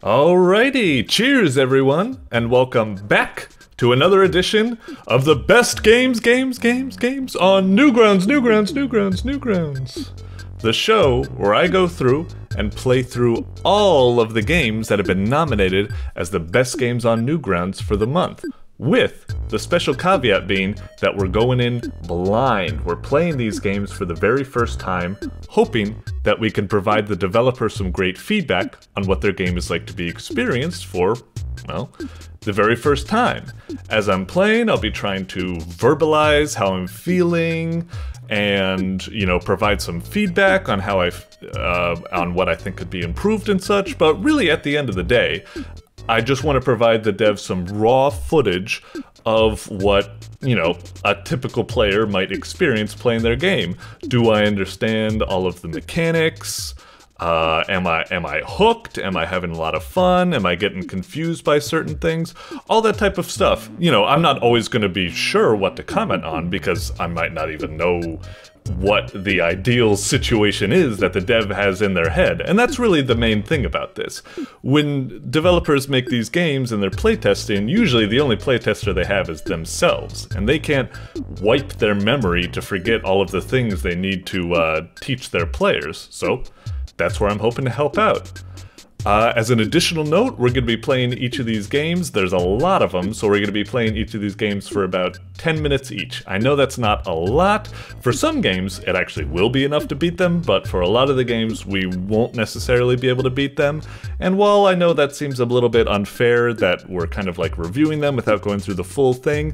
Alrighty, cheers everyone, and welcome back to another edition of the best games on Newgrounds. The show where I go through and play through all of the games that have been nominated as the best games on Newgrounds for the month. With the special caveat being that we're going in blind. We're playing these games for the very first time, hoping that we can provide the developer some great feedback on what their game is like to be experienced for, well, the very first time. As I'm playing, I'll be trying to verbalize how I'm feeling and, you know, provide some feedback on how on what I think could be improved and such, but really at the end of the day, I just want to provide the devs some raw footage of what, you know, a typical player might experience playing their game. Do I understand all of the mechanics? Am I hooked? Am I having a lot of fun? Am I getting confused by certain things? All that type of stuff. You know, I'm not always going to be sure what to comment on because I might not even know what the ideal situation is that the dev has in their head. And that's really the main thing about this. When developers make these games and they're playtesting, usually the only playtester they have is themselves. And they can't wipe their memory to forget all of the things they need to teach their players. So that's where I'm hoping to help out. As an additional note, we're going to be playing each of these games. There's a lot of them, so we're going to be playing each of these games for about 10 minutes each. I know that's not a lot. For some games, it actually will be enough to beat them, but for a lot of the games, we won't necessarily be able to beat them. And while I know that seems a little bit unfair that we're kind of like reviewing them without going through the full thing,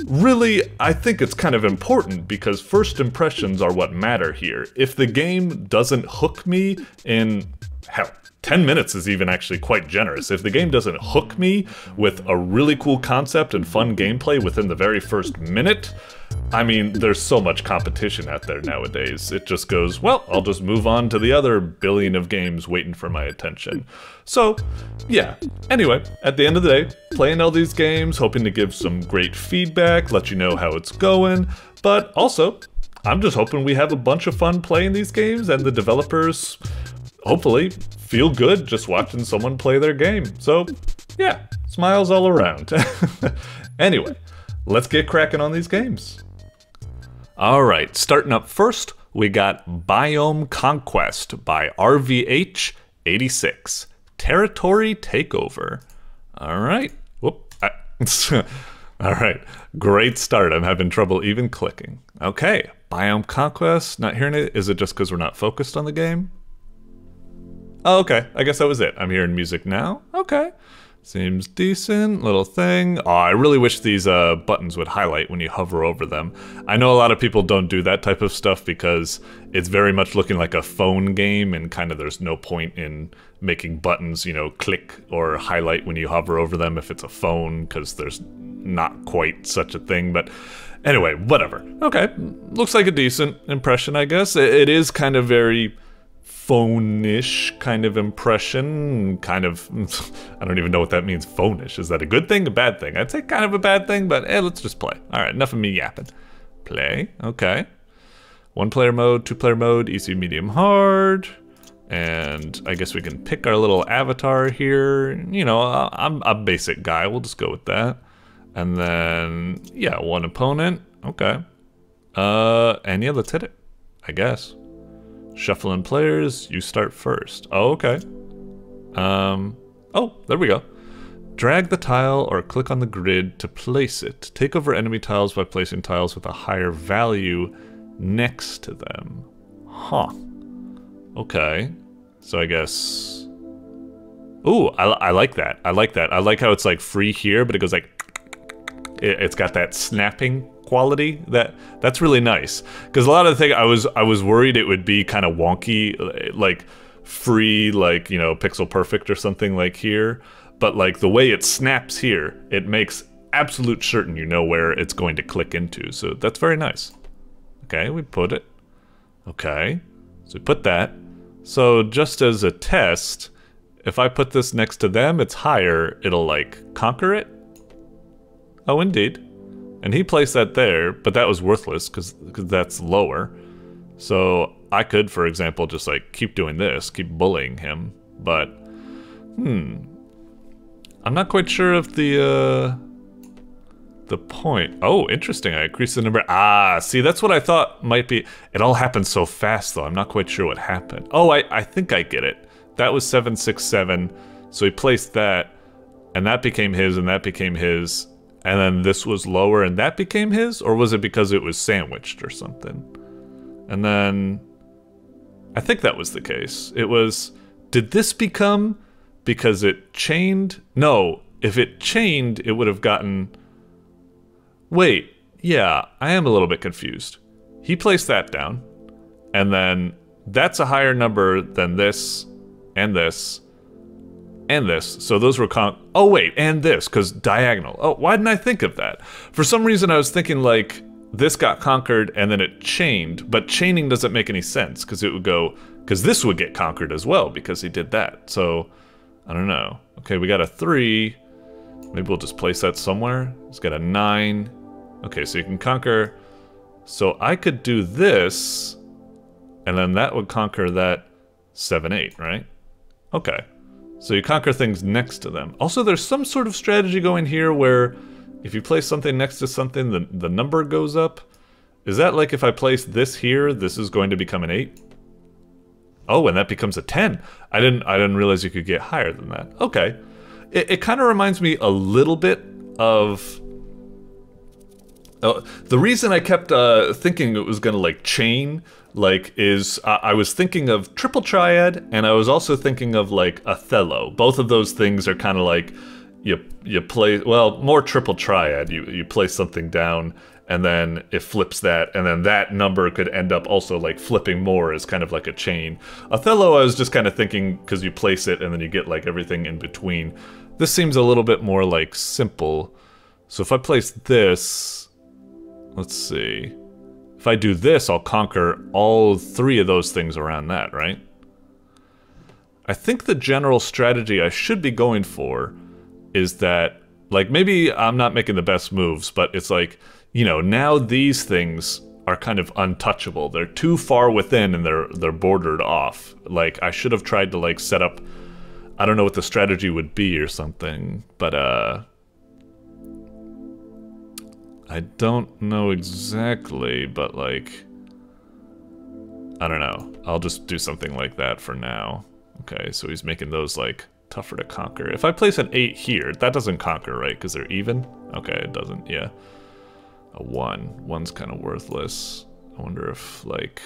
really, I think it's kind of important because first impressions are what matter here. If the game doesn't hook me in, hell, 10 minutes is even actually quite generous. If the game doesn't hook me with a really cool concept and fun gameplay within the very first minute, I mean, there's so much competition out there nowadays. It just goes, well, I'll just move on to the other billion of games waiting for my attention. So, yeah. Anyway, at the end of the day, playing all these games, hoping to give some great feedback, let you know how it's going, but also, I'm just hoping we have a bunch of fun playing these games and the developers hopefully feel good just watching someone play their game. So, yeah, smiles all around. Anyway, let's get cracking on these games. Alright, starting up first, we got Biome Conquest by RVH86. Territory Takeover. Alright. Whoop. Alright, great start. I'm having trouble even clicking. Okay, Biome Conquest. Not hearing it. Is it just because we're not focused on the game? Oh, okay, I guess that was it. I'm hearing music now. Okay. Seems decent, little thing. Oh, I really wish these buttons would highlight when you hover over them. I know a lot of people don't do that type of stuff because it's very much looking like a phone game and kind of there's no point in making buttons, you know, click or highlight when you hover over them if it's a phone because there's not quite such a thing, but anyway, whatever. Okay, looks like a decent impression, I guess. It is kind of very phone-ish kind of impression, kind of, I don't even know what that means, phone-ish. Is that a good thing, a bad thing? I'd say kind of a bad thing, but let's just play. All right, enough of me yapping. Play, okay. One-player mode, two-player mode, easy, medium, hard. And I guess we can pick our little avatar here. You know, I'm a basic guy, we'll just go with that. And then, yeah, one opponent, okay. And yeah, let's hit it, I guess. Shuffling players, you start first. Oh, okay. Oh, there we go. Drag the tile or click on the grid to place it. Take over enemy tiles by placing tiles with a higher value next to them. Huh. Okay. So I guess... Ooh, I like that. I like that. I like how it's like free here, but it goes like... It's got that snapping quality that's really nice because a lot of the thing I was worried it would be kind of wonky, like free, like, you know, pixel perfect or something like here, but like the way it snaps here, it makes absolute certain you know where it's going to click into, so that's very nice. Okay, we put it. Okay, so we put that. So just as a test, if I put this next to them, it's higher, it'll like conquer it. Oh, indeed. And he placed that there, but that was worthless because that's lower. So I could, for example, just like keep doing this, keep bullying him. But, I'm not quite sure if the point. Oh, interesting. I increased the number. Ah, see, that's what I thought might be. It all happened so fast, though. I'm not quite sure what happened. Oh, I think I get it. That was 767. So he placed that, and that became his, and that became his, and then this was lower, and that became his? Or was it because it was sandwiched or something? And then I think that was the case. It was, did this become because it chained? No, if it chained, it would have gotten... Wait, yeah, I am a little bit confused. He placed that down, and then that's a higher number than this, and this, and this. So those were oh wait, and this, because diagonal. Oh, why didn't I think of that? For some reason I was thinking like, this got conquered and then it chained, but chaining doesn't make any sense, because it would go, because this would get conquered as well, because he did that. So, I don't know. Okay, we got a 3. Maybe we'll just place that somewhere. It's got a 9. Okay, so you can conquer. So I could do this, and then that would conquer that 7, 8, right? Okay. So you conquer things next to them. Also, there's some sort of strategy going here where if you place something next to something, the number goes up. Is that like if I place this here, this is going to become an 8? Oh, and that becomes a 10. I didn't realize you could get higher than that. Okay. It kind of reminds me a little bit of... the reason I kept thinking it was gonna like chain, like, is I was thinking of Triple Triad, and I was also thinking of like Othello. Both of those things are kind of like you play, well, more Triple Triad. You place something down, and then it flips that, and then that number could end up also like flipping more as kind of like a chain. Othello, I was just kind of thinking because you place it and then you get like everything in between. This seems a little bit more like simple. So if I place this. Let's see. If I do this, I'll conquer all 3 of those things around that, right? I think the general strategy I should be going for is that, like, maybe I'm not making the best moves, but it's like, you know, now these things are kind of untouchable. They're too far within and they're bordered off. Like, I should have tried to, like, set up... I don't know what the strategy would be or something, but, I don't know exactly, but like, I don't know. I'll just do something like that for now. Okay, so he's making those like tougher to conquer. If I place an 8 here, that doesn't conquer, right? Because they're even? Okay, it doesn't, yeah. A 1. 1's kind of worthless. I wonder if like,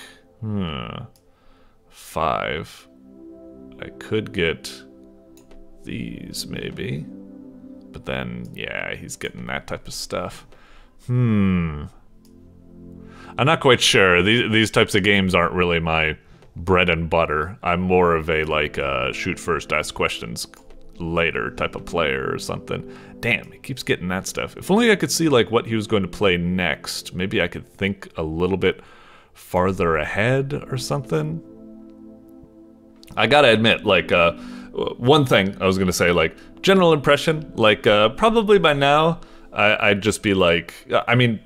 5. I could get these maybe. But then, yeah, he's getting that type of stuff. I'm not quite sure. These types of games aren't really my bread and butter. I'm more of a, like, shoot first, ask questions later type of player or something. Damn, he keeps getting that stuff. If only I could see, like, what he was going to play next. Maybe I could think a little bit farther ahead or something. I gotta admit, like, one thing I was gonna say, like, general impression, like, probably by now, I'd just be like, I mean,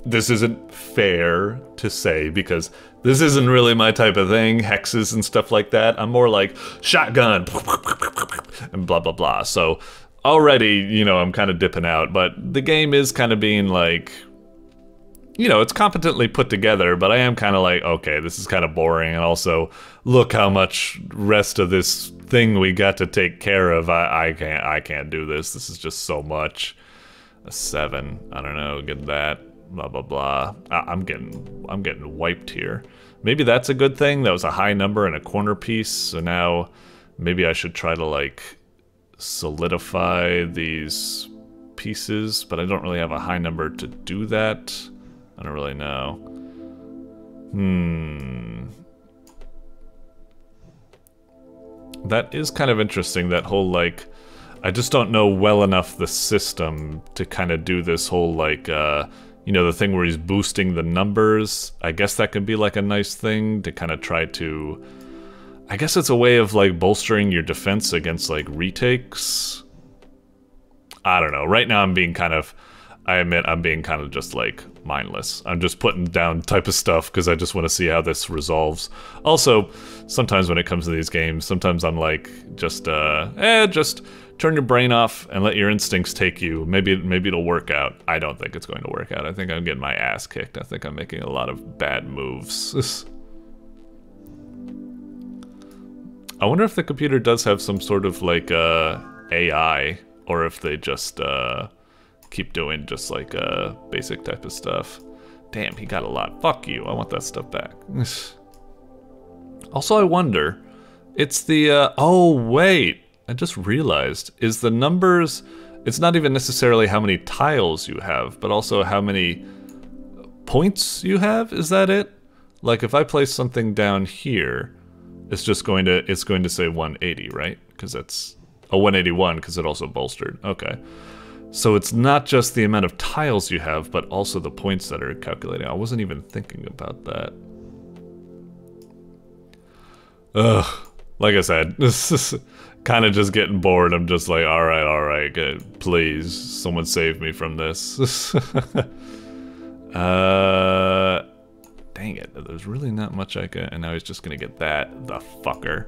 this isn't fair to say because this isn't really my type of thing, hexes and stuff like that. I'm more like shotgun and blah, blah, blah. So already, you know, I'm kind of dipping out, but the game is kind of being like, you know, it's competently put together, but I am kind of like, okay, this is kind of boring. And also, look how much rest of this thing we got to take care of. I can't do this. This is just so much. A 7, I don't know, get that, blah, blah, blah. I'm getting wiped here. Maybe that's a good thing. That was a high number and a corner piece, so now maybe I should try to, like, solidify these pieces, but I don't really have a high number to do that. I don't really know. That is kind of interesting, that whole, like, I just don't know well enough the system to kind of do this whole, like, you know, the thing where he's boosting the numbers. I guess that could be, like, a nice thing to kind of try to... I guess it's a way of, like, bolstering your defense against, like, retakes. I don't know. Right now I'm being kind of... I admit I'm being kind of just, like, mindless. I'm just putting down type of stuff because I just want to see how this resolves. Also, sometimes when it comes to these games, sometimes I'm like, just turn your brain off and let your instincts take you. Maybe it'll work out. I don't think it's going to work out. I think I'm getting my ass kicked. I think I'm making a lot of bad moves. I wonder if the computer does have some sort of like AI, or if they just keep doing just like basic type of stuff. Damn, he got a lot. Fuck you. I want that stuff back. Also, I wonder, it's the oh wait, I just realized, is the numbers, it's not even necessarily how many tiles you have, but also how many points you have. Is that it? Like if I place something down here, it's just going to say 180, right? Because that's a 181 because it also bolstered. Okay. So it's not just the amount of tiles you have, but also the points that are calculating. I wasn't even thinking about that. Ugh. Like I said, this is kind of just getting bored. I'm just like, all right, good. Please, someone save me from this. Dang it, there's really not much I can, and now he's just gonna get that, the fucker.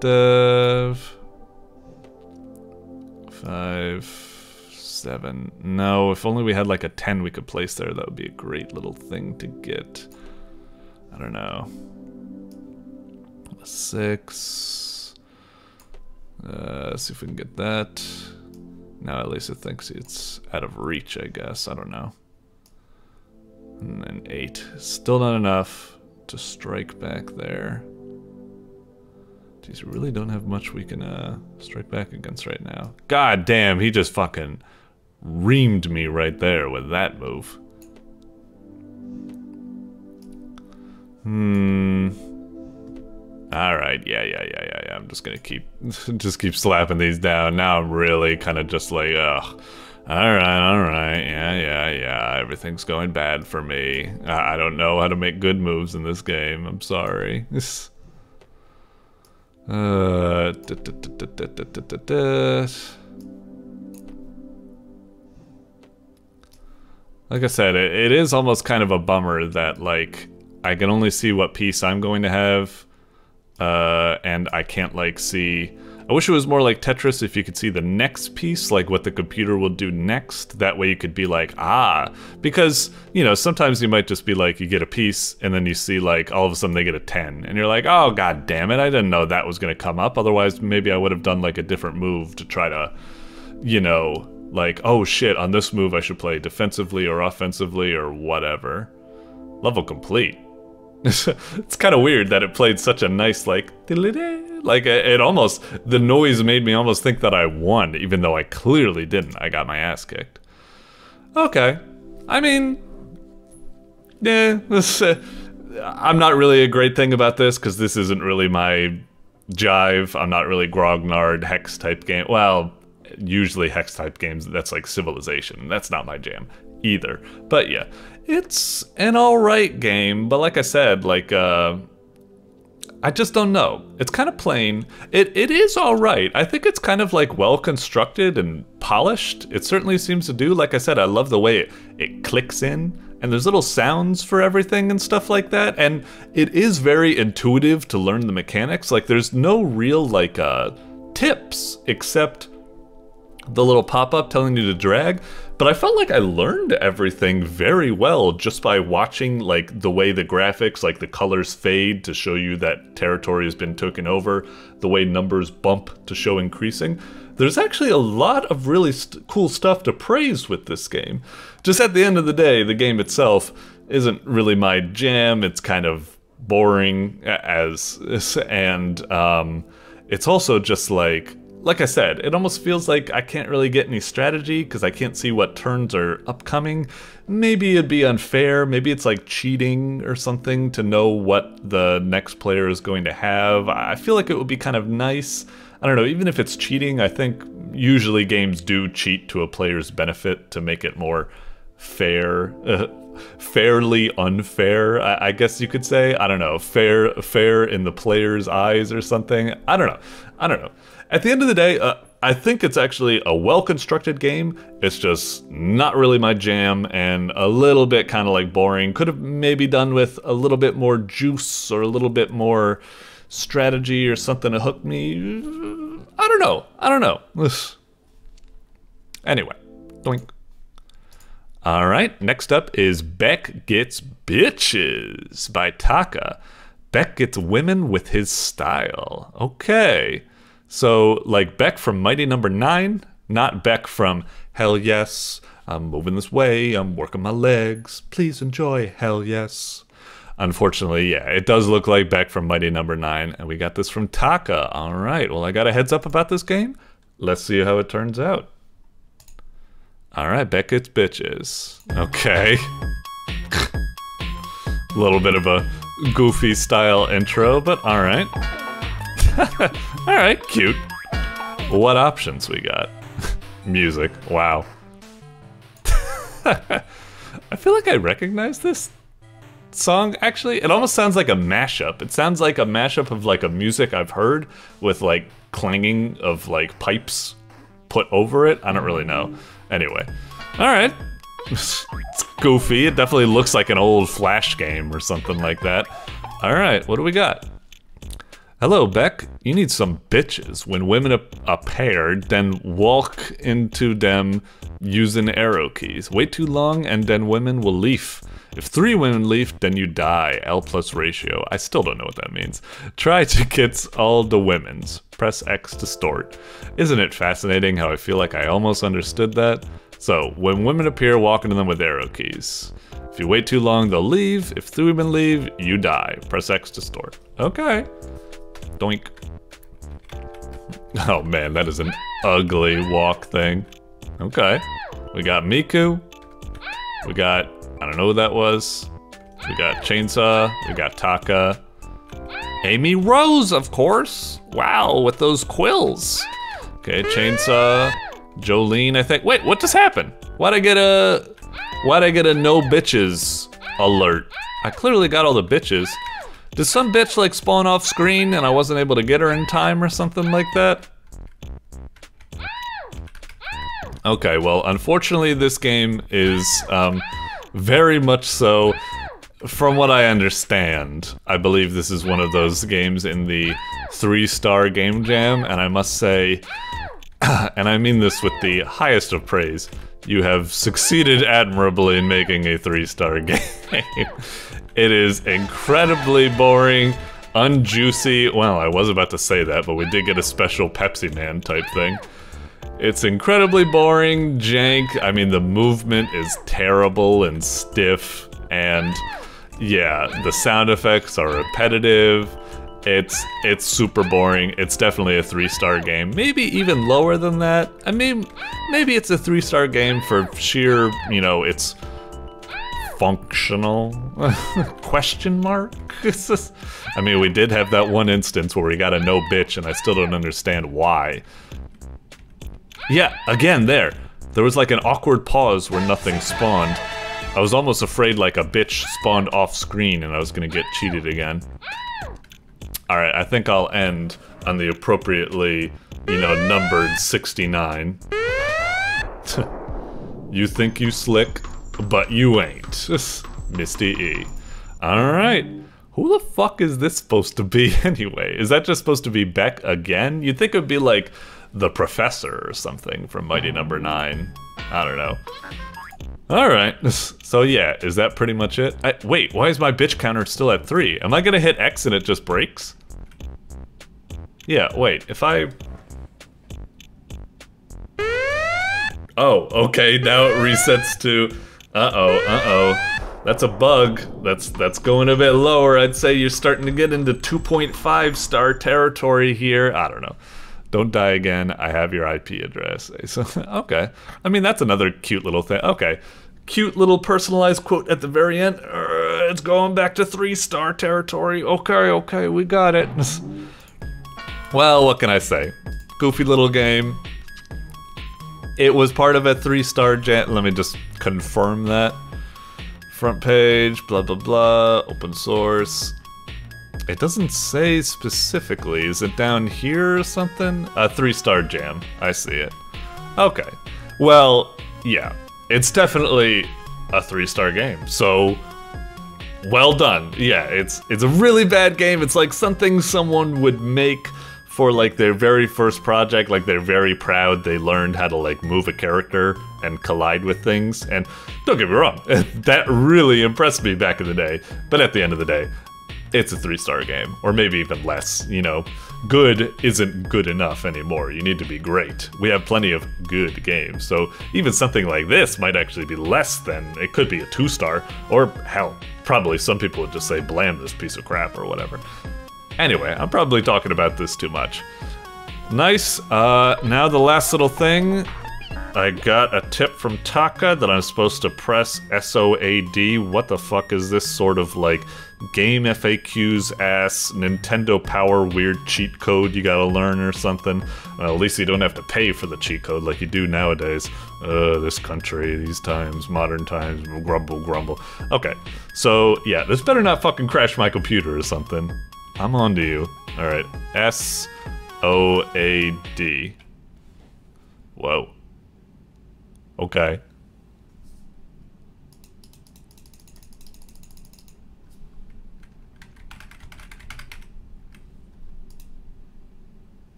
Dev. 5, 7, no, if only we had like a 10 we could place there, that would be a great little thing to get. I don't know. 6. See if we can get that. Now at least it thinks it's out of reach, I guess, I don't know. And then 8. Still not enough to strike back there. Jeez, we really don't have much we can strike back against right now. God damn, he just fucking reamed me right there with that move. Alright, yeah. I'm just gonna keep slapping these down. Now I'm really kind of just like, ugh. Alright, yeah, everything's going bad for me. I don't know how to make good moves in this game, I'm sorry. Like I said, it is almost kind of a bummer that, like, I can only see what piece I'm going to have, and I can't, like, see... I wish it was more like Tetris if you could see the next piece, like what the computer will do next. That way you could be like, ah. Because, you know, sometimes you might just be like, you get a piece, and then you see, like, all of a sudden they get a 10. And you're like, oh, god damn it, I didn't know that was going to come up. Otherwise, maybe I would have done, like, a different move to try to, you know, like, oh shit, on this move I should play defensively or offensively or whatever. Level complete. It's kind of weird that it played such a nice, like it almost, the noise made me almost think that I won, even though I clearly didn't. I got my ass kicked. Okay. I mean, yeah, this, I'm not really a great thing about this, because this isn't really my jive. I'm not really grognard hex type game. Well, usually hex type games, that's like Civilization. That's not my jam either. But yeah, it's an alright game, but like I said, like, I just don't know. It's kind of plain. It is alright. I think it's kind of like well constructed and polished. It certainly seems to do. Like I said, I love the way it clicks in, and there's little sounds for everything and stuff like that, and it is very intuitive to learn the mechanics. Like, there's no real, like, tips, except the little pop-up telling you to drag. But I felt like I learned everything very well just by watching, like, the way the graphics, like the colors fade to show you that territory has been taken over, the way numbers bump to show increasing. There's actually a lot of really cool stuff to praise with this game. Just at the end of the day, the game itself isn't really my jam. It's kind of boring and it's also just like I said, it almost feels like I can't really get any strategy because I can't see what turns are upcoming. Maybe it'd be unfair. Maybe it's like cheating or something to know what the next player is going to have. I feel like it would be kind of nice. I don't know, even if it's cheating, I think usually games do cheat to a player's benefit to make it more fair. Fairly unfair, I guess you could say. I don't know, fair in the player's eyes or something. I don't know. At the end of the day, I think it's actually a well-constructed game. It's just not really my jam and a little bit kind of like boring. Could have maybe done with a little bit more juice or a little bit more strategy or something to hook me. I don't know. Anyway, doink. All right, next up is Beck Gets Bitches by Taka. Beck gets women with his style. Okay. So, like Beck from Mighty Number 9, not Beck from Hell Yes, I'm moving this way, I'm working my legs, please enjoy, hell yes. Unfortunately, yeah, it does look like Beck from Mighty Number 9, and we got this from Taka. All right, well, I got a heads up about this game. Let's see how it turns out. All right, Beck Gets Bitches. Okay. A little bit of a goofy style intro, but all right. All right, cute. What options we got? Music. Wow. I feel like I recognize this song. Actually, it almost sounds like a mashup. It sounds like a mashup of like a music I've heard with like clanging of like pipes put over it. I don't really know. Anyway. All right. It's goofy. It definitely looks like an old Flash game or something like that. All right, what do we got? Hello, Beck. You need some bitches. When women appear, then walk into them using arrow keys. Wait too long, and then women will leave. If 3 women leave, then you die. L+ ratio. I still don't know what that means. Try to get all the women's. Press X to start. Isn't it fascinating how I feel like I almost understood that? So, when women appear, walk into them with arrow keys. If you wait too long, they'll leave. If 3 women leave, you die. Press X to start. Okay. Doink. Oh man, that is an ugly walk thing. Okay. We got Miku. We got, I don't know who that was. We got Chainsaw. We got Taka. Amy Rose, of course. Wow, with those quills. Okay, Chainsaw. Jolene, I think. Wait, what just happened? Why'd I get a no bitches alert? I clearly got all the bitches. Did some bitch like spawn off screen and I wasn't able to get her in time or something like that? Okay, well, unfortunately this game is very much so, from what I understand, I believe this is one of those games in the 3-star game jam, and I must say, and I mean this with the highest of praise, you have succeeded admirably in making a 3-star game. It is incredibly boring, unjuicy. Well, I was about to say that, but we did get a special Pepsi Man type thing. It's incredibly boring, jank. I mean, the movement is terrible and stiff, and yeah, the sound effects are repetitive. It's super boring. It's definitely a 3-star game. Maybe even lower than that. I mean, maybe it's a 3-star game for sheer, you know, it's functional? Question mark? I mean, we did have that one instance where we got a no bitch and I still don't understand why. Yeah, again, there was like an awkward pause where nothing spawned. I was almost afraid like a bitch spawned off screen and I was gonna get cheated again. Alright, I think I'll end on the appropriately, you know, numbered 69. You think you slick, but you ain't. Misty E. Alright. Who the fuck is this supposed to be anyway? Is that just supposed to be Beck again? You'd think it would be like the Professor or something from Mighty Number 9. I don't know. Alright. So yeah, is that pretty much it? Wait, why is my bitch counter still at 3? Am I gonna hit X and it just breaks? Yeah, wait, if I... Oh, okay, now it resets to... Uh-oh. That's a bug. That's going a bit lower. I'd say you're starting to get into 2.5 star territory here. I don't know. Don't die again. I have your IP address. So, okay. I mean, that's another cute little thing. Okay. Cute little personalized quote at the very end. It's going back to 3-star territory. Okay, we got it. Well, what can I say? Goofy little game. It was part of a 3-star jam. Let me just confirm that. Front page, blah, blah, blah, open source. It doesn't say specifically. Is it down here or something? A 3-star jam. I see it. Okay. Well, yeah. It's definitely a 3-star game. So, well done. Yeah, it's a really bad game. It's like something someone would make for like their very first project. Like they're very proud they learned how to like move a character and collide with things. And don't get me wrong, that really impressed me back in the day. But at the end of the day, it's a 3-star game, or maybe even less. You know, good isn't good enough anymore. You need to be great. We have plenty of good games, so even something like this might actually be less than, it could be a 2-star, or hell, probably some people would just say blam this piece of crap or whatever. Anyway, I'm probably talking about this too much. Nice, now the last little thing. I got a tip from Taka that I'm supposed to press SOAD. What the fuck is this sort of like game FAQs ass Nintendo Power weird cheat code you gotta learn or something? Well, at least you don't have to pay for the cheat code like you do nowadays. This country, these times, modern times, grumble, grumble. Okay, so yeah, this better not fucking crash my computer or something. I'm on to you. Alright, SOAD. Whoa. Okay.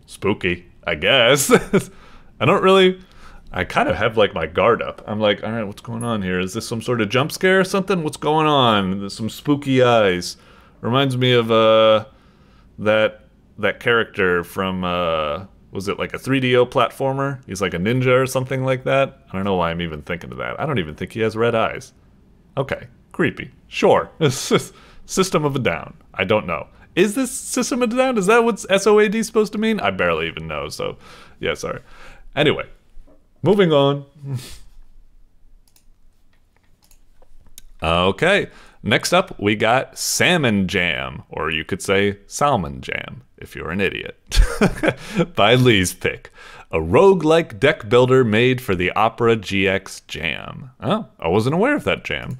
Spooky, I guess. I don't really... I kind of have like my guard up. I'm like, alright, what's going on here? Is this some sort of jump scare or something? What's going on? There's some spooky eyes. Reminds me of that character from was it like a 3DO platformer? He's like a ninja or something like that. I don't know why I'm even thinking of that. I don't even think he has red eyes. Okay, creepy. Sure. System of a Down. I don't know. Is this System of a Down? Is that what SOAD is supposed to mean? I barely even know, so yeah, sorry. Anyway, moving on. Okay. Next up, we got Salmon Jam, or you could say Salmon Jam, if you're an idiot, by Lees-pic, a roguelike deck builder made for the Opera GX Jam. Oh, I wasn't aware of that jam.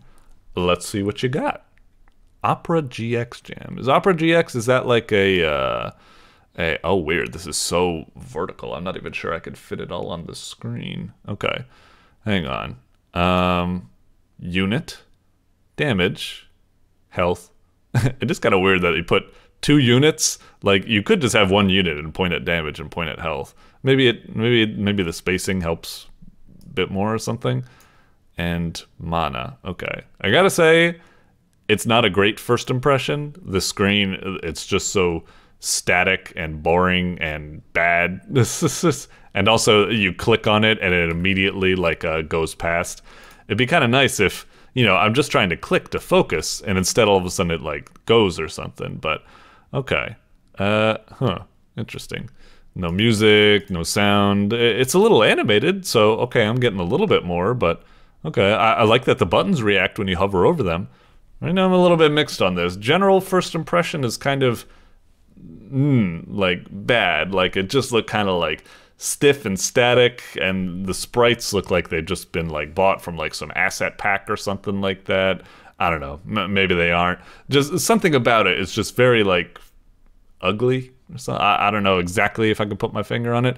Let's see what you got. Opera GX Jam. Is Opera GX, is that like oh weird, this is so vertical. I'm not even sure I could fit it all on the screen. Okay, hang on. Unit. Damage, health. It is kind of weird that he put 2 units. Like you could just have 1 unit and point at damage and point at health. Maybe the spacing helps a bit more or something. And mana. Okay, I gotta say, it's not a great first impression. The screen, it's just so static and boring and bad. And also, you click on it and it immediately like goes past. It'd be kind of nice if, you know, I'm just trying to click to focus, and instead all of a sudden it, like, goes or something, but, okay. Interesting. No music, no sound. It's a little animated, so, okay, I'm getting a little bit more, but, okay. I like that the buttons react when you hover over them. Right now I'm a little bit mixed on this. General first impression is kind of, like, bad. Like, it just looked kind of, like, stiff and static, and the sprites look like they've just been like bought from like some asset pack or something like that. I don't know, maybe they aren't. Just something about it is just very like ugly or something. I don't know exactly if I can put my finger on it,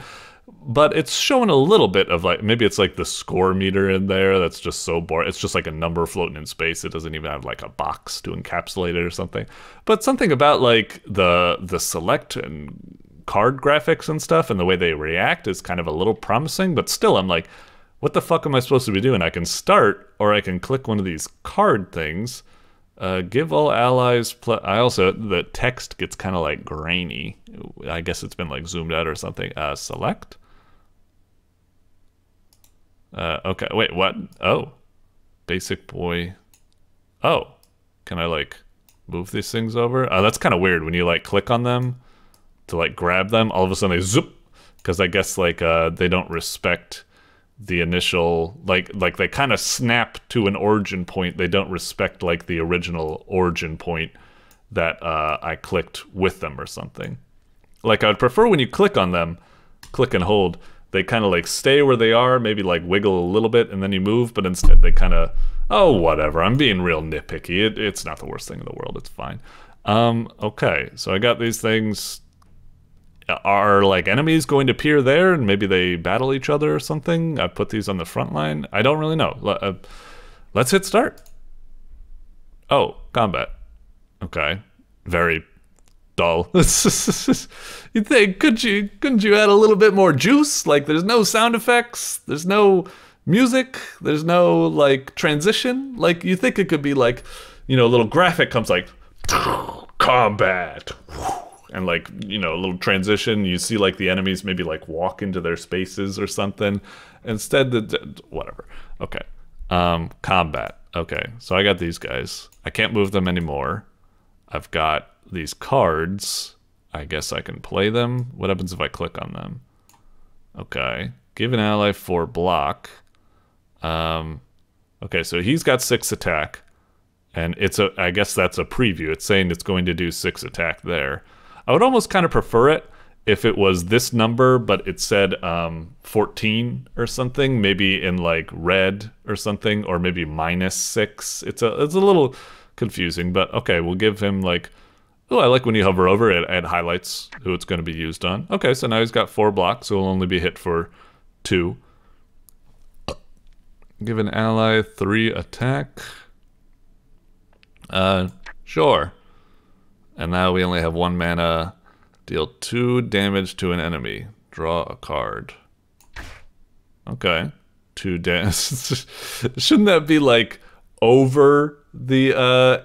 but it's showing a little bit of like, maybe it's like the score meter in there that's just so boring. It's just like a number floating in space. It doesn't even have like a box to encapsulate it or something. But something about like the select and card graphics and stuff and the way they react is kind of a little promising, but still I'm like, what the fuck am I supposed to be doing? I can start, or I can click one of these card things. Give all allies I also, the text gets kind of like grainy. I guess it's been like zoomed out or something. Select? Okay, wait, what? Oh. Basic boy. Oh. Can I like move these things over? That's kind of weird when you like click on them to like grab them, all of a sudden they zoop, because I guess like they don't respect the initial, like they kind of snap to an origin point. They don't respect like the original origin point that I clicked with them or something. Like I would prefer when you click on them, click and hold, they kind of like stay where they are, maybe like wiggle a little bit and then you move, but instead they kind of, oh whatever, I'm being real nitpicky. It's not the worst thing in the world, it's fine. Okay, so I got these things. Are, like, enemies going to appear there and maybe they battle each other or something? I put these on the front line. I don't really know. Let's hit start. Oh, combat. Okay. Very dull. You'd think, couldn't you add a little bit more juice? Like, there's no sound effects, there's no music, there's no, like, transition. Like, you think it could be like, you know, a little graphic comes like, combat. And, like, you know, a little transition. You see, like, the enemies maybe, like, walk into their spaces or something. Instead, whatever. Okay. Combat. Okay, so I got these guys. I can't move them anymore. I've got these cards. I guess I can play them. What happens if I click on them? Okay. Give an ally 4 block. Okay, so he's got 6 attack. And I guess that's a preview. It's saying it's going to do 6 attack there. I would almost kind of prefer it if it was this number, but it said 14 or something, maybe in like red or something, or maybe -6. It's a little confusing, but okay, we'll give him like, oh, I like when you hover over it, it highlights who it's going to be used on. Okay, so now he's got 4 blocks, so he'll only be hit for 2. Give an ally 3 attack. Sure. And now we only have 1 mana. Deal 2 damage to an enemy. Draw a card. Okay. 2 damage. Shouldn't that be like over the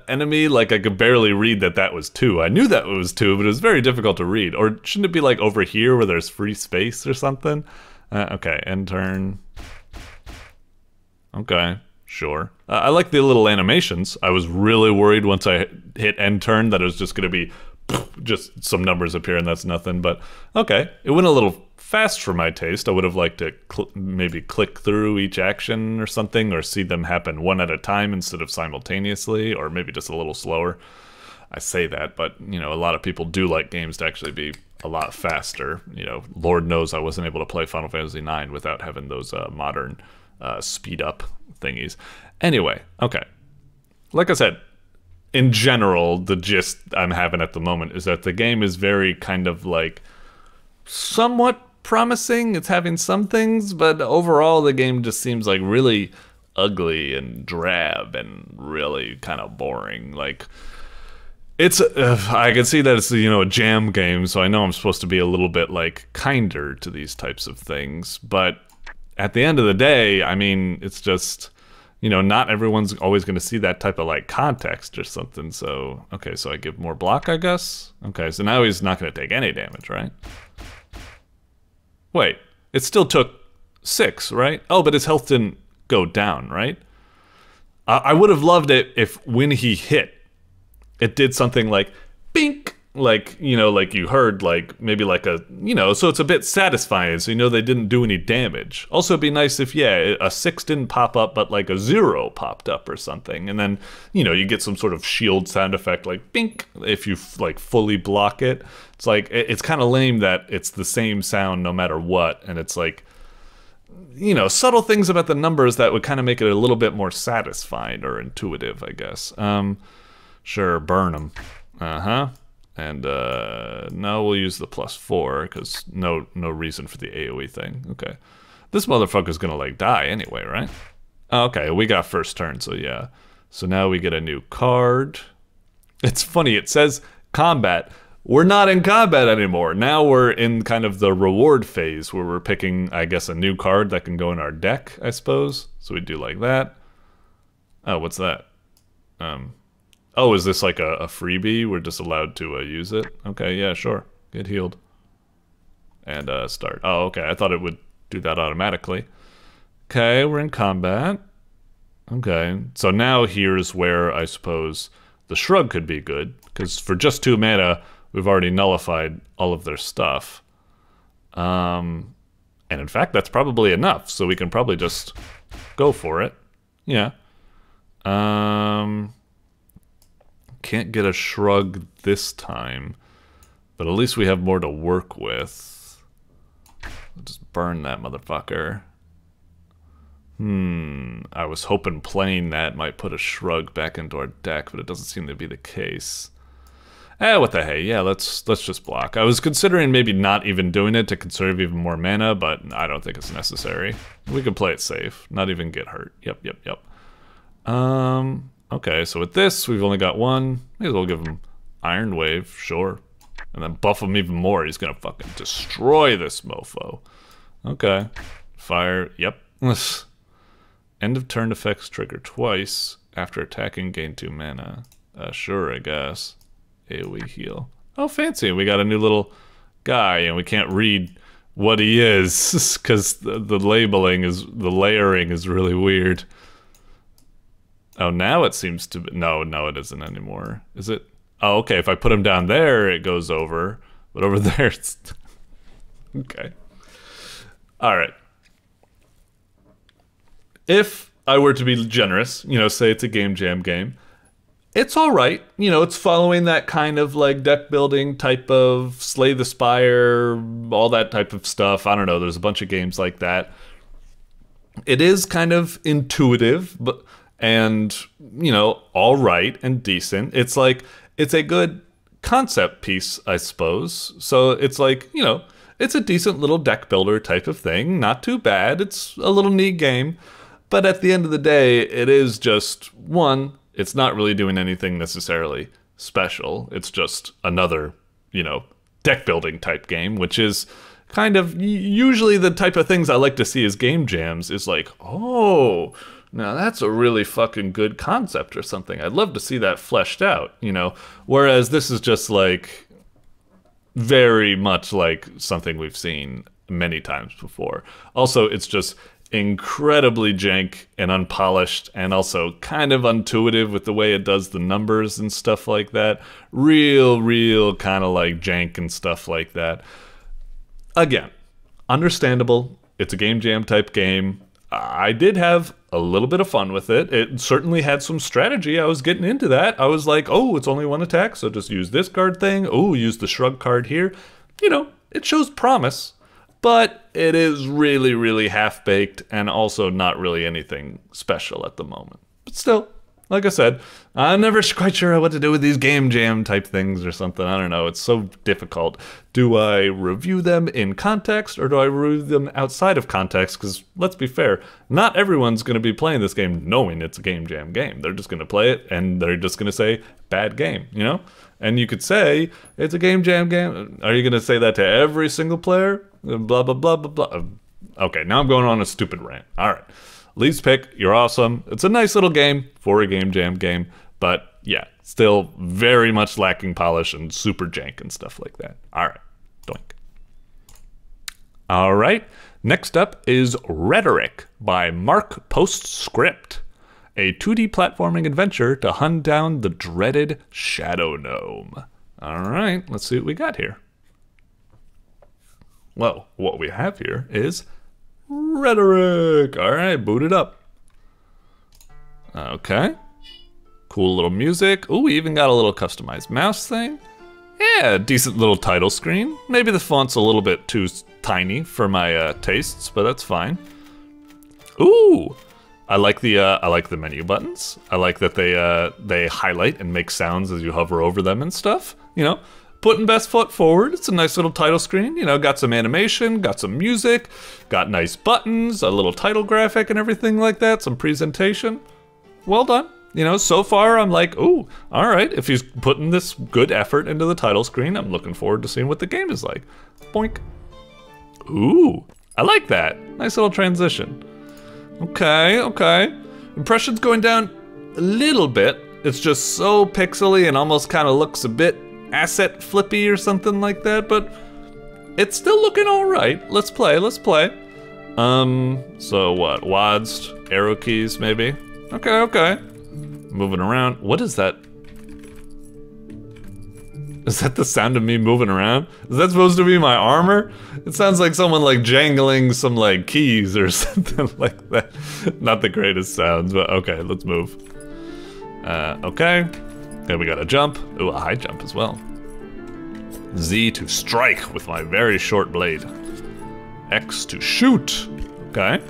enemy? Like, I could barely read that was 2. I knew that it was 2, but it was very difficult to read. Or shouldn't it be like over here where there's free space or something? Okay, end turn. Okay. Sure. I like the little animations. I was really worried once I hit end turn that it was just going to be just some numbers appear and that's nothing. But okay, it went a little fast for my taste. I would have liked to maybe click through each action or something, or see them happen one at a time instead of simultaneously, or maybe just a little slower. I say that, but you know, a lot of people do like games to actually be a lot faster. You know, Lord knows I wasn't able to play Final Fantasy IX without having those modern speed up thingies. Anyway, okay. Like I said, in general, the gist I'm having at the moment is that the game is very kind of like somewhat promising. It's having some things, but overall the game just seems like really ugly and drab and really kind of boring. Like, it's I can see that it's, you know, a jam game, so I know I'm supposed to be a little bit like kinder to these types of things, but at the end of the day, I mean, it's just, you know, not everyone's always going to see that type of like context or something. So, okay, so I give more block, I guess. Okay, so now he's not going to take any damage, right? Wait, it still took 6, right? Oh, but his health didn't go down, right? I would have loved it if when he hit, it did something like bink, like, you know, like you heard, like maybe like a, you know, so it's a bit satisfying, so you know they didn't do any damage. Also, it'd be nice if, yeah, a 6 didn't pop up, but like a 0 popped up or something, and then, you know, you get some sort of shield sound effect, like bink, if you like fully block it. It's like, it's kind of lame that it's the same sound no matter what, and it's like, you know, subtle things about the numbers that would kind of make it a little bit more satisfying or intuitive, I guess. Sure, burn them. Uh-huh. And no, we'll use the +4 because no reason for the AoE thing. Okay, this motherfucker's gonna like die anyway, right? Okay, we got first turn, so yeah. So now we get a new card. It's funny, it says combat. We're not in combat anymore. Now we're in kind of the reward phase where we're picking, I guess, a new card that can go in our deck, I suppose. So we do like that. Oh, what's that? Oh, is this like a freebie? We're just allowed to use it? Okay, yeah, sure. Get healed. And start. Oh, okay, I thought it would do that automatically. Okay, we're in combat. Okay, so now here's where I suppose the shrug could be good, because for just 2 mana, we've already nullified all of their stuff. And in fact, that's probably enough, so we can probably just go for it. Yeah. Can't get a shrug this time, but at least we have more to work with. I'll just burn that motherfucker. I was hoping playing that might put a shrug back into our deck, but it doesn't seem to be the case. What the hey, yeah, let's just block. I was considering maybe not even doing it to conserve even more mana, but I don't think it's necessary. We can play it safe, not even get hurt. Yep. Okay, so with this, we've only got one. May as well give him Iron Wave, sure. And then buff him even more. He's gonna fucking destroy this mofo. Okay. Fire, yep. End of turn effects trigger twice. After attacking, gain 2 mana. Sure, I guess. AoE heal. Oh, fancy. We got a new little guy, and we can't read what he is, because the layering is really weird. Oh, now it seems to be... No, it isn't anymore. Is it? Oh, okay. If I put him down there, it goes over. But over there, it's... Okay. All right. If I were to be generous, you know, say it's a Game Jam game, it's all right. You know, it's following that kind of like deck building type of Slay the Spire, all that type of stuff. I don't know. There's a bunch of games like that. It is kind of intuitive, but and you know, all right and decent. It's like it's a good concept piece, I suppose. So it's like, you know, it's a decent little deck builder type of thing. Not too bad. It's a little neat game. But at the end of the day, it is just, one, it's not really doing anything necessarily special. It's just another, you know, deck building type game, which is kind of usually the type of things I like to see as game jams is like, oh, now that's a really fucking good concept or something. I'd love to see that fleshed out, you know? Whereas this is just like very much like something we've seen many times before. Also, it's just incredibly jank and unpolished and also kind of intuitive with the way it does the numbers and stuff like that. Real kind of like jank and stuff like that. Again, understandable. It's a game jam type game. I did have a little bit of fun with it. It certainly had some strategy. I was getting into that. I was like, oh, it's only one attack, so just use this card thing. Oh, use the shrug card here. You know, it shows promise. But it is really half-baked and also not really anything special at the moment. But still, like I said, I'm never quite sure what to do with these game jam type things or something. I don't know. It's so difficult. Do I review them in context or do I review them outside of context? Because let's be fair, not everyone's going to be playing this game knowing it's a game jam game. They're just going to play it and they're just going to say, bad game, you know? And you could say, it's a game jam game. Are you going to say that to every single player? Blah, blah, blah, blah, blah. Okay, now I'm going on a stupid rant. All right. Lees-pic, you're awesome. It's a nice little game for a game jam game. But yeah, still very much lacking polish and super jank and stuff like that. All right. Doink. All right. Next up is Rederic by MarcPostScript. A 2D platforming adventure to hunt down the dreaded Shadow Gnome. All right, let's see what we got here. Well, what we have here is Rederic. All right, boot it up. Okay. Cool little music. Ooh, we even got a little customized mouse thing. Yeah, decent little title screen. Maybe the font's a little bit too tiny for my tastes, but that's fine. Ooh. I like the menu buttons. I like that they highlight and make sounds as you hover over them and stuff. You know, putting best foot forward. It's a nice little title screen. You know, got some animation, got some music, got nice buttons, a little title graphic and everything like that. Some presentation. Well done. You know, so far I'm like, ooh, all right. If he's putting this good effort into the title screen, I'm looking forward to seeing what the game is like. Boink. Ooh, I like that. Nice little transition. Okay. Impression's going down a little bit. It's just so pixely and almost kind of looks a bit asset flippy or something like that, but it's still looking all right. Let's play. So what? WASD, arrow keys, maybe? Okay. Moving around. What is that? Is that the sound of me moving around? Is that supposed to be my armor? It sounds like someone like jangling some like keys or something like that. Not the greatest sounds, but okay, let's move. Okay. Then we got a jump. Ooh, a high jump as well. Z to strike with my very short blade. X to shoot. Okay.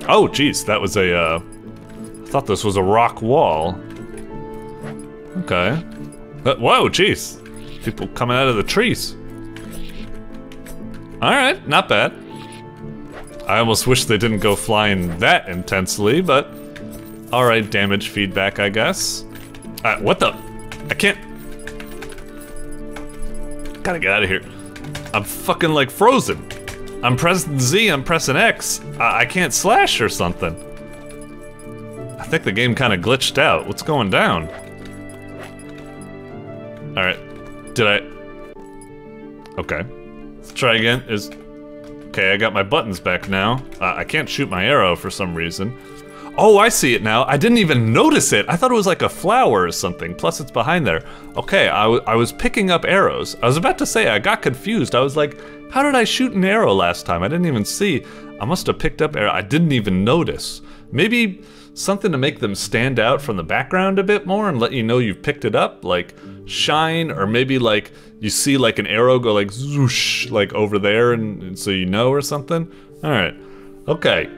Oh, geez, that was a, I thought this was a rock wall. Okay. Whoa, jeez. People coming out of the trees. Alright, not bad. I almost wish they didn't go flying that intensely, but... Alright, damage feedback, I guess. What the? I can't... Gotta get out of here. I'm fucking like frozen. I'm pressing Z, I'm pressing X. I can't slash or something. I think the game kind of glitched out. What's going down? Alright. Did I... Okay. Let's try again. Okay, I got my buttons back now. I can't shoot my arrow for some reason. Oh, I see it now. I didn't even notice it. I thought it was like a flower or something. Plus it's behind there. Okay, I was picking up arrows. I was about to say, I got confused. I was like, how did I shoot an arrow last time? I didn't even see. I must have picked up arrow. I didn't even notice. Maybe something to make them stand out from the background a bit more and let you know you've picked it up, like shine, or maybe like you see like an arrow go like zoosh, like over there, and so you know, or something. All right, okay.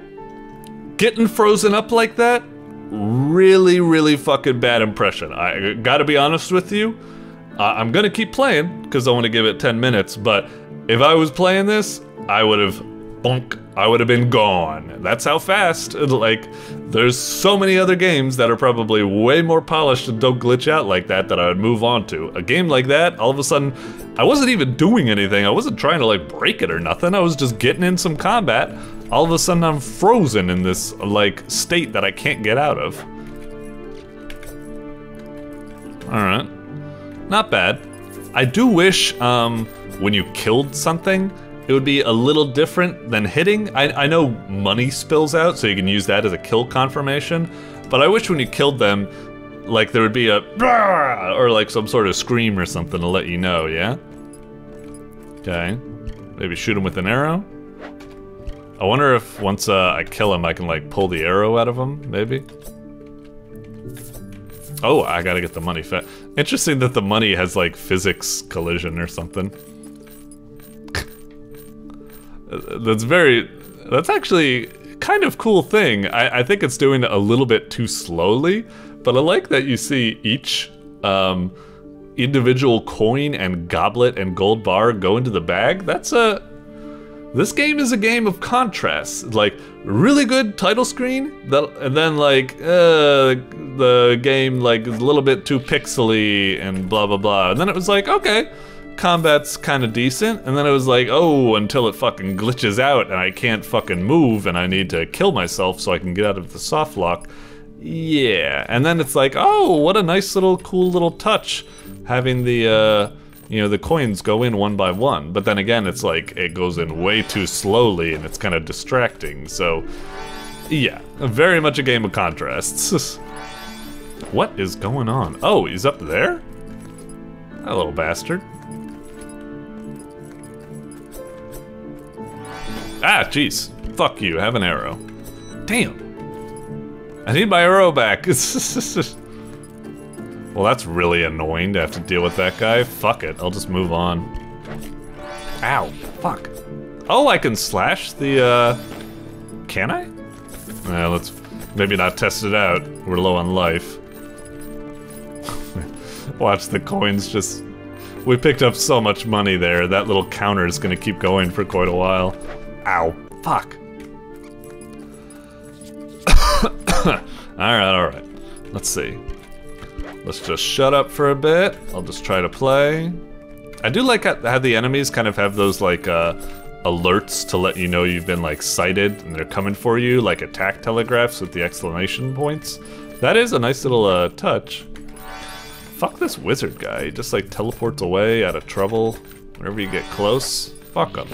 Getting frozen up like that, really, really fucking bad impression. I gotta be honest with you. I'm gonna keep playing because I want to give it 10 minutes, but if I was playing this, I would have bonk. I would have been gone. That's how fast. Like, there's so many other games that are probably way more polished and don't glitch out like that I would move on to. A game like that, all of a sudden, I wasn't even doing anything. I wasn't trying to like break it or nothing. I was just getting in some combat. All of a sudden, I'm frozen in this like state that I can't get out of. All right, not bad. I do wish when you killed something, it would be a little different than hitting. I know money spills out, so you can use that as a kill confirmation, but I wish when you killed them, like there would be a or like some sort of scream or something to let you know, yeah? Okay, maybe shoot him with an arrow? I wonder if once I kill him, I can like pull the arrow out of him, maybe? Oh, I gotta get the money. Interesting that the money has like physics collision or something. That's actually kind of cool thing. I think it's doing it a little bit too slowly, but I like that you see each individual coin and goblet and gold bar go into the bag. This game is a game of contrasts. Like, really good title screen, and then like, the game like is a little bit too pixely and blah blah blah. And then it was like, okay, combat's kind of decent, and then it was like, oh, until it fucking glitches out and I can't fucking move and I need to kill myself so I can get out of the soft lock. Yeah, and then it's like, oh, what a nice little cool little touch having the you know, the coins go in one by one, but then again it's like it goes in way too slowly and it's kind of distracting. So yeah, very much a game of contrasts. What is going on? Oh, he's up there? That little bastard. Ah, jeez. Fuck you, have an arrow. Damn. I need my arrow back. Well, that's really annoying to have to deal with that guy. Fuck it, I'll just move on. Ow, fuck. Oh, I can slash the, can I? Let's maybe not test it out. We're low on life. Watch the coins just... We picked up so much money there. That little counter is gonna keep going for quite a while. Ow, fuck. Alright. Let's see. Let's just shut up for a bit. I'll just try to play. I do like how the enemies kind of have those like alerts to let you know you've been like sighted and they're coming for you, like attack telegraphs with the exclamation points. That is a nice little touch. Fuck this wizard guy. He just like teleports away out of trouble whenever you get close. Fuck him.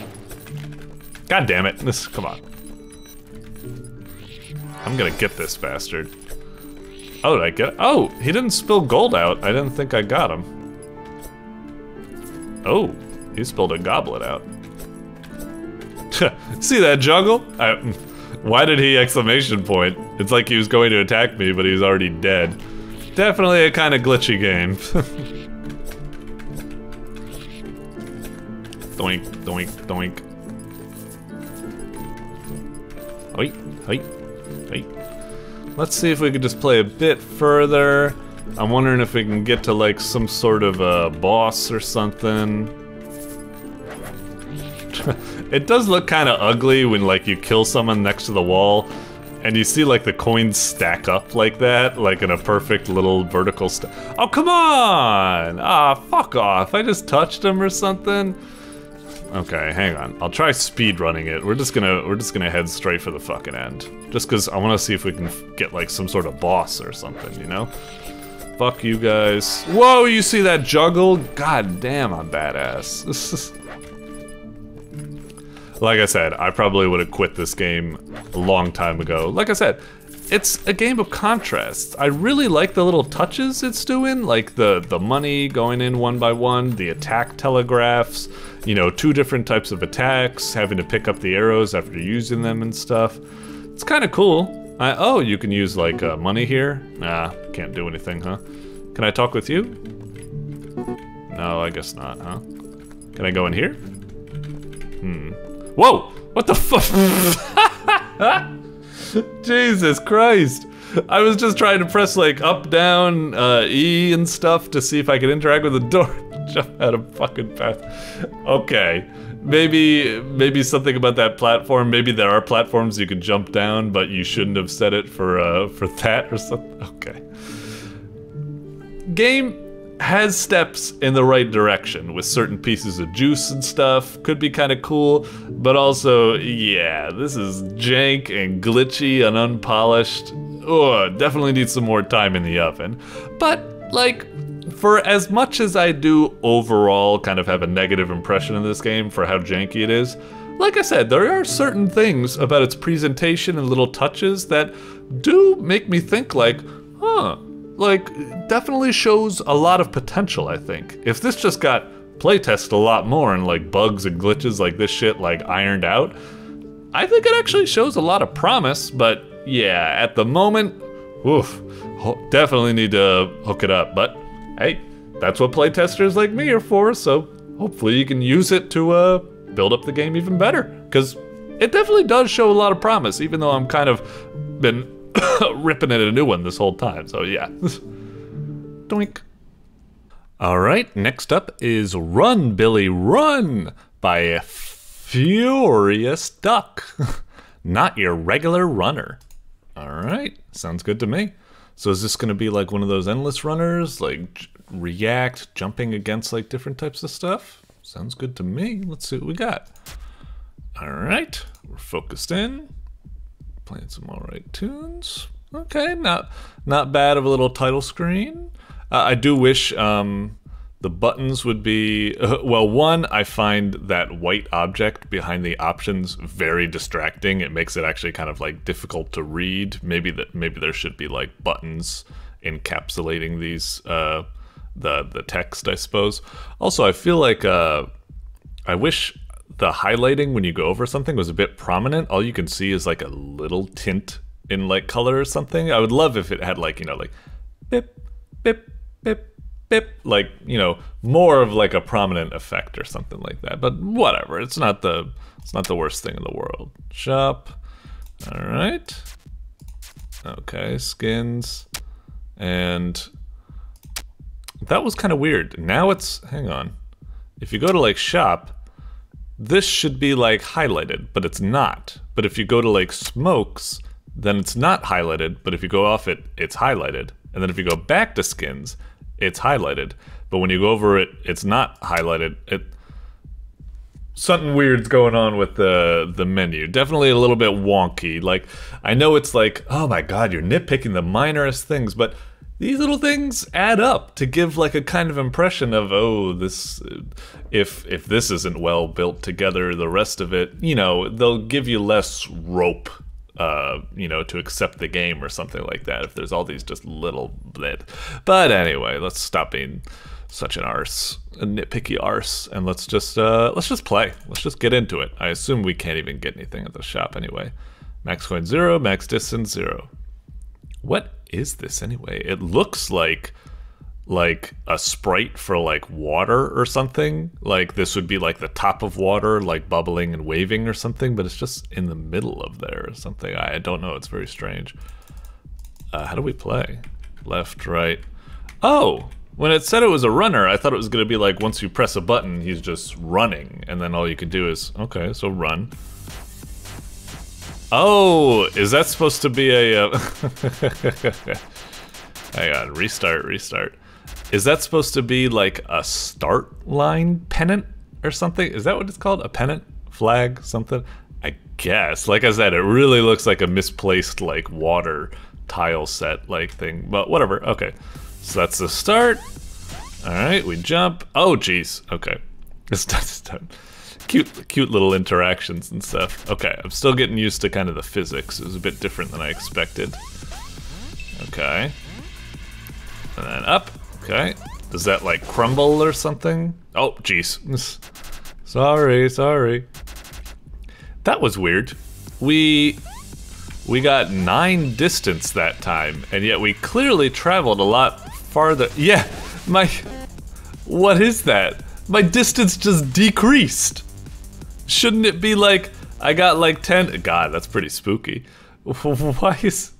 God damn it. Come on. I'm gonna get this bastard. Oh, did I get it? Oh, he didn't spill gold out. I didn't think I got him. Oh, he spilled a goblet out. See that juggle? Why did he exclamation point? It's like he was going to attack me, but he was already dead. Definitely a kind of glitchy game. Doink, doink, doink. Oi, oi, oi. Let's see if we could just play a bit further. I'm wondering if we can get to like some sort of a boss or something. It does look kind of ugly when like you kill someone next to the wall and you see like the coins stack up like that, like in a perfect little vertical Oh, come on! Ah, fuck off. I just touched him or something. Okay, hang on. I'll try speed running it. We're just gonna head straight for the fucking end. Just cause I wanna see if we can get like some sort of boss or something, you know? Fuck you guys. Whoa, you see that juggle? God damn, I'm badass. Like I said, I probably would have quit this game a long time ago. Like I said, it's a game of contrasts. I really like the little touches it's doing, like the money going in one by one, the attack telegraphs, you know, 2 different types of attacks, having to pick up the arrows after using them and stuff. It's kind of cool. Oh, you can use like money here? Nah, can't do anything, huh? Can I talk with you? No, I guess not, huh? Can I go in here? Whoa! What the fuck? Jesus Christ! I was just trying to press like up, down, E and stuff to see if I could interact with the door. Jump out of fucking path. Okay. Maybe something about that platform. Maybe there are platforms you can jump down, but you shouldn't have set it for that or something. Okay. Game has steps in the right direction with certain pieces of juice and stuff. Could be kind of cool, but also, yeah, this is jank and glitchy and unpolished. Ugh, definitely needs some more time in the oven. But, like, for as much as I do overall kind of have a negative impression of this game for how janky it is, like I said, there are certain things about its presentation and little touches that do make me think like, huh, like, definitely shows a lot of potential, I think. If this just got playtested a lot more and like bugs and glitches like this shit like ironed out, I think it actually shows a lot of promise, but yeah, at the moment, oof, definitely need to hook it up. But hey, that's what playtesters like me are for, so hopefully you can use it to build up the game even better, because it definitely does show a lot of promise, even though I'm kind of been ripping at a new one this whole time, so yeah. Doink. Alright, next up is Run, Billy, Run by FFuriousDuck. Not your regular runner. Alright, sounds good to me. So is this gonna be like one of those endless runners, like react, jumping against like different types of stuff? Sounds good to me. Let's see what we got. Alright, we're focused in. Playing some alright tunes. Okay, not bad of a little title screen. I do wish the buttons would be, well, one, I find that white object behind the options very distracting. It makes it actually kind of like difficult to read. Maybe there should be like buttons encapsulating these the text, I suppose. Also, I feel like I wish the highlighting when you go over something was a bit prominent. All you can see is like a little tint in like color or something. I would love if it had like, you know, like bip, bip, bip, bip, like, you know, more of like a prominent effect or something like that. But whatever, it's not the worst thing in the world. Shop. All right. Okay, skins. And that was kind of weird. Now it's, hang on. If you go to like shop, this should be like highlighted, but it's not. But if you go to like smokes, then it's not highlighted, but if you go off it, it's highlighted. And then if you go back to skins, it's highlighted. But when you go over it, it's not highlighted. Something weird's going on with the menu. Definitely a little bit wonky. Like, I know it's like, oh my god, you're nitpicking the minorest things, but these little things add up to give like a kind of impression of, oh, this, if this isn't well built together, the rest of it, you know, they'll give you less rope, you know, to accept the game or something like that if there's all these just little blit. But anyway, let's stop being such an arse, a nitpicky arse, and let's just play. Let's just get into it. I assume we can't even get anything at the shop anyway. Max coin 0, max distance 0. What is this anyway? It looks like a sprite for like water or something. Like this would be like the top of water, like bubbling and waving or something, but it's just in the middle of there or something. I don't know, it's very strange. How do we play? Left, right. Oh, when it said it was a runner, I thought it was gonna be like once you press a button, he's just running, and then all you can do is, okay, so run. Oh, is that supposed to be a... Hang on, restart. Is that supposed to be like a start line pennant or something? Is that what it's called? A pennant? Flag? Something? I guess. Like I said, it really looks like a misplaced like water tile set like thing, but whatever. Okay, so that's the start. All right, we jump. Oh, geez. Okay, it's done. Cute little interactions and stuff. Okay, I'm still getting used to kind of the physics. It was a bit different than I expected. Okay. And then up. Okay. Does that like crumble or something? Oh, jeez. Sorry. That was weird. We got 9 distance that time, and yet we clearly traveled a lot farther. Yeah, what is that? My distance just decreased. Shouldn't it be like, I got like 10, God, that's pretty spooky. Why is,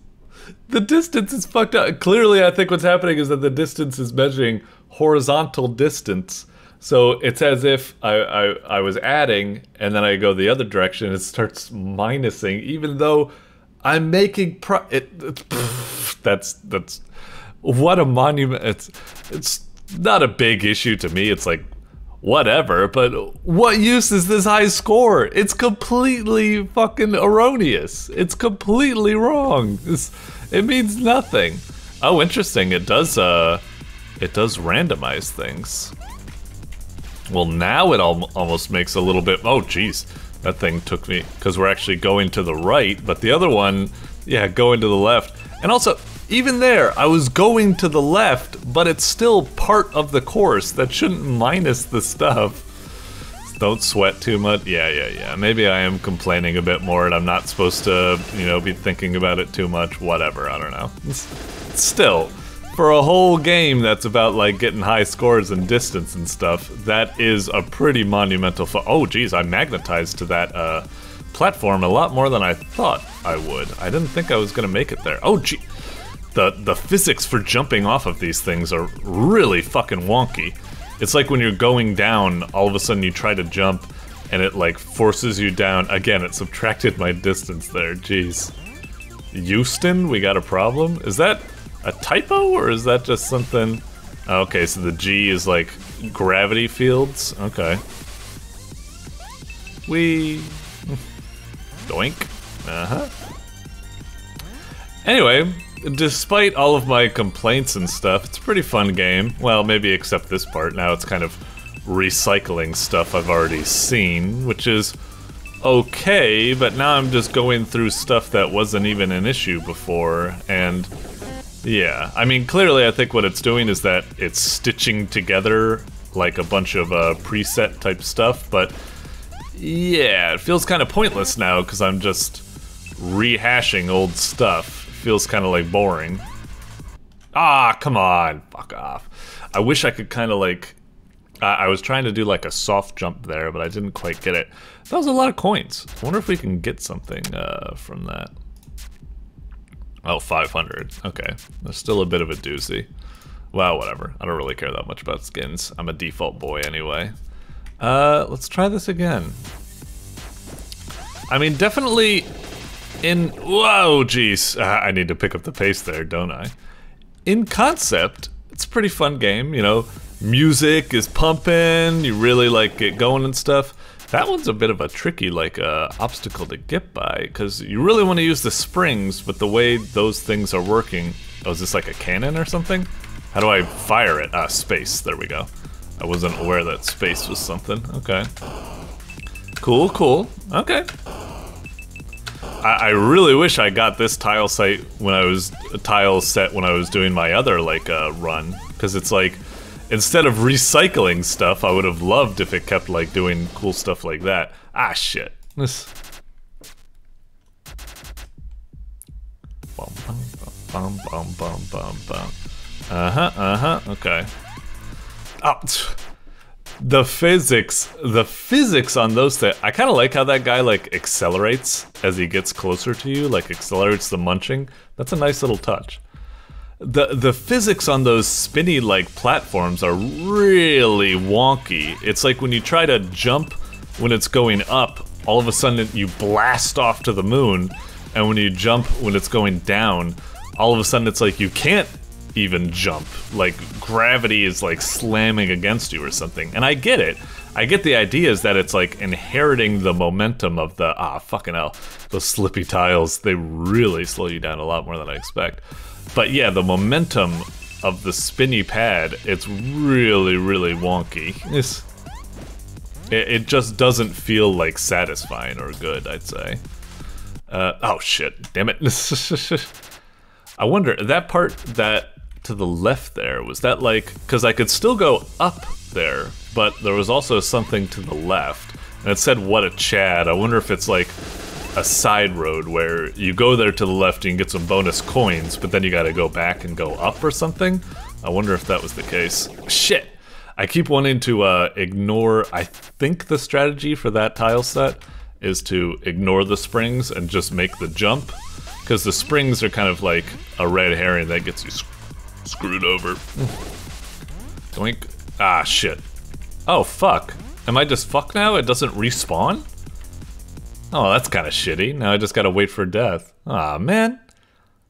the distance is fucked up. Clearly I think what's happening is that the distance is measuring horizontal distance. So it's as if I was adding, and then I go the other direction, and it starts minusing, even though I'm making that's, what a monument. It's not a big issue to me, it's like, whatever, but what use is this high score? It's completely fucking erroneous. It's completely wrong. It means nothing. Oh, interesting. It does randomize things. Well, now it almost makes a little bit. Oh, geez, that thing took me because we're actually going to the right, but the other one, yeah, going to the left. And also, even there, I was going to the left, but it's still part of the course. That shouldn't minus the stuff. Don't sweat too much. Yeah. Maybe I am complaining a bit more and I'm not supposed to, you know, be thinking about it too much. Whatever, I don't know. Still, for a whole game that's about, like, getting high scores and distance and stuff, that is a pretty monumental oh, geez, I magnetized to that, platform a lot more than I thought I would. I didn't think I was gonna make it there. Oh, gee. The physics for jumping off of these things are really fucking wonky. It's like when you're going down, all of a sudden you try to jump, and it like forces you down. Again, it subtracted my distance there, jeez. Houston, we got a problem? Is that a typo, or is that just something? Okay, so the G is like gravity fields, okay. Doink. Anyway, despite all of my complaints and stuff, it's a pretty fun game. Well, maybe except this part. Now it's kind of recycling stuff I've already seen, which is okay, but now I'm just going through stuff that wasn't even an issue before, and yeah. I mean, clearly I think what it's doing is that it's stitching together like a bunch of preset type stuff, but yeah, it feels kind of pointless now because I'm just rehashing old stuff. Feels kind of like boring. Ah, come on, fuck off. I wish I could kind of like, I was trying to do like a soft jump there, but I didn't quite get it. That was a lot of coins. I wonder if we can get something from that. Oh, 500, okay. There's still a bit of a doozy. Well, whatever, I don't really care that much about skins. I'm a default boy anyway. Let's try this again. I mean, definitely whoa, jeez. I need to pick up the pace there, don't I? In concept, it's a pretty fun game, you know. Music is pumping, you really like get going and stuff. That one's a bit of a tricky, like, obstacle to get by, because you really want to use the springs, but the way those things are working... Oh, is this like a cannon or something? How do I fire it? Ah, space, there we go. I wasn't aware that space was something, okay. Cool, okay. I really wish I got this tile set when I was doing my other like run, because it's like instead of recycling stuff, I would have loved if it kept like doing cool stuff like that. Ah, shit. This. Okay. Oh. The physics on those things, I kind of like how that guy like accelerates as he gets closer to you, like accelerates the munching. That's a nice little touch. the physics on those spinny like platforms are really wonky. It's like when you try to jump when it's going up, all of a sudden you blast off to the moon, and when you jump when it's going down, all of a sudden it's like you can't even jump. Like gravity is like slamming against you or something. And I get it. I get the idea is that it's like inheriting the momentum of the, fucking hell, those slippy tiles, they really slow you down a lot more than I expect. But yeah, the momentum of the spinny pad, it's really, really wonky. It just doesn't feel like satisfying or good, I'd say. Oh shit, damn it. I wonder, that part that to the left there, was that like, because I could still go up there, but there was also something to the left, and it said what a Chad. I wonder if it's like a side road where you go there to the left, you can get some bonus coins, but then you gotta go back and go up or something. I wonder if that was the case. Shit! I keep wanting to ignore, I think the strategy for that tile set is to ignore the springs and just make the jump, because the springs are kind of like a red herring that gets you screwed over. Doink. Ah, shit. Oh, fuck. Am I just fucked now? It doesn't respawn? Oh, that's kind of shitty. Now I just gotta wait for death. Aw, man.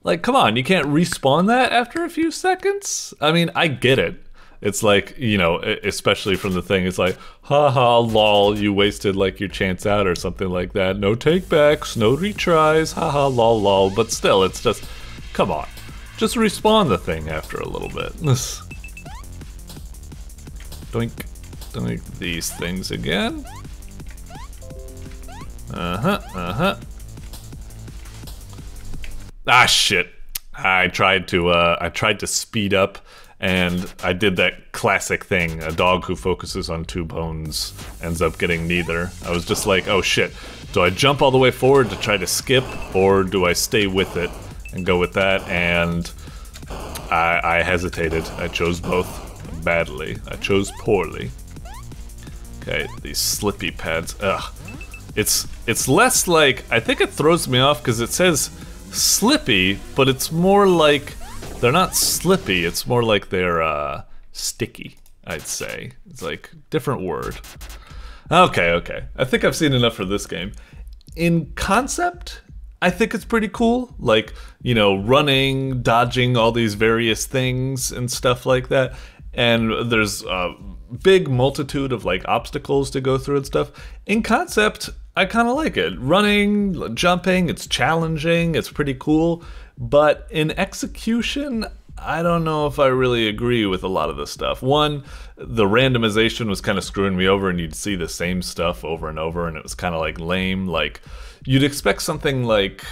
Like, come on, you can't respawn that after a few seconds? I mean, I get it. It's like, you know, especially from the thing, it's like, haha, lol, you wasted like your chance out or something like that. No takebacks, no retries, haha, lol, lol. But still, it's just, come on. Just respawn the thing after a little bit. Doink, doink these things again. Ah, shit. I tried to speed up, and I did that classic thing. A dog who focuses on two bones ends up getting neither. I was just like, oh shit, do I jump all the way forward to try to skip, or do I stay with it and go with that? And I hesitated. I chose both badly. I chose poorly. Okay, these slippy pads, ugh. It's less like, I think it throws me off because it says slippy, but it's more like, they're not slippy, it's more like they're sticky, I'd say. It's like, different word. Okay. I think I've seen enough for this game. In concept, I think it's pretty cool. Like, you know, running, dodging all these various things and stuff like that. And there's a big multitude of like obstacles to go through and stuff. In concept, I kind of like it. Running, jumping, it's challenging, it's pretty cool. But in execution, I don't know if I really agree with a lot of this stuff. One, the randomization was kind of screwing me over, and you'd see the same stuff over and over, and it was kind of like lame. Like, you'd expect something like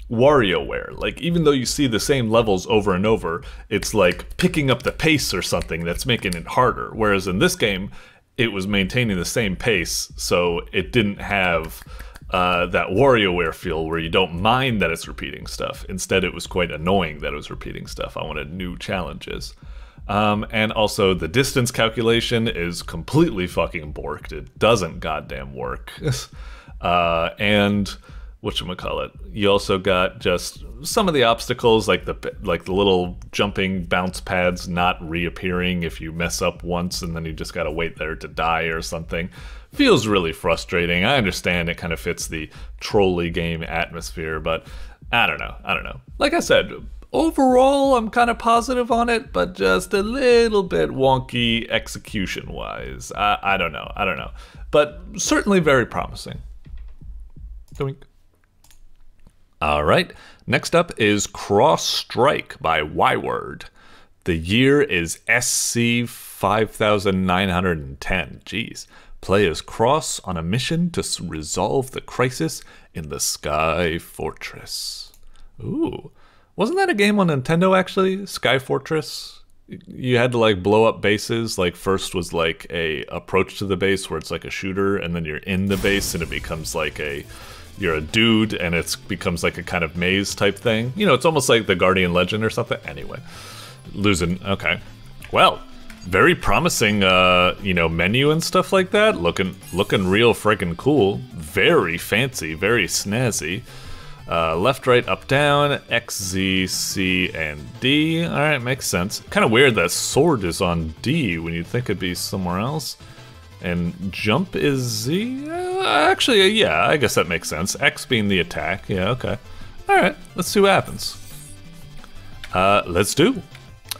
WarioWare. Like, even though you see the same levels over and over, it's like picking up the pace or something that's making it harder. Whereas in this game, it was maintaining the same pace, so it didn't have that WarioWare feel where you don't mind that it's repeating stuff. Instead, it was quite annoying that it was repeating stuff. I wanted new challenges. And also, the distance calculation is completely fucking borked. It doesn't goddamn work. And whatchamacallit, you also got just some of the obstacles, like the little jumping bounce pads not reappearing if you mess up once and then you just gotta wait there to die or something. Feels really frustrating. I understand it kind of fits the trolley game atmosphere, but I don't know. Like I said, overall I'm kind of positive on it, but just a little bit wonky execution-wise. I don't know. But certainly very promising. Doink. Alright, next up is Cross Strike by Yword. The year is SC 5910. Jeez. Play as Cross on a mission to resolve the crisis in the Sky Fortress. Ooh. Wasn't that a game on Nintendo, actually? Sky Fortress? You had to, like, blow up bases. Like, first was, like, a approach to the base where it's like a shooter, and then you're in the base and it becomes like you're a dude, and it becomes like a kind of maze type thing. You know, it's almost like the Guardian Legend or something. Anyway, losing. Okay, well, very promising. You know, menu and stuff like that. Looking real freaking cool. Very fancy. Very snazzy. Left, right, up, down, X, Z, C, and D. Alright, makes sense. Kind of weird that sword is on D when you'd think it'd be somewhere else. And jump is Z? Actually, yeah, I guess that makes sense. X being the attack. Yeah, okay. Alright, let's see what happens. Let's do.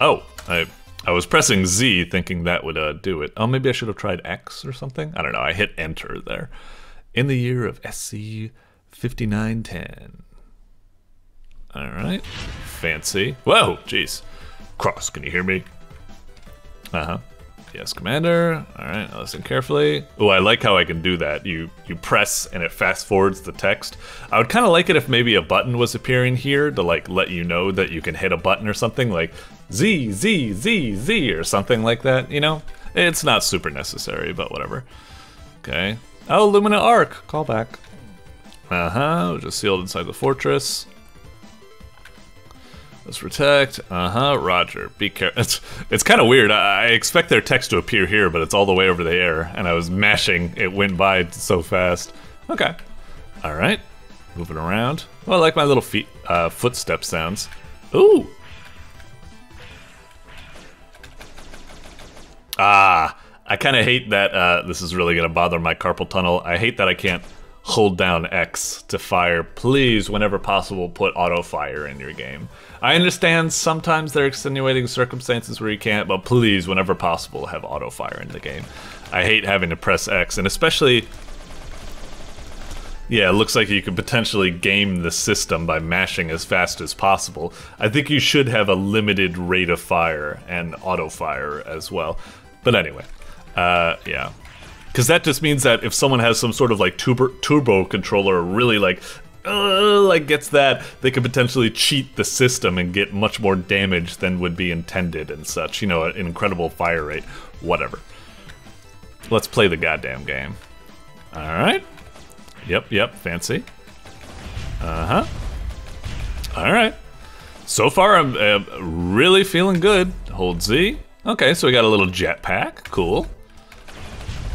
Oh, I was pressing Z thinking that would do it. Oh, maybe I should have tried X or something? I don't know, I hit enter there. In the year of SC 5910. Alright, fancy. Whoa, jeez. Cross, can you hear me? Uh-huh. Yes, Commander. Alright, listen carefully. Oh, I like how I can do that. You press and it fast forwards the text. I would kind of like it if maybe a button was appearing here to like let you know that you can hit a button or something like Z, Z, Z, Z or something like that, you know? It's not super necessary, but whatever. Okay. Oh, Lumina Arc, call back. Uh-huh, just sealed inside the fortress. Let's protect. Uh-huh, roger. Be careful. It's kind of weird. I expect their text to appear here, but it's all the way over the air, and I was mashing. It went by so fast. Okay. All right. Moving around. Well, I like my little feet, footstep sounds. Ooh. Ah, I kind of hate that. This is really gonna bother my carpal tunnel. I hate that I can't hold down X to fire. Please, whenever possible, put auto fire in your game. I understand sometimes there are extenuating circumstances where you can't, but please, whenever possible, have auto fire in the game. I hate having to press X, and especially, yeah, it looks like you could potentially game the system by mashing as fast as possible. I think you should have a limited rate of fire and auto fire as well. But anyway, yeah. Because that just means that if someone has some sort of like turbo controller or really like gets that, they could potentially cheat the system and get much more damage than would be intended and such. You know, an incredible fire rate, whatever. Let's play the goddamn game. All right. Yep, fancy. Uh-huh. All right. So far, I'm really feeling good. Hold Z. Okay, so we got a little jetpack. Cool.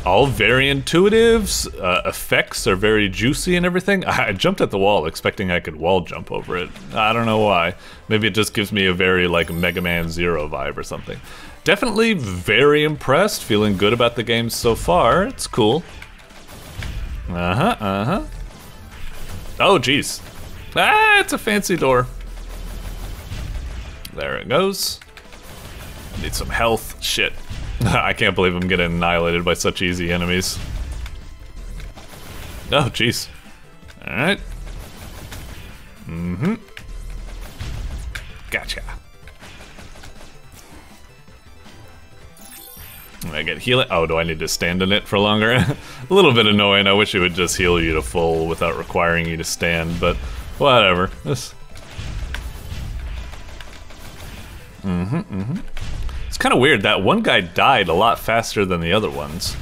All very intuitive, effects are very juicy and everything. I jumped at the wall expecting I could wall jump over it. I don't know why. Maybe it just gives me a very like Mega Man Zero vibe or something. Definitely very impressed, feeling good about the game so far. It's cool. Uh-huh. Oh, jeez. Ah, it's a fancy door. There it goes. Need some health. Shit. I can't believe I'm getting annihilated by such easy enemies. Oh, jeez. Alright. Mm-hmm. Gotcha. I get healing. Oh, do I need to stand in it for longer? A little bit annoying. I wish it would just heal you to full without requiring you to stand, but whatever. This. It's kind of weird. That one guy died a lot faster than the other ones.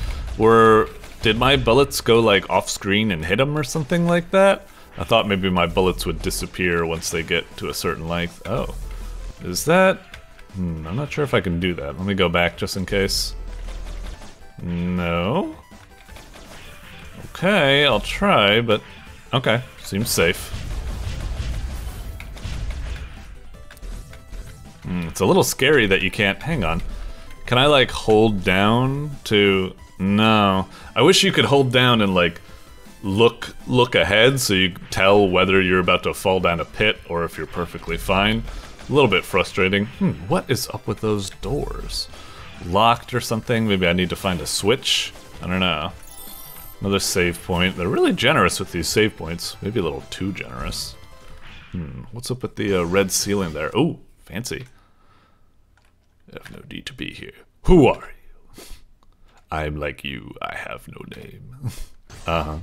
Did my bullets go like off screen and hit him or something like that? I thought maybe my bullets would disappear once they get to a certain length. Oh, is that? I'm not sure if I can do that. Let me go back just in case. No. Okay, I'll try, but okay, seems safe. It's a little scary that you can't. Hang on. Can I like hold down to? No. I wish you could hold down and like look ahead so you tell whether you're about to fall down a pit or if you're perfectly fine. A little bit frustrating. What is up with those doors? Locked or something? Maybe I need to find a switch? I don't know. Another save point. They're really generous with these save points. Maybe a little too generous. What's up with the red ceiling there? Ooh, fancy. I have no need to be here. Who are you? I'm like you. I have no name. Uh-huh.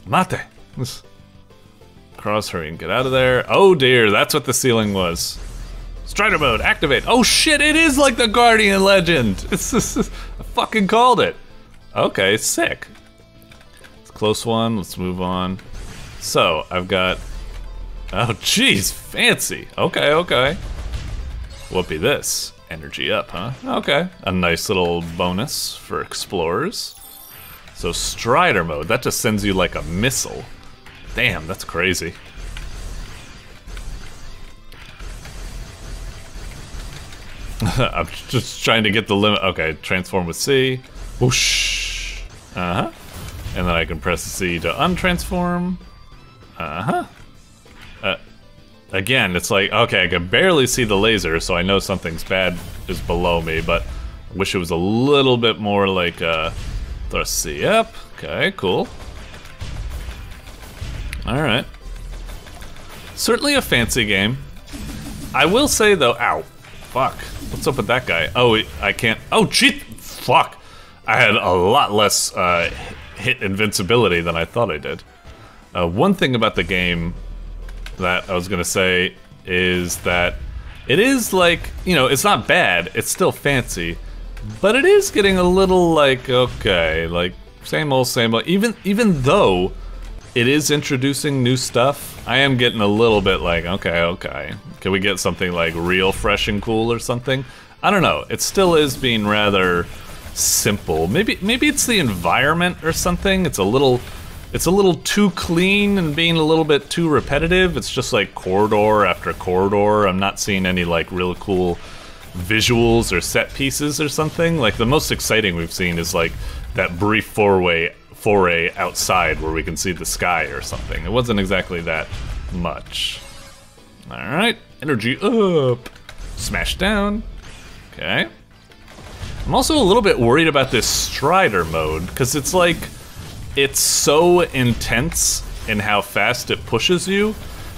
Mate. Cross, hurry and get out of there. Oh dear, that's what the ceiling was. Strider mode, activate. Oh shit, it is like the Guardian Legend. It's just, I fucking called it. Okay, sick. It's a close one, let's move on. So, I've got, oh jeez, fancy. Okay. What be this? Energy up, huh? Okay, a nice little bonus for explorers. So Strider mode, that just sends you like a missile. Damn, that's crazy. I'm just trying to get the limit. Okay, transform with C. Whoosh. Uh-huh. And then I can press C to untransform. Uh-huh. Again, it's like, okay, I can barely see the laser, so I know something's bad is below me, but I wish it was a little bit more like, thrust C up. Okay, cool. Alright. Certainly a fancy game. I will say, though, ow. Fuck. What's up with that guy? Oh, I can't. Oh, gee. Fuck. I had a lot less hit invincibility than I thought I did. One thing about the game that I was gonna say is that it is like, you know, it's not bad. It's still fancy, but it is getting a little like, okay, like same old, same old. Even though it is introducing new stuff, I am getting a little bit like, okay. Can we get something like real fresh and cool or something? I don't know. It still is being rather simple. Maybe it's the environment or something. It's a little too clean and being a little bit too repetitive. It's just like corridor after corridor. I'm not seeing any like real cool visuals or set pieces or something. Like the most exciting we've seen is like that brief foray outside where we can see the sky or something. It wasn't exactly that much. Alright, energy up. Smash down. Okay. I'm also a little bit worried about this Strider mode, because it's like, it's so intense in how fast it pushes you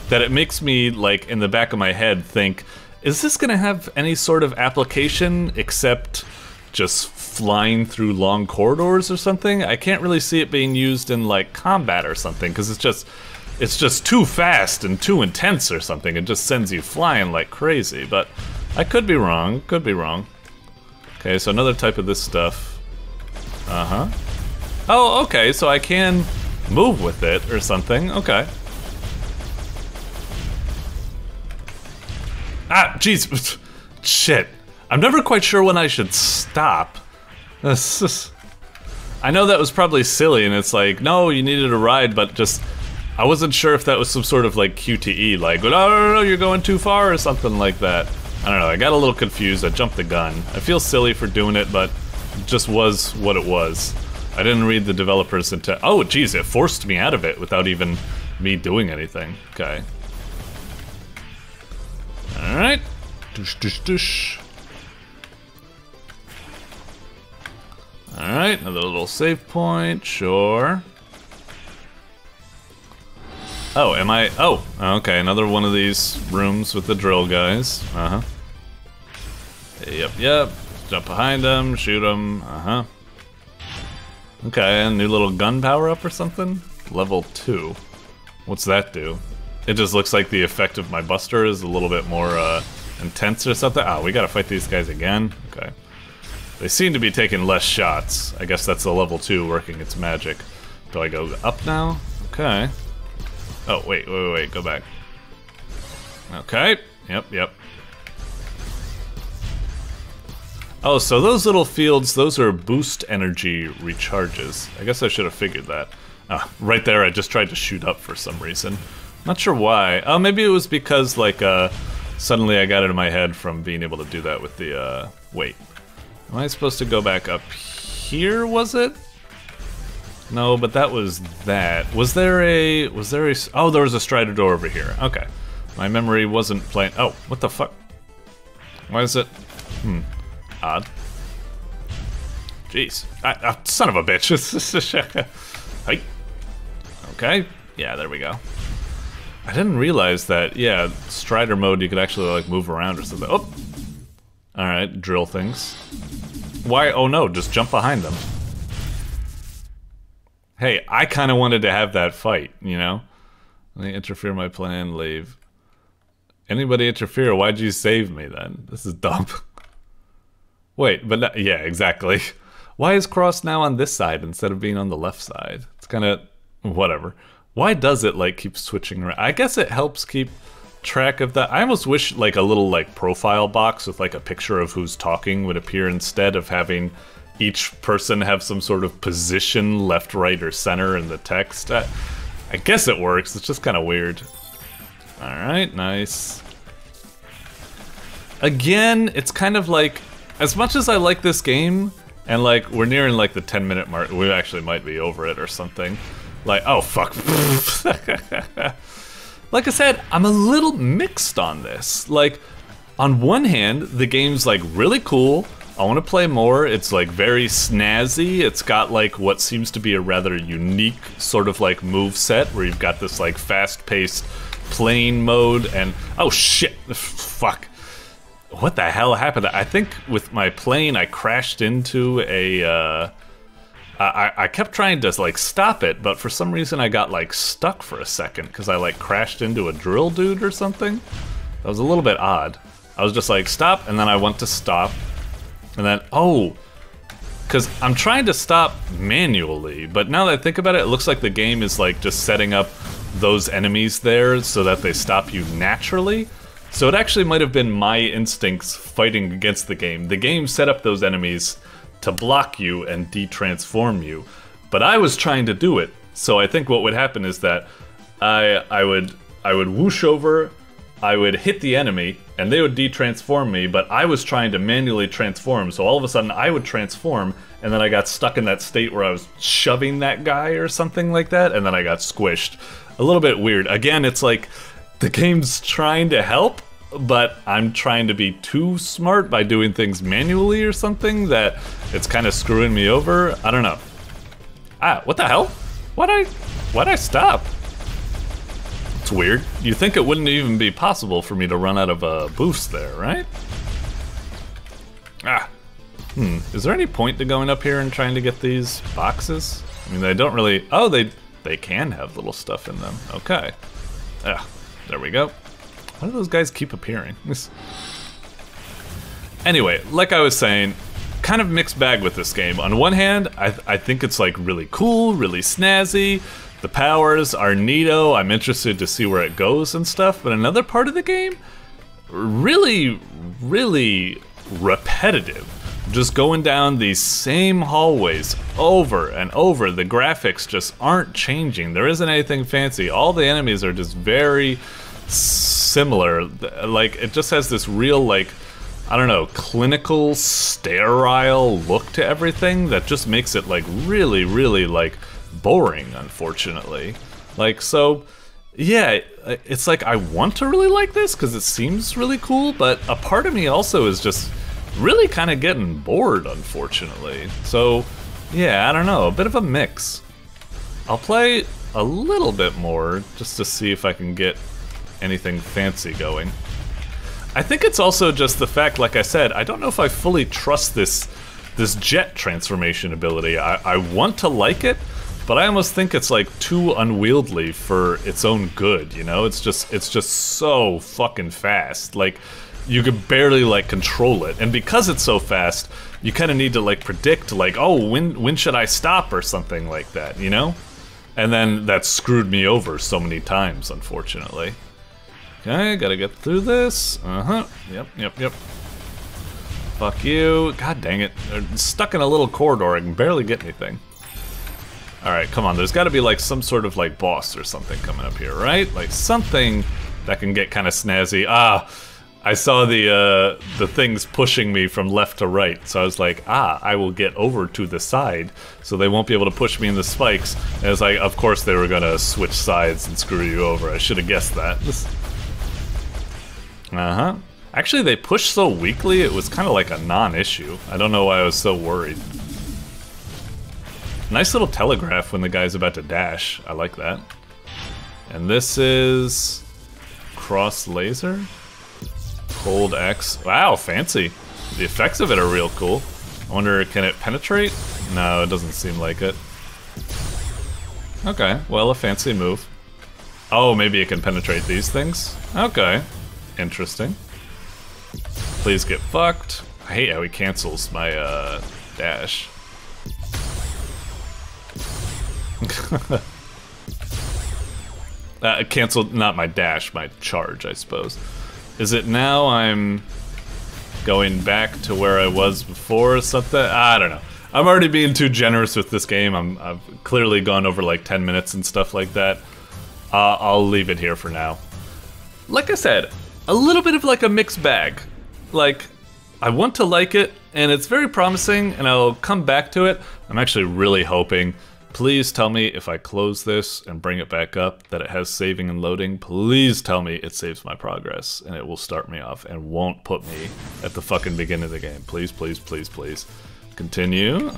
that it makes me, like, in the back of my head think, is this gonna have any sort of application except just flying through long corridors or something? I can't really see it being used in, like, combat or something, because it's just too fast and too intense or something. It just sends you flying like crazy, but I could be wrong, could be wrong. Okay, so another type of this stuff. Uh-huh. Oh, okay, so I can move with it or something, okay. Ah, jeez, shit. I'm never quite sure when I should stop. I know that was probably silly, and it's like, no, you needed a ride, but just, I wasn't sure if that was some sort of like QTE, like, no, you're going too far or something like that. I don't know, I got a little confused, I jumped the gun. I feel silly for doing it, but it just was what it was. I didn't read the developer's intent. Oh, geez, it forced me out of it without even me doing anything. Okay. Alright. Dush, dush, dush. Alright, another little save point, sure. Oh, am I? Oh, okay, another one of these rooms with the drill guys. Uh-huh. Yep. Jump behind them, shoot them, uh-huh. Okay, a new little gun power-up or something? Level 2. What's that do? It just looks like the effect of my buster is a little bit more intense or something. Oh, we gotta fight these guys again? Okay. They seem to be taking less shots. I guess that's the level 2 working its magic. Do I go up now? Okay. Oh, wait, go back. Okay, yep. Oh, so those little fields, those are boost energy recharges. I guess I should have figured that. Ah, right there, I just tried to shoot up for some reason. Not sure why. Oh, maybe it was because, like, suddenly I got it in my head from being able to do that with the, wait. Am I supposed to go back up here, was it? No, but that was that. Was there a, oh, there was a Strider door over here. Okay. My memory wasn't playing, oh, what the fuck? Why is it, odd. Jeez. Son of a bitch. Hey. Okay. Yeah, there we go. I didn't realize that, yeah, Strider mode, you could actually, like, move around or something. Oh! Alright, drill things. Why? Oh no, just jump behind them. Hey, I kind of wanted to have that fight, you know? Let me interfere my plan, leave. Anybody interfere? Why'd you save me then? This is dumb. Wait, but yeah, exactly. Why is Cross now on this side instead of being on the left side? It's kind of whatever. Why does it like keep switching around? I guess it helps keep track of that. I almost wish like a little like profile box with like a picture of who's talking would appear instead of having each person have some sort of position, left, right, or center in the text. I guess it works, it's just kind of weird. Alright, nice. Again, it's kind of like, as much as I like this game, and like, we're nearing like the 10-minute mark, we actually might be over it or something. Like, oh fuck. Like I said, I'm a little mixed on this. Like, on one hand, the game's like really cool. I want to play more. It's like very snazzy. It's got like what seems to be a rather unique sort of like move set where you've got this like fast-paced playing mode and oh shit, fuck. What the hell happened? I think with my plane I crashed into a I kept trying to like stop it, but for some reason I got like stuck for a second because I like crashed into a drill dude or something. That was a little bit odd. I was just like stop, and then I went to stop, and then oh, because I'm trying to stop manually, but now that I think about it, it looks like the game is like just setting up those enemies there so that they stop you naturally. So it actually might have been my instincts fighting against the game. The game set up those enemies to block you and de-transform you, but I was trying to do it. So I think what would happen is that I would whoosh over, I would hit the enemy, and they would de-transform me, but I was trying to manually transform, so all of a sudden I would transform, and then I got stuck in that state where I was shoving that guy or something like that, and then I got squished. A little bit weird. Again, it's like, the game's trying to help, but I'm trying to be too smart by doing things manually or something that it's kind of screwing me over. I don't know. Ah, what the hell? Why'd I stop? It's weird. You think it wouldn't even be possible for me to run out of a boost there, right? Ah. Is there any point to going up here and trying to get these boxes? I mean, they don't really... Oh, they can have little stuff in them. Okay. Ah, there we go. Why do those guys keep appearing? Anyway, like I was saying, kind of mixed bag with this game. On one hand, I think it's like really cool, really snazzy. The powers are neato. I'm interested to see where it goes and stuff. But another part of the game, really, really repetitive. Just going down these same hallways over and over. The graphics just aren't changing. There isn't anything fancy. All the enemies are just very similar. Like, it just has this real, like, I don't know, clinical, sterile look to everything that just makes it, like, really, really, like, boring, unfortunately. Like, so, yeah, it's like I want to really like this because it seems really cool, but a part of me also is just really kind of getting bored, unfortunately. So, yeah, I don't know, a bit of a mix. I'll play a little bit more just to see if I can get anything fancy going. I think it's also just the fact, like I said, I don't know if I fully trust this jet transformation ability. I want to like it, but I almost think it's like too unwieldy for its own good, you know? It's just so fucking fast. Like, you could barely like control it, and because it's so fast, you kind of need to like predict like, oh, when should I stop or something like that, you know? And then that screwed me over so many times, unfortunately. Okay, gotta get through this. Yep. Fuck you. God dang it. They're stuck in a little corridor. I can barely get anything. Alright, come on. There's gotta be like some sort of like boss or something coming up here, right? Like something that can get kind of snazzy. Ah, I saw the things pushing me from left to right. So I was like, ah, I will get over to the side so they won't be able to push me in the spikes. And it's like, of course they were gonna switch sides and screw you over. I should have guessed that. Actually, they pushed so weakly, it was kind of like a non-issue. I don't know why I was so worried. Nice little telegraph when the guy's about to dash. I like that. And this is... cross laser? Cold X. Wow, fancy. The effects of it are real cool. I wonder, can it penetrate? No, it doesn't seem like it. Okay, well, a fancy move. Oh, maybe it can penetrate these things? Okay. Interesting. Please get fucked. I hate how he cancels my dash. Canceled, not my dash, my charge, I suppose. Is it now I'm going back to where I was before or something? I don't know. I'm already being too generous with this game. I've clearly gone over like 10 minutes and stuff like that. I'll leave it here for now. Like I said, a little bit of like a mixed bag. Like, I want to like it, and it's very promising, and I'll come back to it. I'm actually really hoping, please tell me if I close this and bring it back up that it has saving and loading. Please tell me it saves my progress, and it will start me off and won't put me at the fucking beginning of the game. Please, please, please, please. Continue,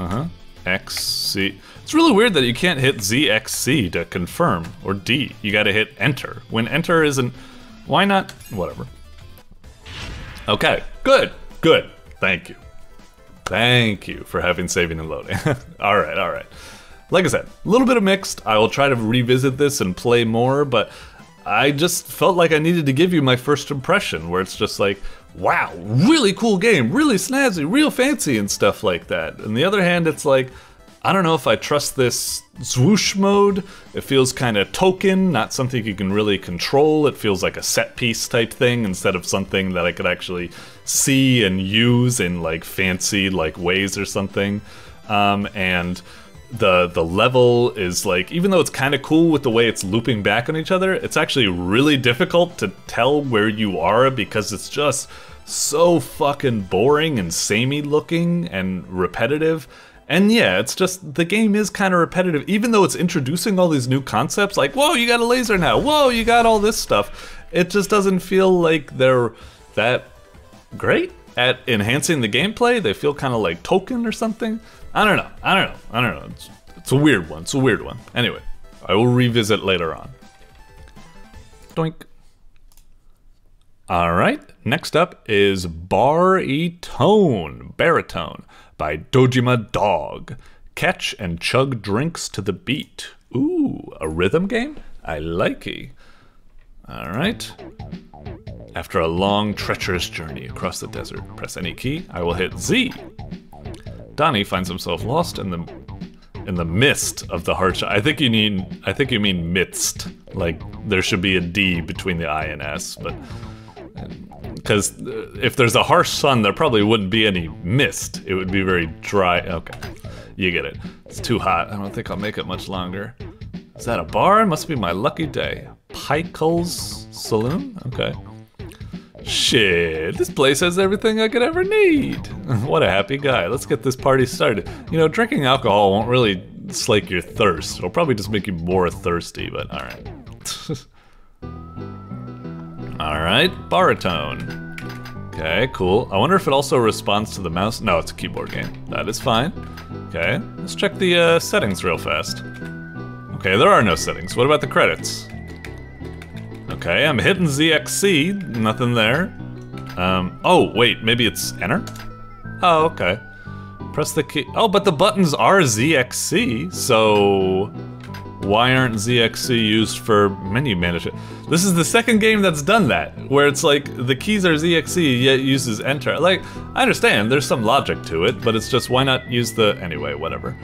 XC. It's really weird that you can't hit ZXC to confirm, or D. You gotta hit enter. When enter isn't, why not? Whatever. Okay, good, good. Thank you. Thank you for having saving and loading. All right, all right. Like I said, a little bit of mixed. I will try to revisit this and play more, but I just felt like I needed to give you my first impression, where it's just like, wow, really cool game, really snazzy, real fancy and stuff like that. On the other hand, it's like, I don't know if I trust this swoosh mode. It feels kind of token, not something you can really control. It feels like a set piece type thing instead of something that I could actually see and use in like fancy like ways or something. And the level is like, even though it's kind of cool with the way it's looping back on each other, it's actually really difficult to tell where you are because it's just so fucking boring and samey looking and repetitive. And yeah, it's just, the game is kind of repetitive, even though it's introducing all these new concepts, like, whoa, you got a laser now, whoa, you got all this stuff. It just doesn't feel like they're that great at enhancing the gameplay. They feel kind of like token or something. I don't know. It's a weird one, it's a weird one. Anyway, I will revisit later on. Doink. All right, next up is Baritone by DOJIMADOG. Catch and chug drinks to the beat. Ooh, a rhythm game? I likey. All right. After a long, treacherous journey across the desert, press any key. I will hit Z. Donnie finds himself lost in the mist of the harsh. I think you mean midst. Like there should be a D between the I and S, but because if there's a harsh sun, there probably wouldn't be any mist. It would be very dry. Okay, you get it. It's too hot. I don't think I'll make it much longer. Is that a bar? Must be my lucky day. Pikel's Saloon? Okay. Shit, this place has everything I could ever need. What a happy guy. Let's get this party started. You know, drinking alcohol won't really slake your thirst. It'll probably just make you more thirsty, but alright. Alright, baritone. Okay, cool. I wonder if it also responds to the mouse. No, it's a keyboard game. That is fine. Okay, let's check the settings real fast. Okay, there are no settings. What about the credits? Okay, I'm hitting ZXC, nothing there. Oh, wait, maybe it's enter? Oh, okay. Press the key. Oh, but the buttons are ZXC, so why aren't ZXC used for menu management? This is the second game that's done that, where it's like the keys are ZXC, yet uses enter. Like, I understand, there's some logic to it, but it's just why not use the, anyway, whatever.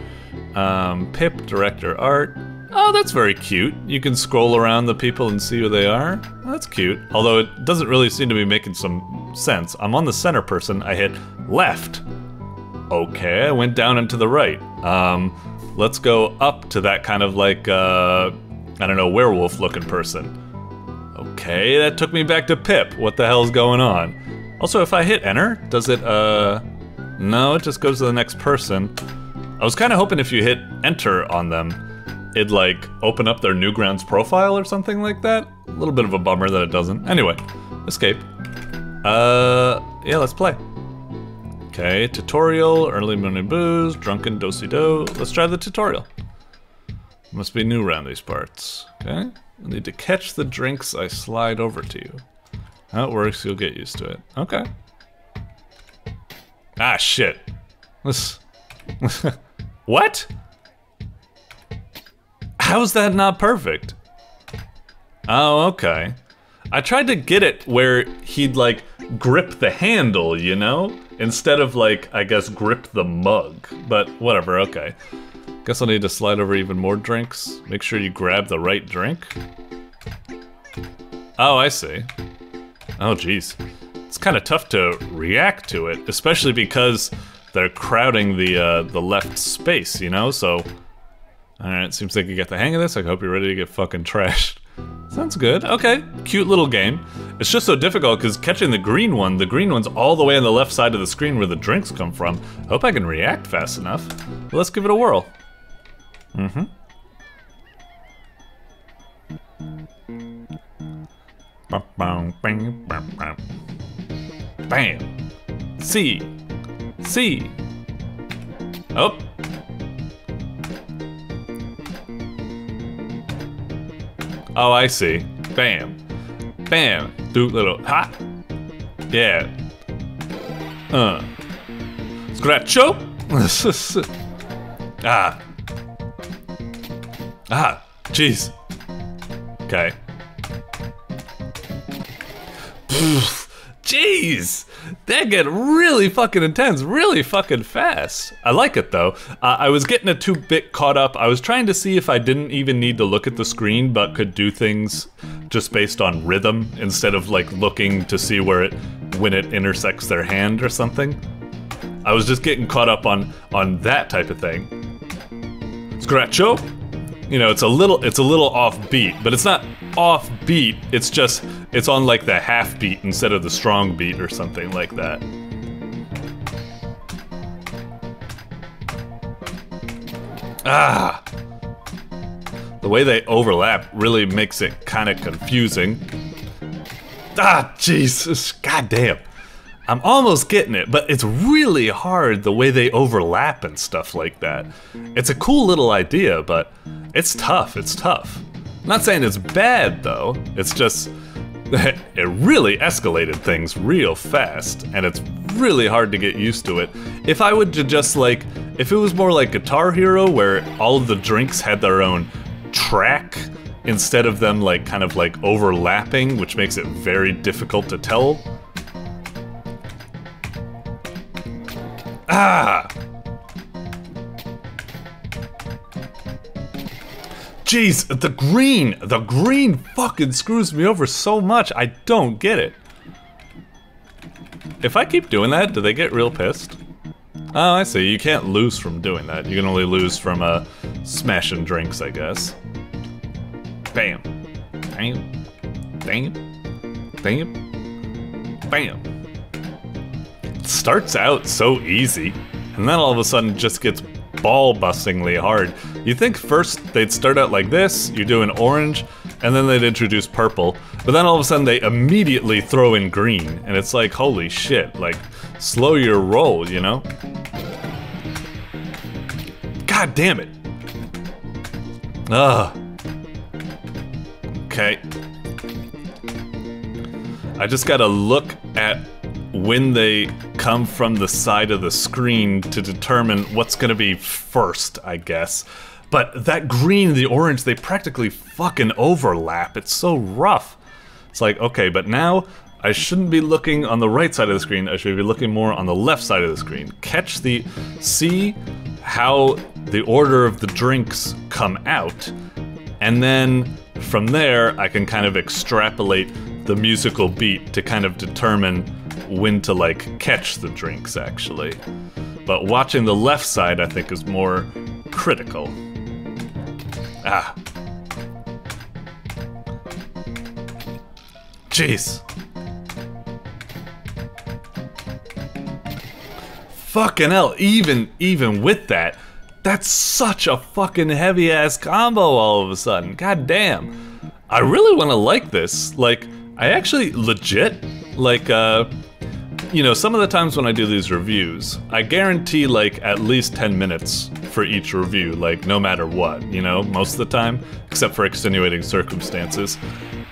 Pip, director, art. Oh, that's very cute. You can scroll around the people and see who they are. That's cute. Although it doesn't really seem to be making some sense. I'm on the center person, I hit left. Okay, I went down and to the right. Let's go up to that kind of like, I don't know, werewolf looking person. Okay, that took me back to Pip. What the hell's going on? Also, if I hit enter, does it, no, it just goes to the next person. I was kind of hoping if you hit enter on them, it'd like open up their Newgrounds profile or something like that. A little bit of a bummer that it doesn't. Anyway, escape. Yeah, let's play. Okay, tutorial, early morning booze, drunken do-si-do. Let's try the tutorial. Must be new around these parts. Okay, I need to catch the drinks I slide over to you. How it works, you'll get used to it. Okay. Ah, shit. This. What? How's that not perfect? Oh, okay. I tried to get it where he'd like grip the handle, you know? Instead of like, I guess, grip the mug. But whatever, okay. Guess I'll need to slide over even more drinks. Make sure you grab the right drink. Oh, I see. Oh, geez. It's kind of tough to react to it, especially because they're crowding the left space, you know? So, alright, seems like you get the hang of this. I hope you're ready to get fucking trashed. Sounds good. Okay, cute little game. It's just so difficult because catching the green one's all the way on the left side of the screen where the drinks come from. Hope I can react fast enough. Well, let's give it a whirl. Bam. C. Oh. Oh, I see. Bam. Bam. Do little ha. Yeah. Scratcho. Ah. Jeez. Okay. Jeez. That get really fucking intense, really fucking fast. I like it though. I was getting a 2-bit caught up. I was trying to see if I didn't even need to look at the screen, but could do things just based on rhythm instead of like looking to see where when it intersects their hand or something. I was just getting caught up on that type of thing. Scratcho. You know, it's a little off beat, but it's not off beat. It's on like the half beat instead of the strong beat or something like that. Ah. The way they overlap really makes it kind of confusing. Ah, Jesus, goddamn. I'm almost getting it, but it's really hard the way they overlap and stuff like that. It's a cool little idea, but it's tough, it's tough. I'm not saying it's bad though, it's just, it really escalated things real fast, and it's really hard to get used to it. If I would just like, if it was more like Guitar Hero where all of the drinks had their own track, instead of them like kind of like overlapping, which makes it very difficult to tell. Ah! Jeez, the green fucking screws me over so much, I don't get it. If I keep doing that, do they get real pissed? Oh, I see, you can't lose from doing that. You can only lose from smashing drinks, I guess. Bam. Bam. Bam. Bam. Bam. Starts out so easy, and then all of a sudden just gets ball-bustingly hard. You think first they'd start out like this, you do an orange, and then they'd introduce purple, but then all of a sudden they immediately throw in green, and it's like, holy shit, like, slow your roll, you know? God damn it. Ugh. Okay. I just gotta look at when they come from the side of the screen to determine what's gonna be first, I guess. But that green and the orange, they practically fucking overlap. It's so rough. It's like, okay, but now I shouldn't be looking on the right side of the screen, I should be looking more on the left side of the screen. See how the order of the drinks come out, and then from there I can kind of extrapolate the musical beat to kind of determine when to like catch the drinks actually. But watching the left side I think is more critical. Ah. Jeez. Fucking hell, even with that, that's such a fucking heavy ass combo all of a sudden. God damn. I really want to like this. Like, I actually legit, like, you know, some of the times when I do these reviews, I guarantee like at least 10 minutes for each review, like no matter what, you know, most of the time, except for extenuating circumstances.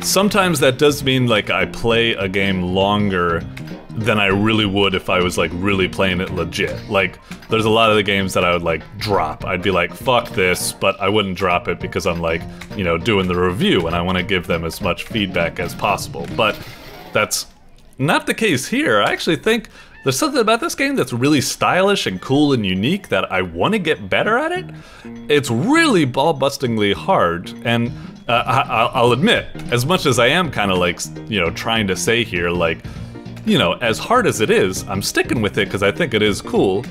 Sometimes that does mean like I play a game longer than I really would if I was like really playing it legit. Like, there's a lot of the games that I would like drop. I'd be like, fuck this, but I wouldn't drop it because I'm like, you know, doing the review and I want to give them as much feedback as possible. But that's not the case here. I actually think there's something about this game that's really stylish and cool and unique that I want to get better at it. It's really ball-bustingly hard, and I'll admit, as much as I am kind of like, you know, trying to say here, like, you know, as hard as it is, I'm sticking with it because I think it is cool,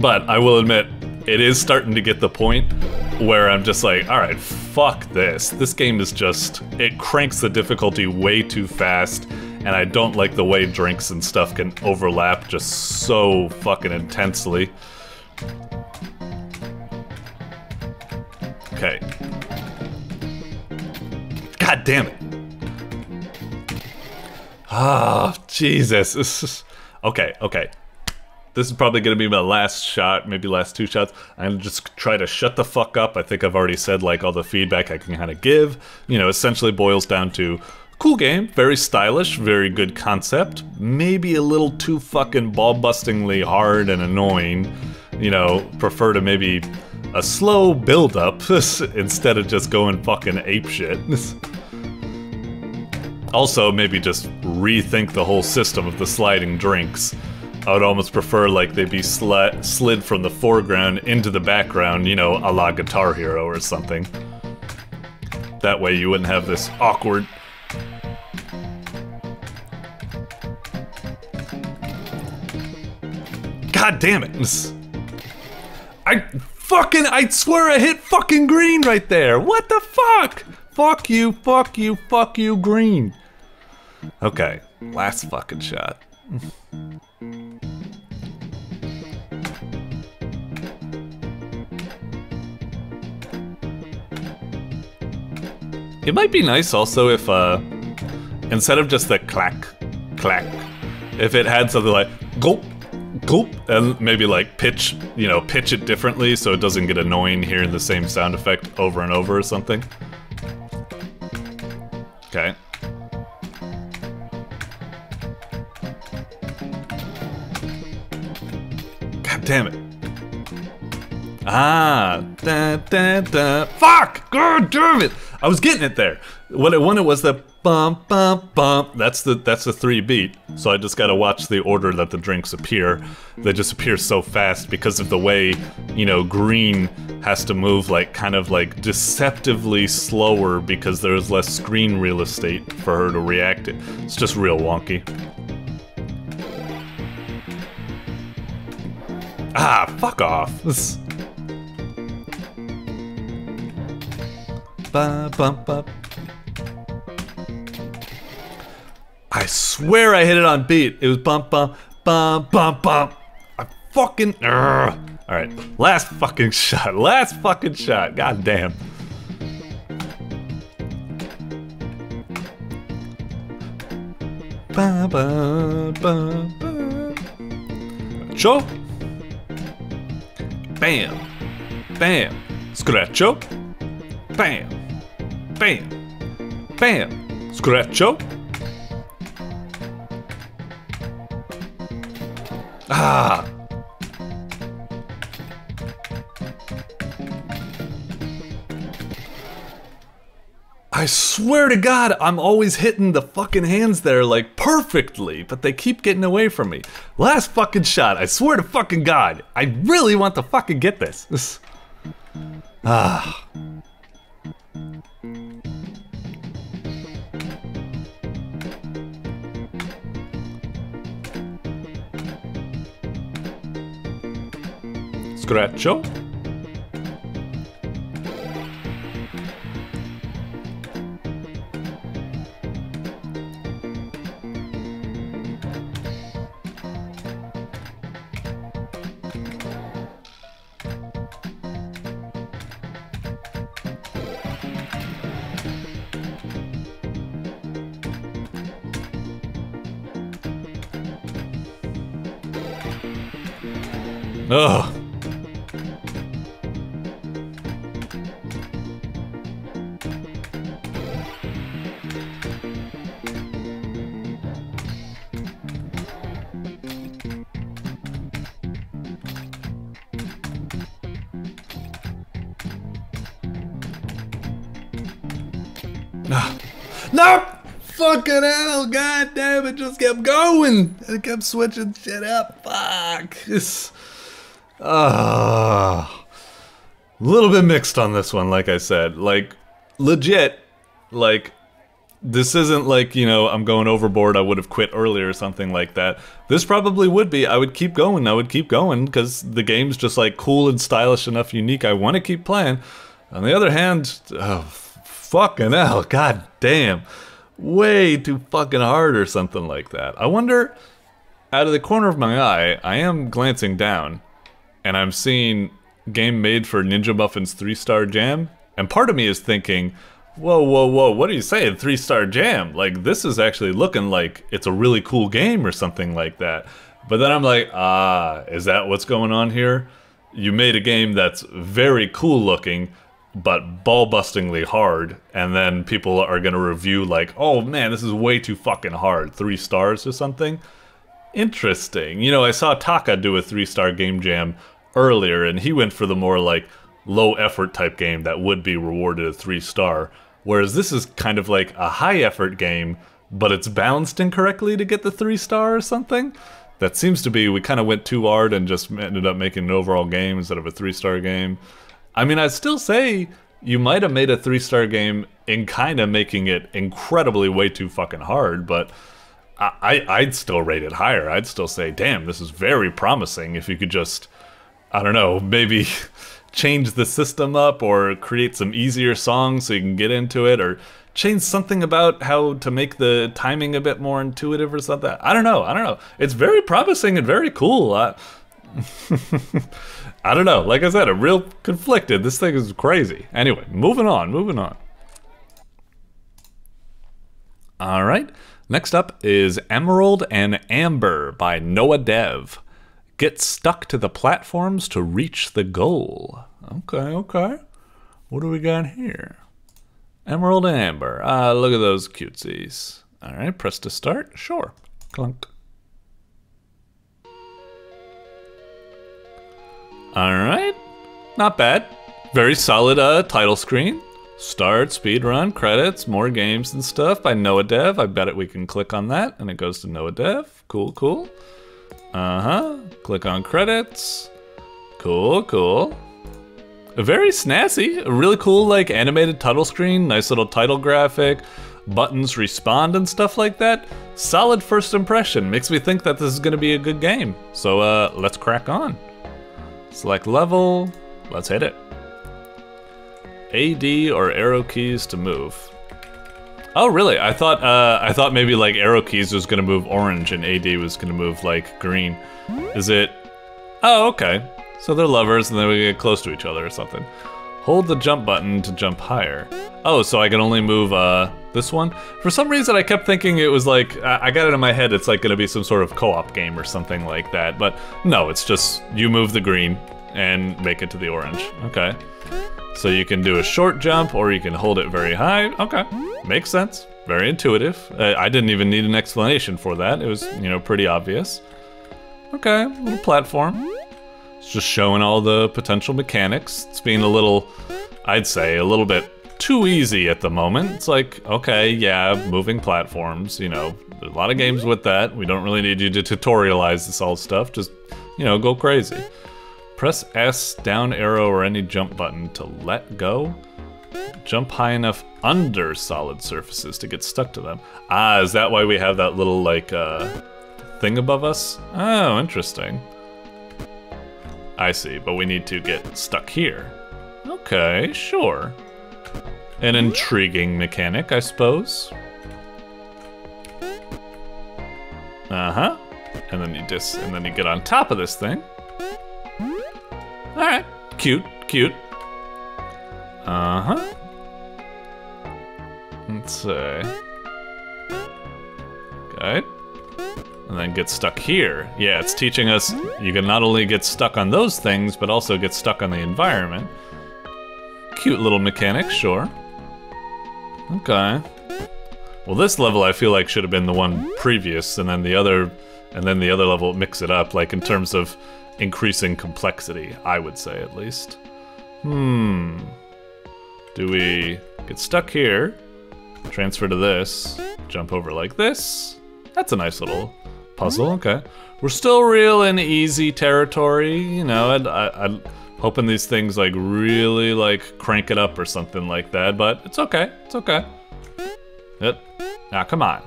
but I will admit, it is starting to get the point where I'm just like, alright, fuck this. This game is just, it cranks the difficulty way too fast, and I don't like the way drinks and stuff can overlap just so fucking intensely. Okay. God damn it. Ah, Jesus. This is... Okay, okay. This is probably gonna be my last shot, maybe last 2 shots. I'm gonna just try to shut the fuck up. I think I've already said, like, all the feedback I can kind of give. You know, essentially boils down to cool game, very stylish, very good concept. Maybe a little too fucking ball-bustingly hard and annoying. You know, prefer to maybe a slow build-up instead of just going fucking apeshit. Also, maybe just rethink the whole system of the sliding drinks. I would almost prefer, like, they be slid from the foreground into the background, you know, a la Guitar Hero or something. That way you wouldn't have this awkward... God damn it! I swear I hit fucking green right there! What the fuck? Fuck you, fuck you, fuck you, green. Okay, last fucking shot. It might be nice also if, instead of just the clack, clack, if it had something like gulp, gulp, and maybe like pitch, you know, pitch it differently so it doesn't get annoying hearing the same sound effect over and over or something. Okay. God damn it. Ah, da, da, da. Fuck! God damn it! I was getting it there. What I wanted was the bump, bump, bump. That's the 3 beat. So I just gotta watch the order that the drinks appear. They just appear so fast because of the way, you know, green has to move like kind of like deceptively slower because there's less screen real estate for her to react to. It's just real wonky. Ah, fuck off. Ba, bum, bum. I swear I hit it on beat. It was bump, bump, bump, bump, bump. I fucking... Alright, last fucking shot. Last fucking shot. God damn. Ba, ba, ba, ba. Cho. Bam. Bam. Scratcho. Bam. Bam. Bam. Scratcho. Ah. I swear to God, I'm always hitting the fucking hands there like perfectly, but they keep getting away from me. Last fucking shot, I swear to fucking God. I really want to fucking get this. Ah. Scratcho. Ugh. No! Fucking hell, god damn it, just kept going! It kept switching shit up, fuck! A little bit mixed on this one, like I said. Like, legit, like, This isn't like, you know, I'm going overboard, I would have quit earlier or something like that. This probably would be. I would keep going, because the game's just like cool and stylish enough, unique. I want to keep playing. On the other hand, oh, fucking hell, god damn. Way too fucking hard or something like that. I wonder, out of the corner of my eye, I am glancing down, and I'm seeing game made for Ninja Muffin's 3-star jam, and part of me is thinking, whoa, whoa, whoa, what are you saying, 3-star jam? Like, this is actually looking like it's a really cool game or something like that. But then I'm like, is that what's going on here? You made a game that's very cool looking, but ball-bustingly hard, and then people are gonna review like, oh man, this is way too fucking hard, 3 stars or something? Interesting. You know, I saw Taka do a 3-star game jam earlier, and he went for the more like low-effort type game that would be rewarded a 3-star, whereas this is kind of like a high-effort game, but it's balanced incorrectly to get the 3-star or something? That seems to be, we kind of went too hard and just ended up making an overall game instead of a 3-star game. I mean, I'd still say you might have made a 3-star game in kind of making it incredibly way too fucking hard, but I'd still rate it higher. I'd still say, damn, this is very promising if you could just, I don't know, maybe change the system up or create some easier songs so you can get into it, or change something about how to make the timing a bit more intuitive or something. I don't know. It's very promising and very cool. I don't know. Like I said, I'm real conflicted. This thing is crazy. Anyway, moving on. All right. Next up is Emerald and Amber by NoaDev. Get stuck to the platforms to reach the goal. Okay. What do we got here? Emerald and Amber. Look at those cutesies. All right, press to start. Sure. Clunk. All right, not bad. Very solid title screen. Start, speedrun, credits, more games and stuff by NoaDev. I bet we can click on that and it goes to NoaDev. Cool. Click on credits. Cool. Very snazzy. A really cool like animated title screen. Nice little title graphic. Buttons respond and stuff like that. Solid first impression. Makes me think that this is going to be a good game. So let's crack on. Select level, let's hit it. AD or arrow keys to move. Oh really? I thought maybe like arrow keys was gonna move orange and AD was gonna move like green. Is it? Oh, okay. So they're lovers and then we get close to each other or something. Hold the jump button to jump higher. Oh, so I can only move this one? For some reason I kept thinking it was like, I got it in my head it's like gonna be some sort of co-op game or something like that, but no, it's just you move the green and make it to the orange. Okay. So you can do a short jump or you can hold it very high. Okay, makes sense. Very intuitive. I didn't even need an explanation for that. It was, you know, pretty obvious. Okay, little platform. It's just showing all the potential mechanics. It's being a little, I'd say, a little bit too easy at the moment. It's like, okay, yeah, moving platforms, you know, there's a lot of games with that. We don't really need you to tutorialize this all stuff. Just, you know, go crazy. Press S, down arrow, or any jump button to let go. Jump high enough under solid surfaces to get stuck to them. Ah, is that why we have that little, like, thing above us? Oh, interesting. I see, but we need to get stuck here. Okay, sure. An intriguing mechanic, I suppose. Uh-huh. And then you get on top of this thing. Alright, cute. Uh-huh. Let's see. Okay. And then get stuck here. Yeah, it's teaching us you can not only get stuck on those things, but also get stuck on the environment. Cute little mechanic, sure. Okay. Well, this level I feel like should have been the one previous, and then the other level mix it up, like in terms of increasing complexity, I would say at least. Do we get stuck here, transfer to this, jump over like this? That's a nice little puzzle, okay. We're still real in easy territory, you know, I'm hoping these things like really like crank it up or something like that, but it's okay, it's okay. Now, come on.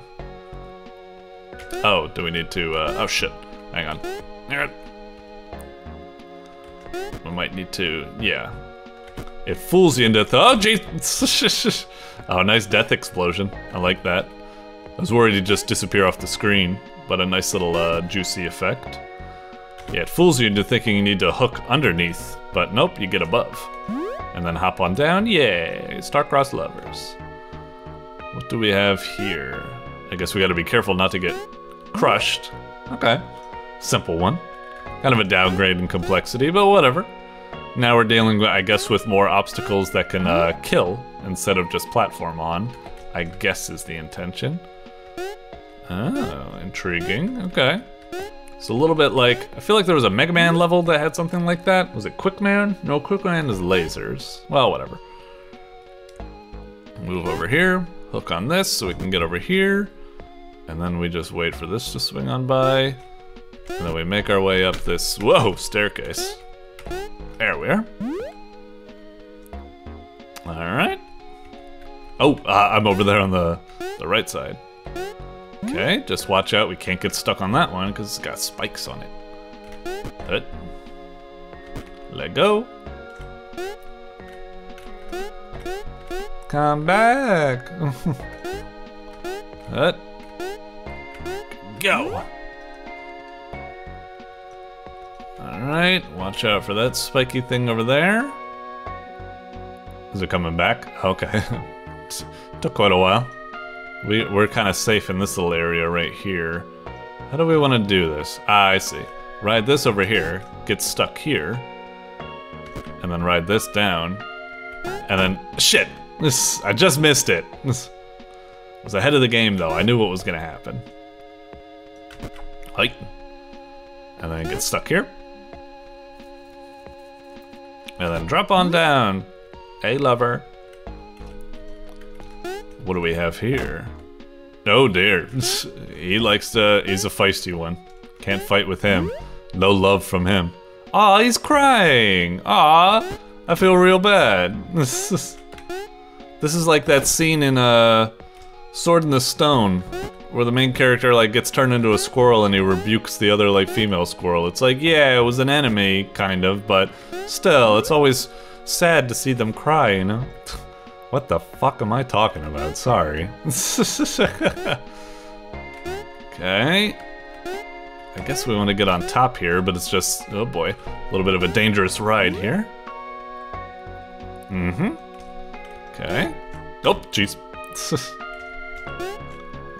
Oh, do we need to, oh shit. Hang on. We might need to, yeah. It fools you into, oh jeez. Oh, nice death explosion. I like that. I was worried he'd just disappear off the screen, but a nice little juicy effect. Yeah, it fools you into thinking you need to hook underneath, but nope, you get above. And then hop on down, yay, star-crossed lovers. What do we have here? I guess we gotta be careful not to get crushed. Okay, simple one. Kind of a downgrade in complexity, but whatever. Now we're dealing, I guess, with more obstacles that can kill instead of just platform on, I guess is the intention. Oh, intriguing, okay. It's a little bit like, I feel like there was a Mega Man level that had something like that. Was it Quick Man? No, Quick Man is lasers. Well, whatever. Move over here, hook on this so we can get over here. And then we just wait for this to swing on by. And then we make our way up this, whoa, staircase. There we are. All right. Oh, I'm over there on the right side. Okay, just watch out, we can't get stuck on that one because it's got spikes on it. Let go. Come back. Go. Alright, watch out for that spiky thing over there. Is it coming back? Okay. Took quite a while. We're kind of safe in this little area right here. How do we want to do this? Ah, I see. Ride this over here, get stuck here, and then ride this down, and then, shit! I just missed it. This was ahead of the game though, I knew what was gonna happen. Hike. And then get stuck here. And then drop on down. Hey, lover. What do we have here? Oh dear, he likes to, he's a feisty one. Can't fight with him. No love from him. Aw, he's crying. Aw, I feel real bad. This is like that scene in Sword in the Stone, where the main character like gets turned into a squirrel and he rebukes the other like female squirrel. It's like, yeah, it was an enemy, kind of, but still, it's always sad to see them cry, you know? What the fuck am I talking about? Sorry. Okay. I guess we want to get on top here, but it's just, oh boy, a little bit of a dangerous ride here. Mm-hmm. Okay. Oh, jeez.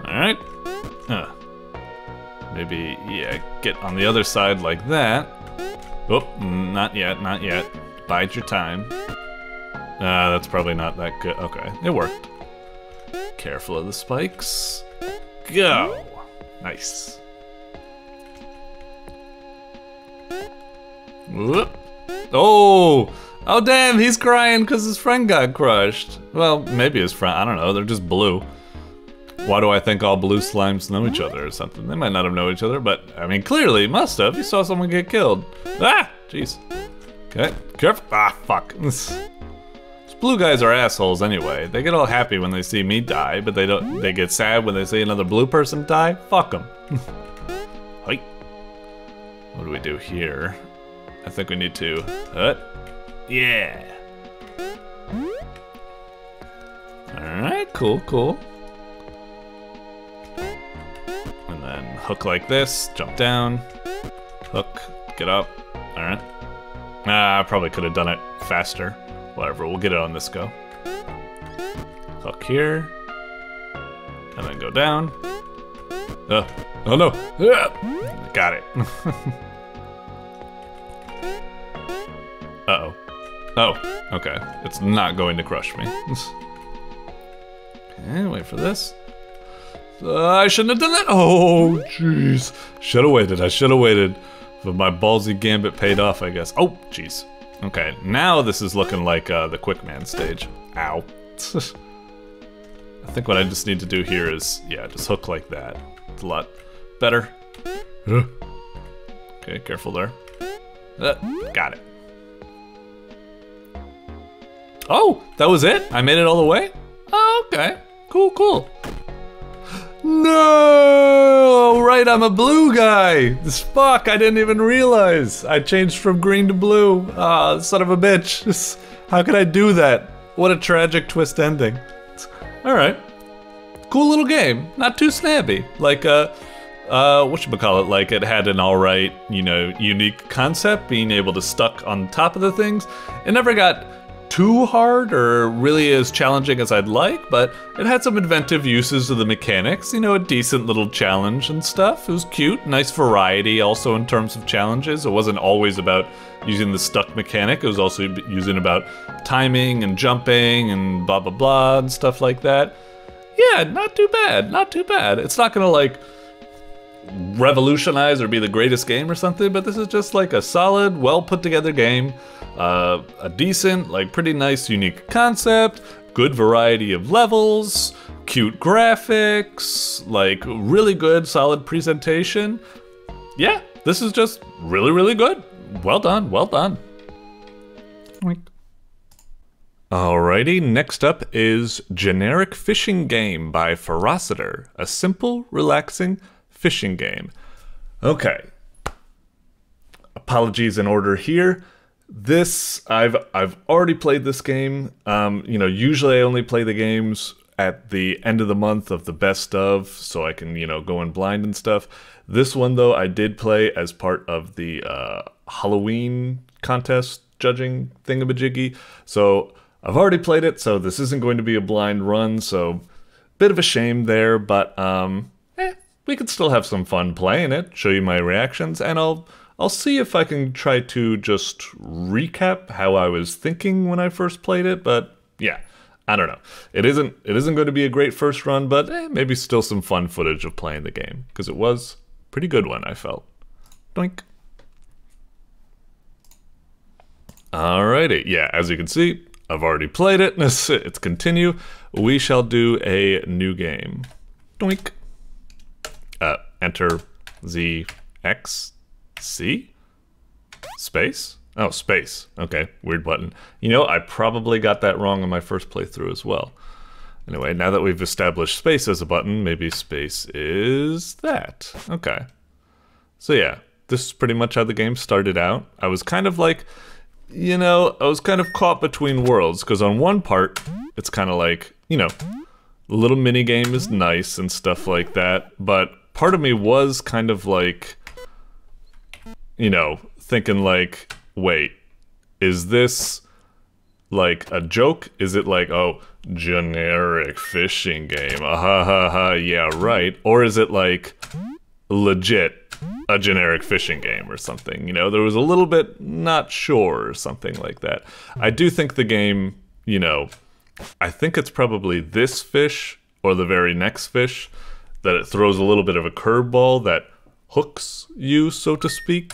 Alright. Maybe, yeah, get on the other side like that. Oh, not yet, not yet. Bide your time. That's probably not that good. Okay, it worked. Careful of the spikes. Go! Nice. Whoop. Oh! Oh damn, he's crying because his friend got crushed. Well, maybe his friend, I don't know, they're just blue. Why do I think all blue slimes know each other or something? They might not have known each other, but, I mean, clearly, must have. You saw someone get killed. Ah! Jeez. Okay, careful. Ah, fuck. Blue guys are assholes anyway. They get all happy when they see me die, but they don't. They get sad when they see another blue person die. Fuck them. Hi. What do we do here? I think we need to. Yeah. All right. Cool. Cool. And then hook like this. Jump down. Hook. Get up. All right. I probably could have done it faster. Whatever, we'll get it on this go. Hook here. And then go down. Oh no! Got it. Uh-oh. Oh, okay. It's not going to crush me. Okay, wait for this. I shouldn't have done that! Oh, jeez. Should've waited, I should've waited. But my ballsy gambit paid off, I guess. Oh, jeez. Okay, now this is looking like the Quick Man stage. Ow. I think what I just need to do here is, yeah, just hook like that. It's a lot better. Okay, careful there. Got it. Oh, that was it? I made it all the way? Oh, okay. Cool, cool. No! Right, I'm a blue guy. Fuck, I didn't even realize. I changed from green to blue. Ah, son of a bitch. How could I do that? What a tragic twist ending. Alright. Cool little game. Not too snabby. Like, whatchamacallit, like it had an alright, you know, unique concept, being able to stuck on top of the things. It never got too hard or really as challenging as I'd like, but it had some inventive uses of the mechanics, you know, a decent little challenge and stuff. It was cute, nice variety also in terms of challenges. It wasn't always about using the stuck mechanic, it was also using about timing and jumping and blah blah blah and stuff like that. Yeah, not too bad, not too bad. It's not gonna like revolutionize or be the greatest game or something, but this is just like a solid, well put together game. A decent, like pretty nice, unique concept, good variety of levels, cute graphics, like really good, solid presentation. Yeah, this is just really, really good. Well done, well done. Alrighty, next up is Generic Fishing Game by Ferociter, a simple, relaxing fishing game. Okay. Apologies in order here. This, I've already played this game. You know, usually I only play the games at the end of the month of the best of, so I can, you know, go in blind and stuff. This one, though, I did play as part of the Halloween contest judging thingamajiggy. So I've already played it, so this isn't going to be a blind run, so bit of a shame there, but we could still have some fun playing it, show you my reactions, and I'll see if I can try to just recap how I was thinking when I first played it, but yeah, I don't know. It isn't going to be a great first run, but maybe still some fun footage of playing the game, because it was a pretty good one, I felt. Doink. Alrighty, yeah, as you can see, I've already played it. It's continue. We shall do a new game. Doink. Enter ZX. C? Space? Oh, space. Okay, weird button. You know, I probably got that wrong on my first playthrough as well. Anyway, now that we've established space as a button, maybe space is that. Okay. So yeah, this is pretty much how the game started out. I was kind of like, you know, I was kind of caught between worlds, because on one part, it's kind of like, you know, the little mini game is nice and stuff like that, but part of me was kind of like, you know, thinking like, wait, is this like a joke? Is it like, oh, generic fishing game, ah ha ha ha, yeah, right? Or is it like legit a generic fishing game or something? You know, there was a little bit not sure or something like that. I do think the game, you know, I think it's probably this fish or the very next fish that it throws a little bit of a curveball that hooks you, so to speak,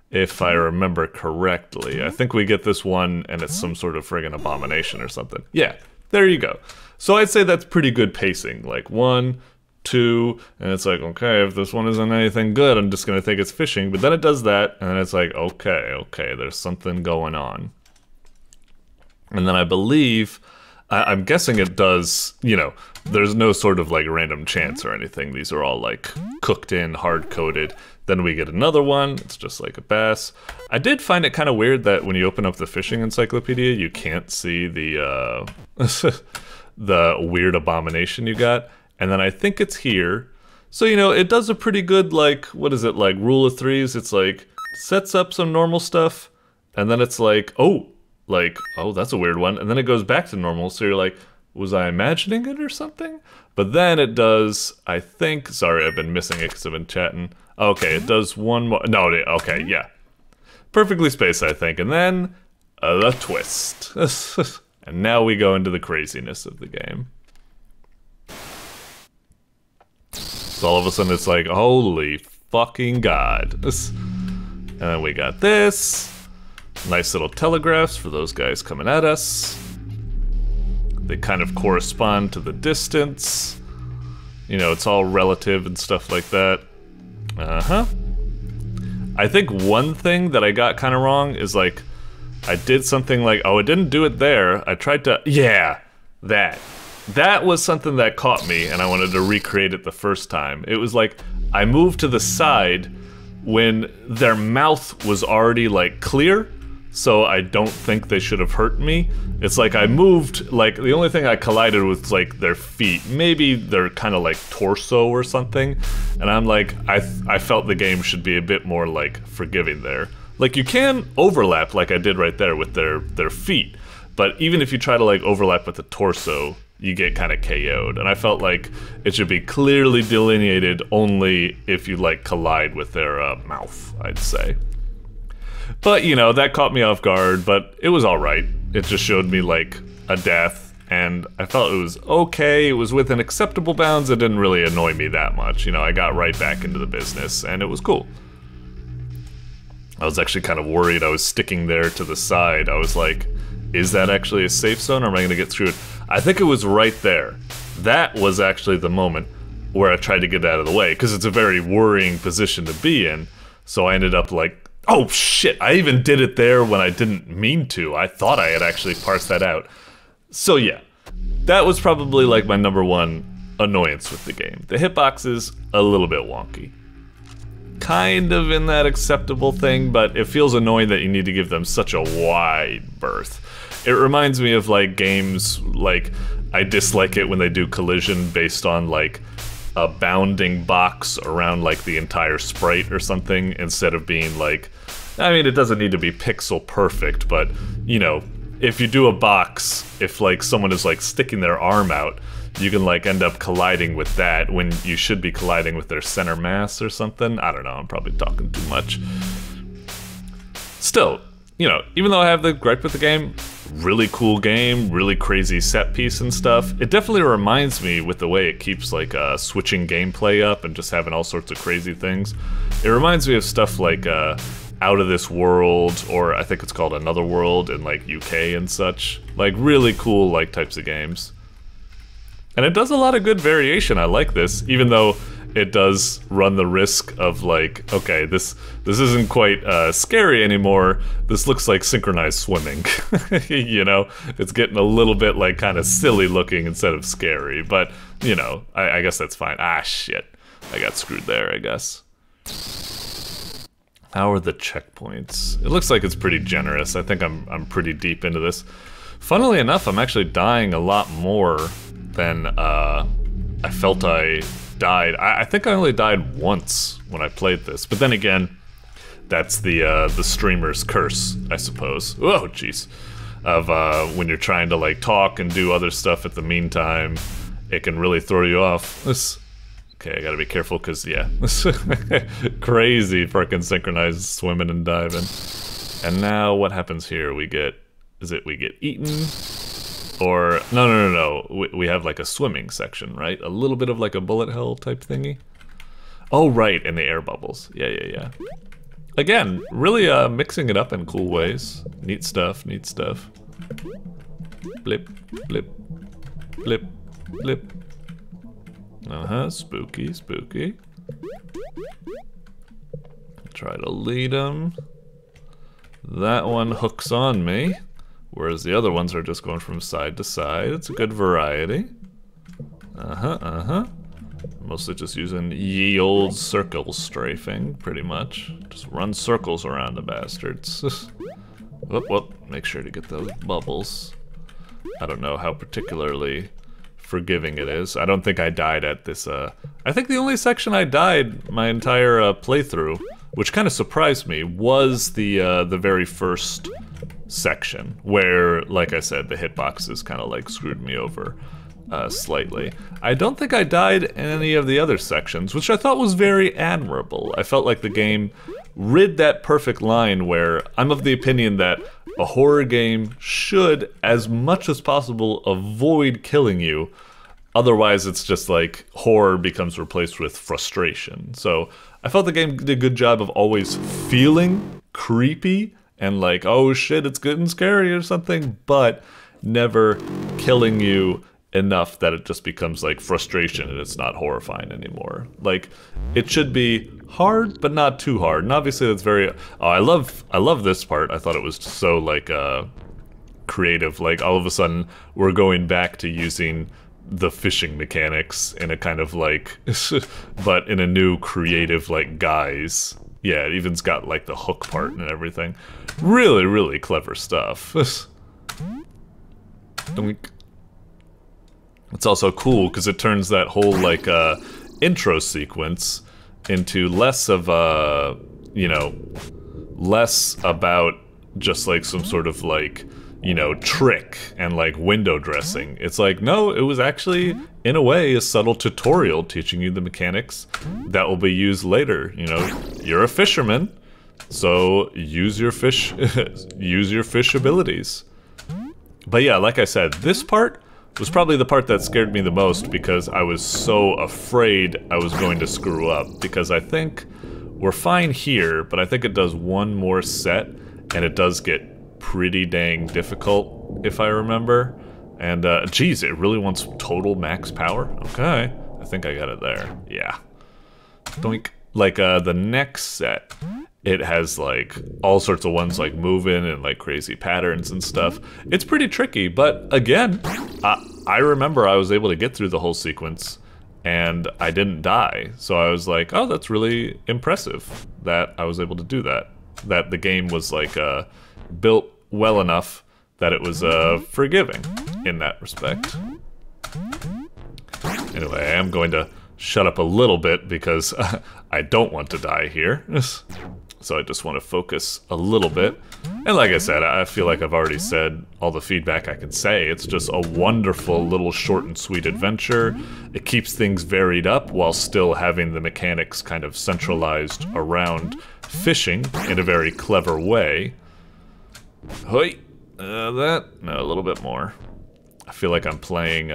if I remember correctly. I think we get this one and it's some sort of friggin' abomination or something. Yeah, there you go. So I'd say that's pretty good pacing, like 1, 2, and it's like, okay, if this one isn't anything good, I'm just gonna think it's fishing, but then it does that, and then it's like, okay, there's something going on. And then I believe, I'm guessing it does, you know, there's no sort of like random chance or anything. These are all like cooked in, hard coded. Then we get another one. It's just like a bass. I did find it kind of weird that when you open up the fishing encyclopedia, you can't see the the weird abomination you got. And then I think it's here. So, you know, it does a pretty good, like, what is it, like rule of threes? It's like, sets up some normal stuff, and then it's like, oh, that's a weird one. And then it goes back to normal, so you're like, was I imagining it or something? But then it does, I think, sorry, I've been missing it because I've been chatting. Okay, it does one more, no, okay, yeah. Perfectly spaced, I think. And then, the twist. And now we go into the craziness of the game. So all of a sudden it's like, holy fucking god. And then we got this. Nice little telegraphs for those guys coming at us. They kind of correspond to the distance. You know, it's all relative and stuff like that. Uh-huh. I think one thing that I got kind of wrong is like, I did something like, oh, it didn't do it there. I tried to, yeah, that. that was something that caught me, and I wanted to recreate it the first time. It was like, I moved to the side when their mouth was already like clear, so I don't think they should have hurt me. It's like I moved, like the only thing I collided with was like their feet, maybe their kind of like torso or something, and I'm like, I felt the game should be a bit more like forgiving there. Like you can overlap like I did right there with their feet, but even if you try to like overlap with the torso, you get kind of KO'd, and I felt like it should be clearly delineated only if you like collide with their mouth, I'd say. But you know, that caught me off guard, but it was alright. It just showed me like a death, and I felt it was okay, it was within acceptable bounds, it didn't really annoy me that much. You know, I got right back into the business, and it was cool. I was actually kind of worried. I was sticking there to the side. I was like, is that actually a safe zone, or am I gonna get screwed? I think it was right there. That was actually the moment where I tried to get out of the way, because it's a very worrying position to be in. So I ended up like, oh shit, I even did it there when I didn't mean to. I thought I had actually parsed that out. So yeah, that was probably like my #1 annoyance with the game. The hitboxes, a little bit wonky. Kind of in that acceptable thing, but it feels annoying that you need to give them such a wide berth. It reminds me of like games, like I dislike it when they do collision based on like a bounding box around like the entire sprite or something, instead of being like, I mean, it doesn't need to be pixel perfect, but you know, if you do a box, if like someone is like sticking their arm out, you can like end up colliding with that when you should be colliding with their center mass or something. I don't know, I'm probably talking too much. Still, you know, even though I have the gripe with the game, really cool game, really crazy set piece and stuff, it definitely reminds me with the way it keeps like switching gameplay up and just having all sorts of crazy things. It reminds me of stuff like Out of This World, or I think it's called Another World in like UK and such. Like really cool like types of games. And it does a lot of good variation. I like this, even though it does run the risk of like, okay, this isn't quite scary anymore. This looks like synchronized swimming. You know, it's getting a little bit like kind of silly looking instead of scary. But you know, I guess that's fine. Ah, shit, I got screwed there, I guess. How are the checkpoints? It looks like it's pretty generous. I think I'm pretty deep into this. Funnily enough, I'm actually dying a lot more than I felt I died. I think I only died once when I played this, but then again, that's the streamer's curse, I suppose. Oh, jeez. Of when you're trying to like talk and do other stuff at the meantime, it can really throw you off. Okay, I gotta be careful because yeah, crazy freaking synchronized swimming and diving. And now what happens here? We get eaten? Or, no, we have like a swimming section, right? A little bit of like a bullet hell type thingy. Oh, right, and the air bubbles. Yeah. Again, really mixing it up in cool ways. Neat stuff, neat stuff. Blip, blip, blip, blip. Spooky, spooky. Try to lead him. That one hooks on me. Whereas the other ones are just going from side to side. It's a good variety. Mostly just using ye old circle strafing, pretty much. Just run circles around the bastards. Whoop, make sure to get those bubbles. I don't know how particularly forgiving it is. I don't think I died at this, I think the only section I died my entire playthrough, which kind of surprised me, was the very first section where, like I said, the hitboxes kind of like screwed me over slightly. I don't think I died in any of the other sections, which I thought was very admirable. I felt like the game rid that perfect line where I'm of the opinion that a horror game should, as much as possible, avoid killing you. Otherwise, it's just like horror becomes replaced with frustration. So I felt the game did a good job of always feeling creepy and like, oh shit, it's getting scary or something, but never killing you enough that it just becomes like frustration and it's not horrifying anymore. Like, it should be hard, but not too hard. And obviously that's very, oh, I love this part. I thought it was so like creative. Like all of a sudden we're going back to using the fishing mechanics in a kind of like, but in a new creative like guise. Yeah, it even's got like the hook part and everything. Really, really clever stuff. It's also cool because it turns that whole like intro sequence into less of a, you know, less about just like some sort of like, you know, trick and like window dressing. It's like, no, it was actually in a way a subtle tutorial teaching you the mechanics that will be used later. You know, you're a fisherman, so use your fish use your fish abilities. But yeah, like I said, this part was probably the part that scared me the most because I was so afraid I was going to screw up, because I think we're fine here, but I think it does one more set and it does get pretty dang difficult, if I remember. And geez, it really wants total max power? Okay, I think I got it there. Yeah. Doink. Like the next set, it has like all sorts of ones like moving and like crazy patterns and stuff. It's pretty tricky, but again, I remember I was able to get through the whole sequence and I didn't die. So I was like, oh, that's really impressive that I was able to do that. That the game was like built well enough that it was forgiving in that respect. Anyway, I am going to shut up a little bit because I don't want to die here. So I just want to focus a little bit. And like I said, I feel like I've already said all the feedback I can say. It's just a wonderful little short and sweet adventure. It keeps things varied up while still having the mechanics kind of centralized around fishing in a very clever way. Hoi! No, a little bit more. I feel like I'm playing,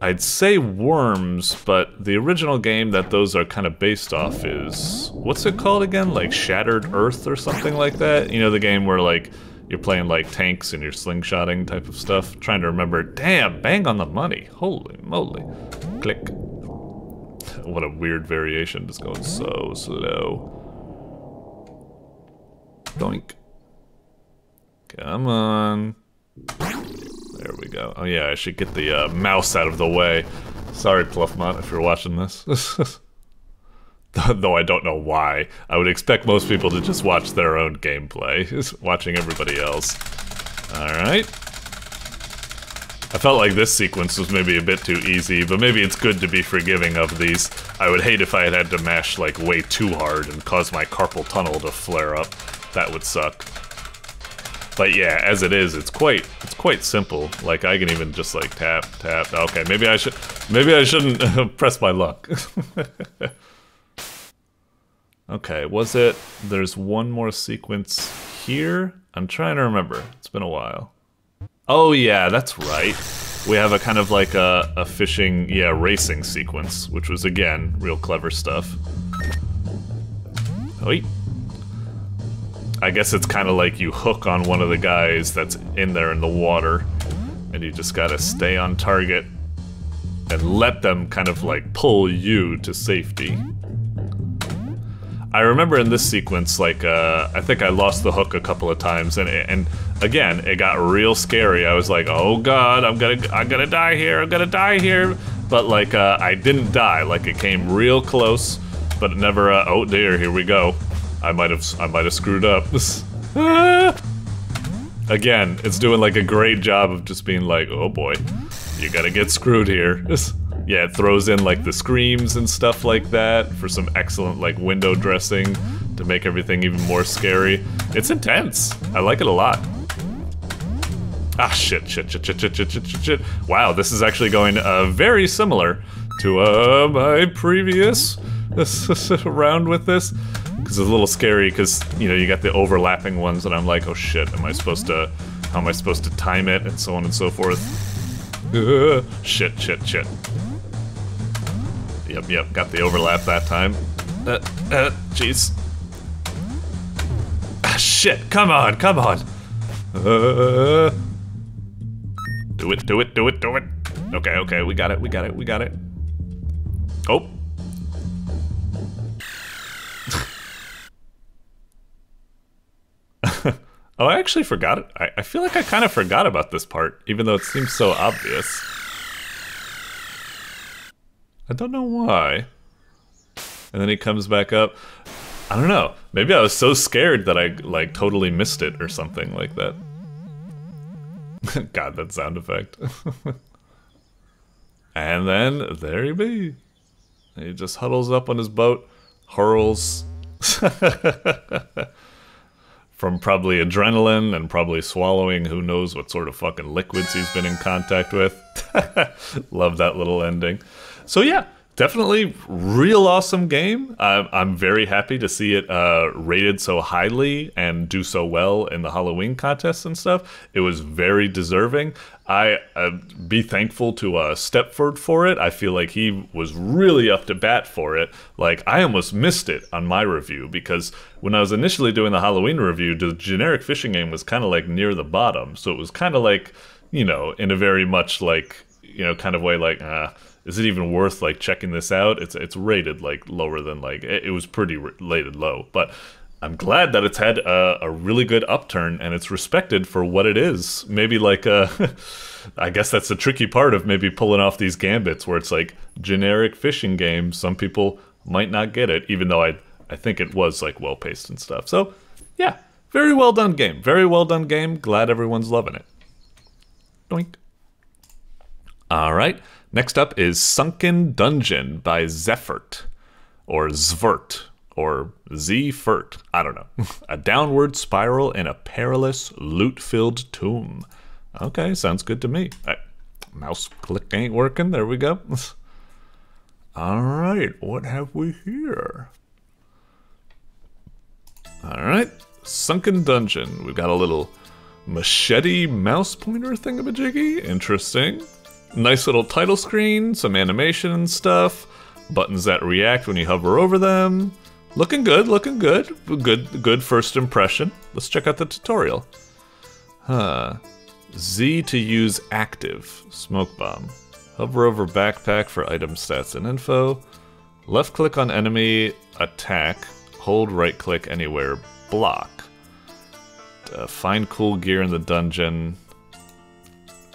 I'd say Worms, but the original game that those are kind of based off is... What's it called again? Like Shattered Earth or something like that? You know, the game where, like, you're playing, like, tanks and you're slingshotting type of stuff? I'm trying to remember. Damn, bang on the money. Holy moly. Click. What a weird variation, just going so slow. Doink. Come on. There we go. Oh yeah, I should get the mouse out of the way. Sorry, Pluffmont, if you're watching this. Though I don't know why. I would expect most people to just watch their own gameplay, watching everybody else. Alright. I felt like this sequence was maybe a bit too easy, but maybe it's good to be forgiving of these. I would hate if I had to mash like way too hard and cause my carpal tunnel to flare up. That would suck. But yeah, as it is, it's quite simple. Like I can even just like tap. Okay, maybe I shouldn't press my luck. Okay, was it? There's one more sequence here. I'm trying to remember. It's been a while. Oh yeah, that's right. We have a kind of like a fishing, yeah, racing sequence, which was again real clever stuff. Oi. I guess it's kind of like you hook on one of the guys that's in there in the water, and you just gotta stay on target and let them kind of like pull you to safety. I remember in this sequence, like, I think I lost the hook a couple of times, and again, it got real scary. I was like, oh god, I'm gonna die here, I'm gonna die here. But like, I didn't die. Like, it came real close, but it never, oh dear, here we go. I might have screwed up. Again, it's doing like a great job of just being like, oh boy, you gotta get screwed here. Yeah, it throws in like the screams and stuff like that for some excellent like window dressing to make everything even more scary. It's intense. I like it a lot. Ah, shit. Wow, this is actually going very similar to my previous round with this. Because it's a little scary because, you know, you got the overlapping ones and I'm like, oh shit, how am I supposed to time it and so on and so forth. Shit. Yep, got the overlap that time. Jeez. Ah, shit, come on. Do it. Okay, we got it. Oh. Oh, I actually forgot it. I feel like I kind of forgot about this part, even though it seems so obvious. I don't know why. And then he comes back up. I don't know. Maybe I was so scared that I, like, totally missed it or something like that. God, that sound effect. And then, there he be. He just huddles up on his boat, hurls. From probably adrenaline and probably swallowing who knows what sort of fucking liquids he's been in contact with. Love that little ending. So yeah, definitely real awesome game. I'm very happy to see it rated so highly and do so well in the Halloween contests and stuff. It was very deserving. I be thankful to Zfert for it. I feel like he was really up to bat for it. Like, I almost missed it on my review because when I was initially doing the Halloween review, the generic fishing game was kind of like near the bottom. So it was kind of like, you know, in a very much like, you know, kind of way like, is it even worth like checking this out? It's rated like lower than like, it was pretty rated low, but I'm glad that it's had a really good upturn and it's respected for what it is. Maybe like, I guess that's the tricky part of maybe pulling off these gambits where it's like generic fishing game. Some people might not get it, even though I think it was like well paced and stuff. So yeah, very well done game. Very well done game. Glad everyone's loving it. Doink. All right. Next up is Sunken Dungeon by Zfert or Zfert. Or Zfert, I don't know. A downward spiral in a perilous, loot-filled tomb. Okay, sounds good to me. Mouse click ain't working, there we go. Alright, what have we here? Alright, Sunken Dungeon. We've got a little machete mouse pointer thingamajiggy. Interesting. Nice little title screen, some animation and stuff. Buttons that react when you hover over them. Looking good, looking good. Good first impression. Let's check out the tutorial. Z to use active. Smoke bomb. Hover over backpack for item stats and info. Left click on enemy, attack. Hold right click anywhere, block. Find cool gear in the dungeon.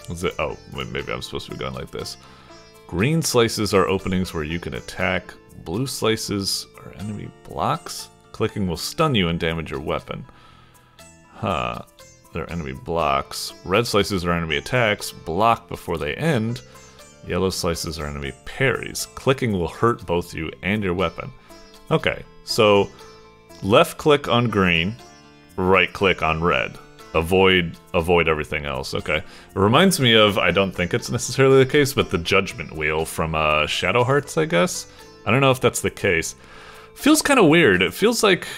Was it? Oh, maybe I'm supposed to be going like this. Green slices are openings where you can attack. Blue slices are enemy blocks. Clicking will stun you and damage your weapon. They're enemy blocks. Red slices are enemy attacks. Block before they end. Yellow slices are enemy parries. Clicking will hurt both you and your weapon. Okay, so left click on green, right click on red. Avoid everything else. Okay. It reminds me of, I don't think it's necessarily the case, but the Judgment Wheel from Shadow Hearts, I guess. I don't know if that's the case. Feels kind of weird. It feels like,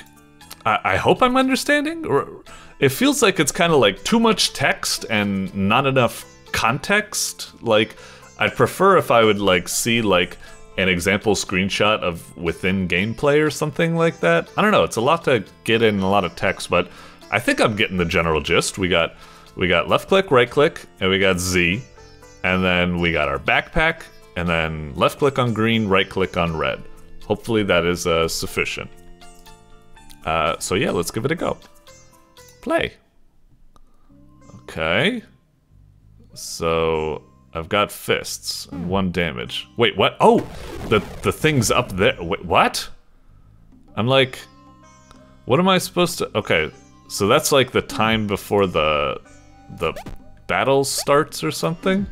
I hope I'm understanding, or it feels like it's kind of like too much text and not enough context. Like, I'd prefer if I would like see like an example screenshot of within gameplay or something like that. I don't know. It's a lot to get in, a lot of text, but I think I'm getting the general gist. We got left click, right click, and we got Z, and then we got our backpack, and then left click on green, right click on red. Hopefully that is sufficient. So yeah, let's give it a go. Play. Okay. So I've got fists and 1 damage. Wait, what? Oh, the thing's up there. Wait, what? I'm like, what am I supposed to? Okay. So that's like the time before the battle starts or something?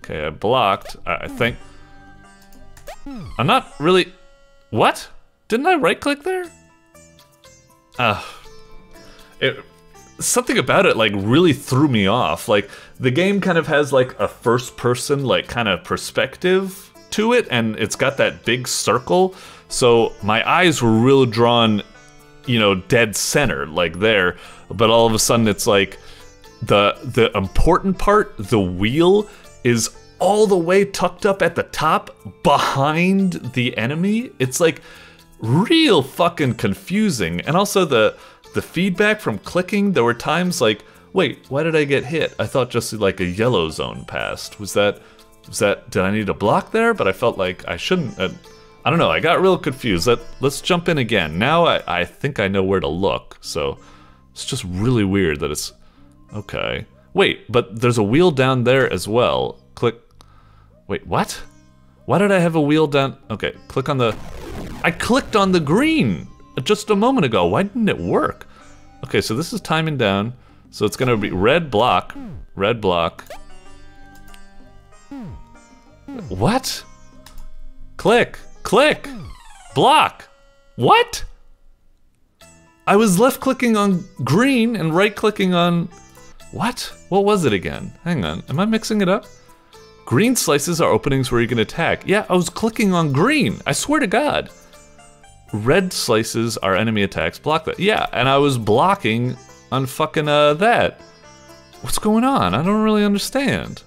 Okay, I blocked. I think... I'm not really... What? Didn't I right-click there? Something about it like really threw me off. Like, the game kind of has like a first-person like kind of perspective to it, and it's got that big circle. So my eyes were real drawn, you know, dead center, like there, but all of a sudden it's like the important part, the wheel, is all the way tucked up at the top behind the enemy. It's like real fucking confusing. And also the feedback from clicking, there were times like, wait, why did I get hit? I thought just like a yellow zone passed. Was that, did I need a block there? But I felt like I shouldn't. I don't know, I got real confused. Let's jump in again. Now I think I know where to look, so It's just really weird that it's... Okay. Wait, but there's a wheel down there as well. Click... Wait, what? Why did I have a wheel down... Okay, click on the... I clicked on the green just a moment ago. Why didn't it work? Okay, so this is timing down. So it's gonna be red block. Red block. What? Click. Click. Block. What? I was left clicking on green and right clicking on... What? What was it again? Hang on, am I mixing it up? Green slices are openings where you can attack. Yeah, I was clicking on green, I swear to God. Red slices are enemy attacks, block that. Yeah, and I was blocking on fucking that. What's going on? I don't really understand.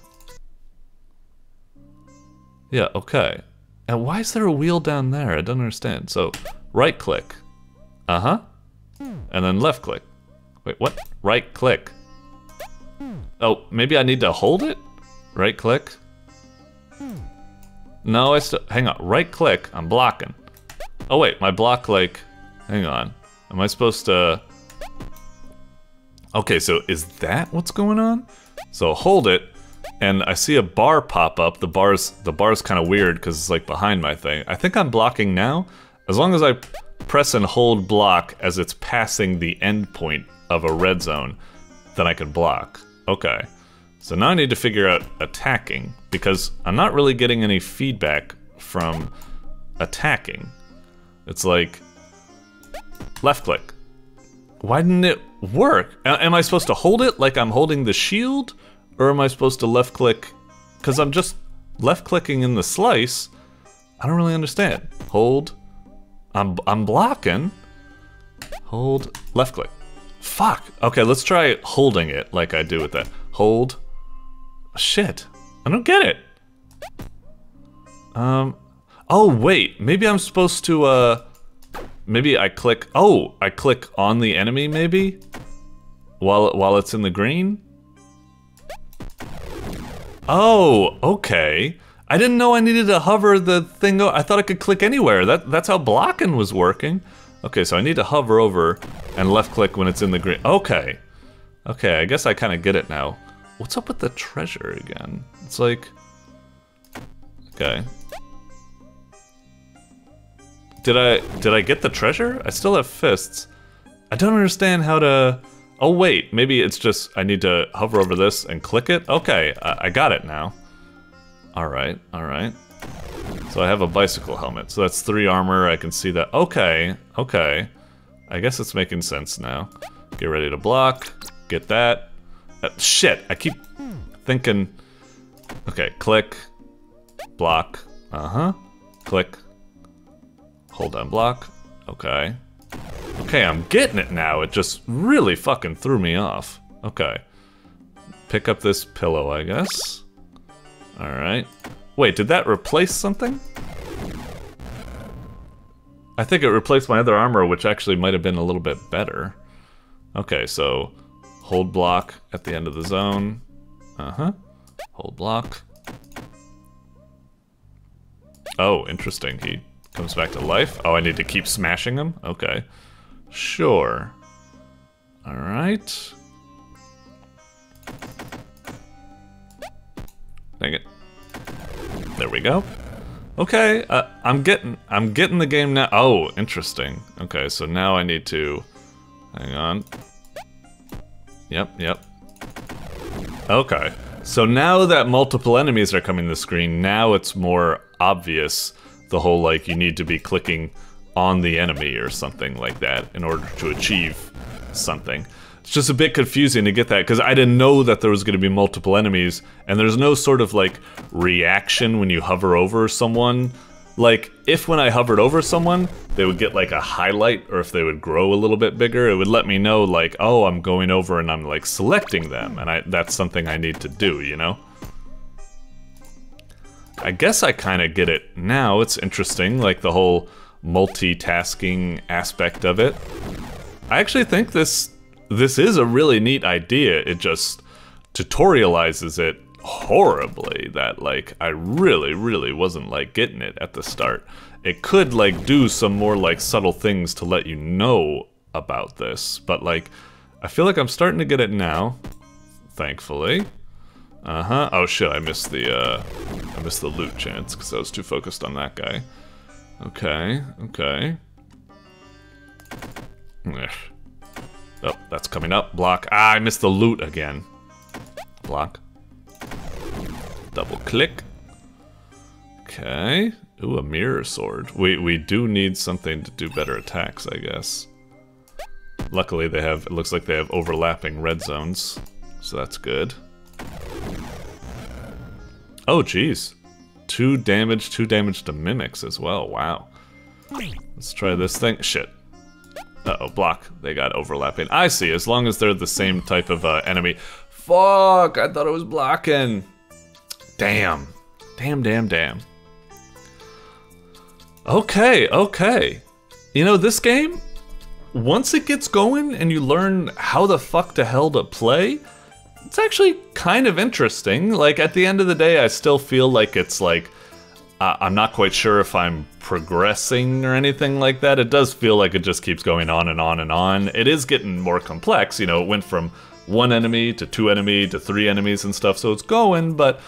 Yeah, okay. And why is there a wheel down there? I don't understand. So, right click. Uh-huh. And then left click. Wait, what? Right click. Oh, maybe I need to hold it? Right click. No, I still, hang on, right click, I'm blocking. Oh wait, my block like, hang on. Am I supposed to, okay, so is that what's going on? So hold it, and I see a bar pop up. The bar's kind of weird because it's like behind my thing. I think I'm blocking now. As long as I press and hold block as it's passing the endpoint of a red zone, then I can block. Okay, so now I need to figure out attacking, because I'm not really getting any feedback from attacking. It's like, left click. Why didn't it work? Am I supposed to hold it like I'm holding the shield? Or am I supposed to left click? Because I'm just left clicking in the slice. I don't really understand. Hold. I'm blocking. Hold, left click. Fuck. Okay, let's try holding it like I do with that. Hold. Shit. I don't get it. Oh wait, maybe I'm supposed to maybe I click, oh, I click on the enemy maybe? While it's in the green? Oh, okay. I didn't know I needed to hover the thing. I thought I could click anywhere. That's how blocking was working. Okay, so I need to hover over and left click when it's in the green. Okay. Okay, I guess I kind of get it now. What's up with the treasure again? It's like... Okay. Did I get the treasure? I still have fists. I don't understand how to... Oh wait, maybe it's just I need to hover over this and click it? Okay, I got it now. Alright, alright. So I have a bicycle helmet, so that's 3 armor, I can see that. Okay, okay. I guess it's making sense now. Get ready to block, get that. Shit, I keep thinking... Okay, click, block, uh-huh, click, hold down block, okay. Okay, I'm getting it now, it just really fucking threw me off. Okay. Pick up this pillow, I guess. Alright. Wait, did that replace something? I think it replaced my other armor, which actually might have been a little bit better. Okay, so hold block at the end of the zone. Uh-huh. Hold block. Oh, interesting. He comes back to life. Oh, I need to keep smashing him? Okay. Sure. Alright. Dang it. There we go. Okay, I'm getting the game now. Oh, interesting. Okay, so now I need to... Hang on. Yep. Okay. So now that multiple enemies are coming to the screen, now it's more obvious the whole, like, you need to be clicking on the enemy or something like that in order to achieve something. It's just a bit confusing to get that, because I didn't know that there was going to be multiple enemies, and there's no sort of, like, reaction when you hover over someone. Like, if when I hovered over someone, they would get, like, a highlight, or if they would grow a little bit bigger, it would let me know, like, oh, I'm going over and I'm, like, selecting them, and that's something I need to do, you know? I guess I kind of get it now. It's interesting, like, the whole multitasking aspect of it. I actually think this is a really neat idea. It just tutorializes it horribly that, like, I really wasn't, like, getting it at the start. It could, like, do some more, like, subtle things to let you know about this, but, like, I feel like I'm starting to get it now, thankfully. Oh shit, I missed the loot chance because I was too focused on that guy. Okay, okay. Oh, that's coming up. Block. Ah, I missed the loot again. Block. Double click. Okay. Ooh, a mirror sword. We do need something to do better attacks, I guess. Luckily they have, it looks like they have overlapping red zones, so that's good. Oh geez. 2 damage to mimics as well, wow. Let's try this thing. Shit. Uh-oh, block. They got overlapping. I see, as long as they're the same type of enemy. Fuck, I thought it was blocking. Damn. Damn. Okay, okay. You know, this game, once it gets going and you learn how the fuck to hell to play, it's actually kind of interesting. Like, at the end of the day, I still feel like it's like, I'm not quite sure if I'm progressing or anything like that. It does feel like it just keeps going on and on and on. It is getting more complex, you know, it went from 1 enemy to 2 enemy to 3 enemies and stuff, so it's going, but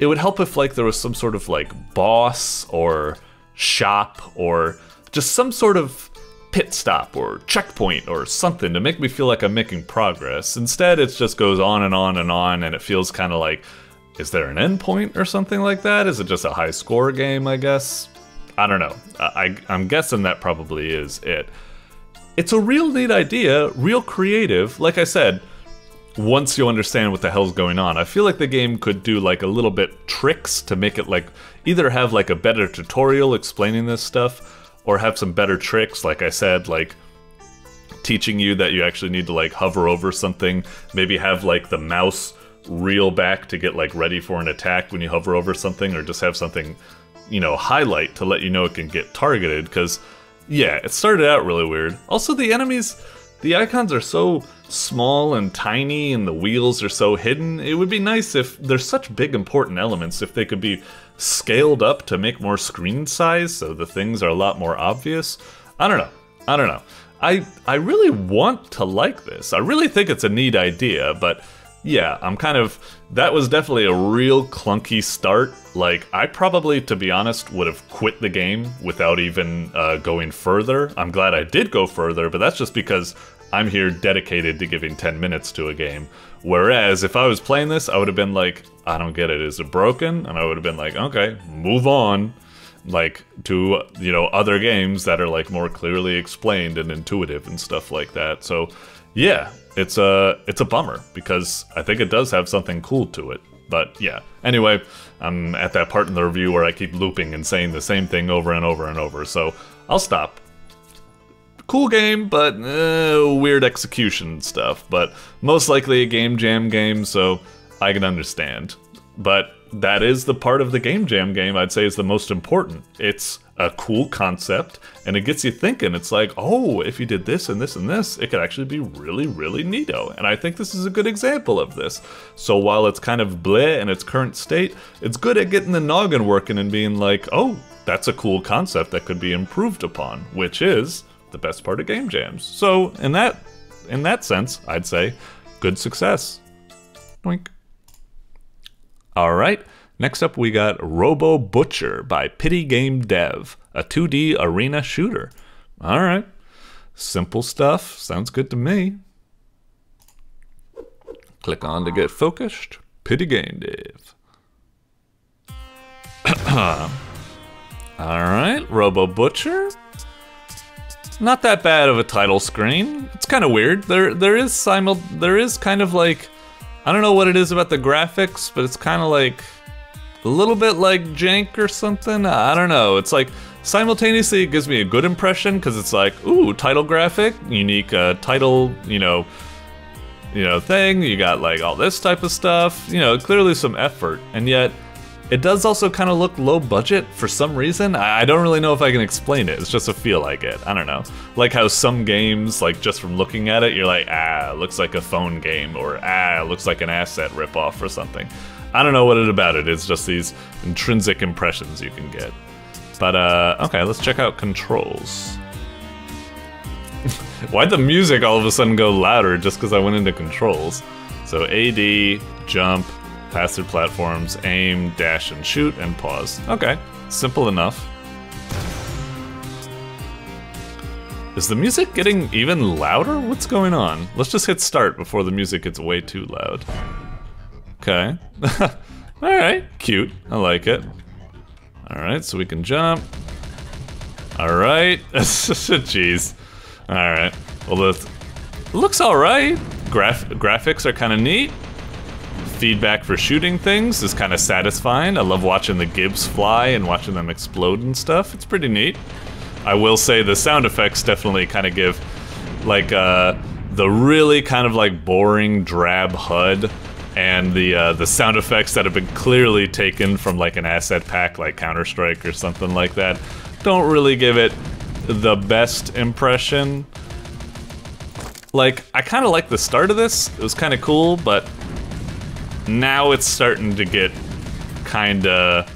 it would help if like there was some sort of like boss or shop or just some sort of pit stop or checkpoint or something to make me feel like I'm making progress. Instead, it just goes on and on and on, and it feels kind of like, is there an end point or something like that? Is it just a high score game, I guess? I don't know. I'm guessing that probably is it. It's a real neat idea, real creative. Like I said, once you understand what the hell's going on, I feel like the game could do like a little bit tricks to make it like, either have like a better tutorial explaining this stuff, or have some better tricks, like I said, like teaching you that you actually need to like hover over something, maybe have like the mouse reel back to get like ready for an attack when you hover over something, or just have something, you know, highlight to let you know it can get targeted, because yeah, it started out really weird. Also, the enemies, the icons are so small and tiny, and the wheels are so hidden. It would be nice if there's such big important elements, if they could be scaled up to make more screen size so the things are a lot more obvious. I don't know. I really want to like this. I really think it's a neat idea, but yeah, I'm kind of, that was definitely a real clunky start. Like, I probably, to be honest, would have quit the game without even going further. I'm glad I did go further, but that's just because I'm here dedicated to giving 10 minutes to a game. Whereas, if I was playing this, I would have been like, I don't get it, is it broken? And I would have been like, okay, move on. Like, to, you know, other games that are like more clearly explained and intuitive and stuff like that. So, yeah, it's a bummer, because I think it does have something cool to it. But yeah, anyway, I'm at that part in the review where I keep looping and saying the same thing over and over and over, so I'll stop. Cool game, but weird execution stuff, but most likely a Game Jam game, so I can understand. But that is the part of the Game Jam game I'd say is the most important. It's a cool concept, and it gets you thinking. It's like, oh, if you did this and this and this, it could actually be really, really neato. And I think this is a good example of this. So while it's kind of bleh in its current state, it's good at getting the noggin working and being like, oh, that's a cool concept that could be improved upon, which is the best part of game jams. So in that sense, I'd say good success. Doink. All right. Next up, we got Robo-butcher by Pitigamedev, a 2D arena shooter. All right. Simple stuff. Sounds good to me. Click on to get focused. Pitigamedev. All right. Robo-butcher. Not that bad of a title screen. It's kind of weird. There is kind of like, I don't know what it is about the graphics, but it's kind of like a little bit like jank or something. I don't know. It's like simultaneously it gives me a good impression because it's like, ooh, title graphic, unique title, you know thing. You got like all this type of stuff. You know, clearly some effort, and yet it does also kind of look low budget for some reason. I don't really know if I can explain it. It's just a feel I get. I don't know. Like how some games, like just from looking at it, you're like, ah, it looks like a phone game, or ah, it looks like an asset ripoff or something. I don't know what it about it. It's just these intrinsic impressions you can get. But okay, let's check out controls. Why'd the music all of a sudden go louder just because I went into controls? So AD, jump, pass through platforms, aim, dash and shoot, and pause. Okay, simple enough. Is the music getting even louder? What's going on? Let's just hit start before the music gets way too loud. Okay. Alright, cute. I like it. Alright, so we can jump. Alright. Jeez. Alright. Well, it looks alright. Graphics are kind of neat. Feedback for shooting things is kind of satisfying. I love watching the gibs fly and watching them explode and stuff. It's pretty neat. I will say the sound effects definitely kind of give, like, the really kind of like boring drab HUD and the sound effects that have been clearly taken from like an asset pack like Counter-Strike or something like that don't really give it the best impression. Like, I kind of like the start of this. It was kind of cool, but now it's starting to get kind of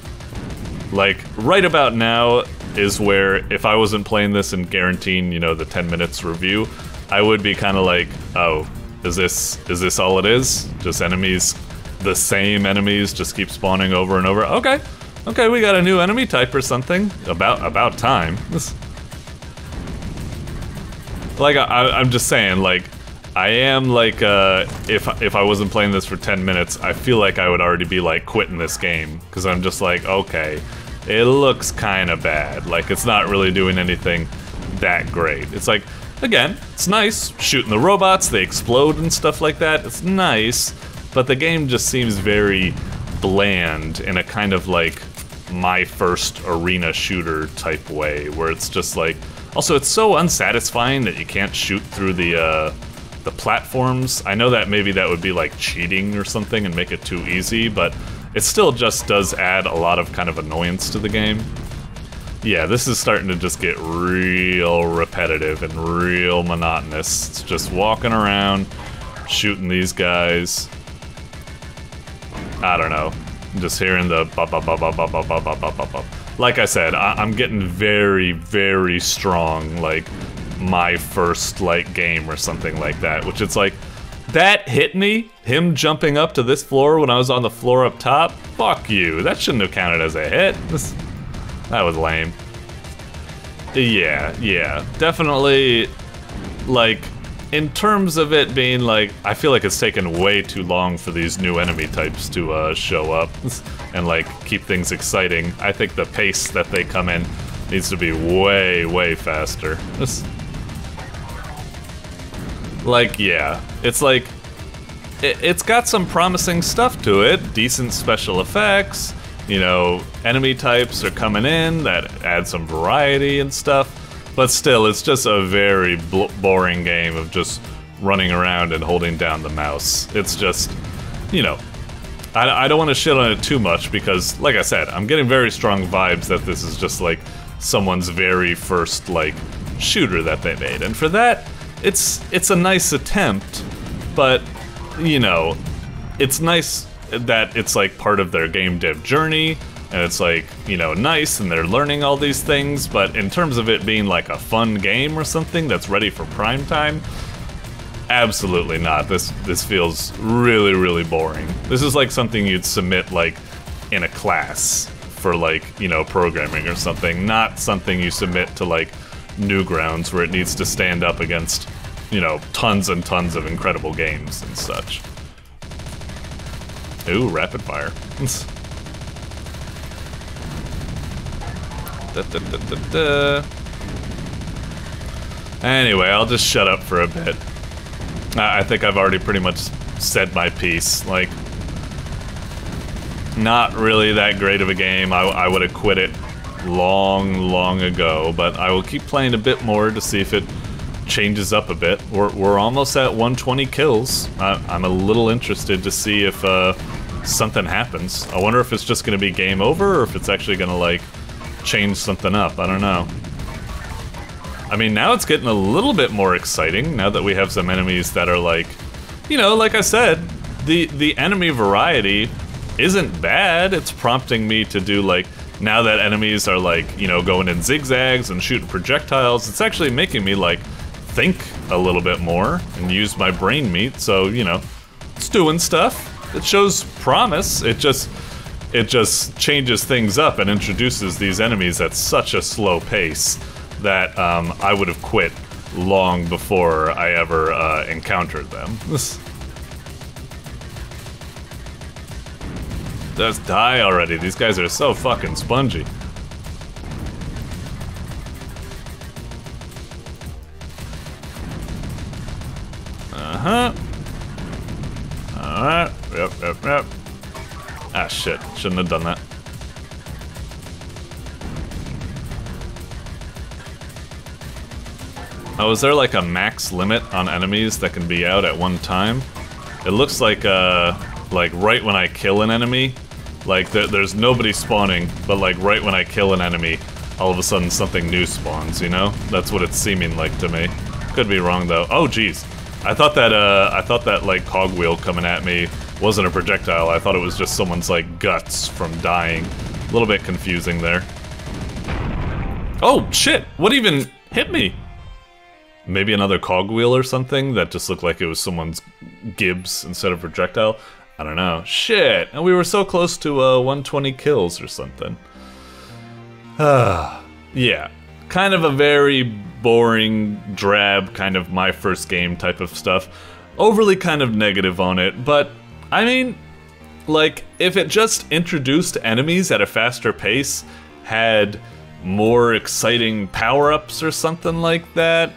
like right about now is where if I wasn't playing this and guaranteeing, you know, the 10 minutes review, I would be kind of like, oh, is this all it is? Just enemies, the same enemies just keep spawning over and over? Okay, we got a new enemy type or something. About time. Like, I'm just saying, like, I am like, if I wasn't playing this for 10 minutes, I feel like I would already be like quitting this game, because I'm just like, okay, it looks kind of bad. Like, it's not really doing anything that great. It's like, again, it's nice, shooting the robots, they explode and stuff like that, it's nice, but the game just seems very bland in a kind of like my first arena shooter type way, where it's just like, also it's so unsatisfying that you can't shoot through the platforms. I know that maybe that would be like cheating or something and make it too easy, but it still just does add a lot of kind of annoyance to the game. Yeah, this is starting to just get real repetitive and real monotonous. It's just walking around, shooting these guys. I don't know. I'm just hearing the bop bop bop bop bop bop bop bop bop bop. Like I said, I'm getting very, very strong, like, my first, like, game or something like that, which it's like, that hit me, him jumping up to this floor when I was on the floor up top, fuck you, that shouldn't have counted as a hit. That was lame. Yeah, definitely, like, in terms of it being like, I feel like it's taken way too long for these new enemy types to show up and like keep things exciting. I think the pace that they come in needs to be way, way faster. Like, yeah, it's like, it's got some promising stuff to it, decent special effects, you know, enemy types are coming in that add some variety and stuff, but still, it's just a very boring game of just running around and holding down the mouse. It's just, you know, I don't want to shit on it too much because, like I said, I'm getting very strong vibes that this is just like someone's very first, like, shooter that they made, and for that, it's a nice attempt, but, you know, it's nice that it's like part of their game dev journey, and it's like, you know, nice, and they're learning all these things, but in terms of it being like a fun game or something that's ready for prime time, absolutely not. This feels really, really boring. This is like something you'd submit like in a class for like, you know, programming or something, not something you submit to like Newgrounds where it needs to stand up against, you know, tons and tons of incredible games and such. Ooh, rapid fire. Anyway, I'll just shut up for a bit. I think I've already pretty much said my piece. Like, not really that great of a game. I would have quit it long ago, but I will keep playing a bit more to see if it changes up a bit. We're almost at 120 kills. I'm a little interested to see if something happens. I wonder if it's just gonna be game over or if it's actually gonna like change something up. I don't know. I mean, now it's getting a little bit more exciting now that we have some enemies that are like, you know, like I said, the enemy variety isn't bad. It's prompting me to do like, now that enemies are like, you know, going in zigzags and shooting projectiles, it's actually making me like think a little bit more and use my brain meat, so, you know, it's doing stuff. It shows promise. It just changes things up and introduces these enemies at such a slow pace that I would have quit long before I ever encountered them. Just die already. These guys are so fucking spongy. Uh-huh. Alright. Yep. Ah, shit. Shouldn't have done that. Oh, is there like a max limit on enemies that can be out at one time? It looks like right when I kill an enemy, like there's nobody spawning, but like right when I kill an enemy, all of a sudden something new spawns, you know? That's what it's seeming like to me. Could be wrong though. Oh jeez. I thought that like cogwheel coming at me wasn't a projectile. I thought it was just someone's like guts from dying. A little bit confusing there. Oh shit! What even hit me? Maybe another cogwheel or something that just looked like it was someone's gibs instead of projectile? I don't know. Shit! And we were so close to 120 kills or something. Yeah. Kind of a very boring, drab, kind of my first game type of stuff. Overly kind of negative on it, but I mean, like, if it just introduced enemies at a faster pace, had more exciting power-ups or something like that,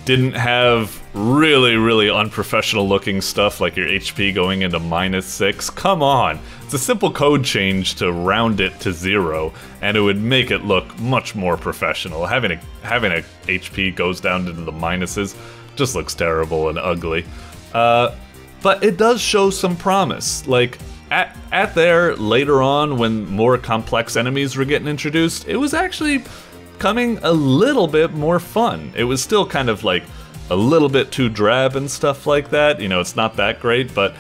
didn't have really unprofessional looking stuff like your HP going into -6. Come on! It's a simple code change to round it to 0, and it would make it look much more professional. Having a HP goes down into the minuses just looks terrible and ugly. But it does show some promise. Like, at there, later on, when more complex enemies were getting introduced, it was actually coming a little bit more fun. It was still kind of like a little bit too drab and stuff like that. You know, it's not that great, but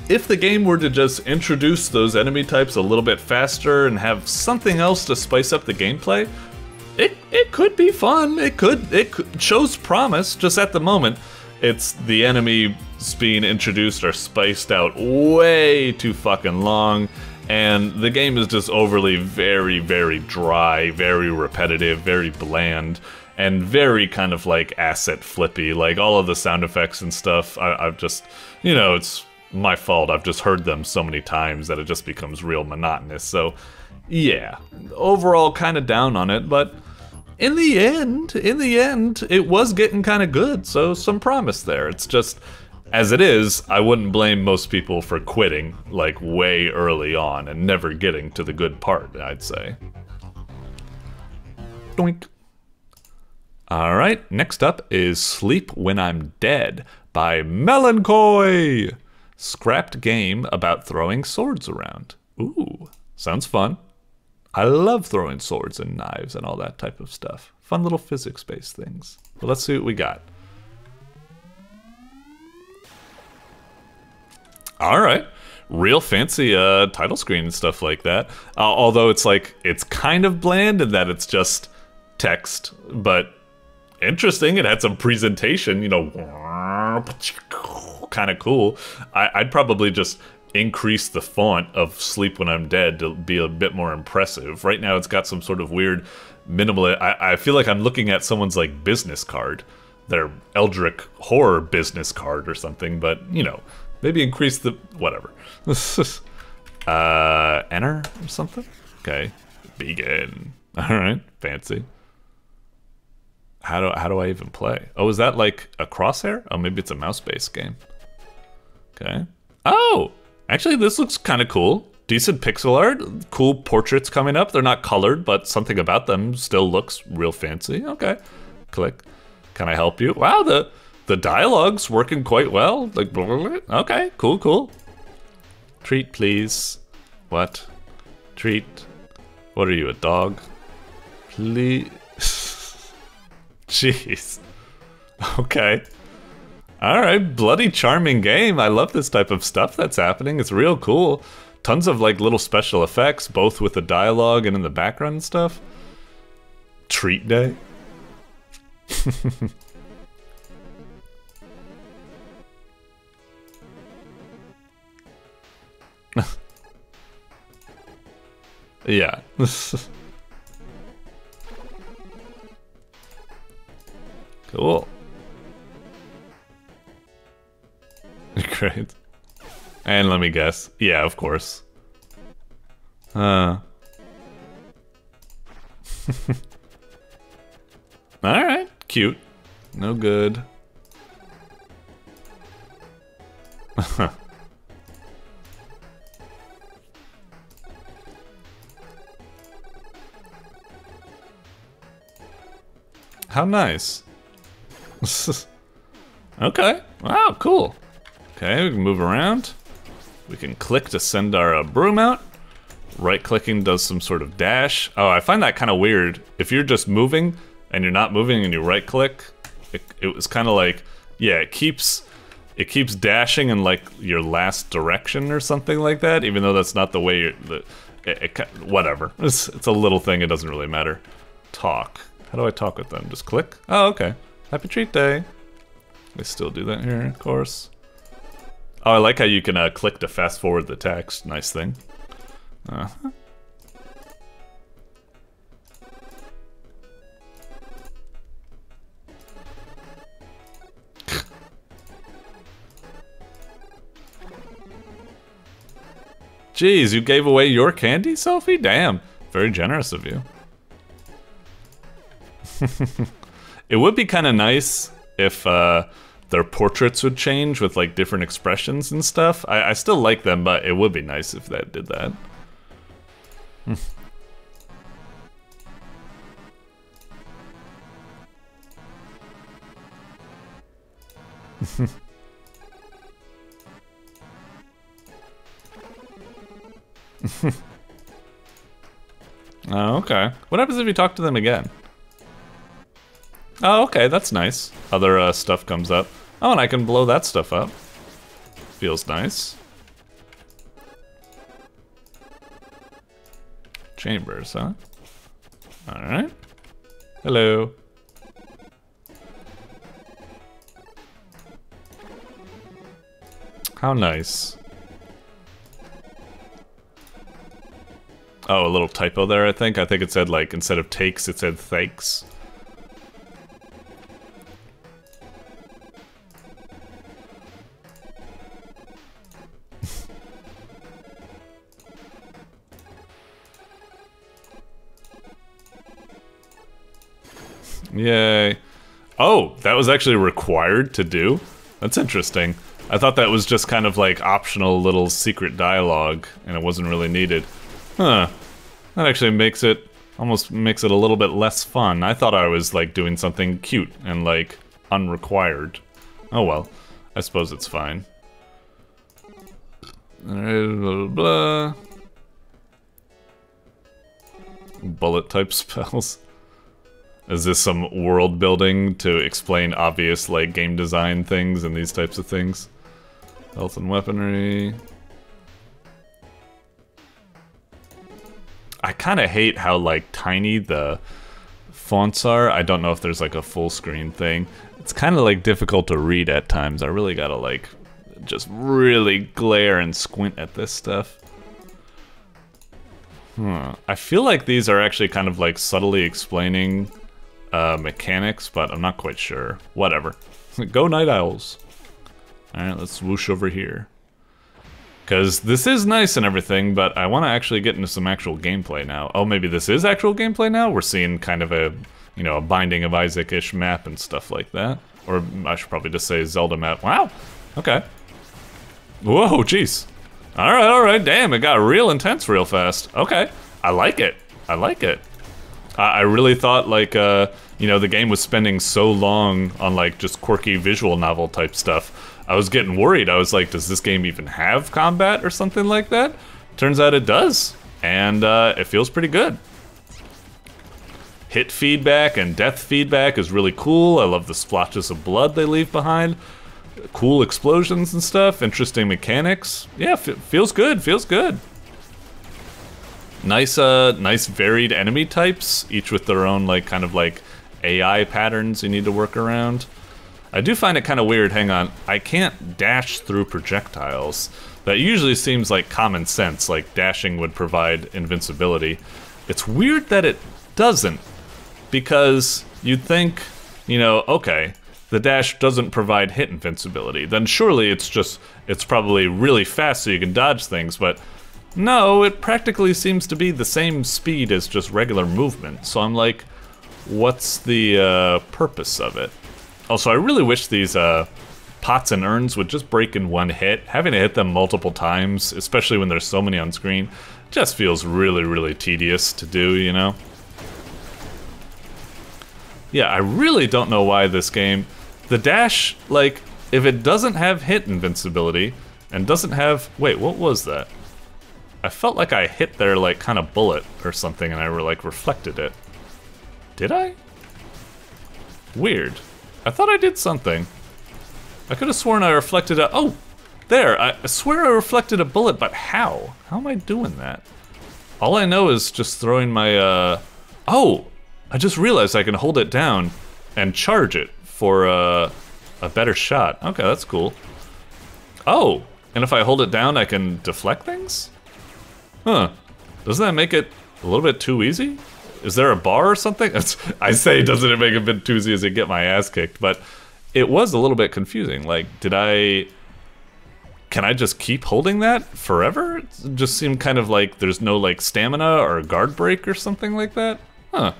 if the game were to just introduce those enemy types a little bit faster and have something else to spice up the gameplay, it could be fun. It shows promise. Just at the moment, it's the enemies being introduced are spiced out way too fucking long, and the game is just overly very dry, very repetitive, very bland, and very kind of like asset flippy. Like all of the sound effects and stuff, I've just, you know, it's my fault. I've just heard them so many times that it just becomes real monotonous. So yeah, overall kind of down on it, but in the end, it was getting kind of good, so some promise there. It's just, as it is, I wouldn't blame most people for quitting, like, way early on and never getting to the good part, I'd say. Doink. Alright, next up is Sleep When I'm Dead by MELONKOI! Scrapped game about throwing swords around. Ooh, sounds fun. I love throwing swords and knives and all that type of stuff. Fun little physics-based things. Well, let's see what we got. Alright. Real fancy title screen and stuff like that. Although it's like, it's kind of bland in that it's just text, but interesting. It had some presentation, you know, kind of cool. I'd probably just increase the font of Sleep When I'm Dead to be a bit more impressive. Right now it's got some sort of weird minimal. I feel like I'm looking at someone's like business card, their Eldritch horror business card or something, but you know, maybe increase the whatever. Enter or something? Okay. Begin. Alright, fancy. How do I even play? Oh, is that like a crosshair? Oh, maybe it's a mouse-based game. Okay. Oh! Actually, this looks kind of cool. Decent pixel art, cool portraits coming up. They're not colored, but something about them still looks real fancy. Okay. Click. Can I help you? Wow, the dialogue's working quite well. Like, blah, blah, blah. Okay, cool. Treat, please. What? Treat. What are you, a dog? Please. Jeez. Okay. Alright, bloody charming game. I love this type of stuff that's happening. It's real cool. Tons of like little special effects, both with the dialogue and in the background and stuff. Treat day. Yeah. Cool. Great. And let me guess. Yeah, of course. Alright, cute. No good. How nice. Okay. Wow, cool. Okay, we can move around. We can click to send our broom out. Right-clicking does some sort of dash. Oh, I find that kind of weird. If you're just moving and you're not moving and you right-click, it was kind of like, yeah, it keeps dashing in like your last direction or something like that, even though that's not the way you're, whatever. It's a little thing, it doesn't really matter. Talk. How do I talk with them? Just click? Oh, okay. Happy treat day. We still do that here, of course. Oh, I like how you can click to fast forward the text. Nice thing. Jeez, you gave away your candy, Sophie? Damn, very generous of you. It would be kind of nice if their portraits would change with like different expressions and stuff. I still like them, but it would be nice if that did that. Oh, okay. What happens if you talk to them again? Oh, okay, that's nice. Other stuff comes up. Oh, and I can blow that stuff up. Feels nice. Chambers, huh? Alright. Hello. How nice. Oh, a little typo there, I think. I think it said, like, instead of takes, it said thanks. Yay. Oh, that was actually required to do? That's interesting. I thought that was just kind of like optional little secret dialogue, and it wasn't really needed. Huh. That actually makes it, almost makes it a little bit less fun. I thought I was like doing something cute and like unrequired. Oh well, I suppose it's fine. Alright, blah, blah, blah. Bullet type spells. Is this some world building to explain obvious like game design things and these types of things? Health and weaponry. I kind of hate how like tiny the fonts are. I don't know if there's like a full screen thing. It's kind of like difficult to read at times. I really gotta like just really glare and squint at this stuff. I feel like these are actually kind of like subtly explaining mechanics, but I'm not quite sure. Whatever. Go Night Owls. Alright, let's whoosh over here. Because this is nice and everything, but I want to actually get into some actual gameplay now. Oh, maybe this is actual gameplay now? We're seeing kind of a, you know, a Binding of Isaac-ish map and stuff like that. Or I should probably just say Zelda map. Wow! Okay. Whoa, jeez. Alright, damn, it got real intense real fast. Okay, I like it. I like it. I really thought, like, you know, the game was spending so long on, like, just quirky visual novel type stuff. I was getting worried. I was like, does this game even have combat or something like that? Turns out it does, and it feels pretty good. Hit feedback and death feedback is really cool. I love the splotches of blood they leave behind. Cool explosions and stuff. Interesting mechanics. Yeah, feels good. Feels good. Nice, nice varied enemy types, each with their own like kind of like AI patterns you need to work around. I do find it kind of weird. Hang on, I can't dash through projectiles. That usually seems like common sense, like dashing would provide invincibility. It's weird that it doesn't, because you'd think, you know, okay, the dash doesn't provide hit invincibility, then surely it's probably really fast so you can dodge things, but no, it practically seems to be the same speed as just regular movement. So I'm like, what's the purpose of it? Also, I really wish these pots and urns would just break in one hit. Having to hit them multiple times, especially when there's so many on screen, just feels really, really tedious to do, you know? Yeah, I really don't know why this game... The dash, like, if it doesn't have hit invincibility, and doesn't have... Wait, what was that? I felt like I hit their, like, kind of bullet or something, and I like, reflected it. Did I? Weird. I thought I did something. I could have sworn I reflected a... Oh! There! I swear I reflected a bullet, but how? How am I doing that? All I know is just throwing my, Oh! I just realized I can hold it down and charge it for, a better shot. Okay, that's cool. Oh! And if I hold it down, I can deflect things? Huh. Doesn't that make it a little bit too easy? Is there a bar or something? I say, doesn't it make it a bit too easy as I get my ass kicked, but it was a little bit confusing. Like, can I just keep holding that forever? It just seemed kind of like there's no, like, stamina or guard break or something like that. Huh.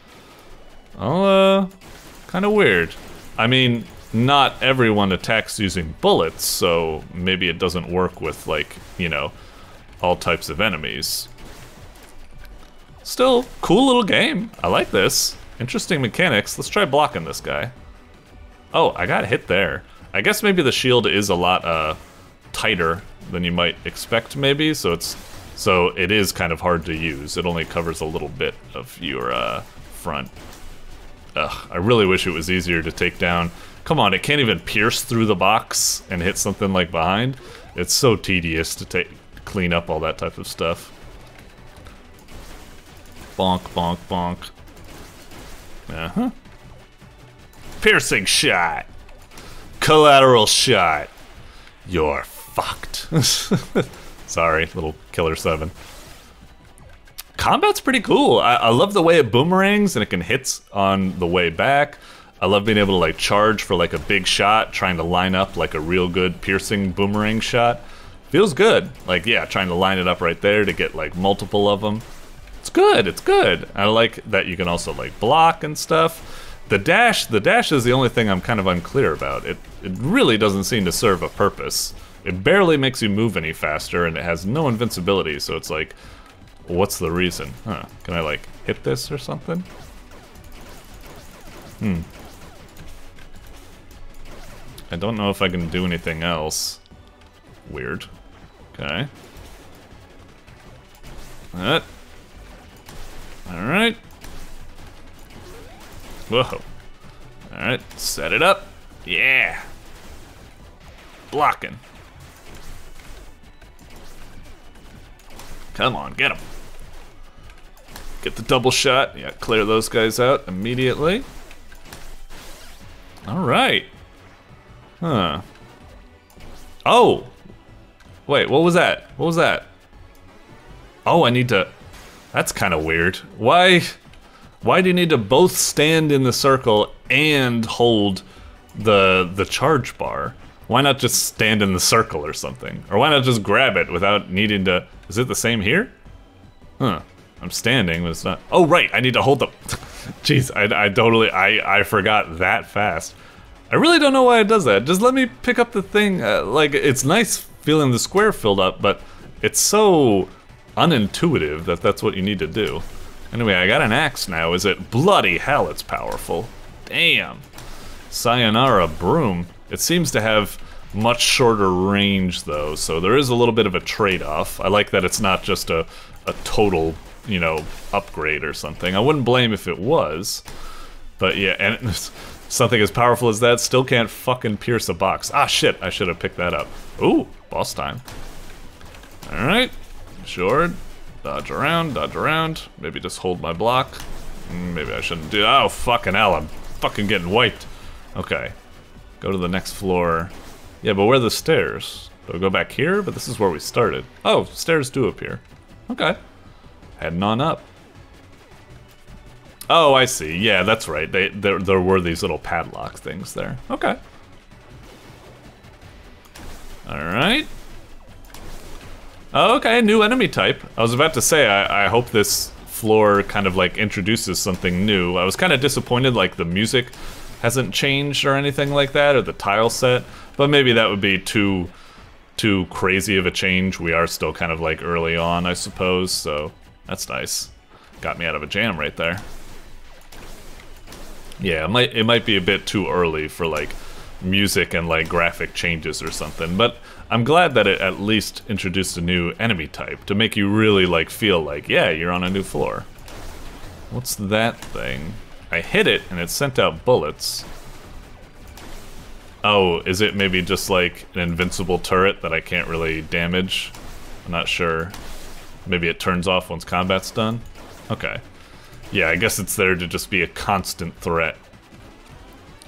Well, kind of weird. I mean, not everyone attacks using bullets, so maybe it doesn't work with, like, you know, all types of enemies. Still, cool little game. I like this. Interesting mechanics. Let's try blocking this guy. Oh, I got hit there. I guess maybe the shield is a lot tighter than you might expect, maybe. So it is kind of hard to use. It only covers a little bit of your front. Ugh, I really wish it was easier to take down. Come on, it can't even pierce through the box and hit something like behind. It's so tedious to clean up all that type of stuff. Bonk, bonk, bonk. Uh-huh. Piercing shot. Collateral shot. You're fucked. Sorry, little Killer 7. Combat's pretty cool. I love the way it boomerangs and it can hit on the way back. I love being able to like charge for like a big shot, trying to line up like a real good piercing boomerang shot. Feels good. Like, yeah, trying to line it up right there to get like multiple of them. It's good, it's good. I like that you can also like block and stuff. The dash is the only thing I'm kind of unclear about. It really doesn't seem to serve a purpose. It barely makes you move any faster and it has no invincibility, so it's like, what's the reason? Huh, can I like hit this or something? I don't know if I can do anything else. Weird. Okay. Alright. Whoa. Alright, set it up. Yeah. Blocking. Come on, get him. Get the double shot. Yeah, clear those guys out immediately. Alright. Huh. Oh! Wait, what was that? What was that? Oh, I need to... That's kind of weird. Why do you need to both stand in the circle and hold the charge bar? Why not just stand in the circle or something? Or why not just grab it without needing to... Is it the same here? Huh. I'm standing, but it's not... Oh, right, I need to hold the... Jeez, I forgot that fast. I really don't know why it does that. Just let me pick up the thing. Like, it's nice feeling the square filled up, but it's so unintuitive that that's what you need to do. Anyway, I got an axe now. Is it? Bloody hell, it's powerful. Damn. Sayonara broom. It seems to have much shorter range, though, so there is a little bit of a trade-off. I like that it's not just a total, you know, upgrade or something. I wouldn't blame if it was. But yeah, and something as powerful as that still can't fucking pierce a box. Ah, shit, I should have picked that up. Ooh, boss time. Alright, sure. Dodge around. Maybe just hold my block. Maybe I shouldn't do... Oh, fucking hell, I'm fucking getting wiped. Okay. Go to the next floor. Yeah, but where are the stairs? Do I go back here? But this is where we started. Oh, stairs do appear. Okay. Heading on up. Oh, I see. Yeah, that's right. There were these little padlock things there. Okay. Alright. Okay, new enemy type. I was about to say, I hope this floor kind of like introduces something new. I was kind of disappointed like the music hasn't changed or anything like that, or the tile set, but maybe that would be too crazy of a change. We are still kind of like early on, I suppose, so that's nice. Got me out of a jam right there. Yeah, it might be a bit too early for like music and like graphic changes or something, but I'm glad that it at least introduced a new enemy type to make you really like feel like, yeah, you're on a new floor. What's that thing? I hit it and it sent out bullets. Oh, is it maybe just like an invincible turret that I can't really damage? I'm not sure. Maybe it turns off once combat's done? Okay. Yeah, I guess it's there to just be a constant threat.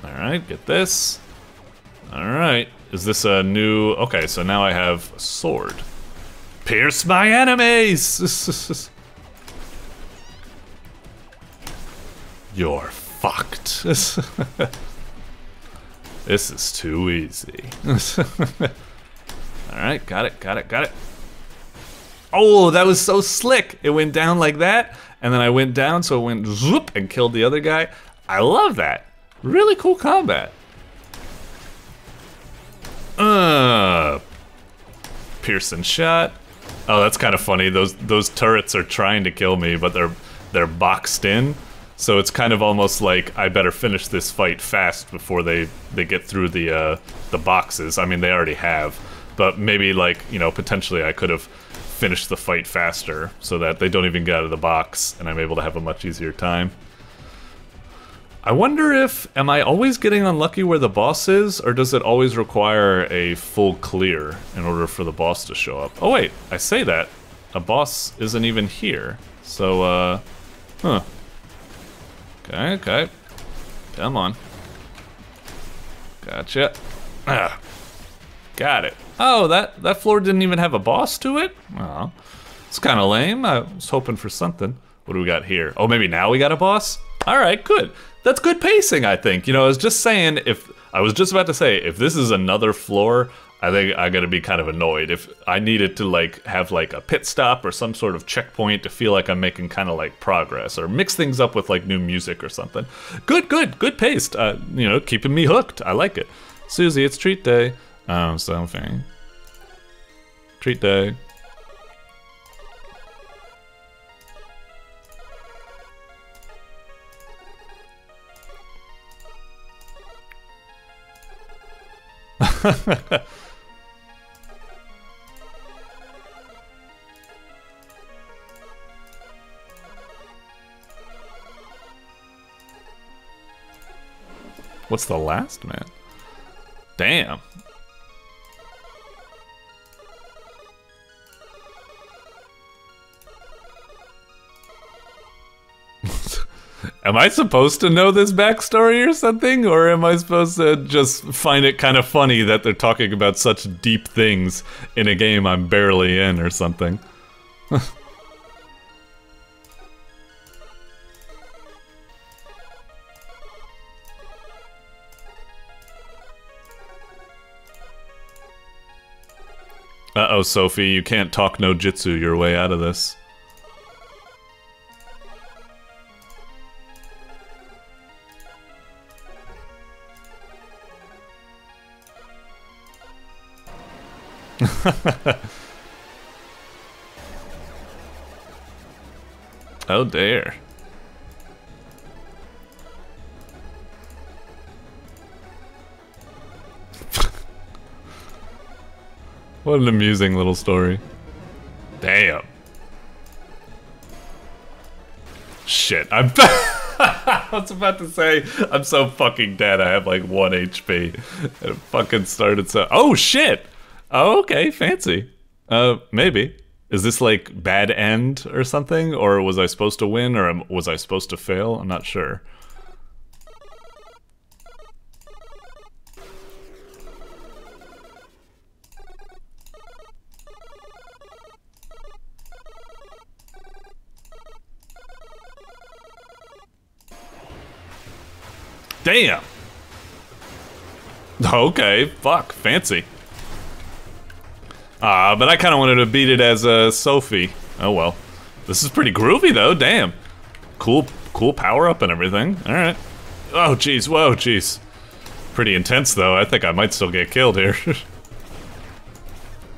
Alright, get this. Alright, is this a new... Okay, so now I have a sword. Pierce my enemies! You're fucked. This is too easy. Alright, got it. Oh, that was so slick! It went down like that, and then I went down, so it went zoop and killed the other guy. I love that. Really cool combat. Piercing shot. Oh, that's kind of funny. Those turrets are trying to kill me, but they're boxed in. So it's kind of almost like I better finish this fight fast before they get through the boxes. I mean, they already have, but maybe like, you know, potentially I could have finished the fight faster so that they don't even get out of the box and I'm able to have a much easier time. I wonder if, am I always getting unlucky where the boss is, or does it always require a full clear in order for the boss to show up? Oh wait, I say that. A boss isn't even here. So, huh. Okay. Come on. Gotcha. Ah. Got it. Oh, that floor didn't even have a boss to it? Oh, it's kind of lame. I was hoping for something. What do we got here? Oh, maybe now we got a boss? All right, good. That's good pacing, I think. You know, I was just saying, if this is another floor, I think I gotta be kind of annoyed. If I needed to like have like a pit stop or some sort of checkpoint to feel like I'm making kind of like progress, or mix things up with like new music or something. Good paced. You know, keeping me hooked. I like it. Susie, it's treat day. Oh, something. Treat day. What's the last man? Damn. Am I supposed to know this backstory or something? Or am I supposed to just find it kind of funny that they're talking about such deep things in a game I'm barely in or something? Uh-oh, Sophie, you can't talk no jitsu your way out of this. Oh dear. What an amusing little story. Damn. Shit, I was about to say, I'm so fucking dead, I have like 1 HP. And it fucking started so... Oh shit! Oh, okay, fancy. Maybe. Is this like bad end or something? Or was I supposed to win, or was I supposed to fail? I'm not sure. Damn. Okay, fuck, fancy. But I kind of wanted to beat it as Sophie. Oh well. This is pretty groovy though, damn. Cool power up and everything. All right. Oh jeez, whoa, jeez. Pretty intense though. I think I might still get killed here.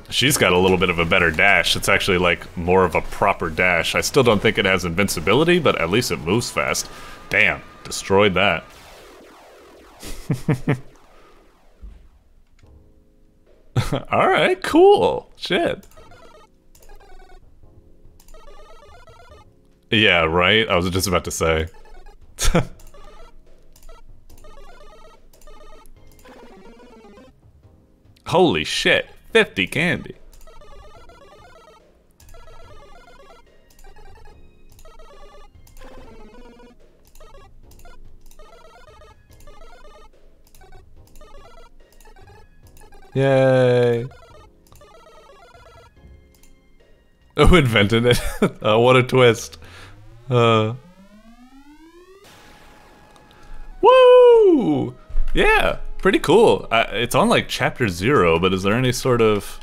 She's got a little bit of a better dash. It's actually like more of a proper dash. I still don't think it has invincibility, but at least it moves fast. Damn, destroyed that. Alright, cool. Shit. Yeah, right? I was just about to say. Holy shit, 50 candy. Yay. Who invented it? What a twist. Woo! Yeah, pretty cool. It's on like chapter 0, but is there any sort of...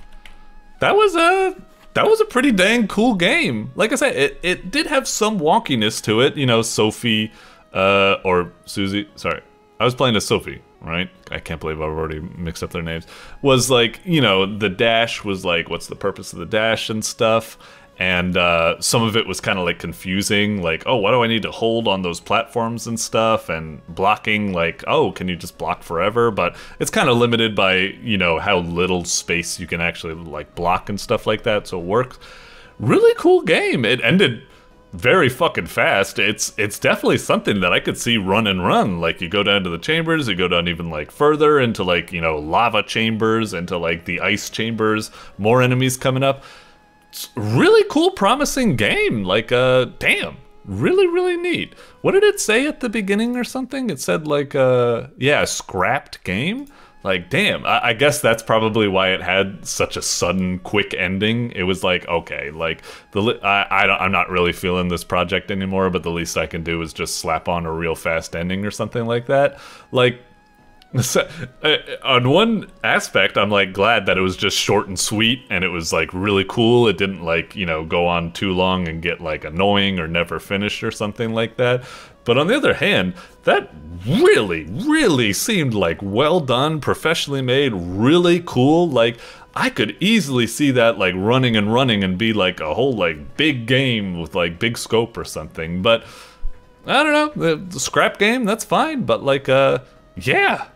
That was a pretty dang cool game. Like I said, it did have some wonkiness to it. You know, Sophie, or Susie, sorry. I was playing as Sophie, right? I can't believe I've already mixed up their names. Was like, you know, the dash was like, what's the purpose of the dash and stuff? And some of it was kind of like confusing, like, oh, why do I need to hold on those platforms and stuff? And blocking, like, oh, can you just block forever? But it's kind of limited by, you know, how little space you can actually like block and stuff like that. So it works. Really cool game. It ended very fucking fast. It's definitely something that I could see run and run. Like you go down to the chambers, you go down even like further into like, you know, lava chambers, into like the ice chambers, more enemies coming up. It's really cool, promising game. Like, damn, really neat. What did it say at the beginning or something? It said like, yeah, scrapped game. Like, damn, I guess that's probably why it had such a sudden, quick ending. It was like, okay, like, I'm not really feeling this project anymore, but the least I can do is just slap on a real fast ending or something like that. Like, so, on one aspect, I'm like glad that it was just short and sweet, and it was like really cool. It didn't like, you know, go on too long and get like annoying or never finished or something like that. But on the other hand, that really seemed like well done, professionally made, really cool. Like, I could easily see that like running and be like a whole like big game with like big scope or something. But I don't know, the scrap game, that's fine. But like, yeah,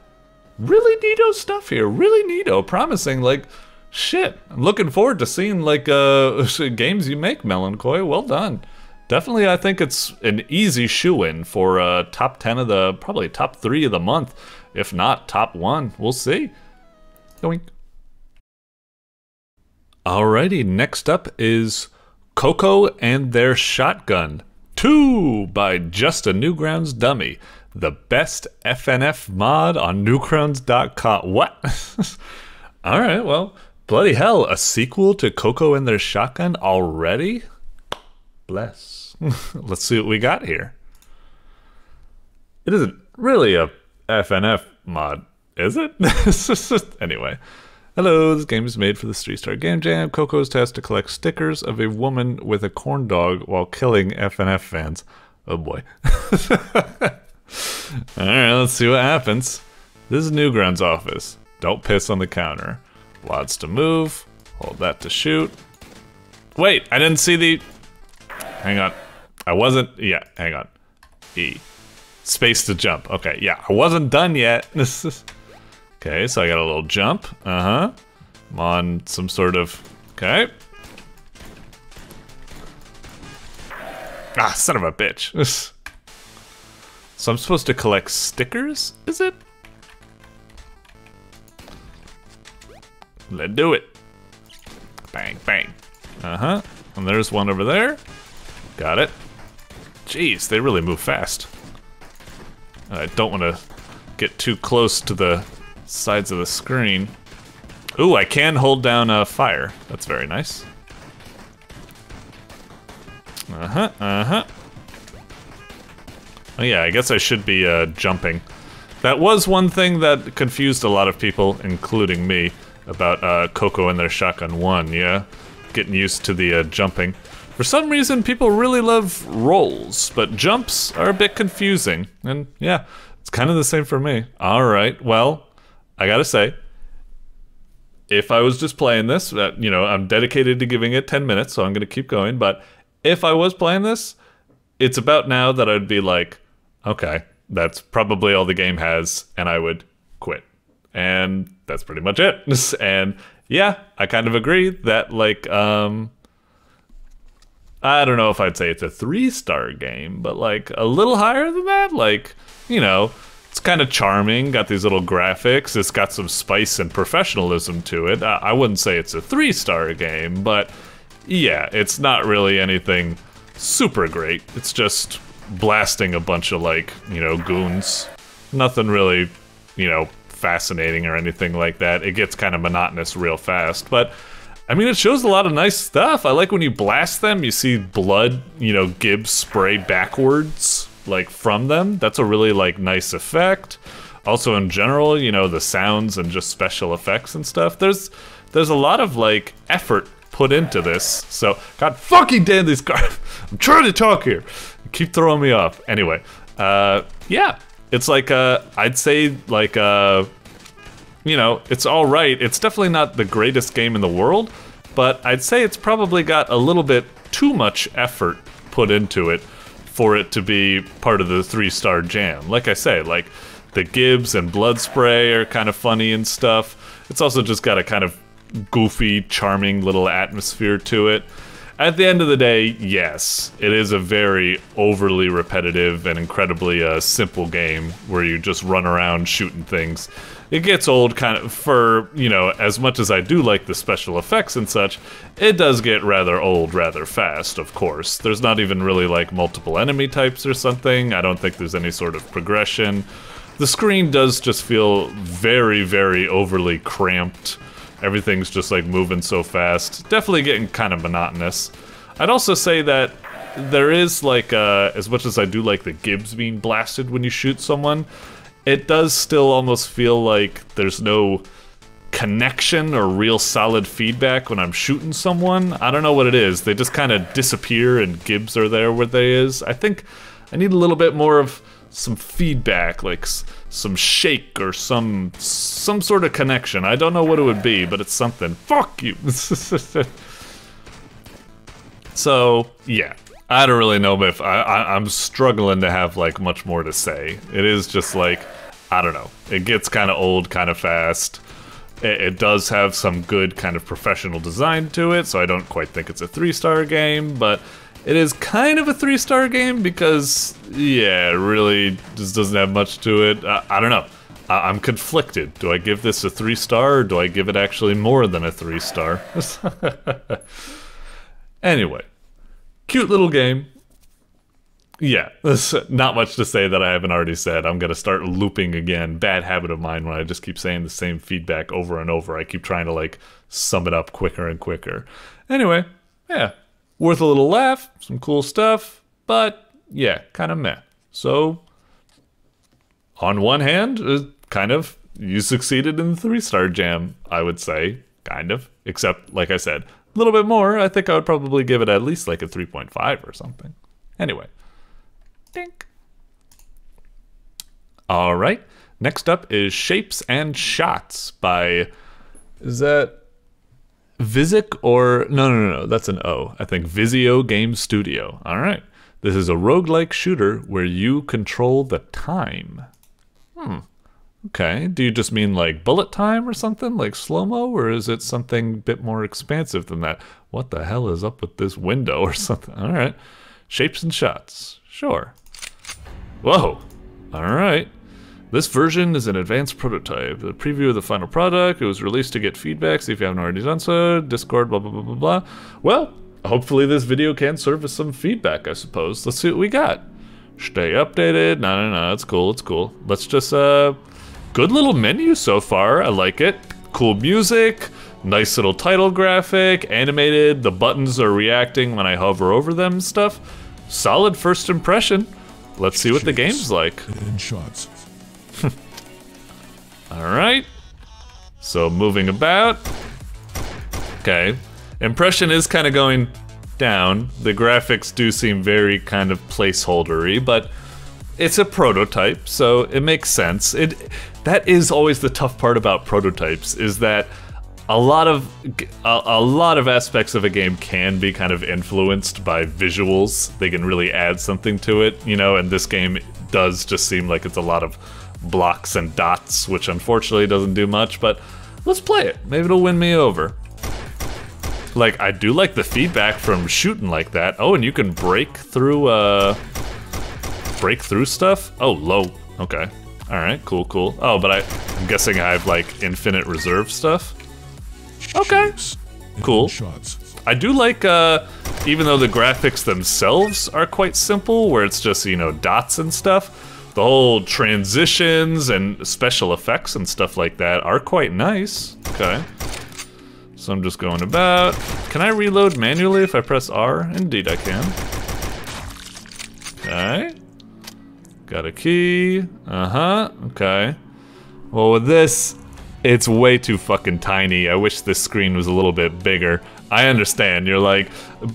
really neato stuff here, really neato, promising. Like, shit, I'm looking forward to seeing like games you make, MELONKOI. Well done. Definitely, I think it's an easy shoe-in for top 10 of the, probably top 3 of the month, if not top 1. We'll see. Yoink. Alrighty, next up is Coca and Their Shotgun 2 by Just a Newgrounds Dummy. The best FNF mod on Newgrounds.com. What? Alright, well, bloody hell, a sequel to Coca and Their Shotgun already? Bless. Let's see what we got here. It isn't really a FNF mod, is it? Anyway. Hello, this game is made for the 3-star game jam. Coco's tasked to collect stickers of a woman with a corn dog while killing FNF fans. Oh boy. Alright, let's see what happens. This is Newgrounds' office. Don't piss on the counter. Lots to move. Hold that to shoot. Wait, I didn't see the... Hang on. I wasn't... Yeah, hang on. E. Space to jump. Okay, yeah, I wasn't done yet. Okay, so I got a little jump. I'm on some sort of... Okay. Ah, son of a bitch. So I'm supposed to collect stickers, is it? Let's do it. Bang, bang. And there's one over there. Got it. Jeez, they really move fast. I don't want to get too close to the sides of the screen. Ooh, I can hold down fire. That's very nice. Oh yeah, I guess I should be jumping. That was one thing that confused a lot of people, including me, about Coco and their Shotgun 1, yeah? Getting used to the jumping. For some reason, people really love rolls, but jumps are a bit confusing. And yeah, it's kind of the same for me. Alright, well, I gotta say, if I was just playing this, you know, I'm dedicated to giving it 10 minutes, so I'm gonna keep going, but if I was playing this, it's about now that I'd be like, okay, that's probably all the game has, and I would quit. And that's pretty much it. And yeah, I kind of agree that, like, I don't know if I'd say it's a 3-star game, but like a little higher than that. Like, you know, it's kind of charming, got these little graphics, it's got some spice and professionalism to it. I wouldn't say it's a 3-star game, but yeah, it's not really anything super great. It's just blasting a bunch of, like, you know, goons. Nothing really, you know, fascinating or anything like that. It gets kind of monotonous real fast, but I mean, it shows a lot of nice stuff. I like when you blast them, you see blood, you know, Gibbs spray backwards, like, from them. That's a really, like, nice effect. Also, in general, you know, the sounds and just special effects and stuff. There's a lot of, like, effort put into this. So, god fucking damn these cars. I'm trying to talk here. You keep throwing me off. Anyway, yeah. It's like, I'd say, like, you know, it's alright. It's definitely not the greatest game in the world, but I'd say it's probably got a little bit too much effort put into it for it to be part of the 3-star jam. Like I say, like, the Gibbs and blood spray are kind of funny and stuff. It's also just got a kind of goofy, charming little atmosphere to it. At the end of the day, yes, it is a very overly repetitive and incredibly simple game where you just run around shooting things. It gets old kind of for, you know, as much as I do like the special effects and such, it does get rather old rather fast, of course. There's not even really, like, multiple enemy types or something. I don't think there's any sort of progression. The screen does just feel very, very overly cramped. Everything's just, like, moving so fast. Definitely getting kind of monotonous. I'd also say that there is, like, as much as I do like the Gibbs being blasted when you shoot someone, it does still almost feel like there's no connection or real solid feedback when I'm shooting someone. I don't know what it is. They just kind of disappear and Gibbs are there where they is. I think I need a little bit more of some feedback, like some shake or some sort of connection. I don't know what it would be, but it's something. Fuck you. So, yeah. I don't really know if I'm struggling to have, like, much more to say. It is just like, I don't know. It gets kind of old kind of fast. It does have some good kind of professional design to it, so I don't quite think it's a 3-star game, but it is kind of a 3-star game because, yeah, it really just doesn't have much to it. I don't know. I'm conflicted. Do I give this a 3-star or do I give it actually more than a 3-star? Anyway. Cute little game. Yeah, there's not much to say that I haven't already said. I'm gonna start looping again. Bad habit of mine when I just keep saying the same feedback over and over. I keep trying to, like, sum it up quicker and quicker. Anyway, yeah. Worth a little laugh, some cool stuff, but yeah, kind of meh. So, on one hand, kind of, you succeeded in the 3-star jam, I would say, kind of. Except, like I said, a little bit more. I think I would probably give it at least like a 3.5 or something. Anyway. Dink. Alright. Next up is Shapes and Shots by... Is that... VisioGameStudio or... No. That's an O. I think VisioGameStudio. Alright. This is a roguelike shooter where you control the time. Okay, do you just mean like bullet time or something, like slow-mo, or is it something a bit more expansive than that? What the hell is up with this window or something? Alright, Shapes and Shots, sure. Whoa, alright. This version is an advanced prototype. The preview of the final product, it was released to get feedback, see if you haven't already done so, Discord, blah blah blah blah blah. Well, hopefully this video can serve as some feedback, I suppose. Let's see what we got. Stay updated, no, it's cool, it's cool. Let's just, good little menu so far, I like it. Cool music, nice little title graphic, animated, the buttons are reacting when I hover over them and stuff. Solid first impression. Let's see what the game's like. And shots. Alright. So moving about. Okay. Impression is kind of going down. The graphics do seem very kind of placeholdery, but it's a prototype, so it makes sense. That is always the tough part about prototypes, is that a lot of aspects of a game can be kind of influenced by visuals. They can really add something to it, you know, and this game does just seem like it's a lot of blocks and dots, which unfortunately doesn't do much, but let's play it. Maybe it'll win me over. Like, I do like the feedback from shooting like that. Oh, and you can break through stuff? Oh, low. Okay. Alright, cool, cool. Oh, but I'm guessing I have, like, infinite reserve stuff? Okay. Cool. I do like, even though the graphics themselves are quite simple, where it's just, you know, dots and stuff, the whole transitions and special effects and stuff like that are quite nice. Okay. So I'm just going about. Can I reload manually if I press R? Indeed I can. Okay. Got a key. Uh-huh. Okay. Well, with this, it's way too fucking tiny. I wish this screen was a little bit bigger. I understand. You're like,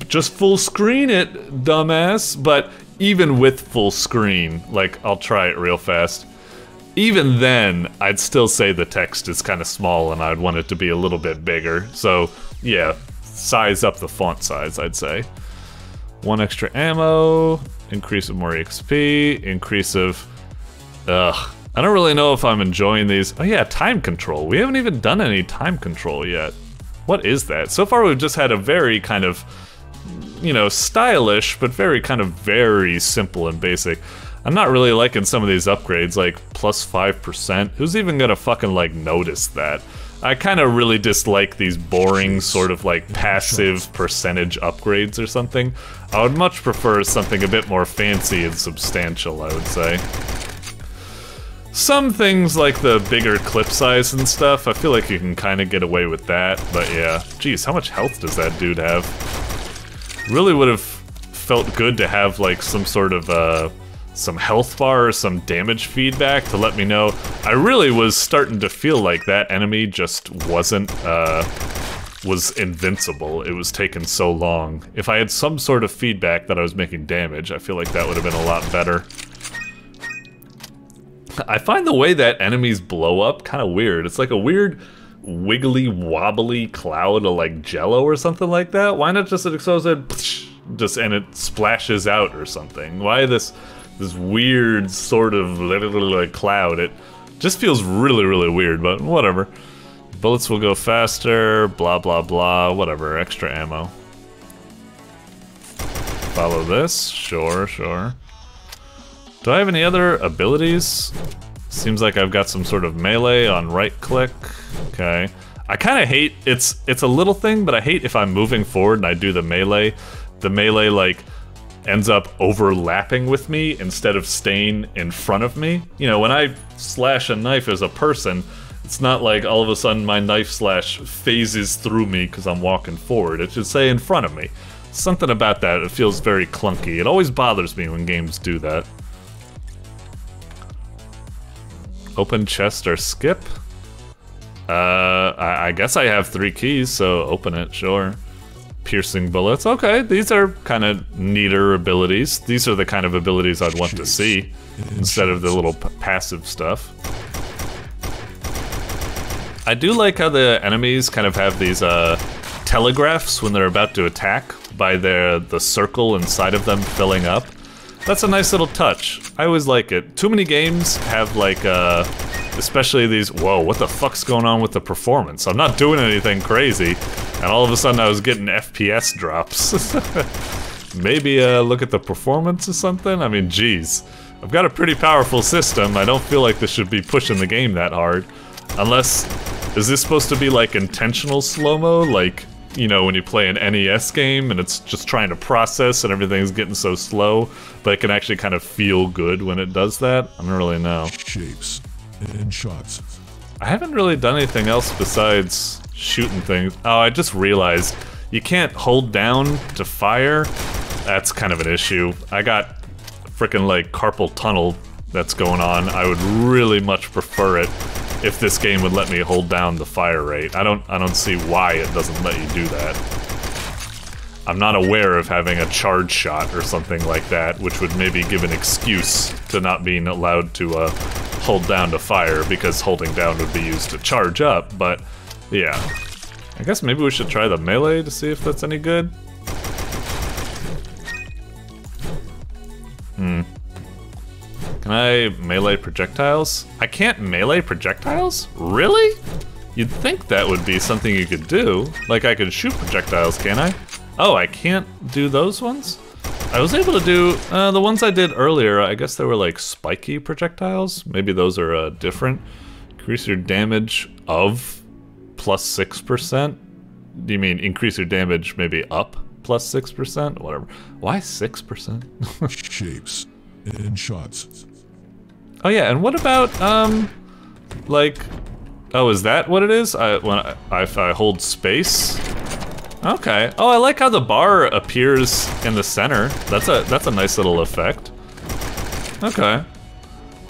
just full screen it, dumbass. But even with full screen, like, I'll try it real fast. Even then, I'd still say the text is kind of small and I'd want it to be a little bit bigger. So, yeah, size up the font size, I'd say. 1 extra ammo, increase of more XP, increase of... Ugh. I don't really know if I'm enjoying these. Oh yeah, time control. We haven't even done any time control yet. What is that? So far we've just had a very kind of, you know, stylish, but very simple and basic. I'm not really liking some of these upgrades, like plus 5%. Who's even gonna fucking, like, notice that? I kind of really dislike these boring sort of, like, passive percentage upgrades or something. I would much prefer something a bit more fancy and substantial, I would say. Some things like the bigger clip size and stuff, I feel like you can kind of get away with that, but yeah. Jeez, how much health does that dude have? Really would have felt good to have, like, some sort of, some health bar or some damage feedback to let me know. I really was starting to feel like that enemy just wasn't, was invincible. It was taking so long. If I had some sort of feedback that I was making damage, I feel like that would have been a lot better. I find the way that enemies blow up kind of weird. It's like a weird wiggly wobbly cloud of like jello or something like that. Why not just it explodes and just and it splashes out or something? Why this weird sort of like cloud? It just feels really weird, but whatever. Bullets will go faster, blah blah blah, whatever, extra ammo. Follow this, sure. Do I have any other abilities? Seems like I've got some sort of melee on right click. Okay. I kind of hate, it's a little thing, but I hate if I'm moving forward and I do the melee like ends up overlapping me instead of staying in front of me. You know, when I slash a knife as a person, it's not like all of a sudden my knife slash phases through me because I'm walking forward. It should say in front of me. Something about that, it feels very clunky. It always bothers me when games do that. Open chest or skip? I guess I have 3 keys, so open it, sure. Piercing bullets, okay, these are kind of neater abilities. These are the kind of abilities I'd want to see, instead of the little passive stuff. I do like how the enemies kind of have these telegraphs when they're about to attack, by the circle inside of them filling up. That's a nice little touch. I always like it. Too many games have like, especially these, whoa, what the fuck's going on with the performance? I'm not doing anything crazy, and all of a sudden I was getting FPS drops. Maybe look at the performance or something? I mean, geez. I've got a pretty powerful system. I don't feel like this should be pushing the game that hard. Unless, is this supposed to be like intentional slow-mo? Like, you know, when you play an NES game and it's just trying to process and everything's getting so slow, but it can actually kind of feel good when it does that? I don't really know. Shapes and shots. I haven't really done anything else besides shooting things. Oh, I just realized you can't hold down to fire. That's kind of an issue. I got freaking like carpal tunnel that's going on. I would really much prefer it if this game would let me hold down the fire rate. I don't see why it doesn't let you do that. I'm not aware of having a charge shot or something like that, which would maybe give an excuse to not being allowed to hold down to fire, because holding down would be used to charge up, but yeah. I guess maybe we should try the melee to see if that's any good. Can I melee projectiles? I can't melee projectiles? Really? You'd think that would be something you could do. Like I could shoot projectiles, can't I? Oh, I can't do those ones? I was able to do the ones I did earlier. I guess they were like spiky projectiles. Maybe those are different. Increase your damage of plus 6%. Do you mean increase your damage maybe up plus 6%? Whatever. Why 6%? Shapes and shots. Oh yeah, and what about like, oh, is that what it is? If I hold space. Okay. Oh, I like how the bar appears in the center. That's a nice little effect. Okay.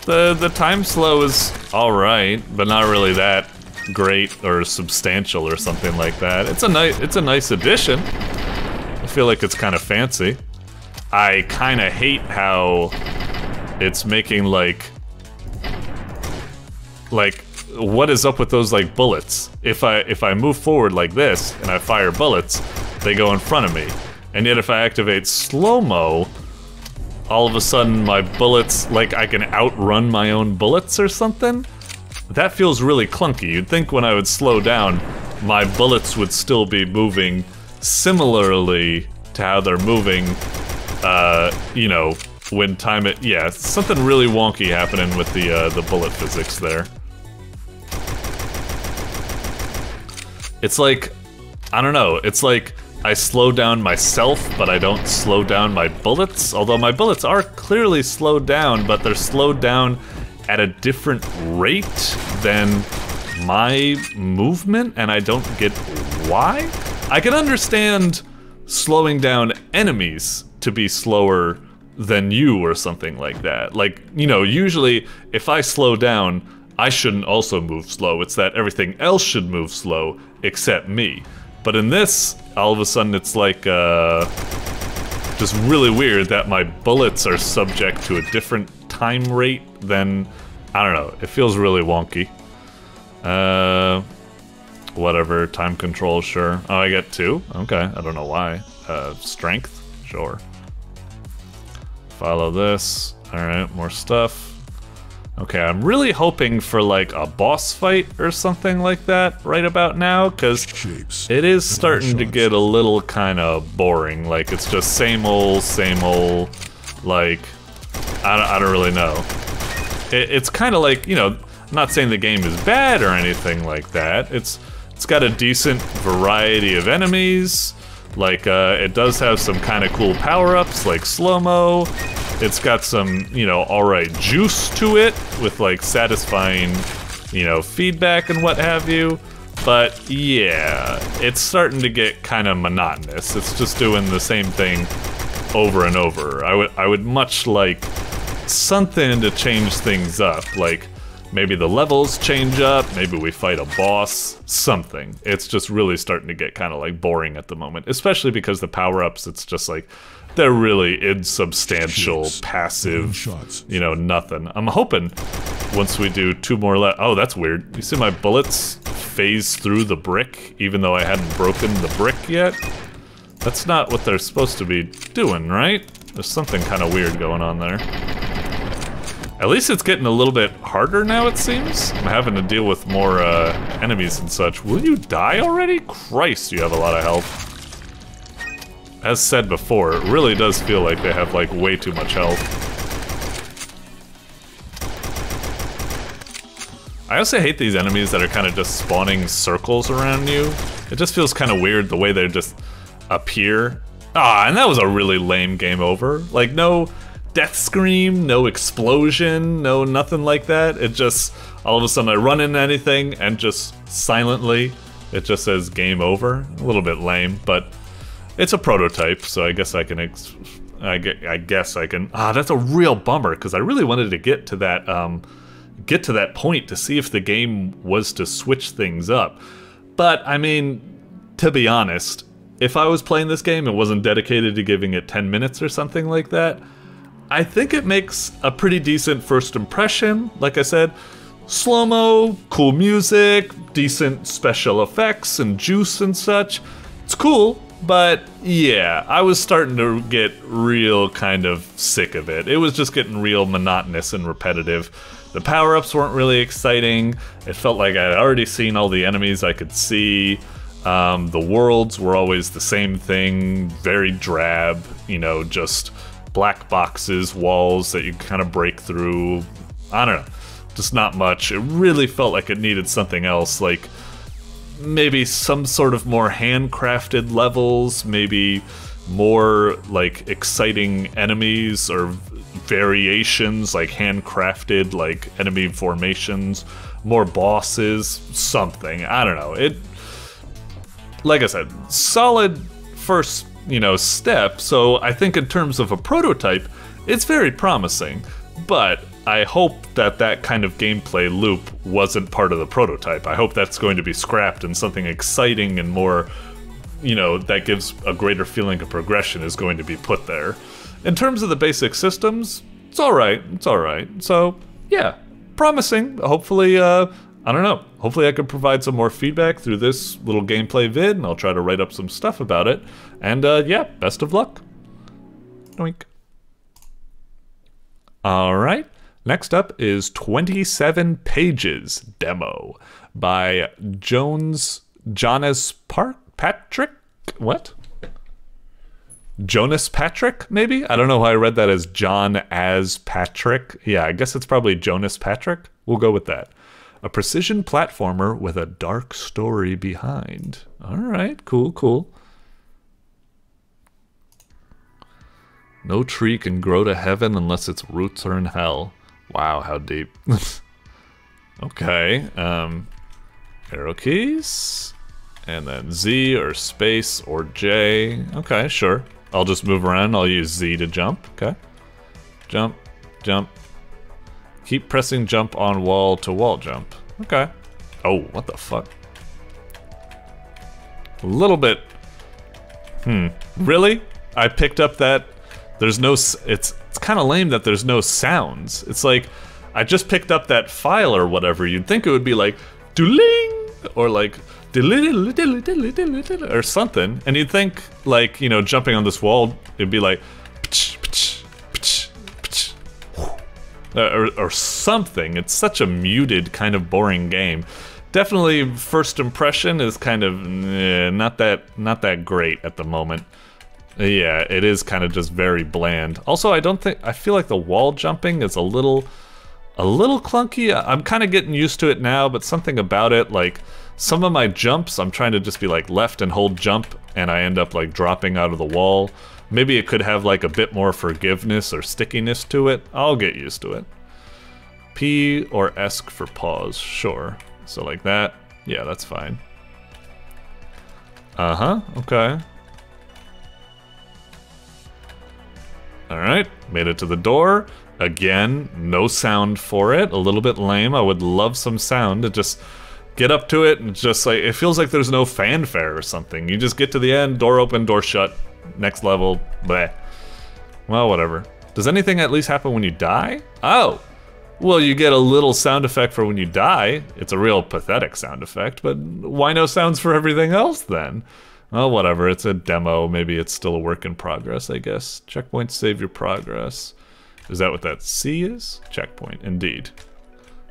The time slow is all right, but not really that great or substantial or something like that. It's a nice addition. I feel like it's kind of fancy. I kind of hate how it's making like what is up with those like bullets? If I move forward like this and I fire bullets, they go in front of me. And yet if I activate slow-mo, all of a sudden my bullets, like I can outrun my own bullets or something? That feels really clunky. You'd think when I would slow down, my bullets would still be moving similarly to how they're moving, you know, when time it, yeah, something really wonky happening with the bullet physics there. It's like, I don't know, it's like I slow down myself, but I don't slow down my bullets. Although my bullets are clearly slowed down, but they're slowed down at a different rate than my movement, and I don't get why? I can understand slowing down enemies to be slower than you or something like that. Like, you know, usually if I slow down, I shouldn't also move slow. It's that everything else should move slow except me. But in this, all of a sudden it's like, just really weird that my bullets are subject to a different time rate than, I don't know, it feels really wonky. Whatever, time control, sure. Oh, I get 2? Okay, I don't know why. Strength? Sure. Follow this. Alright, more stuff. Okay, I'm really hoping for like a boss fight or something like that right about now, because it is starting to get a little kind of boring. Like, it's just same old, like, I don't really know. It's kind of like, you know, I'm not saying the game is bad or anything like that. It's got a decent variety of enemies. Like, it does have some kind of cool power-ups, like slow-mo. It's got some, you know, alright juice to it, with like satisfying, you know, feedback and what have you. But yeah, it's starting to get kind of monotonous. It's just doing the same thing over and over. I would much like something to change things up, like maybe the levels change up, maybe we fight a boss, something. It's just really starting to get kind of like boring at the moment, especially because the power-ups, it's just like, they're really insubstantial, passive, you know, nothing. I'm hoping once we do 2 more oh, that's weird. You see my bullets phase through the brick, even though I hadn't broken the brick yet? That's not what they're supposed to be doing, right? There's something kind of weird going on there. At least it's getting a little bit harder now, it seems. I'm having to deal with more enemies and such. Will you die already? Christ, you have a lot of health. As said before, it really does feel like they have like way too much health. I also hate these enemies that are kind of just spawning circles around you. It just feels kind of weird the way they just appear. Ah, and that was a really lame game over. Like, no death scream, no explosion, no nothing like that. It just, all of a sudden I run into anything and just silently, it just says game over. A little bit lame, but it's a prototype, so I guess I can, I guess I can, that's a real bummer, because I really wanted to get to that, get to that point to see if the game was to switch things up. But, I mean, to be honest, if I was playing this game and wasn't dedicated to giving it 10 minutes or something like that, I think it makes a pretty decent first impression. Like I said, slow-mo, cool music, decent special effects and juice and such. It's cool, but yeah, I was starting to get real kind of sick of it. It was just getting real monotonous and repetitive. The power-ups weren't really exciting. It felt like I'd already seen all the enemies I could see. The worlds were always the same thing, very drab, you know, just black boxes, walls that you kind of break through. I don't know, just not much. It really felt like it needed something else, like maybe some sort of more handcrafted levels, maybe more like exciting enemies or variations, like handcrafted like enemy formations, more bosses, something. I don't know. It, like I said, solid first, you know, step. So I think in terms of a prototype, it's very promising. But I hope that that kind of gameplay loop wasn't part of the prototype. I hope that's going to be scrapped and something exciting and more, you know, that gives a greater feeling of progression is going to be put there. In terms of the basic systems, it's alright. It's alright. So, yeah, promising. Hopefully, I don't know. Hopefully I could provide some more feedback through this little gameplay vid, and I'll try to write up some stuff about it. And, yeah, best of luck. Doink. Alright. Next up is 27 Pages demo by jonaspatrik? What? jonaspatrik, maybe? I don't know why I read that as John as Patrick. Yeah, I guess it's probably jonaspatrik. We'll go with that. A precision platformer with a dark story behind. Alright, cool, cool. No tree can grow to heaven unless its roots are in hell. Wow, how deep. Okay, arrow keys, and then Z or space or J. Okay, sure. I'll just move around. I'll use Z to jump. Okay. Jump, jump. Keep pressing jump on wall to wall jump. Okay. Oh, what the fuck? A little bit. Really? I picked up that there's no, it's kind of lame that there's no sounds. It's like, I just picked up that file or whatever. You'd think it would be like, dooling, or like, or something. And you'd think, like, you know, jumping on this wall, it'd be like, or something. It's such a muted, kind of boring game. Definitely, first impression is kind of not that great at the moment. Yeah, it is kind of just very bland. Also, I feel like the wall jumping is a little clunky. I'm kind of getting used to it now, but something about it, like some of my jumps, I'm trying to just be like left and hold jump, and I end up like dropping out of the wall. Maybe it could have like a bit more forgiveness or stickiness to it. I'll get used to it. P or ESC for pause, sure. So like that, yeah, that's fine. Okay. Alright, made it to the door. Again, no sound for it. A little bit lame. I would love some sound to just get up to it and just like, it feels like there's no fanfare or something. You just get to the end, door open, door shut, next level, bleh. Well, whatever. Does anything at least happen when you die? Oh! Well, you get a little sound effect for when you die. It's a real pathetic sound effect, but why no sounds for everything else then? Well, whatever, it's a demo. Maybe it's still a work in progress, I guess. Checkpoint, save your progress. Is that what that C is? Checkpoint, indeed.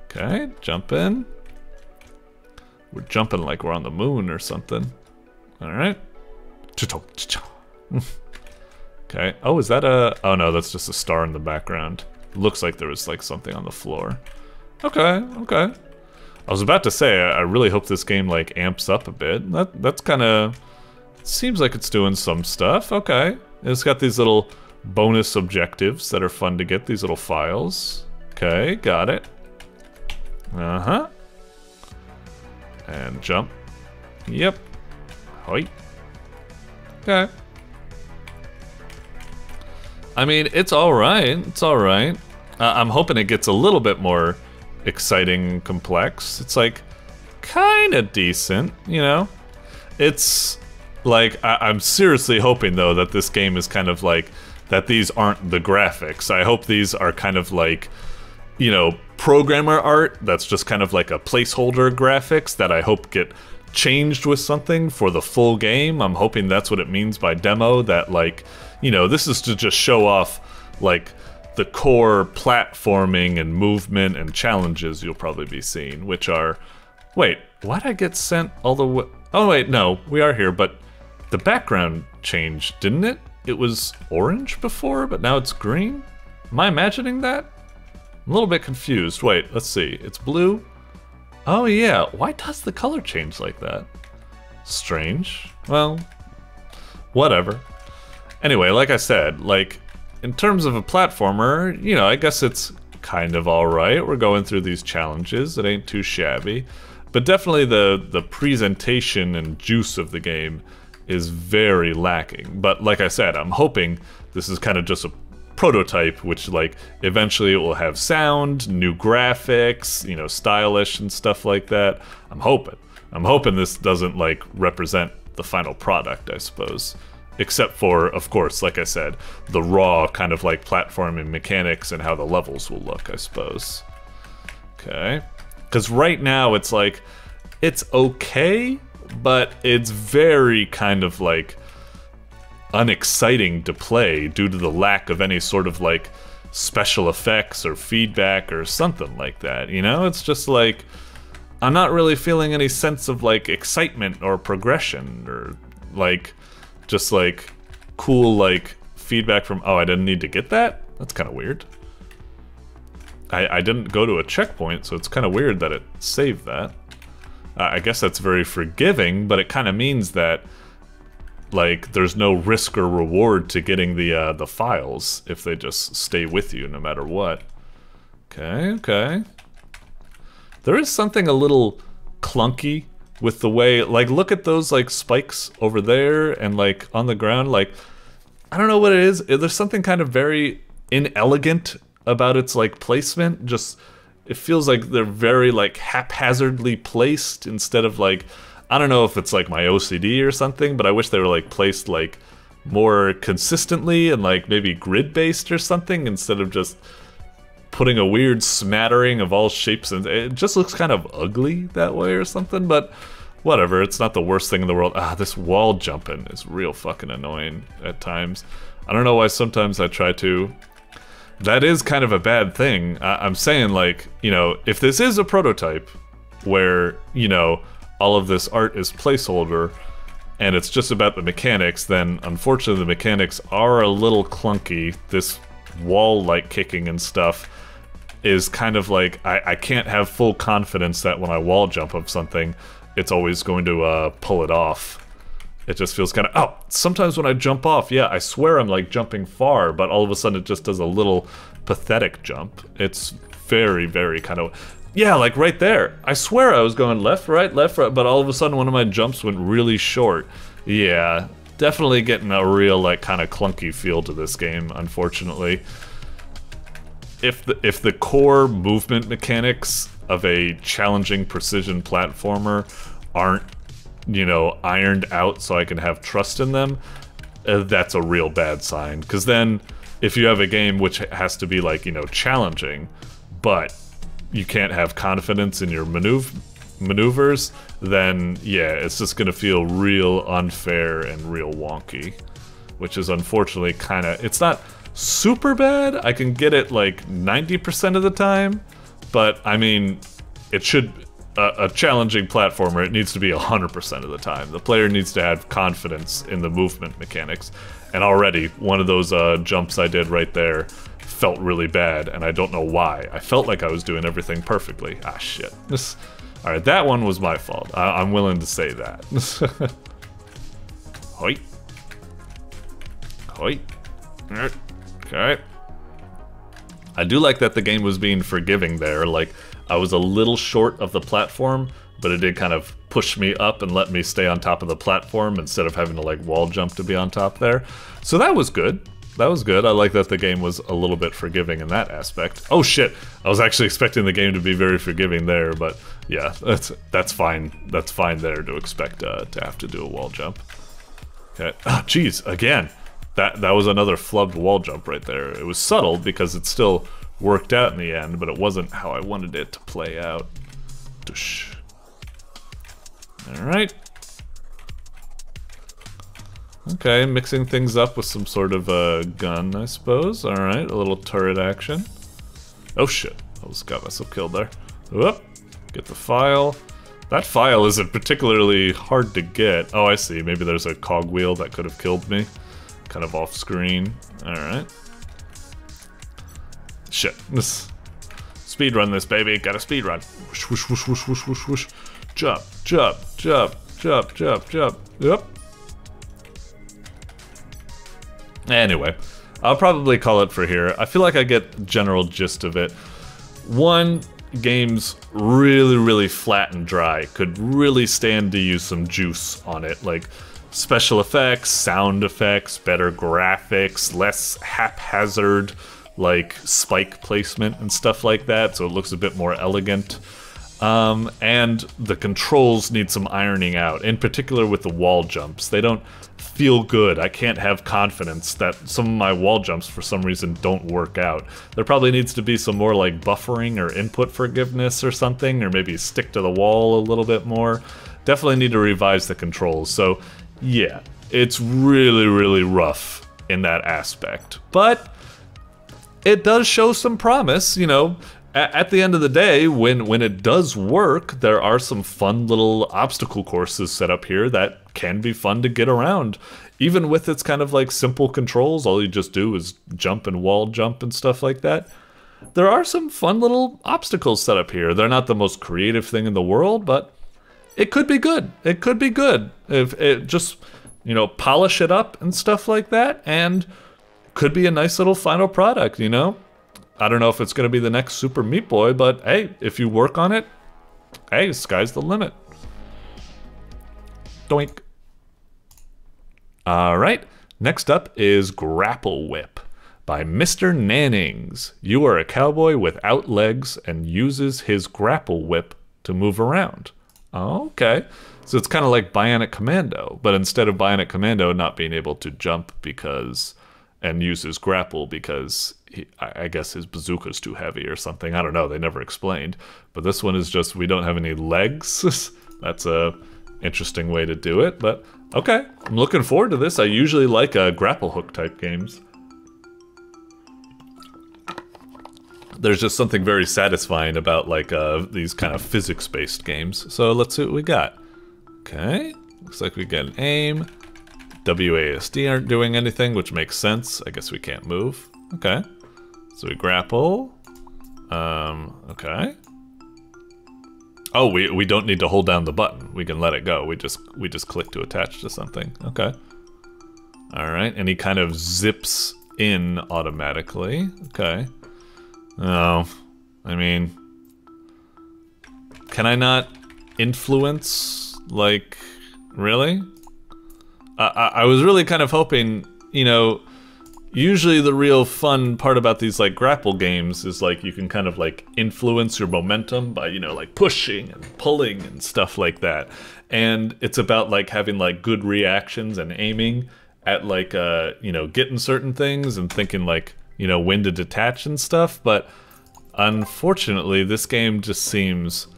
Okay, jump in. We're jumping like we're on the moon or something. Alright. Okay, oh, is that a... Oh no, that's just a star in the background. Looks like there was like something on the floor. Okay, okay. I was about to say, I really hope this game like amps up a bit. That's kind of... Seems like it's doing some stuff. Okay. It's got these little bonus objectives that are fun to get, these little files. Okay, got it. Uh-huh. And jump. Yep. Hoi. Okay. I mean, it's alright. It's alright. I'm hoping it gets a little bit more exciting, complex. It's like kind of decent, you know? It's like, I'm seriously hoping though that this game is kind of like, that these aren't the graphics. I hope these are kind of like, you know, programmer art that's just kind of like a placeholder graphics that I hope get changed with something for the full game. I'm hoping that's what it means by demo, that like, you know, this is to just show off like the core platforming and movement and challenges you'll probably be seeing, which are, wait, why'd I get sent all the way? Oh wait, no, we are here, but the background changed, didn't it? It was orange before, but now it's green? Am I imagining that? I'm a little bit confused. Wait, let's see. It's blue? Oh yeah, why does the color change like that? Strange. Well, whatever. Anyway, like I said, like, in terms of a platformer, you know, I guess it's kind of alright. We're going through these challenges. It ain't too shabby. But definitely the presentation and juice of the game is very lacking. But like I said, I'm hoping this is kind of just a prototype, which like eventually it will have sound, new graphics, you know, stylish and stuff like that. I'm hoping this doesn't like represent the final product, I suppose. Except for, of course, like I said, the raw kind of like platforming mechanics and how the levels will look, I suppose. Okay. Because right now it's like, it's okay, but it's very kind of like unexciting to play due to the lack of any sort of like special effects or feedback or something like that, you know? It's just like, I'm not really feeling any sense of like excitement or progression or like, just like cool like feedback from, oh, I didn't need to get that? That's kind of weird. I didn't go to a checkpoint, so it's kind of weird that it saved that. I guess that's very forgiving, but it kind of means that like there's no risk or reward to getting the files if they just stay with you no matter what. Okay, okay. There is something a little clunky with the way, like, look at those like spikes over there and like on the ground, like, I don't know what it is. There's something kind of very inelegant about its like placement. Just, it feels like they're very like haphazardly placed instead of like, I don't know if it's like my OCD or something, but I wish they were like placed like more consistently and like maybe grid based or something instead of just putting a weird smattering of all shapes, and it just looks kind of ugly that way or something, but whatever, it's not the worst thing in the world. Ah, this wall jumping is real fucking annoying at times. I don't know why sometimes I try to. That is kind of a bad thing. I'm saying, like, you know, if this is a prototype where, you know, all of this art is placeholder and it's just about the mechanics, then unfortunately the mechanics are a little clunky. This wall like kicking and stuff is kind of like, I can't have full confidence that when I wall jump of something, it's always going to pull it off. It just feels kind of, oh, sometimes when I jump off, yeah, I swear I'm like jumping far, but all of a sudden it just does a little pathetic jump. It's very, very kind of, yeah, like right there. I swear I was going left, right, but all of a sudden one of my jumps went really short. Yeah, definitely getting a real like kind of clunky feel to this game, unfortunately. If the core movement mechanics of a challenging precision platformer aren't, you know, ironed out so I can have trust in them, that's a real bad sign. Because then, if you have a game which has to be like, you know, challenging, but you can't have confidence in your maneuvers, then yeah, it's just gonna feel real unfair and real wonky. Which is unfortunately kind of, it's not super bad. I can get it like 90% of the time, but I mean, it should, a challenging platformer, it needs to be 100% of the time. The player needs to have confidence in the movement mechanics. And already, one of those jumps I did right there felt really bad, and I don't know why. I felt like I was doing everything perfectly. Ah, shit. Alright, that one was my fault. I'm willing to say that. Hoi. Hoi. Okay. I do like that the game was being forgiving there. Like, I was a little short of the platform, but it did kind of push me up and let me stay on top of the platform instead of having to like wall jump to be on top there. So that was good. That was good. I like that the game was a little bit forgiving in that aspect. Oh shit! I was actually expecting the game to be very forgiving there, but yeah, that's fine. That's fine there to expect to have to do a wall jump. Okay. Ah, jeez, again. That was another flubbed wall jump right there. It was subtle because it still worked out in the end, but it wasn't how I wanted it to play out. Doosh. All right. Okay, mixing things up with some sort of a gun, I suppose. Alright, a little turret action. Oh shit, I almost got myself killed there. Whoop, get the file. That file isn't particularly hard to get. Oh, I see, maybe there's a cogwheel that could have killed me. Kind of off screen. Alright. Shit, speed run this, baby, gotta speed run. Whoosh, whoosh, whoosh, whoosh, whoosh, whoosh, whoosh. Jump, jump, jump, jump, jump, jump. Yep. Anyway, I'll probably call it for here. I feel like I get general gist of it. One, game's really, really flat and dry. Could really stand to use some juice on it, like special effects, sound effects, better graphics, less haphazard, like spike placement and stuff like that, so it looks a bit more elegant. And the controls need some ironing out, in particular with the wall jumps. They don't feel good. I can't have confidence that some of my wall jumps for some reason don't work out. There probably needs to be some more like buffering or input forgiveness or something, or maybe stick to the wall a little bit more. Definitely need to revise the controls. So yeah, it's really, really rough in that aspect. But it does show some promise, you know. At the end of the day, when it does work, there are some fun little obstacle courses set up here that can be fun to get around. Even with its kind of like simple controls, all you just do is jump and wall jump and stuff like that. There are some fun little obstacles set up here. They're not the most creative thing in the world, but it could be good. It could be good if it just, you know, polish it up and stuff like that, and could be a nice little final product, you know? I don't know if it's going to be the next Super Meat Boy, but hey, if you work on it, hey, sky's the limit. Doink. Alright, next up is Grapple Whip by MrNannings. You are a cowboy without legs and uses his grapple whip to move around. Oh, okay. So it's kind of like Bionic Commando, but instead of Bionic Commando not being able to jump because and use his grapple because I guess his bazooka's too heavy or something. I don't know, they never explained. But this one is just, we don't have any legs. That's a interesting way to do it, but okay. I'm looking forward to this. I usually like grapple hook type games. There's just something very satisfying about like these kind of physics-based games. So let's see what we got. Okay, looks like we get an aim. WASD aren't doing anything, which makes sense. I guess we can't move. Okay. So we grapple. Okay. Oh, we don't need to hold down the button. We can let it go. We just click to attach to something. Okay. All right. And he kind of zips in automatically. Okay. Oh, I mean, can I not influence? Like, really? I was really kind of hoping, you know, usually the real fun part about these like grapple games is like you can kind of like influence your momentum by, you know, like pushing and pulling and stuff like that. And it's about like having like good reactions and aiming at like, you know, getting certain things and thinking like, you know, when to detach and stuff. But unfortunately, this game just seems,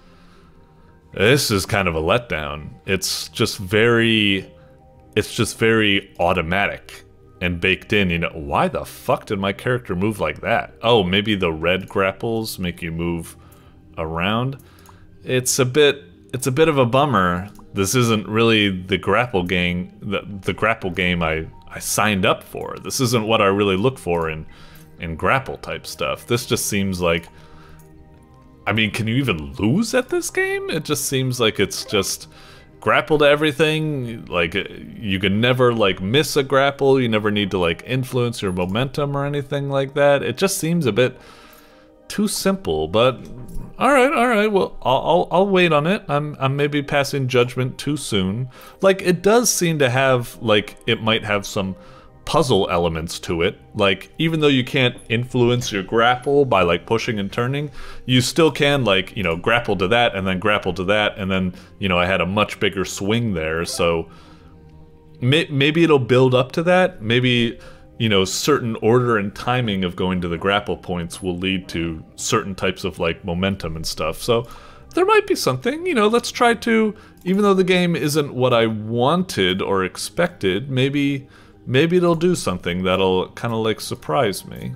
this is kind of a letdown. It's just very automatic and baked in, you know. Why the fuck did my character move like that? Oh, maybe the red grapples make you move around. It's a bit of a bummer. This isn't really the grapple game, the grapple game I signed up for. This isn't what I really look for in grapple type stuff. This just seems like, I mean, can you even lose at this game? It just seems like it's just grapple to everything. Like, you can never like miss a grapple. You never need to like influence your momentum or anything like that. It just seems a bit too simple. But all right. Well, I'll wait on it. I'm maybe passing judgment too soon. Like, it does seem to have like, it might have some puzzle elements to it. Like, even though you can't influence your grapple by like pushing and turning, you still can, like, you know, grapple to that and then grapple to that, and then, you know, I had a much bigger swing there. So maybe it'll build up to that. Maybe, you know, certain order and timing of going to the grapple points will lead to certain types of like momentum and stuff. So there might be something, you know. Let's try to, even though the game isn't what I wanted or expected, maybe it'll do something that'll kind of like surprise me.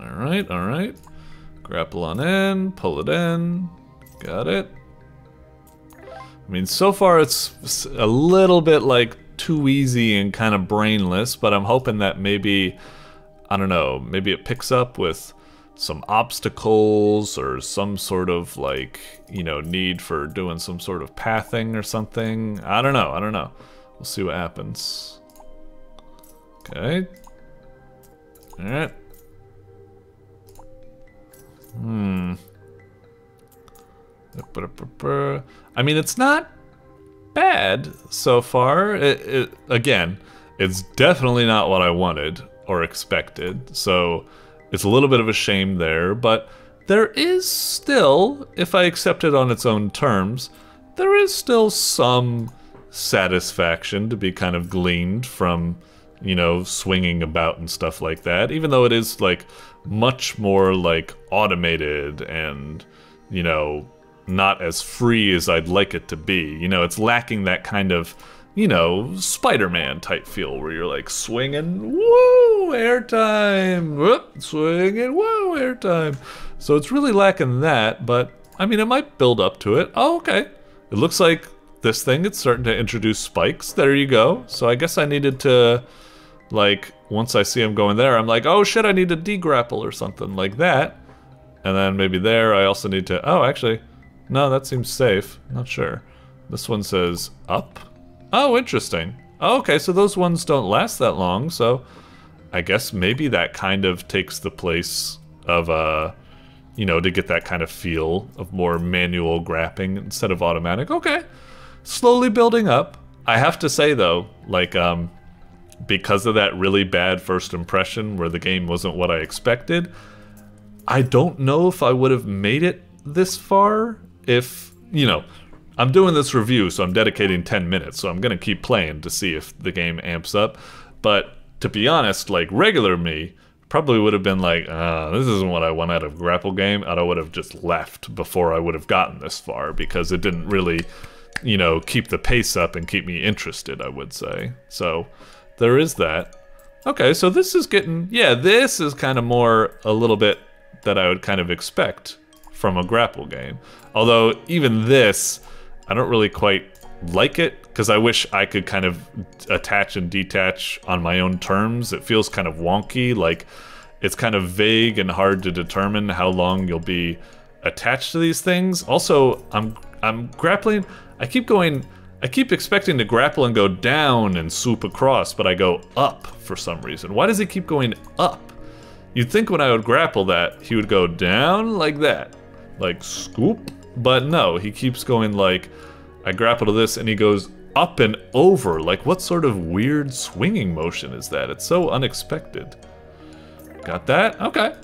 Alright, alright. Grapple on in, pull it in. Got it. I mean, so far it's a little bit like too easy and kind of brainless, but I'm hoping that maybe, I don't know, maybe it picks up with some obstacles or some sort of like, you know, need for doing some sort of pathing or something. I don't know. We'll see what happens. Okay. Alright. I mean, it's not bad so far. Again, it's definitely not what I wanted or expected, so it's a little bit of a shame there, but there is still, if I accept it on its own terms, there is still some satisfaction to be kind of gleaned from, you know, swinging about and stuff like that, even though it is like much more like automated and, you know, not as free as I'd like it to be. You know, it's lacking that kind of, you know, Spider-Man type feel where you're like swinging, woo, airtime, whoop, swinging, woo, airtime. So it's really lacking that, but I mean, it might build up to it. Oh, okay. It looks like this thing, it's starting to introduce spikes. There you go. So I guess I needed to, like, once I see him going there, I'm like, oh shit, I need to de-grapple or something like that. And then maybe there, I also need to, oh, actually, no, that seems safe. Not sure. This one says up. Oh, interesting. Oh, okay, so those ones don't last that long, so I guess maybe that kind of takes the place of, you know, to get that kind of feel of more manual grappling instead of automatic. Okay. Slowly building up. I have to say though, like, because of that really bad first impression where the game wasn't what I expected, I don't know if I would have made it this far if, you know, I'm doing this review, so I'm dedicating 10 minutes, so I'm gonna keep playing to see if the game amps up. But to be honest, like, regular me probably would have been like, this isn't what I want out of a grapple game, and I would have just left before I would have gotten this far, because it didn't really, you know, keep the pace up and keep me interested, I would say. So there is that. Okay, so this is getting, yeah, this is kind of more a little bit that I would kind of expect from a grapple game. Although even this, I don't really quite like it, because I wish I could kind of attach and detach on my own terms. It feels kind of wonky, like it's kind of vague and hard to determine how long you'll be attached to these things. Also, I'm grappling, I keep expecting to grapple and go down and swoop across, but I go up for some reason. Why does he keep going up? You'd think when I would grapple that, he would go down like that, like scoop, but no, he keeps going like, I grapple to this and he goes up and over. Like, what sort of weird swinging motion is that? It's so unexpected. Got that? Okay.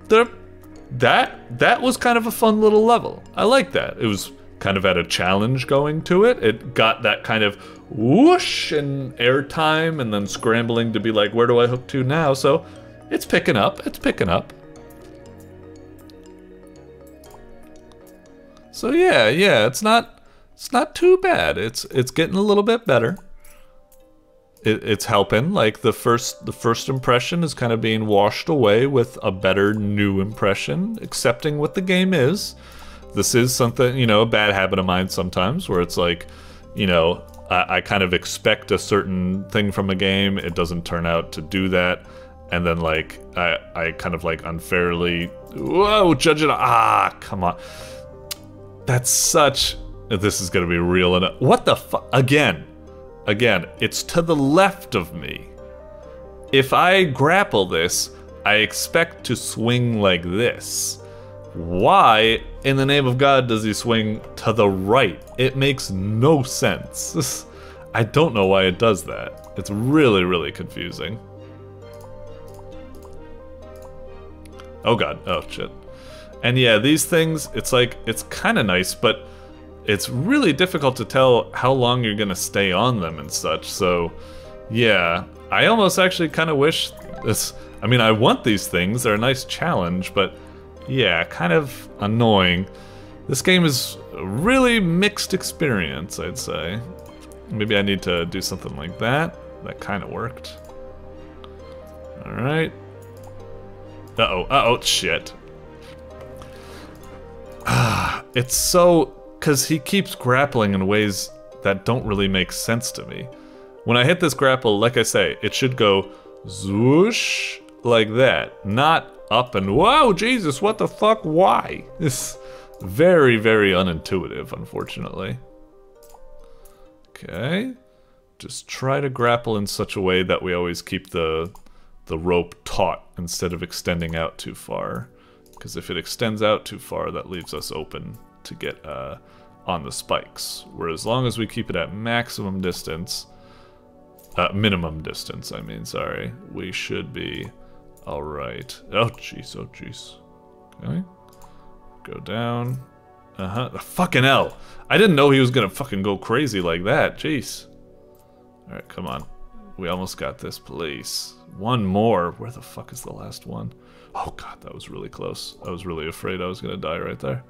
That was kind of a fun little level. I like that. It was kind of had a challenge going to it. It got that kind of whoosh and airtime and then scrambling to be like, where do I hook to now? So it's picking up. It's picking up. So yeah, it's not too bad. It's getting a little bit better. It's helping. Like the first impression is kind of being washed away with a better new impression, accepting what the game is. This is something, you know, a bad habit of mine sometimes, where it's like, you know, I kind of expect a certain thing from a game, it doesn't turn out to do that, and then like I kind of like unfairly, whoa, judge it. Come on. That's such. This is gonna be real enough. What the fuck? Again, it's to the left of me. If I grapple this, I expect to swing like this. Why, in the name of God, does he swing to the right? It makes no sense. I don't know why it does that. It's really, really confusing. Oh god, oh shit. And yeah, these things, it's like, it's kind of nice, but it's really difficult to tell how long you're gonna stay on them and such, so yeah. I almost actually kind of wish this, I mean, I want these things, they're a nice challenge, but yeah, kind of annoying. This game is a really mixed experience, I'd say. Maybe I need to do something like that. That kind of worked. Alright. Uh-oh, shit. It's so... because he keeps grappling in ways that don't really make sense to me. When I hit this grapple, like I say, it should go zwoosh like that. Not up and... whoa, Jesus, what the fuck? Why? It's very, very unintuitive, unfortunately. Okay. Just try to grapple in such a way that we always keep the rope taut instead of extending out too far. Because if it extends out too far, that leaves us open to get on the spikes. Whereas as long as we keep it at maximum distance, minimum distance, I mean, sorry, we should be alright. Oh jeez, oh jeez. Okay. Go down. The fucking hell! I didn't know he was gonna fucking go crazy like that, jeez. Alright, come on. We almost got this, please. One more. Where the fuck is the last one? Oh god, that was really close. I was really afraid I was gonna die right there.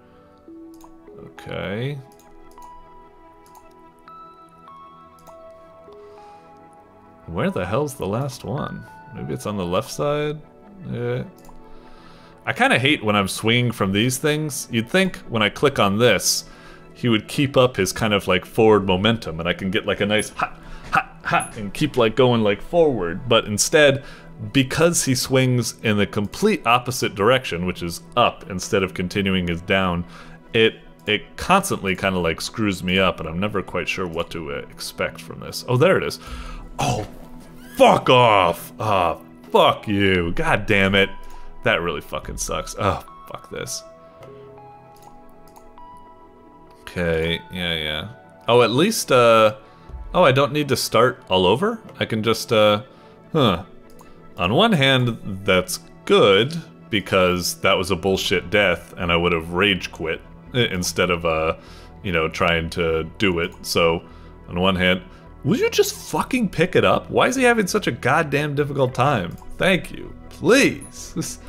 Okay. Where the hell's the last one? Maybe it's on the left side? Yeah. I kind of hate when I'm swinging from these things. You'd think when I click on this, he would keep up his kind of like forward momentum and I can get like a nice ha, ha, ha, and keep like going like forward. But instead, because he swings in the complete opposite direction, which is up instead of continuing his down, it constantly kind of like screws me up and I'm never quite sure what to expect from this. Oh, there it is. Oh, fuck off. Oh, fuck you. God damn it. That really fucking sucks. Oh, fuck this. Okay, yeah. Oh, at least, oh, I don't need to start all over? I can just, On one hand, that's good, because that was a bullshit death, and I would have rage quit instead of, you know, trying to do it. So, on one hand, will you just fucking pick it up? Why is he having such a goddamn difficult time? Thank you. Please.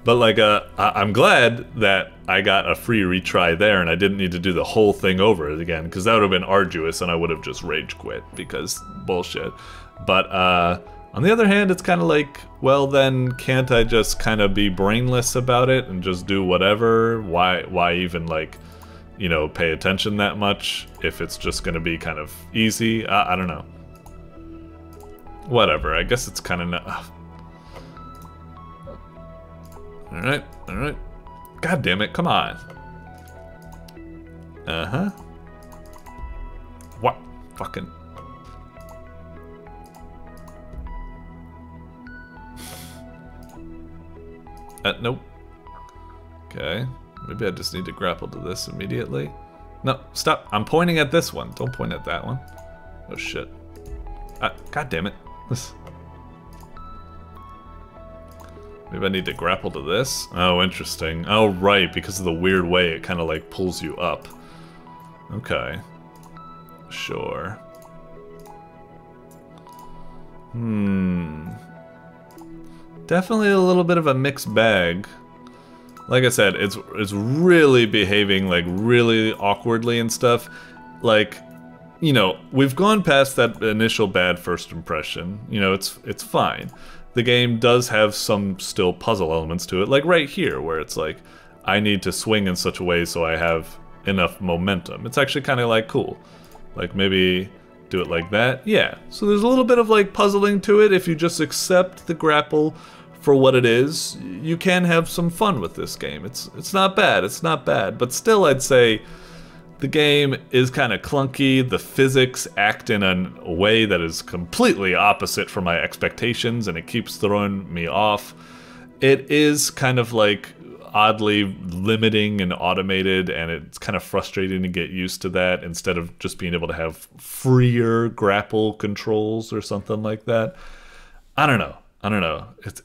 But like, I'm glad that I got a free retry there and I didn't need to do the whole thing over again, because that would have been arduous and I would have just rage quit, because bullshit. But on the other hand, it's kind of like, well then, can't I just kind of be brainless about it and just do whatever? Why even like, you know, pay attention that much if it's just gonna be kind of easy? I don't know. Whatever, I guess it's kind of not... Alright. God damn it, come on. Uh-huh. What? Fucking... Nope. Okay. Maybe I just need to grapple to this immediately. No, stop. I'm pointing at this one. Don't point at that one. Oh, shit. God damn it. Maybe I need to grapple to this? Oh, interesting. Oh, right, because of the weird way it kind of like pulls you up. Okay. Sure. Definitely a little bit of a mixed bag. Like I said, it's really behaving like really awkwardly and stuff. Like, you know, we've gone past that initial bad first impression. You know, it's fine. The game does have some still puzzle elements to it, like right here, where it's like, I need to swing in such a way so I have enough momentum. It's actually kind of like cool. Like maybe do it like that. Yeah, so there's a little bit of like puzzling to it. If you just accept the grapple for what it is, you can have some fun with this game. It's not bad, but still I'd say the game is kind of clunky. The physics act in a way that is completely opposite from my expectations, and it keeps throwing me off. It is kind of like oddly limiting and automated, and it's kind of frustrating to get used to that instead of just being able to have freer grapple controls or something like that. I don't know.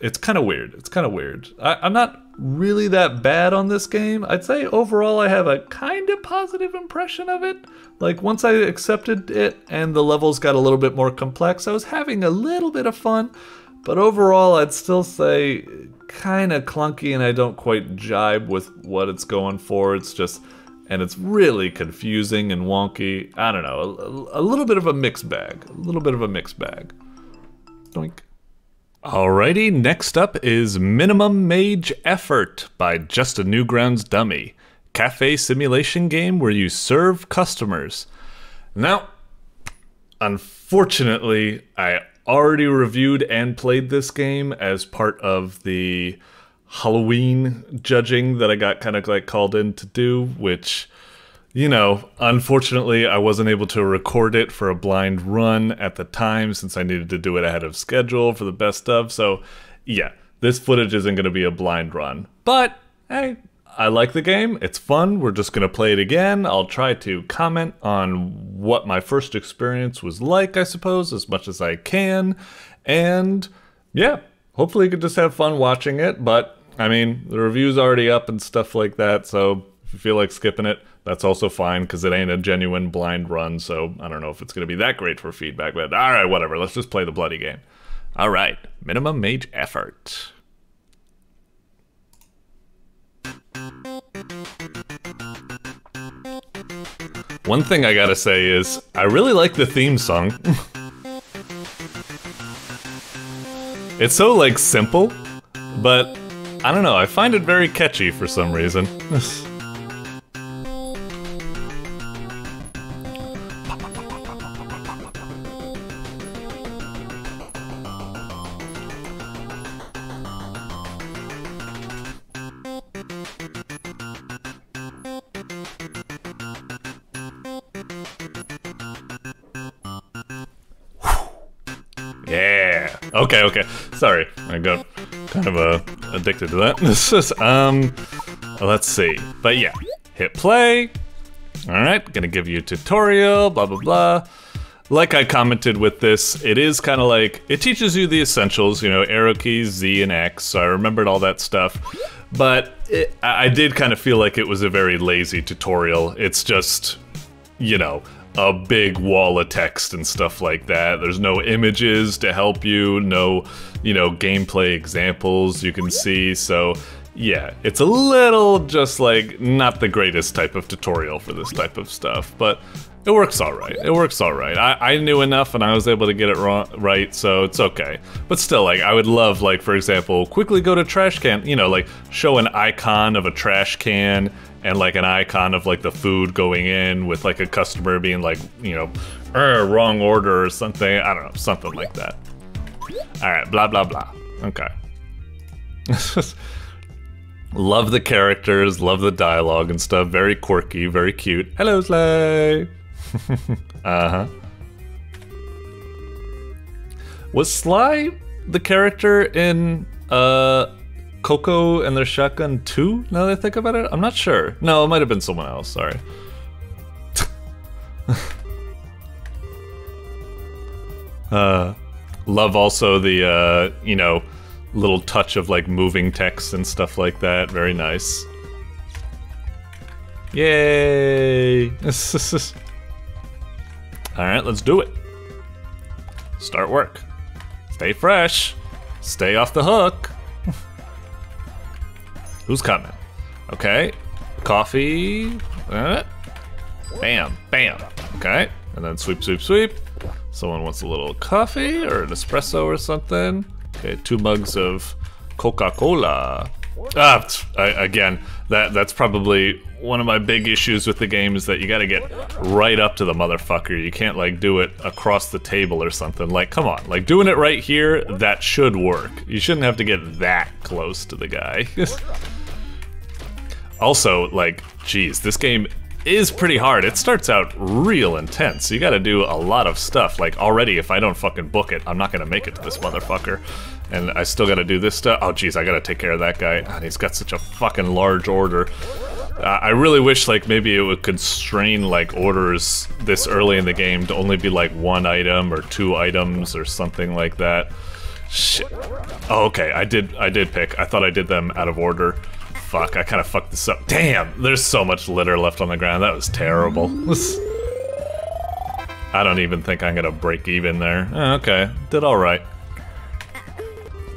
It's kind of weird. I'm not really that bad on this game. I'd say overall I have a kind of positive impression of it. Like once I accepted it and the levels got a little bit more complex, I was having a little bit of fun. But overall I'd still say kind of clunky, and I don't quite jibe with what it's going for. It's just, and it's really confusing and wonky. I don't know, a little bit of a mixed bag. Doink. Alrighty, next up is Minimum Mage Effort by Just a Newgrounds Dummy. Cafe simulation game where you serve customers. Now, unfortunately, I already reviewed and played this game as part of the Halloween judging that I got kind of like called in to do, which, you know, unfortunately I wasn't able to record it for a blind run at the time since I needed to do it ahead of schedule for the best of. So yeah, this footage isn't going to be a blind run, but hey, I like the game. It's fun. We're just going to play it again. I'll try to comment on what my first experience was like, I suppose, as much as I can. And yeah, hopefully you could just have fun watching it. But I mean, the review's already up and stuff like that. So if you feel like skipping it, that's also fine, because it ain't a genuine blind run. So I don't know if it's going to be that great for feedback. But all right, whatever. Let's just play the bloody game. All right, Minimum Mage Effort. One thing I gotta say is, I really like the theme song. It's so, like, simple, but I don't know, I find it very catchy for some reason. Yeah. Okay. Sorry, I got kind of addicted to that. This is let's see. But yeah, hit play. All right, gonna give you a tutorial. Blah blah blah. Like I commented with this, it is kind of like it teaches you the essentials. You know, arrow keys, Z and X. So I remembered all that stuff. But I did kind of feel like it was a very lazy tutorial. It's just, you know, a big wall of text and stuff like that. There's no images to help you, no, you know, gameplay examples you can see. So yeah, it's a little just like not the greatest type of tutorial for this type of stuff, but it works all right. I knew enough and I was able to get it right, so it's okay. But still, like, I would love, like, for example, quickly go to trash can, you know, like, show an icon of a trash can and, like, an icon of, like, the food going in with, like, a customer being like, you know, wrong order or something. I don't know, something like that. All right, blah, blah, blah. Okay. Love the characters, love the dialogue and stuff. Very quirky, very cute. Hello, Slay! Uh-huh. Was Sly the character in Coco and their Shotgun 2, now that I think about it? I'm not sure. No, it might have been someone else, sorry. Love also the, you know, little touch of, like, moving text and stuff like that. Very nice. Yay! Alright, let's do it. Start work. Stay fresh. Stay off the hook. Who's coming? Okay. Coffee. Bam. Bam. Okay. And then sweep, sweep, sweep. Someone wants a little coffee or an espresso or something. Okay, 2 mugs of Coca-Cola. Again, that's probably one of my big issues with the game, is that you gotta get right up to the motherfucker. You can't, like, do it across the table or something. Like, come on, like, doing it right here, that should work. You shouldn't have to get that close to the guy. Also, like, geez, this game is pretty hard. It starts out real intense. You gotta do a lot of stuff. Like, already, if I don't fucking book it, I'm not gonna make it to this motherfucker. And I still gotta do this stuff. Oh, jeez, I gotta take care of that guy. And he's got such a fucking large order. I really wish, like, maybe it would constrain, like, orders this early in the game to only be, like, 1 item or 2 items or something like that. Shit. Oh, okay, I did pick. I thought I did them out of order. Fuck, I kind of fucked this up. Damn, there's so much litter left on the ground. That was terrible. I don't even think I'm gonna break even there. Okay, did alright.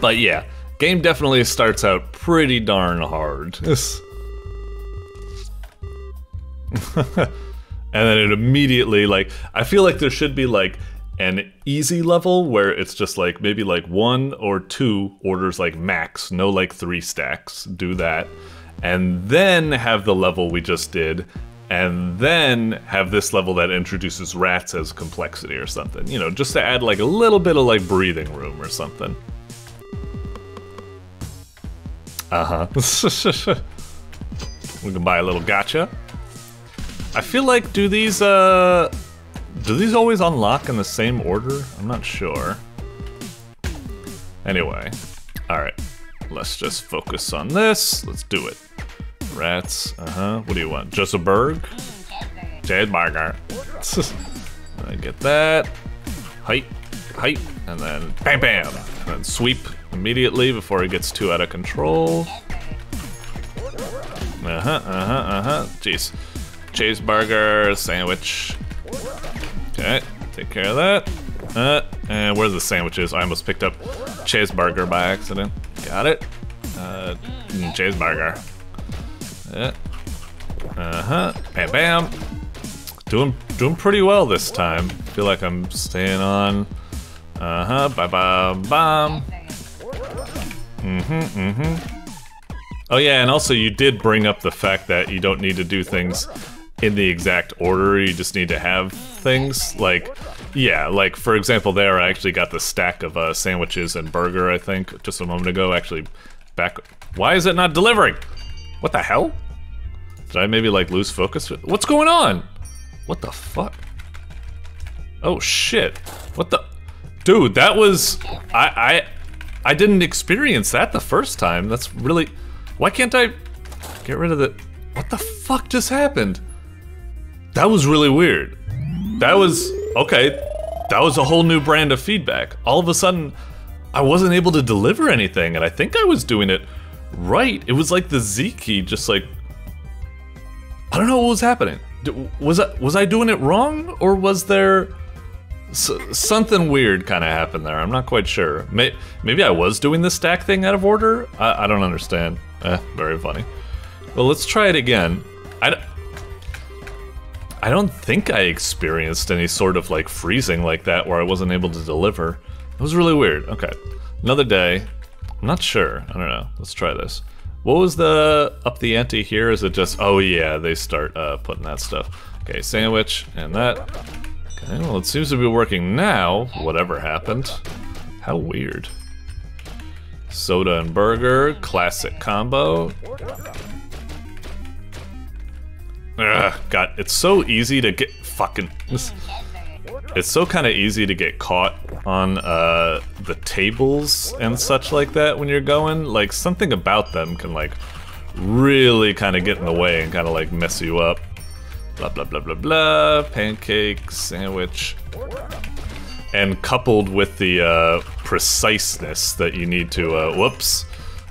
But yeah, game definitely starts out pretty darn hard. And then it immediately, like, I feel like there should be like an easy level where it's just like maybe like 1 or 2 orders, like max, no like 3 stacks, do that. And then have the level we just did, and then have this level that introduces rats as complexity or something, you know, just to add like a little bit of like breathing room or something. We can buy a little gacha. I feel like, do these always unlock in the same order? I'm not sure. Anyway, alright. Let's just focus on this. Let's do it. Rats, what do you want? Just a burg? Cheeseburger. I get that. Height, and then bam bam. And then sweep immediately before he gets too out of control. Jeez. Cheeseburger, sandwich. Okay, take care of that. And where's the sandwiches? I almost picked up cheeseburger by accident. Got it. Cheeseburger. Bam bam. Doing pretty well this time. Feel like I'm staying on. Bam bam. Oh yeah, and also you did bring up the fact that you don't need to do things in the exact order, you just need to have things. Like, yeah, like for example there, I actually got the stack of sandwiches and burger, I think, just a moment ago, actually back. Why is it not delivering? What the hell? Did I maybe like lose focus? What's going on? What the fuck? Oh shit. What the? Dude, that was, I didn't experience that the first time. That's really, why can't I get rid of the, what the fuck just happened? That was really weird. That was, okay, that was a whole new brand of feedback. All of a sudden, I wasn't able to deliver anything, and I think I was doing it right. It was like the Z key just like, I don't know what was happening. Was I doing it wrong, or was there something weird kind of happened there? I'm not quite sure. Maybe I was doing the stack thing out of order? I don't understand. Very funny. Well, let's try it again. I don't think I experienced any sort of like freezing like that where I wasn't able to deliver. It was really weird. Okay, another day. I'm not sure. I don't know. Let's try this. What was the up the ante here? Is it just, oh yeah, they start putting that stuff. Okay, sandwich and that. Okay, well it seems to be working now. Whatever happened. How weird. Soda and burger, classic combo. Ugh, God, it's so easy to get fucking. It's so kind of easy to get caught on the tables and such like that when you're going. Like something about them can like really kind of get in the way and kind of like mess you up. Blah blah blah blah blah. Pancake, sandwich, and coupled with the preciseness that you need to. Whoops,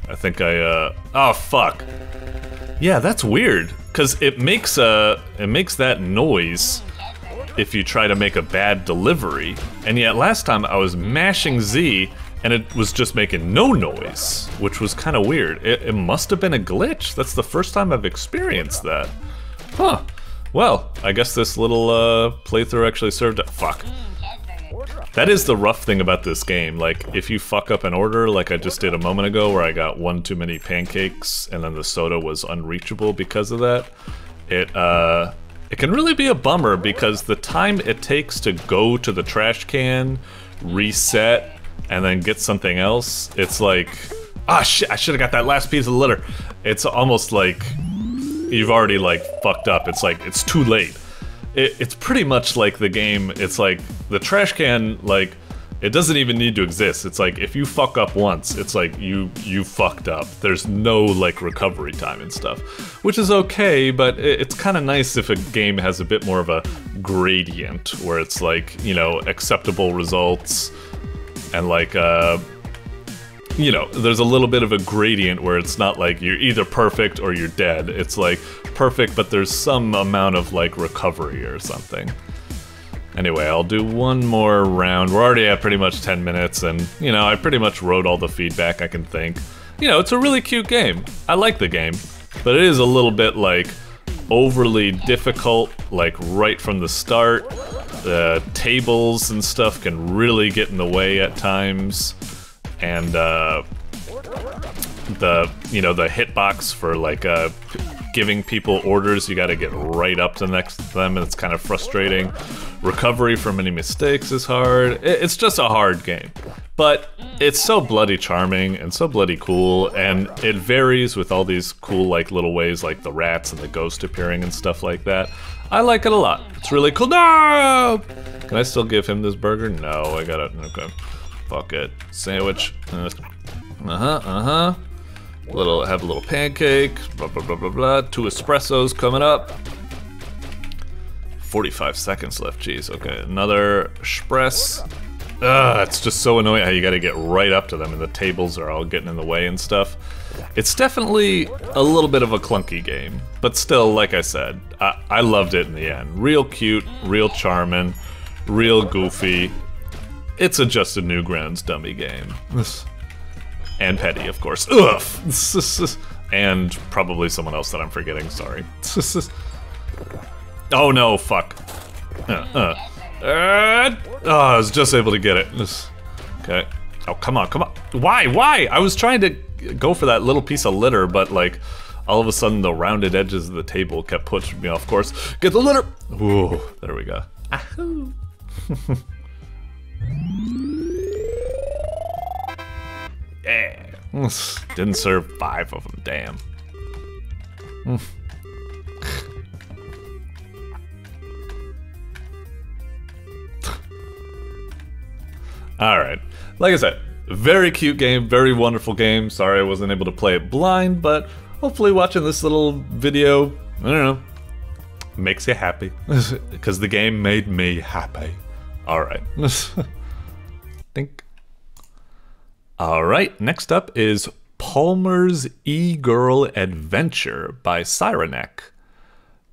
I think I. Oh fuck. Yeah, that's weird. Cause it makes that noise if you try to make a bad delivery, and yet last time I was mashing Z and it was just making no noise, which was kind of weird. It must have been a glitch. That's the first time I've experienced that. Huh. Well, I guess this little playthrough actually served. Fuck. That is the rough thing about this game. Like, if you fuck up an order, like I just did a moment ago, where I got 1 too many pancakes, and then the soda was unreachable because of that, it can really be a bummer, because the time it takes to go to the trash can, reset, and then get something else, it's like, ah shit, I should have got that last piece of the litter. It's almost like you've already like fucked up. It's like, it's too late. It's pretty much like the game, it's like the trash can, like, it doesn't even need to exist. It's like, if you fuck up once, it's like you fucked up. There's no like recovery time and stuff, which is okay, but it's kind of nice if a game has a bit more of a gradient where it's like, you know, acceptable results and like, you know, there's a little bit of a gradient where it's not like you're either perfect or you're dead. It's like perfect, but there's some amount of like recovery or something. Anyway, I'll do one more round. We're already at pretty much 10 minutes, and, you know, I pretty much wrote all the feedback I can think. You know, it's a really cute game. I like the game, but it is a little bit, like, overly difficult, like, right from the start. The tables and stuff can really get in the way at times, and, you know, the hitbox for, like, giving people orders, you gotta get right up to next to them, and it's kind of frustrating. Recovery from any mistakes is hard. It's just a hard game. But it's so bloody charming and so bloody cool, and it varies with all these cool like little ways, like the rats and the ghost appearing and stuff like that. I like it a lot. It's really cool. No! Can I still give him this burger? No, I gotta, okay. Fuck it. Sandwich. Have a little pancake, blah, blah, blah, blah, blah. 2 espressos coming up. 45 seconds left, jeez, okay. Another espresso. It's just so annoying how you gotta get right up to them and the tables are all getting in the way and stuff. It's definitely a little bit of a clunky game, but still, like I said, I loved it in the end. Real cute, real charming, real goofy. It's a Just a Newgrounds dummy game. And petty, of course. Ugh! And probably someone else that I'm forgetting, sorry. Oh no, fuck. I was just able to get it. Okay. Oh, come on, come on. Why? I was trying to go for that little piece of litter, but like, all of a sudden the rounded edges of the table kept pushing me off course. Get the litter! Ooh, there we go. Ahoo! Yeah. Didn't serve 5 of them, damn. Alright, like I said, very cute game, very wonderful game. Sorry I wasn't able to play it blind, but hopefully watching this little video, I don't know, makes you happy. Because the game made me happy. Alright. Think. Alright, next up is Palmer's E-Girl Adventure by Cyranek.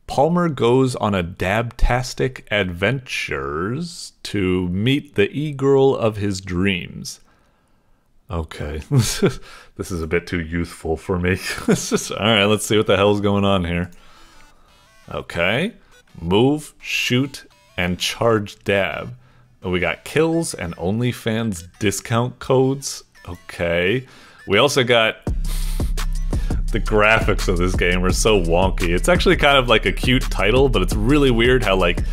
Palmer goes on a dabtastic adventures to meet the e-girl of his dreams. Okay, this is a bit too youthful for me. Alright, let's see what the hell's going on here. Okay, move, shoot, and charge dab. We got kills and OnlyFans discount codes. Okay, we also got... The graphics of this game are so wonky. It's actually kind of like a cute title, but it's really weird how like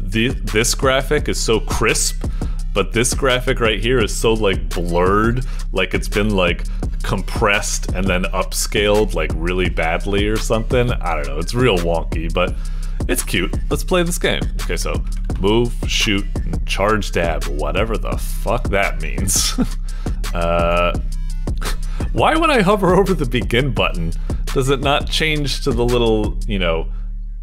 this graphic is so crisp, but this graphic right here is so like blurred, like it's been like compressed and then upscaled like really badly or something. I don't know, it's real wonky, but it's cute. Let's play this game. Okay, so move, shoot, and charge dab, whatever the fuck that means. Why when I hover over the begin button, does it not change to the little, you know,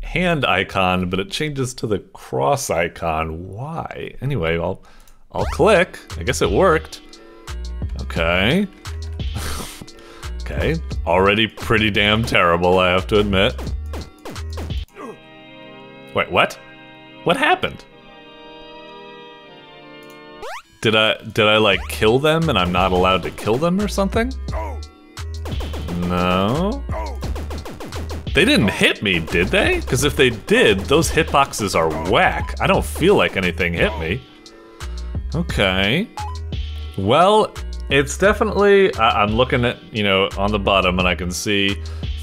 hand icon, but it changes to the cross icon? Why? Anyway, I'll click. I guess it worked. Okay. Okay. Already pretty damn terrible, I have to admit. Wait, what? What happened? Did I like kill them and I'm not allowed to kill them or something? No. They didn't hit me, did they? Because if they did, those hitboxes are whack. I don't feel like anything hit me. Okay. Well, it's definitely... I'm looking at, you know, on the bottom and I can see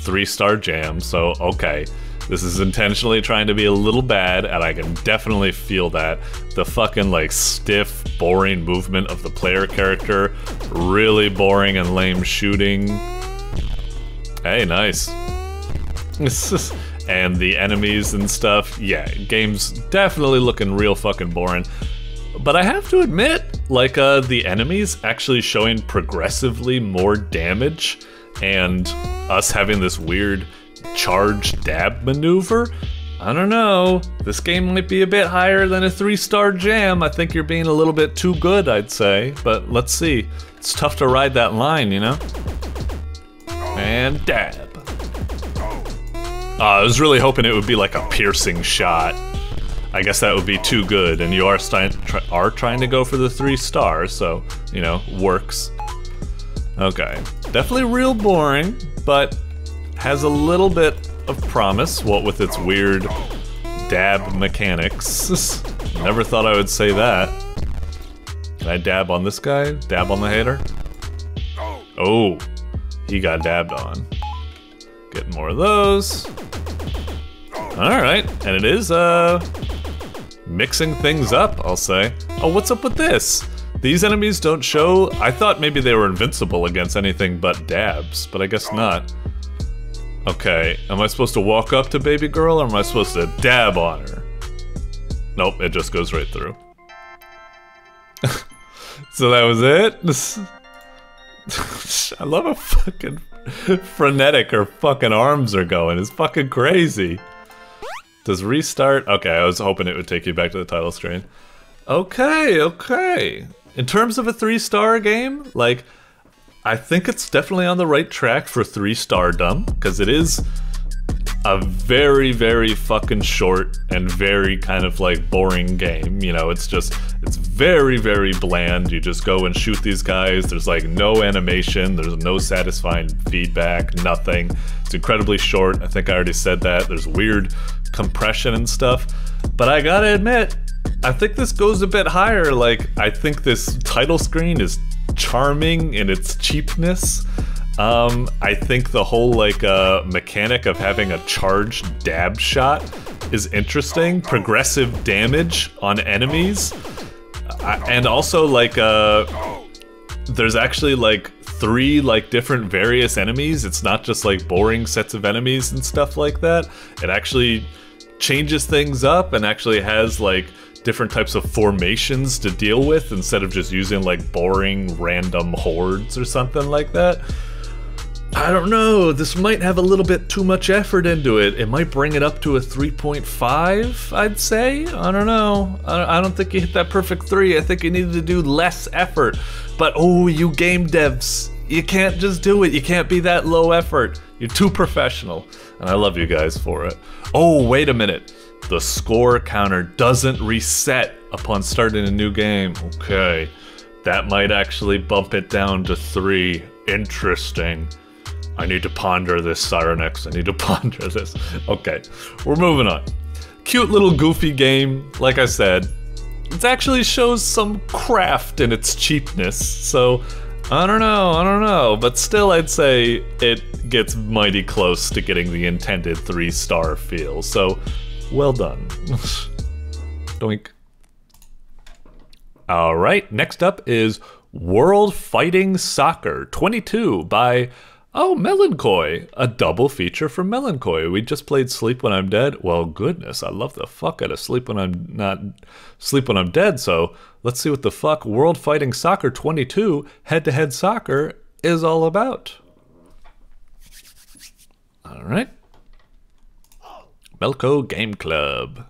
3-star jam, so okay. This is intentionally trying to be a little bad, and I can definitely feel that. The fucking, like, stiff, boring movement of the player character. Really boring and lame shooting. Hey, nice. And the enemies and stuff, yeah, game's definitely looking real fucking boring. But I have to admit, like, the enemies actually showing progressively more damage, and us having this weird charge dab maneuver, I don't know, this game might be a bit higher than a 3-star jam. I think you're being a little bit too good, I'd say, but let's see. It's tough to ride that line, you know? And dab. I was really hoping it would be like a piercing shot. I guess that would be too good, and you are trying to go for the 3 stars, so, you know, works. Okay, definitely real boring, but has a little bit of promise, what with its weird dab mechanics. Never thought I would say that. Can I dab on this guy? Dab on the hater? Oh, he got dabbed on. Get more of those. Alright, and it is, mixing things up, I'll say. Oh, what's up with this? These enemies don't show... I thought maybe they were invincible against anything but dabs, but I guess not. Okay, am I supposed to walk up to baby girl, or am I supposed to dab on her? Nope, it just goes right through. So that was it? I love how fucking frenetic her fucking arms are going. It's fucking crazy. Does restart? Okay, I was hoping it would take you back to the title screen. Okay, okay. In terms of a 3-star game, like, I think it's definitely on the right track for 3-stardom, because it is a very, very fucking short and very kind of like boring game. You know, it's very, very bland. You just go and shoot these guys. There's like no animation. There's no satisfying feedback, nothing. It's incredibly short. I think I already said that. There's weird compression and stuff. But I gotta admit, I think this goes a bit higher. Like, I think this title screen is charming in its cheapness. I think the whole like mechanic of having a charged dab shot is interesting. Progressive damage on enemies, and also like there's actually like 3 like different various enemies. It's not just like boring sets of enemies and stuff like that. It actually changes things up and actually has like different types of formations to deal with instead of just using like boring random hordes or something like that. I don't know, this might have a little bit too much effort into it. It might bring it up to a 3.5, I'd say. I don't know. I don't think you hit that perfect 3. I think you needed to do less effort. But oh, you game devs, you can't just do it. You can't be that low effort. You're too professional. And I love you guys for it. Oh, wait a minute. The score counter doesn't reset upon starting a new game. Okay. That might actually bump it down to 3. Interesting. I need to ponder this, Cyranek. I need to ponder this. Okay, we're moving on. Cute little goofy game, like I said. It actually shows some craft in its cheapness, so I don't know. But still, I'd say it gets mighty close to getting the intended 3-star feel, so well done. Doink. Alright, next up is World Fighting Soccer 22 by... oh, MELONKOI, a double feature from MELONKOI. We just played Sleep When I'm Dead. Well, goodness, I love the fuck out of Sleep When I'm Dead, so let's see what the fuck World Fighting Soccer 22 head-to-head soccer is all about. Alright. Melco Game Club.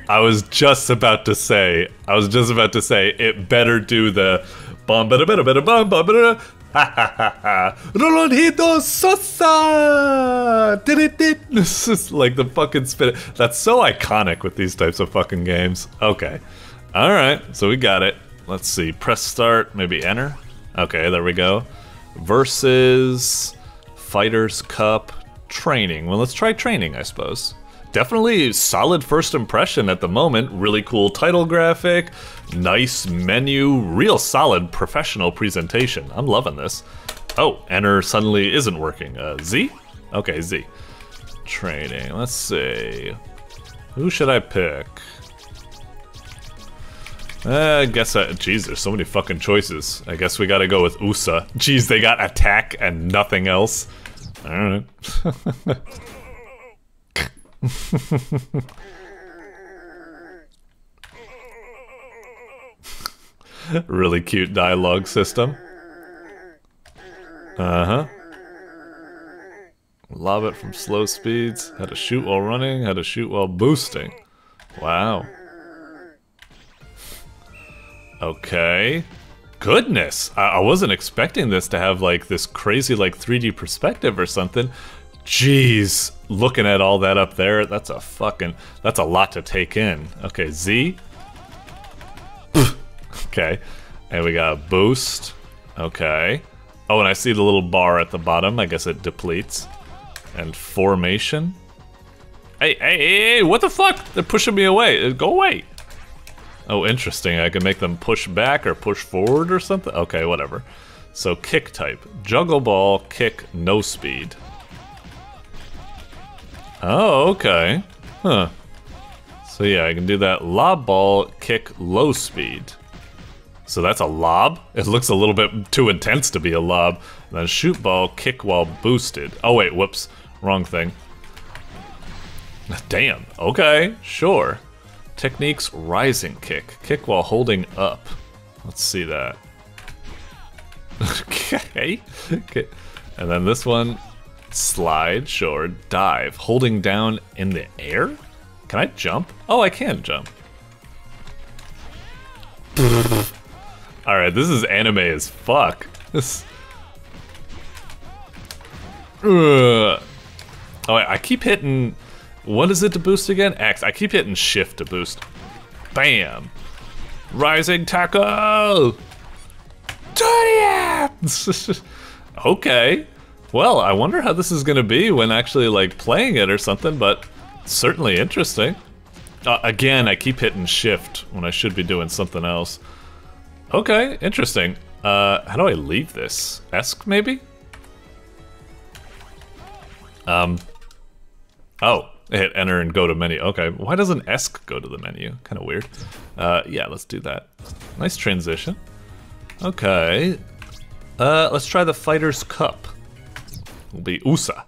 I was just about to say, it better do the bum ba da ba da ba da bum ba ba da ha ha ha ha Rolonito Sosa. This is like the fucking spin. That's so iconic with these types of fucking games. Okay. Alright, so we got it. Let's see. Press start, maybe enter. Okay, there we go. Versus Fighters Cup training. Well, let's try training, I suppose. Definitely solid first impression at the moment. Really cool title graphic, nice menu, real solid professional presentation. I'm loving this. Oh, enter suddenly isn't working. Z? Okay, Z. Training, let's see. Who should I pick? I guess, geez, there's so many fucking choices. I guess we gotta go with USA. Jeez, they got attack and nothing else. I don't know. Really cute dialogue system. Uh-huh. Lob it from slow speeds. How to shoot while running. How to shoot while boosting. Wow. Okay. Goodness. I wasn't expecting this to have like this crazy like 3D perspective or something. Jeez. Looking at all that up there, that's a lot to take in. Okay, Z. Okay. And we got boost. Okay. Oh, and I see the little bar at the bottom. I guess it depletes. And formation. Hey, what the fuck? They're pushing me away. Go away. Oh, interesting. I can make them push back or push forward or something? Okay, whatever. So, kick type. Juggle ball, kick, no speed. Oh, okay. Huh. So yeah, I can do that. Lob ball, kick, low speed. So that's a lob? It looks a little bit too intense to be a lob. And then shoot ball, kick while boosted. Oh wait, whoops. Wrong thing. Damn. Okay, sure. Techniques, rising kick. Kick while holding up. Let's see that. Okay. And then this one, slide, sure. Dive, holding down in the air? Can I jump? Oh, I can jump. Alright, this is anime as fuck. This... Oh, I keep hitting... What is it to boost again? X. I keep hitting shift to boost. Bam! Rising tackle! Okay. Well, I wonder how this is gonna be when actually, like, playing it or something, but certainly interesting. Again, I keep hitting shift when I should be doing something else. Okay, interesting. How do I leave this? Esc, maybe? Oh, hit enter and go to menu. Okay, why doesn't Esc go to the menu? Kind of weird. Yeah, let's do that. Nice transition. Okay. Let's try the Fighter's Cup. Will be USA.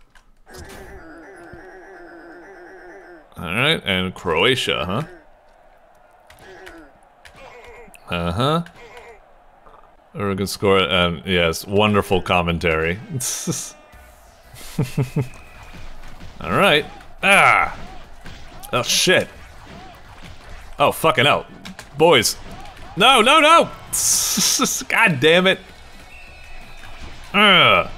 Alright, and Croatia, huh? Uh-huh. Oregon score, and yes, wonderful commentary. Alright. Ah! Oh, shit. Oh, fucking hell. Boys. No, no, no! God damn it. Ugh.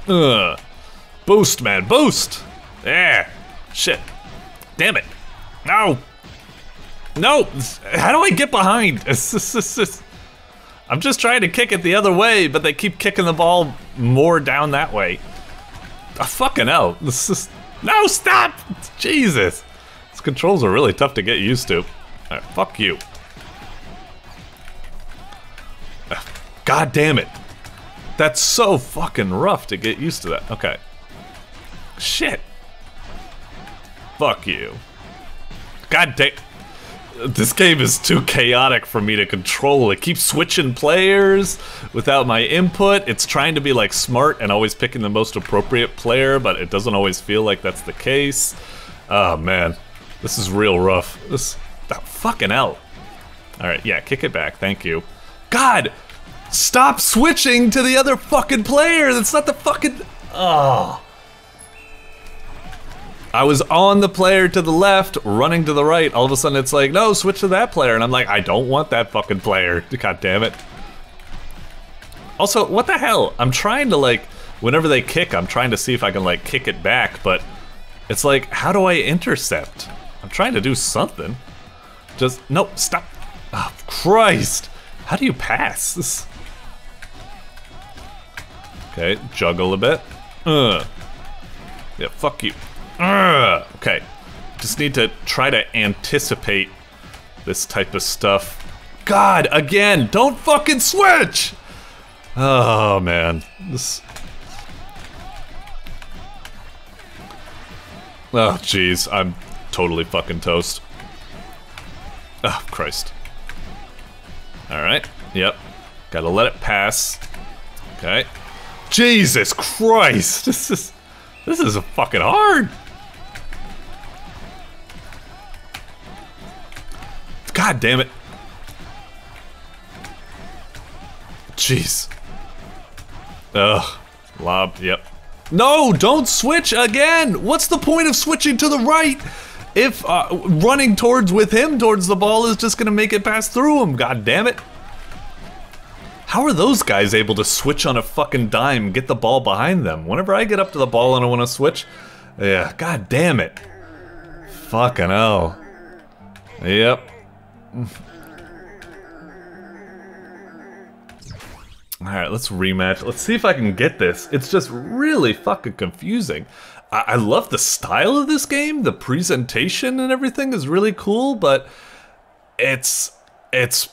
Ugh. Boost, man, boost! Yeah. Shit. Damn it. No! No! How do I get behind? I'm just trying to kick it the other way, but they keep kicking the ball more down that way. Oh, fucking hell. No, stop! Jesus. These controls are really tough to get used to. Alright, fuck you. God damn it. That's so fucking rough to get used to that. Okay. Shit. Fuck you. God damn. This game is too chaotic for me to control. It keeps switching players without my input. It's trying to be like smart and always picking the most appropriate player, but it doesn't always feel like that's the case. Oh man, this is real rough. This, oh, fucking hell. All right, yeah, kick it back. Thank you. God, stop switching to the other fucking player. That's not the fucking. Oh. I was on the player to the left, running to the right. All of a sudden it's like, no, switch to that player. And I'm like, I don't want that fucking player. God damn it. Also, what the hell? I'm trying to like, whenever they kick, I'm trying to see if I can like kick it back, but it's like, how do I intercept? I'm trying to do something. Just, no, stop. Oh, Christ. How do you pass this? Okay, juggle a bit. Yeah, fuck you. Okay, just need to try to anticipate this type of stuff. God, again, don't fucking switch! Oh, man. This... Oh, jeez, I'm totally fucking toast. Oh, Christ. Alright, yep. Gotta let it pass. Okay. Jesus Christ! This is fucking hard! God damn it. Jeez. Ugh. Lob, yep. No, don't switch again! What's the point of switching to the right? If running with him towards the ball is just gonna make it pass through him, god damn it. How are those guys able to switch on a fucking dime and get the ball behind them? Whenever I get up to the ball and I wanna switch, yeah, god damn it. Fucking hell. Yep. Alright, let's rematch. Let's see if I can get this. It's just really fucking confusing. I love the style of this game. The presentation and everything is really cool, but it's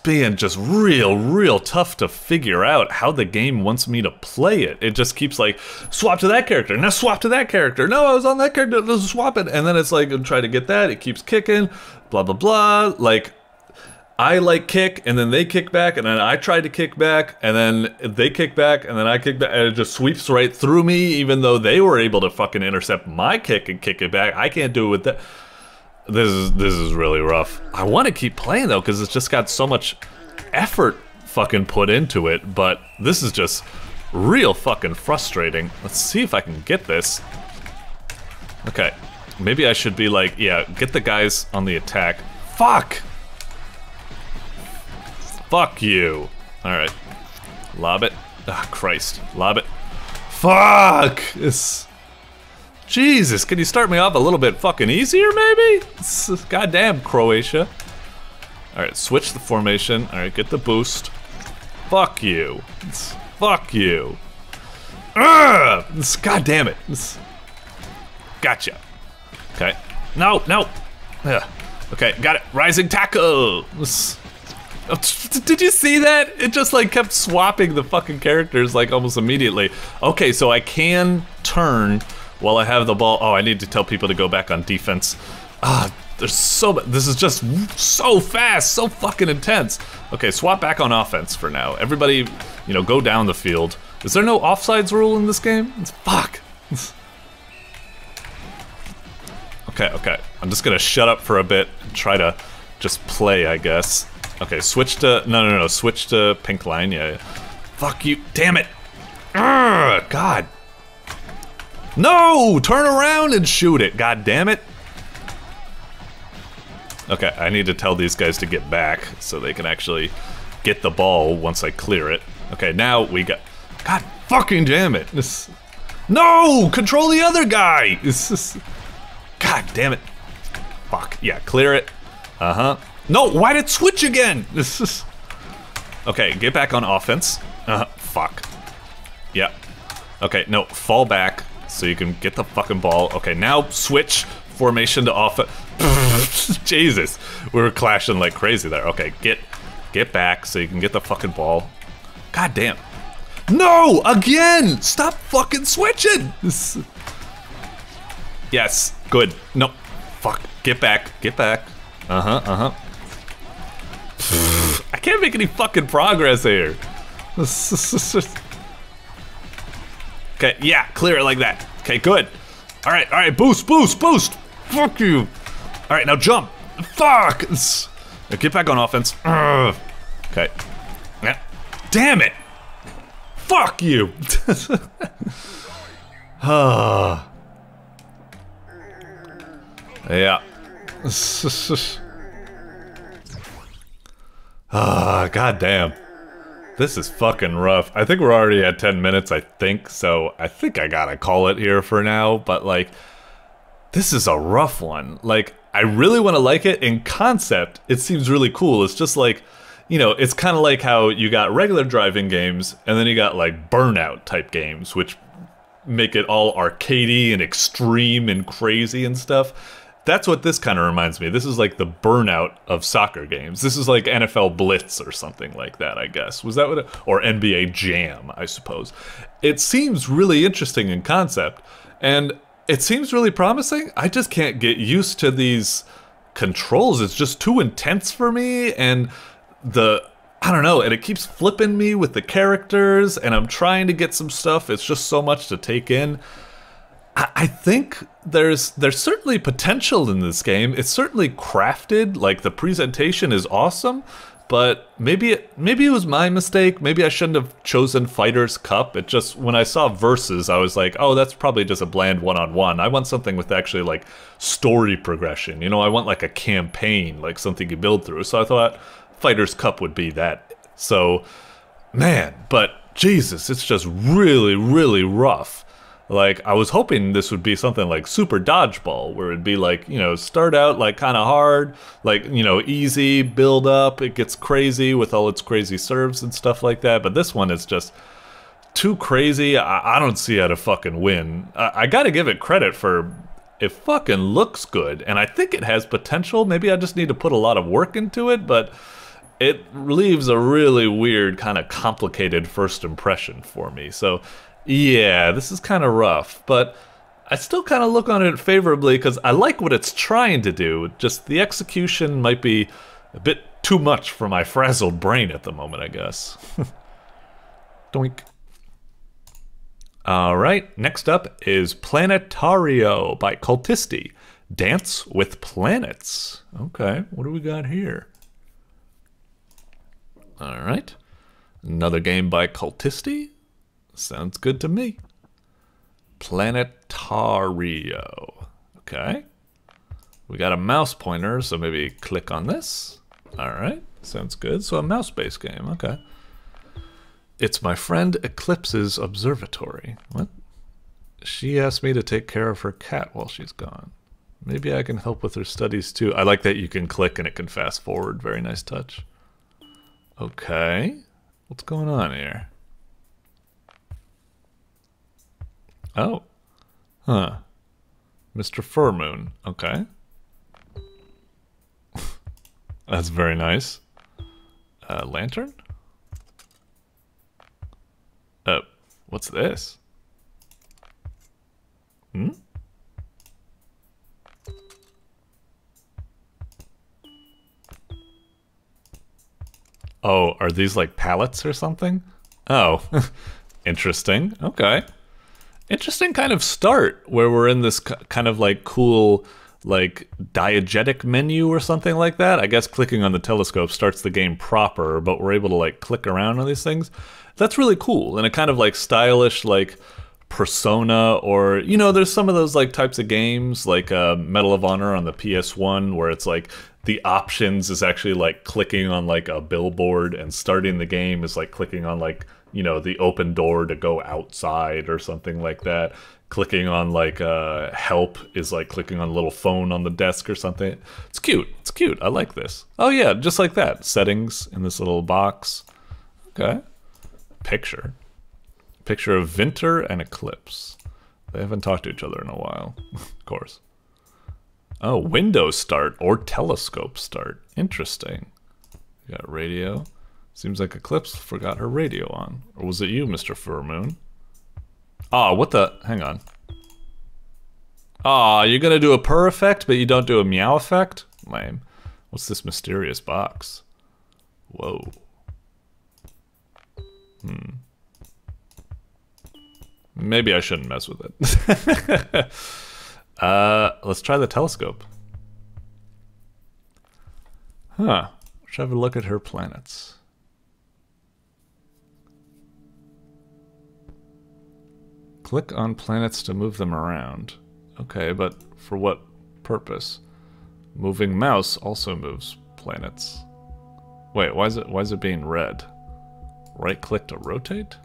being just real tough to figure out how the game wants me to play it. It just keeps like, swap to that character, now swap to that character. No, I was on that character, let's swap it. And then it's like, try to get that, it keeps kicking, blah, blah, blah. Like, I like kick, and then they kick back, and then I try to kick back, and then they kick back, and then I kick back, and it just sweeps right through me, even though they were able to fucking intercept my kick and kick it back. I can't do it with that. This is really rough. I want to keep playing though, because it's just got so much effort fucking put into it, but this is just real fucking frustrating. Let's see if I can get this. Okay, maybe I should be like, yeah, get the guys on the attack. Fuck! Fuck you. Alright. Lob it. Ah, Christ. Lob it. Fuck! Jesus, can you start me off a little bit fucking easier, maybe? Goddamn, Croatia. Alright, switch the formation. Alright, get the boost. Fuck you. Fuck you. Ugh! God damn it. Gotcha. Okay. No, no. Ugh. Okay, got it. Rising tackle. Did you see that? It just like kept swapping the fucking characters like almost immediately. Okay, so I can turn while I have the ball. Oh, I need to tell people to go back on defense. There's so much. This is just so fast, so fucking intense. Okay, swap back on offense for now. Everybody, you know, go down the field. Is there no offsides rule in this game? It's fuck. Okay. I'm just gonna shut up for a bit and try to just play, I guess. Okay, switch to, no, switch to pink line, yeah. Fuck you, damn it. Urgh, God. No, turn around and shoot it, god damn it. Okay, I need to tell these guys to get back so they can actually get the ball once I clear it. Okay, now we got, god fucking damn it. No, control the other guy. God damn it. Fuck, yeah, clear it. Uh-huh. No, why did it switch again? Okay, get back on offense. Fuck. Yeah. Okay, no, fall back so you can get the fucking ball. Okay, now switch formation to offense. Jesus, we were clashing like crazy there. Okay, get back so you can get the fucking ball. God damn. No, again! Stop fucking switching! Yes, good. No, fuck, get back. I can't make any fucking progress here. Okay, yeah, clear it like that. Okay, good. Alright, boost. Fuck you. Alright, now jump. Fuck. Now get back on offense. Okay. Yeah. Damn it. Fuck you. Yeah. God damn. This is fucking rough. I think we're already at 10 minutes, I think, so I think I gotta call it here for now, but like, this is a rough one. Like, I really want to like it. In concept, it seems really cool. It's just like, you know, it's kind of like how you got regular driving games, and then you got like Burnout type games, which make it all arcadey and extreme and crazy and stuff. That's what this kind of reminds me. This is like the Burnout of soccer games. This is like NFL Blitz or something like that, I guess. Was that what it, or NBA Jam, I suppose. It seems really interesting in concept, and it seems really promising. I just can't get used to these controls. It's just too intense for me, and I don't know, and it keeps flipping me with the characters, and I'm trying to get some stuff. It's just so much to take in. I think there's certainly potential in this game. It's certainly crafted, like the presentation is awesome, but maybe it was my mistake. Maybe I shouldn't have chosen Fighter's Cup. It just, when I saw Versus, I was like, oh, that's probably just a bland one-on-one. I want something with actually like story progression. You know, I want like a campaign, like something you build through. So I thought Fighter's Cup would be that. So, man, but Jesus, it's just really, really rough. Like, I was hoping this would be something like Super Dodgeball, where it'd be like, you know, start out like kind of hard, like, you know, easy, build up, it gets crazy with all its crazy serves and stuff like that. But this one is just too crazy. I don't see how to fucking win. I gotta give it credit for it fucking looks good, and I think it has potential. Maybe I just need to put a lot of work into it, but it leaves a really weird, kind of complicated first impression for me. So, yeah, this is kind of rough, but I still kind of look on it favorably because I like what it's trying to do. Just the execution might be a bit too much for my frazzled brain at the moment, I guess. Doink. Alright, next up is Planetaario by Kultisti. Dance with Planets. Okay, what do we got here? Alright, another game by Kultisti. Sounds good to me. Planetaario. Okay. We got a mouse pointer, so maybe click on this. Alright, sounds good. So a mouse-based game, okay. It's my friend Eclipse's observatory. What? She asked me to take care of her cat while she's gone. Maybe I can help with her studies too. I like that you can click and it can fast forward. Very nice touch. Okay. What's going on here? Oh. Huh. Mr. Furmoon. Okay. That's very nice. Lantern? What's this? Hmm? Oh, are these like pallets or something? Oh, interesting. Okay. Interesting kind of start where we're in this kind of like cool like diegetic menu or something like that. I guess clicking on the telescope starts the game proper, but we're able to like click around on these things. That's really cool, and a kind of like stylish like Persona, or you know, there's some of those like types of games like Medal of Honor on the PS1 where it's like the options is actually like clicking on like a billboard, and starting the game is like clicking on like, you know, the open door to go outside or something like that. Clicking on like help is like clicking on a little phone on the desk or something. It's cute. It's cute. I like this. Oh yeah, just like that. Settings in this little box. Okay. Picture of Vinter and Eclipse. They haven't talked to each other in a while. Of course. Oh, window start or telescope start. Interesting. We got radio. Seems like Eclipse forgot her radio on. Or was it you, Mr. Furmoon? Ah, what the? Hang on. Ah, you're gonna do a purr effect, but you don't do a meow effect? Lame. What's this mysterious box? Whoa. Maybe I shouldn't mess with it. Let's try the telescope. Huh. Let's have a look at her planets. Click on planets to move them around. Okay, but for what purpose? Moving mouse also moves planets. Wait, why is it being red? Right click to rotate?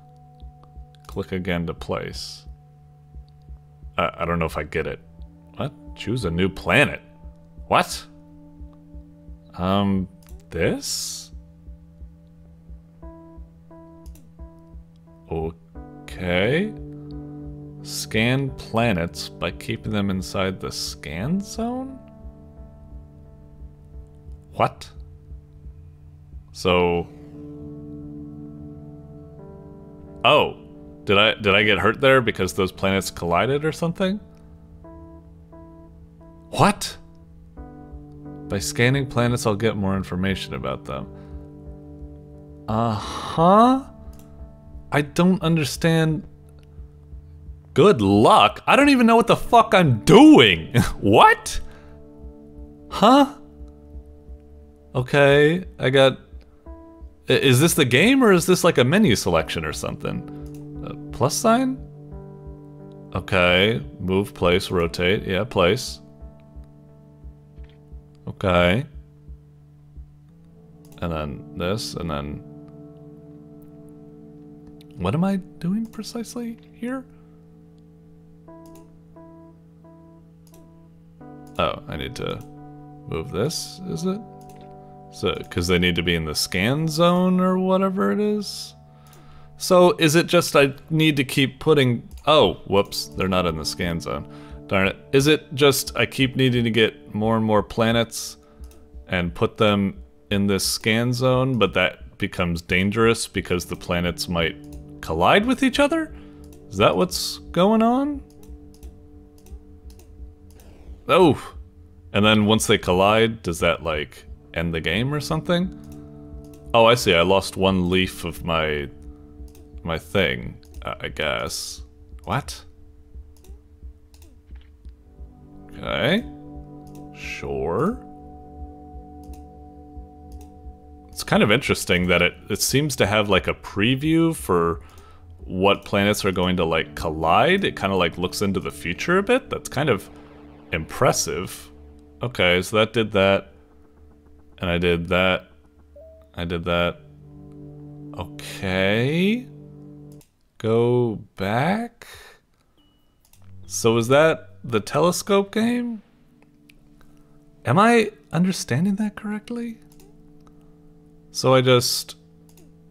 Click again to place. I don't know if I get it. What? Choose a new planet. What? This? Okay. Scan planets by keeping them inside the scan zone? What? So... Oh, did I get hurt there because those planets collided or something? What? By scanning planets, I'll get more information about them. Uh-huh? I don't understand. Good luck? I don't even know what the fuck I'm doing. What? Huh? Okay, I got... Is this the game or is this like a menu selection or something? Plus sign? Okay, move, place, rotate. Yeah, place. Okay. And then this, and then... What am I doing precisely here? Oh, I need to move this, is it? So, because they need to be in the scan zone or whatever it is? So, is it just I need to keep putting... Oh, whoops, they're not in the scan zone. Darn it. Is it just I keep needing to get more and more planets and put them in this scan zone, but that becomes dangerous because the planets might collide with each other? Is that what's going on? Oh! And then once they collide, does that, like, end the game or something? Oh, I see. I lost one leaf of my thing, I guess. What? Okay. Sure. It's kind of interesting that it seems to have like a preview for what planets are going to like collide. It kind of like looks into the future a bit. That's kind of impressive. Okay, so that did that. And I did that. I did that. Okay. Go back. So is that the telescope game? Am I understanding that correctly? So I just...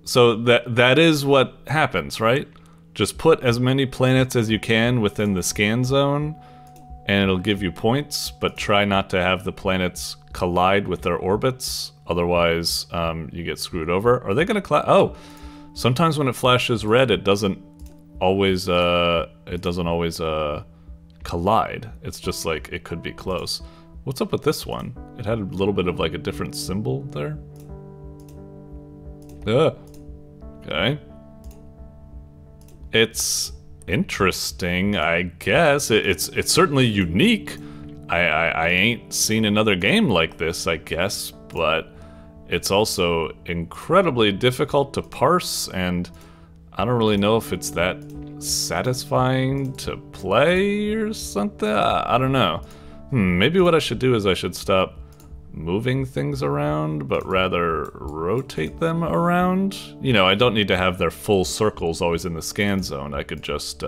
So that is what happens, right? Just put as many planets as you can within the scan zone, and it'll give you points, but try not to have the planets collide with their orbits, otherwise you get screwed over. Are they gonna oh, sometimes when it flashes red, it doesn't always collide. It's just like it could be close. What's up with this one? It had a little bit of like a different symbol there. Okay. It's interesting, I guess. It's certainly unique. I ain't seen another game like this, I guess, but it's also incredibly difficult to parse, and I don't really know if it's that satisfying to play or something. I don't know. Maybe what I should do is I should stop moving things around, but rather rotate them around. You know, I don't need to have their full circles always in the scan zone. I could just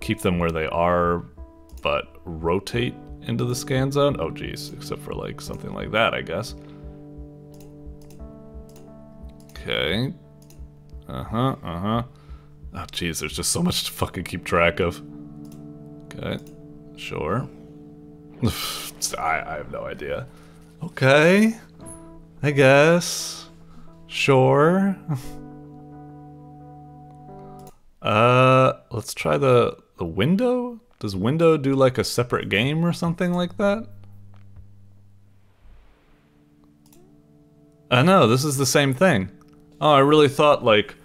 keep them where they are, but rotate into the scan zone. Oh geez, except for like something like that, I guess. Okay. Oh geez, there's just so much to fucking keep track of. Okay, sure. I have no idea. Okay, I guess. Sure. Let's try the window? Does window do like a separate game or something like that? No, this is the same thing. Oh, I really thought like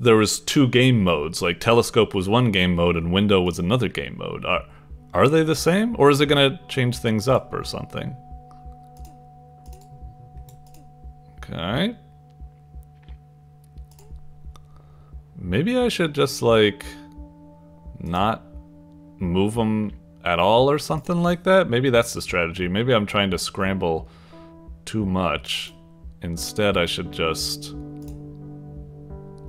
there was two game modes, like telescope was one game mode and window was another game mode. Are they the same? Or is it gonna change things up or something? Okay. Maybe I should just like not move them at all or something like that? Maybe that's the strategy. Maybe I'm trying to scramble too much. Instead, I should just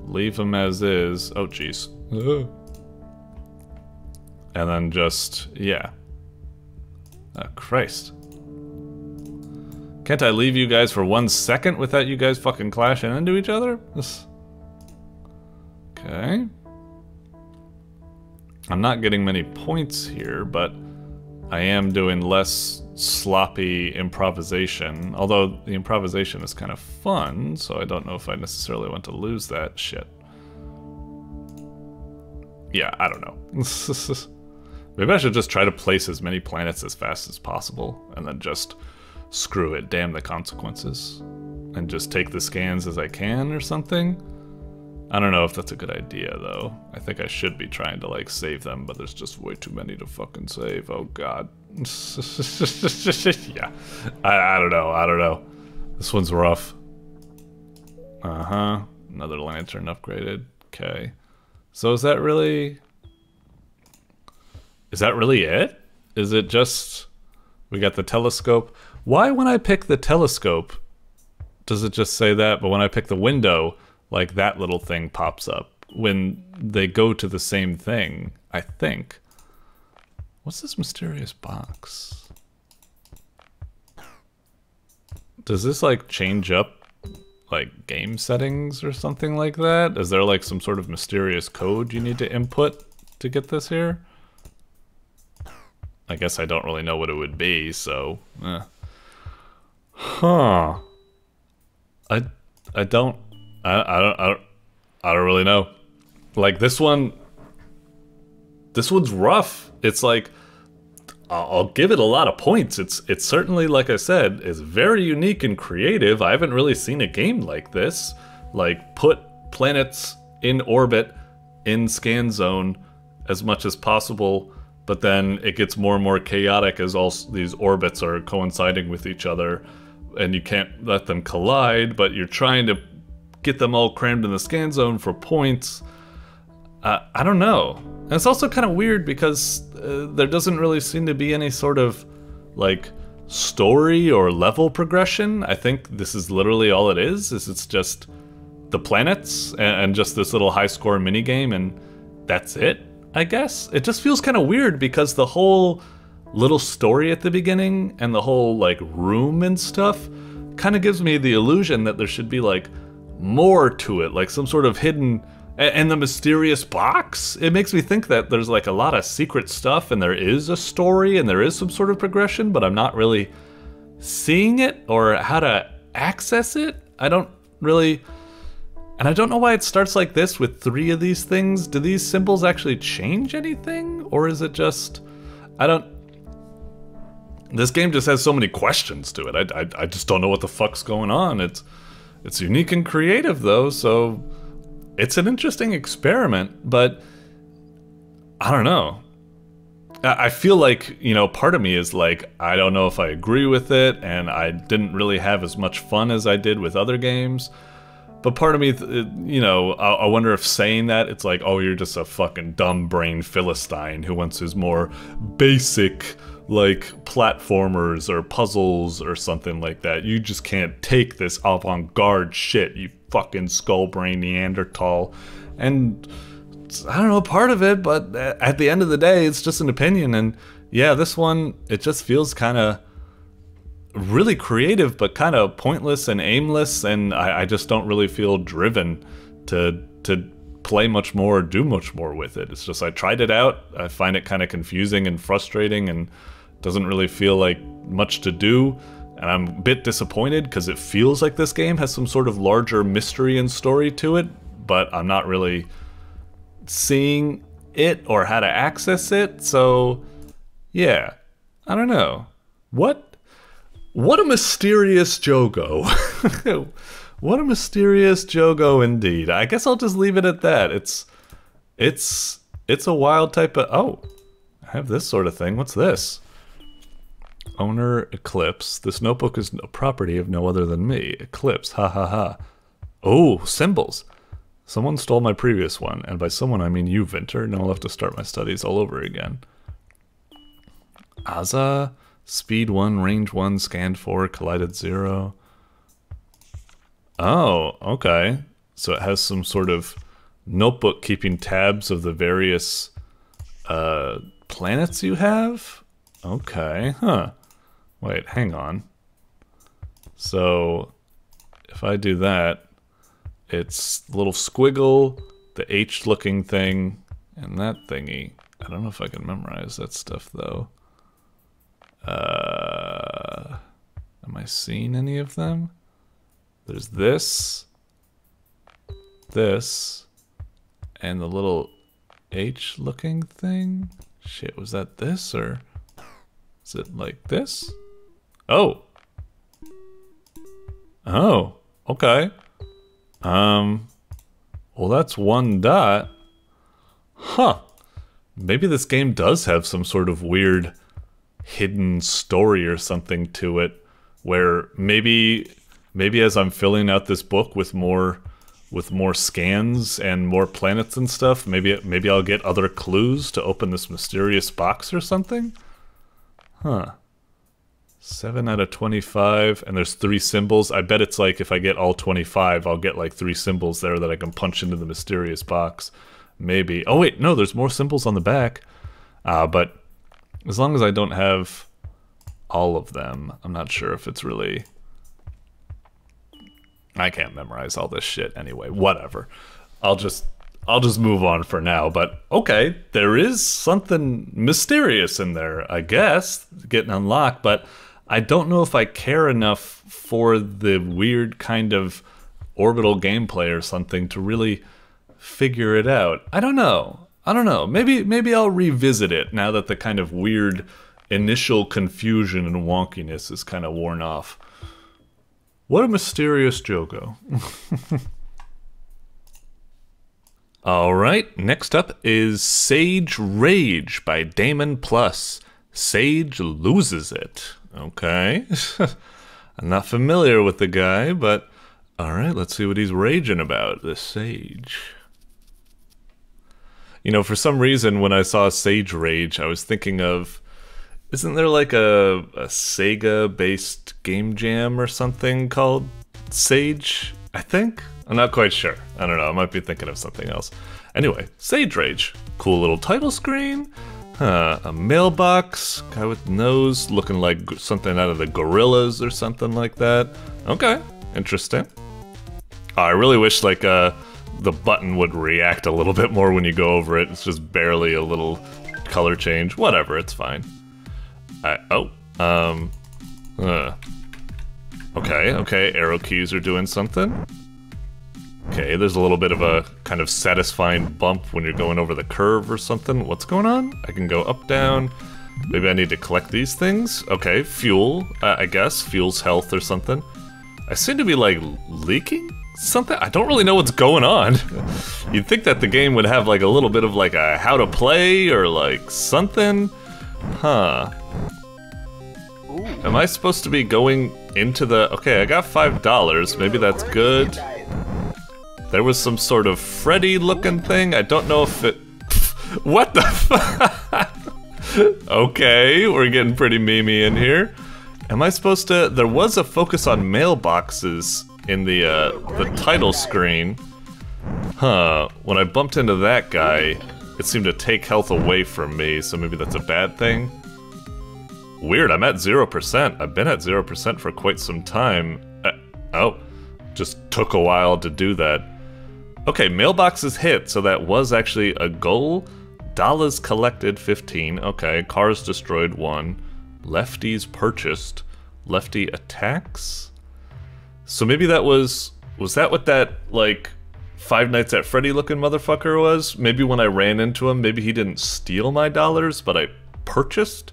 leave them as is. Oh, jeez. And then just, yeah. Oh, Christ. Can't I leave you guys for 1 second without you guys fucking clashing into each other? Okay. I'm not getting many points here, but I am doing less sloppy improvisation. Although the improvisation is kind of fun, so I don't know if I necessarily want to lose that shit. Yeah, I don't know. Maybe I should just try to place as many planets as fast as possible, and then just screw it, damn the consequences. And just take the scans as I can or something? I don't know if that's a good idea, though. I think I should be trying to, like, save them, but there's just way too many to fucking save. Oh, God. Yeah. I don't know. This one's rough. Uh-huh. Another lantern upgraded. Okay. So is that really it? Is it just... We got the telescope. Why when I pick the telescope does it just say that, but when I pick the window, like that little thing pops up when they go to the same thing, I think. What's this mysterious box? Does this like change up like game settings or something like that? Is there like some sort of mysterious code you need to input to get this here? I guess I don't really know what it would be, so Huh. I don't really know. Like this one's rough. It's like I'll give it a lot of points. It's certainly, like I said, is very unique and creative. I haven't really seen a game like this. Like put planets in orbit in scan zone as much as possible, but then it gets more and more chaotic as all these orbits are coinciding with each other, and you can't let them collide, but you're trying to get them all crammed in the scan zone for points. I don't know. And it's also kind of weird because there doesn't really seem to be any sort of like story or level progression. I think this is literally all it is it's just the planets and just this little high score minigame, and that's it, I guess. It just feels kind of weird because the whole little story at the beginning and the whole like room and stuff kind of gives me the illusion that there should be like more to it, like some sort of hidden. And the mysterious box, it makes me think that there's like a lot of secret stuff and there is a story and there is some sort of progression, but I'm not really seeing it or how to access it. I don't really, and I don't know why it starts like this with 3 of these things. Do these symbols actually change anything? Or is it just, this game just has so many questions to it. I just don't know what the fuck's going on. It's unique and creative though, so it's an interesting experiment, but I don't know. I feel like, you know, part of me is like, I don't know if I agree with it, and I didn't really have as much fun as I did with other games. But part of me, you know, I wonder if saying that, it's like, oh, you're just a fucking dumb brain Philistine who wants his more basic, like, platformers or puzzles or something like that. You just can't take this avant-garde shit, you fucking skull-brain Neanderthal. And I don't know, part of it, but at the end of the day, it's just an opinion. And yeah, this one, it just feels kind of really creative, but kind of pointless and aimless, and I just don't really feel driven to play much more or do much more with it. It's just, I tried it out, I find it kind of confusing and frustrating, and doesn't really feel like much to do, and I'm a bit disappointed because it feels like this game has some sort of larger mystery and story to it, but I'm not really seeing it or how to access it, so yeah, I don't know. What a mysterious Jogo. What a mysterious Jogo indeed. I guess I'll just leave it at that. It's a wild type of, oh, I have this sort of thing. What's this? Owner Eclipse. This notebook is a property of no other than me. Eclipse, ha ha ha. Oh, symbols. Someone stole my previous one, and by someone I mean you, Vinter. Now I'll have to start my studies all over again. Aza, speed 1, range 1, scanned 4, collided 0. Oh, okay. So it has some sort of notebook keeping tabs of the various planets you have? Okay, huh. Wait, hang on. So if I do that, it's the little squiggle, the H looking thing, and that thingy. I don't know if I can memorize that stuff though. Am I seeing any of them? There's this, and the little H looking thing. Shit, was that this, or is it like this? Oh. Oh, okay. Well, that's 1 dot. Huh. Maybe this game does have some sort of weird hidden story or something to it, where maybe as I'm filling out this book with more scans and more planets and stuff, maybe I'll get other clues to open this mysterious box or something? Huh. 7 out of 25, and there's 3 symbols. I bet it's like if I get all 25, I'll get like 3 symbols there that I can punch into the mysterious box. Maybe. Oh wait, no, there's more symbols on the back. But as long as I don't have all of them, I'm not sure if it's really... I can't memorize all this shit anyway. Whatever. I'll just move on for now. But okay, there is something mysterious in there, I guess, getting unlocked. But I don't know if I care enough for the weird kind of orbital gameplay or something to really figure it out. I don't know. Maybe I'll revisit it now that the kind of weird initial confusion and wonkiness is kind of worn off. What a mysterious Jogo. Alright, next up is SageRage by DaemonPlus. Sage loses it. Okay. I'm not familiar with the guy, but alright, let's see what he's raging about, this Sage. You know, for some reason, when I saw SageRage, I was thinking of... Isn't there like a Sega-based game jam or something called Sage, I think? I'm not quite sure. I don't know, I might be thinking of something else. Anyway, SageRage. Cool little title screen. A mailbox. Guy with nose looking like something out of the Gorillas or something like that. Okay, interesting. I really wish like the button would react a little bit more when you go over it. It's just barely a little color change. Whatever, it's fine. Okay, arrow keys are doing something. Okay, there's a little bit of a kind of satisfying bump when you're going over the curve or something. What's going on? I can go up, down. Maybe I need to collect these things. Okay, fuel, I guess. Fuel's health or something. I seem to be, like, leaking something? I don't really know what's going on. You'd think that the game would have, like, a little bit of, like, a how to play or, like, something. Huh. Am I supposed to be going into the... Okay, I got $5. Maybe that's good. There was some sort of Freddy-looking thing. I don't know if it... What the fuck? Okay, we're getting pretty memey in here. Am I supposed to... There was a focus on mailboxes in the title screen. Huh. When I bumped into that guy, it seemed to take health away from me, so maybe that's a bad thing. Weird, I'm at 0%. I've been at 0% for quite some time. Oh, just took a while to do that. Okay, mailboxes hit, so that was actually a goal. Dollars collected, 15. Okay, cars destroyed, 1. Lefties purchased. Lefty attacks? So maybe that was that what that, like, Five Nights at Freddy looking motherfucker was? Maybe when I ran into him, maybe he didn't steal my dollars, but I purchased?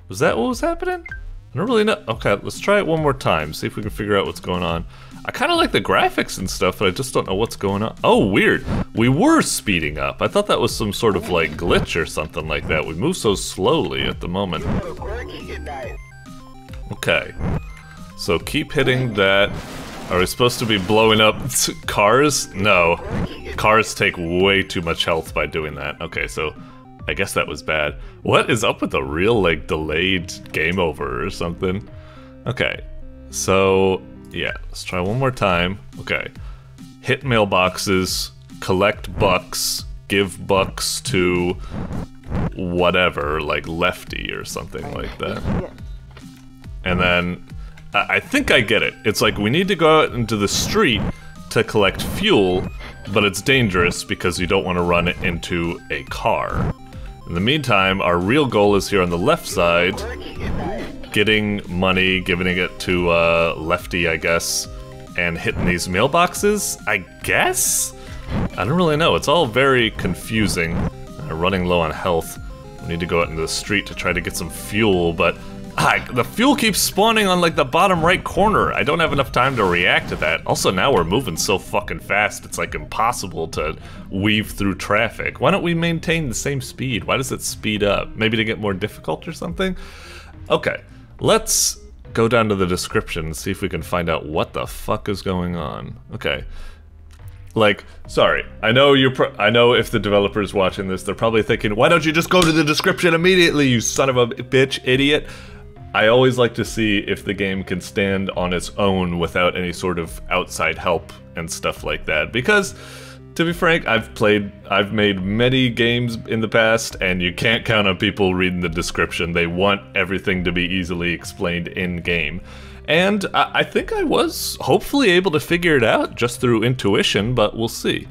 Was that what was happening? I don't really know. Okay, let's try it one more time, see if we can figure out what's going on. I kind of like the graphics and stuff, but I just don't know what's going on. Oh, weird. We were speeding up. I thought that was some sort of, like, glitch or something like that. We move so slowly at the moment. Okay. So keep hitting that. Are we supposed to be blowing up cars? No. Cars take way too much health by doing that. Okay, so I guess that was bad. What is up with the real, like, delayed game over or something? Okay, so, yeah, let's try one more time. Okay, hit mailboxes, collect bucks, give bucks to whatever, like Lefty or something like that. And then, I think I get it. It's like we need to go out into the street to collect fuel, but it's dangerous because you don't want to run into a car. In the meantime, our real goal is here on the left side, getting money, giving it to Lefty, I guess, and hitting these mailboxes, I guess? I don't really know. It's all very confusing. Running low on health. We need to go out into the street to try to get some fuel, but the fuel keeps spawning on like the bottom right corner. I don't have enough time to react to that. Also, now we're moving so fucking fast, it's like impossible to weave through traffic. Why don't we maintain the same speed? Why does it speed up? Maybe to get more difficult or something? Okay, let's go down to the description and see if we can find out what the fuck is going on. Okay. Like, sorry, I know I know if the developer's watching this, they're probably thinking, why don't you just go to the description immediately, you son of a bitch, idiot? I always like to see if the game can stand on its own without any sort of outside help and stuff like that, because to be frank, I've made many games in the past, and you can't count on people reading the description. They want everything to be easily explained in-game. And I think I was hopefully able to figure it out just through intuition, but we'll see.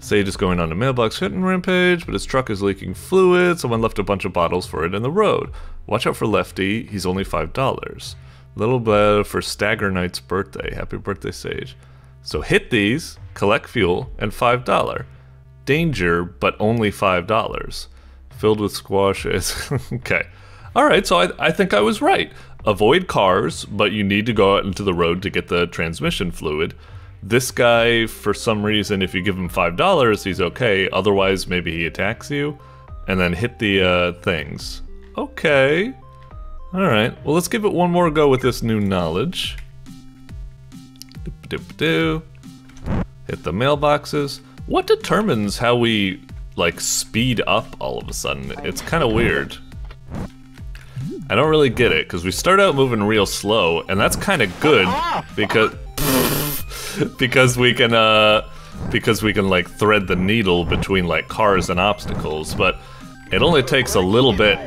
Sage is going on a mailbox hitting rampage, but his truck is leaking fluid. Someone left a bunch of bottles for it in the road. Watch out for Lefty, he's only $5. Little bit for Stagger Knight's birthday. Happy birthday, Sage. So hit these, collect fuel, and $5. Danger, but only $5. Filled with squashes. Okay. Alright, so I think I was right. Avoid cars, but you need to go out into the road to get the transmission fluid. This guy, for some reason, if you give him $5, he's okay. Otherwise, maybe he attacks you. And then hit the things. Okay. Alright, well, let's give it one more go with this new knowledge. Doop-a-doop-a-doo. Hit the mailboxes. What determines how we, like, speed up all of a sudden? It's kind of weird. I don't really get it, because we start out moving real slow, and that's kind of good, because we can like thread the needle between like cars and obstacles, but it only takes a little bit,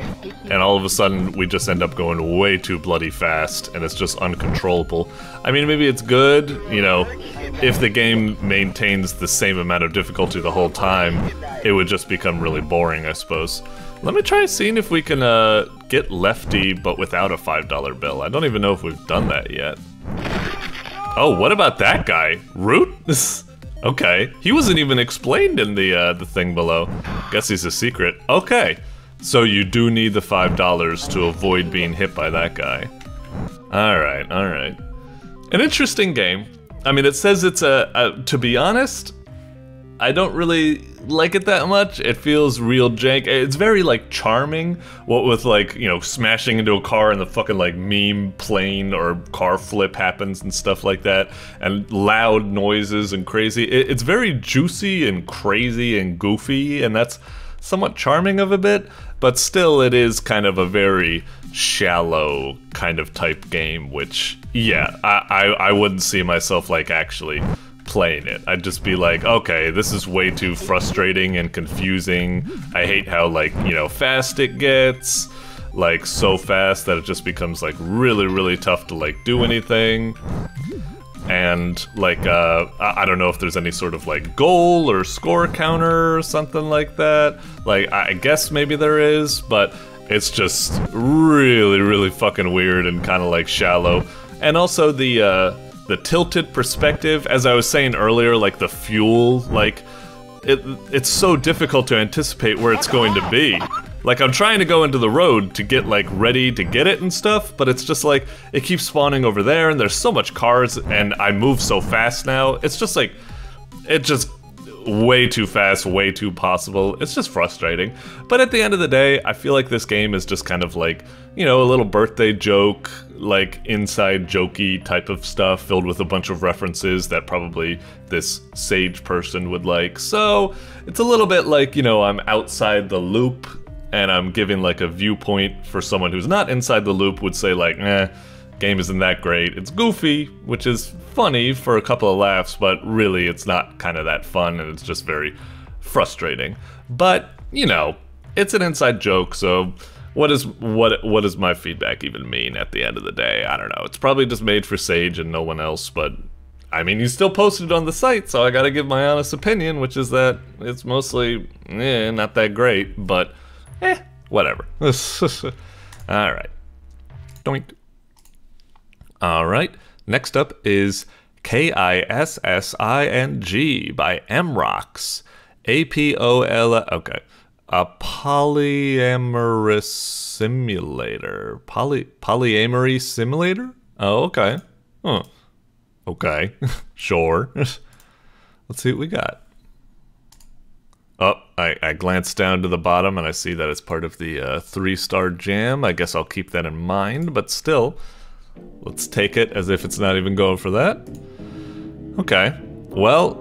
and all of a sudden we just end up going way too bloody fast, and it's just uncontrollable. I mean, maybe it's good, you know, if the game maintains the same amount of difficulty the whole time, it would just become really boring, I suppose. Let me try seeing if we can get Lefty, but without a $5 bill. I don't even know if we've done that yet. Oh, what about that guy? Root? Okay, he wasn't even explained in the thing below. Guess he's a secret. Okay, so you do need the $5 to avoid being hit by that guy. Alright, alright. An interesting game. I mean, it says it's to be honest, I don't really like it that much. It feels real jank. It's very like charming, what with like, you know, smashing into a car and the fucking like meme plane or car flip happens and stuff like that, and loud noises and crazy. It's very juicy and crazy and goofy, and that's somewhat charming of a bit, but still it is kind of a very shallow kind of type game, which, yeah, I wouldn't see myself like actually playing it. I'd just be like, okay, this is way too frustrating and confusing. I hate how, like, you know, fast it gets, like so fast that it just becomes like really, really tough to like do anything. And like, I don't know if there's any sort of like goal or score counter or something like that. Like, I guess maybe there is, but it's just really, really fucking weird and kind of like shallow. And also the tilted perspective, as I was saying earlier, like the fuel, like it's so difficult to anticipate where it's going to be. Like, I'm trying to go into the road to get like ready to get it and stuff, but it's just like it keeps spawning over there, and there's so much cars, and I move so fast now. It's just like, it's just way too fast, way too possible. It's just frustrating. But at the end of the day, I feel like this game is just kind of like, you know, a little birthday joke, like inside jokey type of stuff filled with a bunch of references that probably this Sage person would like. So it's a little bit like, you know, I'm outside the loop and I'm giving like a viewpoint for someone who's not inside the loop would say like, eh, game isn't that great. It's goofy, which is funny for a couple of laughs, but really it's not kind of that fun, and it's just very frustrating. But, you know, it's an inside joke, so what does my feedback even mean at the end of the day? I don't know. It's probably just made for Sage and no one else, but I mean, you still posted it on the site, so I gotta give my honest opinion, which is that it's mostly, not that great, but, whatever. Alright. Doink. Alright, next up is KISSING by Emrox. APOL, okay. A polyamorous simulator. Polyamory simulator? Oh, okay. Huh. Okay. Sure. Let's see what we got. Oh, I glanced down to the bottom and I see that it's part of the 3-star jam. I guess I'll keep that in mind, but still, let's take it as if it's not even going for that. Okay. Well,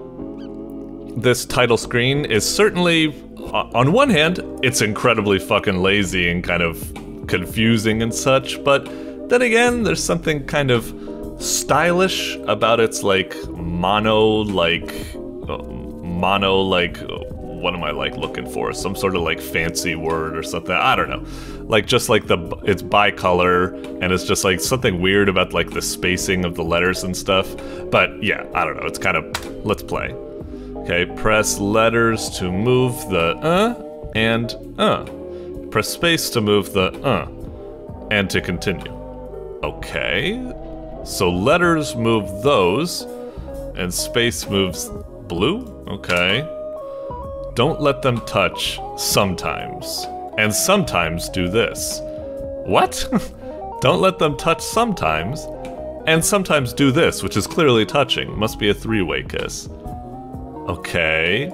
this title screen is certainly, on one hand, it's incredibly fucking lazy and kind of confusing and such, but then again, there's something kind of stylish about its, like, mono, what am I, like, looking for? Some sort of, like, fancy word or something. I don't know. Like, just, like, it's bicolor, and it's just, like, something weird about, like, the spacing of the letters and stuff. But, yeah, I don't know. It's kind of... Let's play. Okay, press letters to move the and Press space to move the and to continue. Okay. So letters move those, and space moves blue? Okay. Don't let them touch sometimes. And sometimes do this. What? Don't let them touch sometimes. And sometimes do this, which is clearly touching. Must be a 3-way kiss. Okay.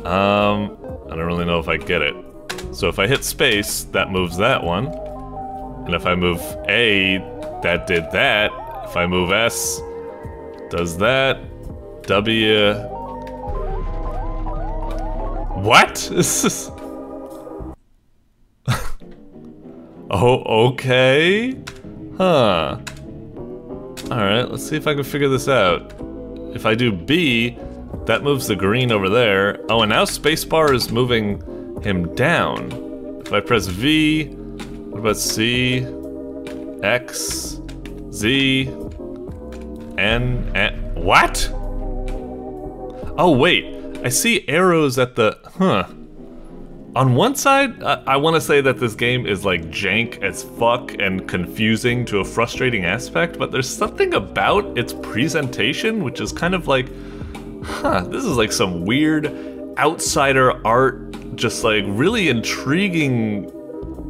I don't really know if I get it. So if I hit space, that moves that one. And if I move A, that did that. If I move S, does that. W... What? This is... Oh, okay. Huh. Alright, let's see if I can figure this out. If I do B, that moves the green over there. Oh, and now spacebar is moving him down. If I press V, what about C, X, Z, N, what? Oh, wait. I see arrows at the... On one side, I want to say that this game is like jank as fuck and confusing to a frustrating aspect, but there's something about its presentation which is kind of like, this is like some weird outsider art, just like really intriguing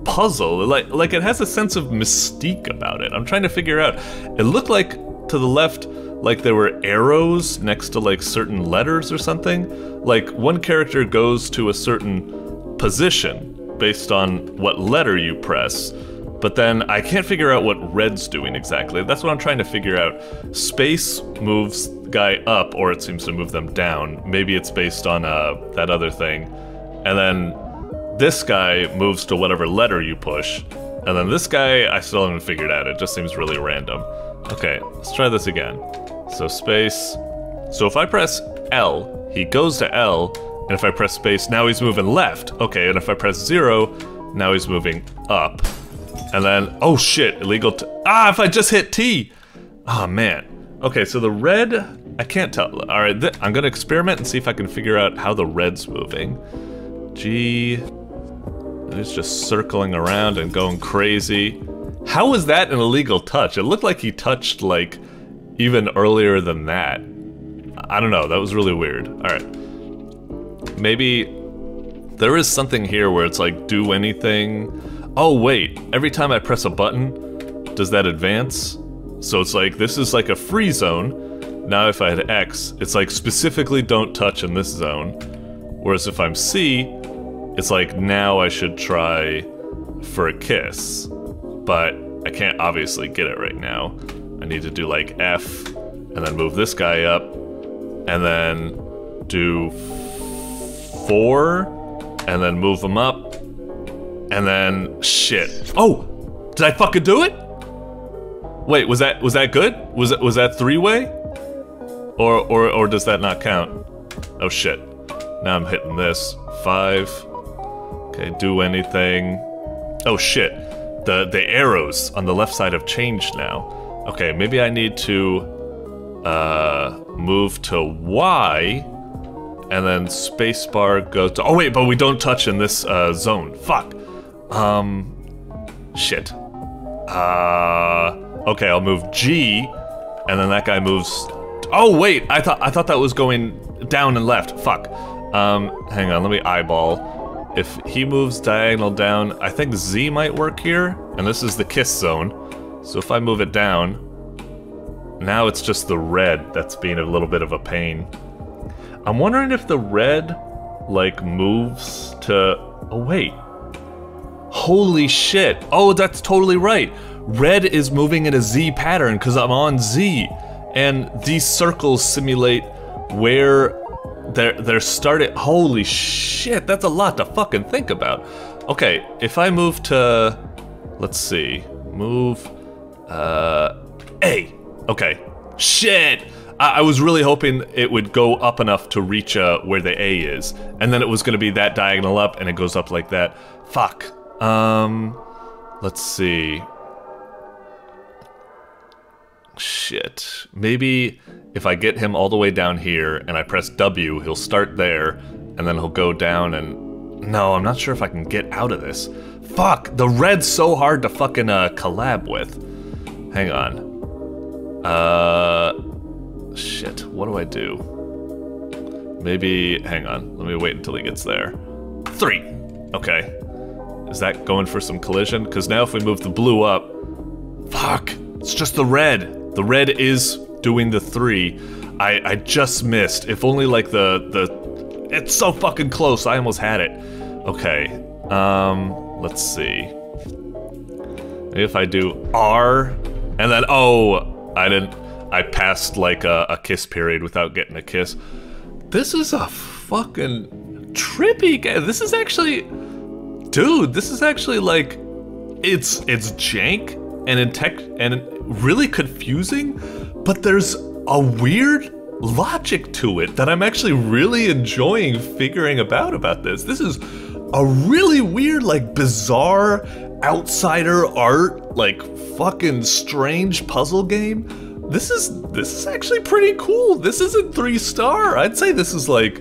puzzle. Like it has a sense of mystique about it. I'm trying to figure out. It looked like to the left, like there were arrows next to like certain letters or something. Like one character goes to a certain position based on what letter you press, but then I can't figure out what red's doing exactly. That's what I'm trying to figure out. Space moves the guy up, or it seems to move them down. Maybe it's based on that other thing. And then this guy moves to whatever letter you push. And then this guy, I still haven't figured out. It just seems really random. Okay, let's try this again. So space. So if I press L, he goes to L, and if I press space, now he's moving left. Okay, and if I press 0, now he's moving up. And then, oh shit, illegal if I just hit T! Oh man. Okay, so the red, I can't tell. Alright, I'm gonna experiment and see if I can figure out how the red's moving. G... He's just circling around and going crazy. How was that an illegal touch? It looked like he touched, like, even earlier than that. I don't know, that was really weird. Alright. Maybe there is something here where it's like, do anything. Oh wait, every time I press a button, does that advance? So it's like, this is like a free zone. Now if I hit X, it's like specifically don't touch in this zone. Whereas if I'm C, it's like now I should try for a kiss. But I can't obviously get it right now. I need to do like F, and then move this guy up, and then do 4, and then move him up, and then shit. Oh, did I fucking do it? Wait, was that good? Was that 3-way? Or does that not count? Oh shit. Now I'm hitting this. 5. Okay, do anything. Oh shit. The arrows on the left side have changed now. Okay, maybe I need to move to Y, and then spacebar goes to... Oh wait, but we don't touch in this zone. Fuck. Shit. Okay, I'll move G, and then that guy moves... Oh wait, I thought that was going down and left. Fuck. Hang on, let me eyeball. If he moves diagonal down, I think Z might work here, and this is the kiss zone. So if I move it down, now it's just the red that's being a little bit of a pain. I'm wondering if the red, like, moves to... Oh, wait. Holy shit. Oh, that's totally right. Red is moving in a Z pattern because I'm on Z. And these circles simulate where they're started. Holy shit, that's a lot to fucking think about. Okay, if I move to... Let's see. Move... A. Okay. Shit! I was really hoping it would go up enough to reach where the A is. And then it was gonna be that diagonal up, and it goes up like that. Fuck. Let's see. Shit. Maybe if I get him all the way down here, and I press W, he'll start there, and then he'll go down and... No, I'm not sure if I can get out of this. Fuck! The red's so hard to fucking, collab with. Hang on. Shit, what do I do? Maybe, hang on, let me wait until he gets there. 3! Okay. Is that going for some collision? Because now if we move the blue up... Fuck! It's just the red! The red is doing the 3. I just missed. If only like the... It's so fucking close, I almost had it. Okay, let's see. Maybe if I do R, and then, oh, I passed like a kiss period without getting a kiss. This is a fucking trippy game. This is actually, dude, this is actually like, it's jank and really confusing, but there's a weird logic to it that I'm actually really enjoying figuring about this. This is a really weird, like, bizarre outsider art, like, fucking strange puzzle game. This is actually pretty cool. This isn't 3-star. I'd say this is like,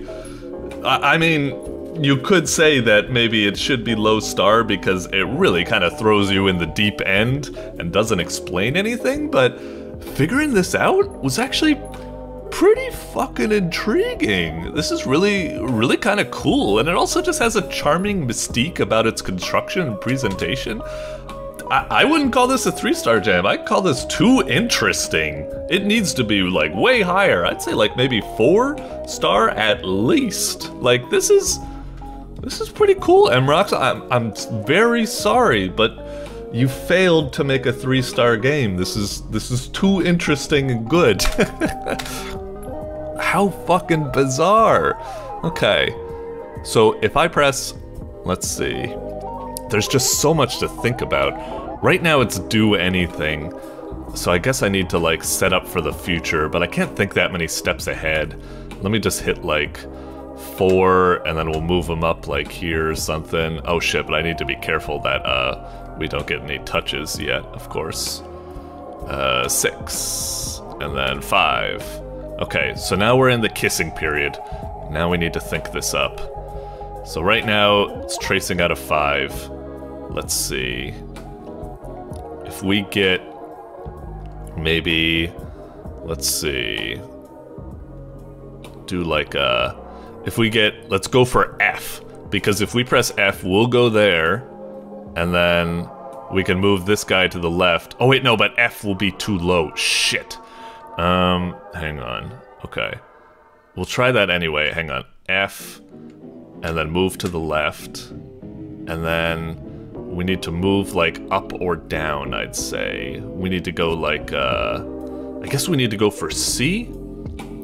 I mean, you could say that maybe it should be low star because it really kind of throws you in the deep end and doesn't explain anything, but figuring this out was actually pretty fucking intriguing. This is really kind of cool, and it also just has a charming mystique about its construction and presentation. I wouldn't call this a 3-star jam. I'd call this too interesting. It needs to be like way higher. I'd say like maybe 4-star at least. Like this is pretty cool, Emrox. I'm very sorry, but you failed to make a 3-star game. This is too interesting and good. How fucking bizarre. Okay, so if I press, let's see, there's just so much to think about. Right now it's do anything, so I guess I need to like set up for the future, but I can't think that many steps ahead. Let me just hit like 4, and then we'll move them up like here or something. Oh shit, but I need to be careful that we don't get any touches yet, of course. 6, and then 5. Okay, so now we're in the kissing period. Now we need to think this up. So right now, it's tracing out of 5. Let's see. If we get... maybe... let's see... do like a... if we get... let's go for F. Because if we press F, we'll go there. And then we can move this guy to the left. Oh wait, no, but F will be too low. Shit. Hang on. Okay. We'll try that anyway. Hang on. F, and then move to the left. And then we need to move, like, up or down, I'd say. We need to go, like, I guess we need to go for C?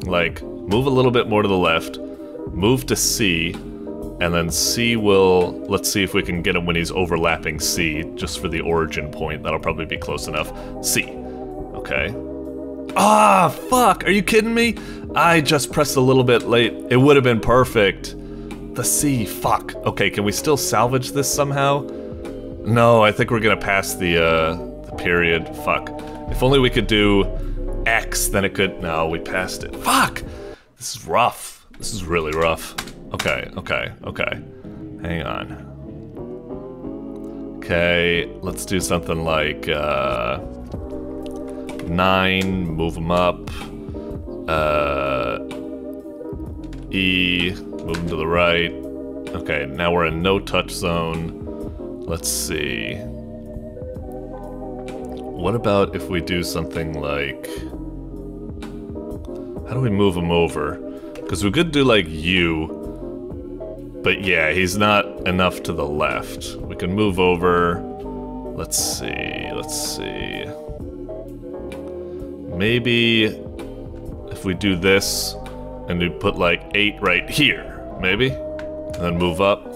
Like, move a little bit more to the left, move to C, and then C will... let's see if we can get him when he's overlapping C, just for the origin point. That'll probably be close enough. C. Okay. Ah, fuck! Are you kidding me? I just pressed a little bit late. It would have been perfect. The C, fuck. Okay, can we still salvage this somehow? No, I think we're gonna pass the period. Fuck. If only we could do X, then it could... no, we passed it. Fuck! This is rough. This is really rough. Okay, okay, okay. Hang on. Okay, let's do something like, 9, move them up. E, moving to the right. Okay, now we're in no touch zone. Let's see. What about if we do something like... How do we move him over? Because we could do like U. But yeah, he's not enough to the left. We can move over. Let's see, let's see. Maybe if we do this and we put like 8 right here, maybe? And then move up.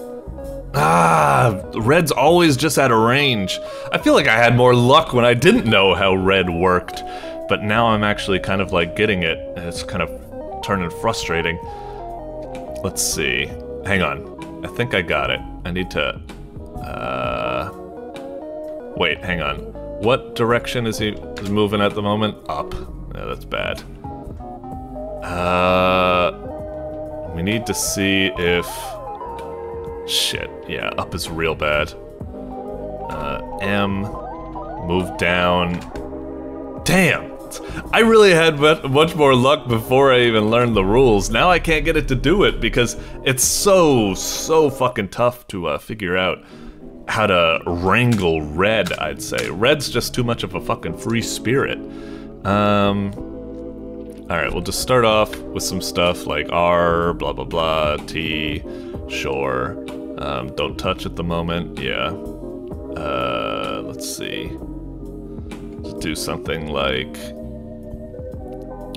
Ah, red's always just out of range. I feel like I had more luck when I didn't know how red worked, but now I'm actually kind of like getting it, and it's kind of turning frustrating. Let's see. Hang on. I think I got it. I need to... Wait, hang on. What direction is he moving at the moment? Up. Yeah, that's bad. We need to see if... Shit, yeah, up is real bad. M, move down. Damn! I really had much more luck before I even learned the rules. Now I can't get it to do it because it's so fucking tough to figure out how to wrangle red, I'd say. Red's just too much of a fucking free spirit. Alright, we'll just start off with some stuff like R, blah blah blah, T, sure. Don't touch at the moment, yeah. Let's see. Let's do something like...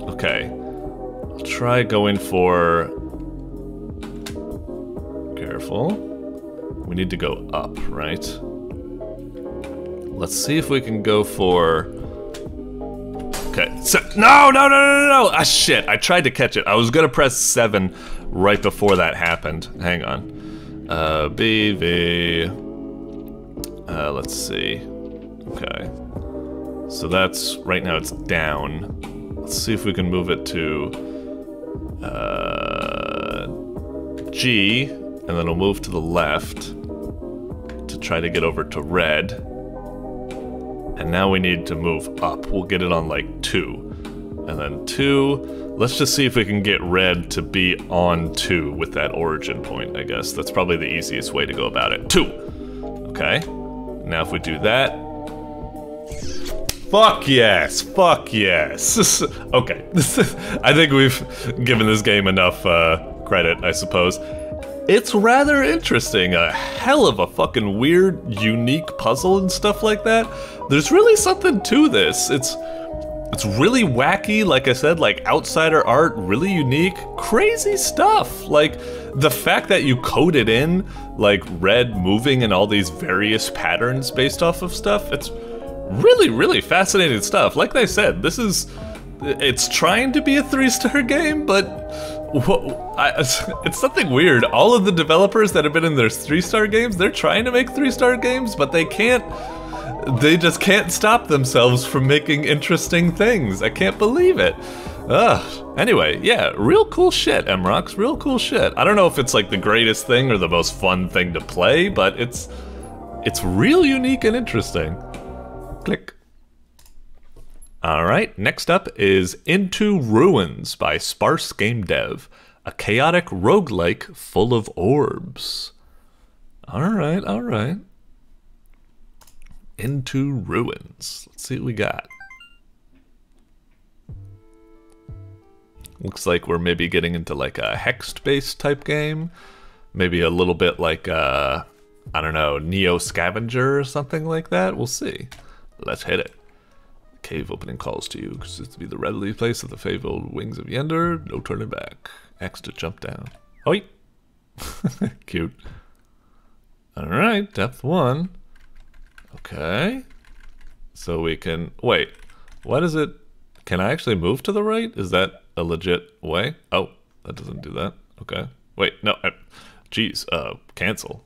Okay. I'll try going for... Careful. We need to go up, right? Let's see if we can go for... Okay, no! Ah, shit, I tried to catch it. I was gonna press 7 right before that happened. Hang on. B, V... let's see. Okay. So that's... Right now it's down. Let's see if we can move it to... G, and then we'll move to the left to try to get over to red. And now we need to move up. We'll get it on like 2. And then 2. Let's just see if we can get red to be on 2 with that origin point, I guess. That's probably the easiest way to go about it. 2! Okay. Now if we do that... Fuck yes! Fuck yes! Okay. I think we've given this game enough credit, I suppose. It's rather interesting. A hell of a fucking weird, unique puzzle and stuff like that. There's really something to this. It's really wacky, like I said, like outsider art, really unique, crazy stuff. Like the fact that you coded in like red moving in all these various patterns based off of stuff, it's really fascinating stuff. Like I said, it's trying to be a 3-star game, but it's something weird. All of the developers that have been in their 3-star games, they're trying to make 3-star games, but they just can't stop themselves from making interesting things. I can't believe it. Ugh. Anyway, yeah, real cool shit, Emrox, real cool shit. I don't know if it's like the greatest thing or the most fun thing to play, but it's real unique and interesting. Click. Alright, next up is Into Ruins by SparseGameDev, a chaotic roguelike full of orbs. Alright, alright. Into Ruins. Let's see what we got. Looks like we're maybe getting into like a hexed-based type game. Maybe a little bit like, I don't know, Neo Scavenger or something like that. We'll see. Let's hit it. Cave opening calls to you, because it's to be the readily place of the fabled wings of Yender. No turning back. X to jump down. Oi! Cute. Alright, depth 1. Okay. So we can... Wait. What is it? Can I actually move to the right? Is that a legit way? Oh, that doesn't do that. Okay. Wait, no. Geez. Cancel.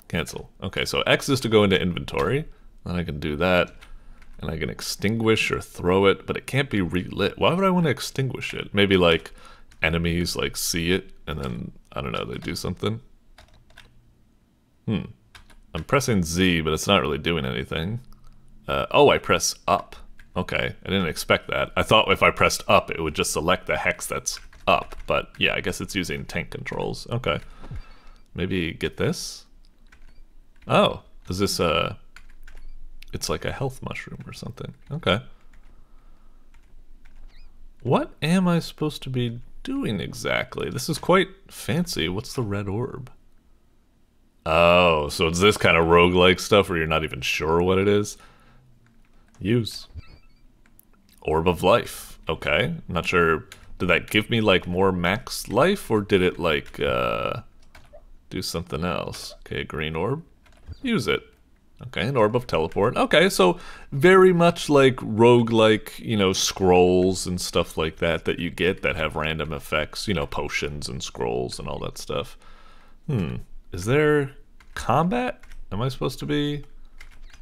Cancel. Okay, so X is to go into inventory. Then I can do that. And I can extinguish or throw it, but it can't be relit. Why would I want to extinguish it? Maybe like enemies like see it and then, I don't know, they do something. I'm pressing Z, but it's not really doing anything. Oh, I press up. Okay, I didn't expect that. I thought if I pressed up, it would just select the hex that's up, but yeah, I guess it's using tank controls. Okay. Maybe get this? Oh, is this it's like a health mushroom or something. Okay. What am I supposed to be doing exactly? This is quite fancy. What's the red orb? Oh, so it's this kind of roguelike stuff where you're not even sure what it is? Use. Orb of life. Okay. I'm not sure. Did that give me like more max life, or did it like do something else? Okay, green orb. Use it. Okay, an orb of teleport. Okay, so very much like roguelike, you know, scrolls and stuff like that that you get that have random effects, you know, potions and scrolls and all that stuff. Is there combat? Am I supposed to be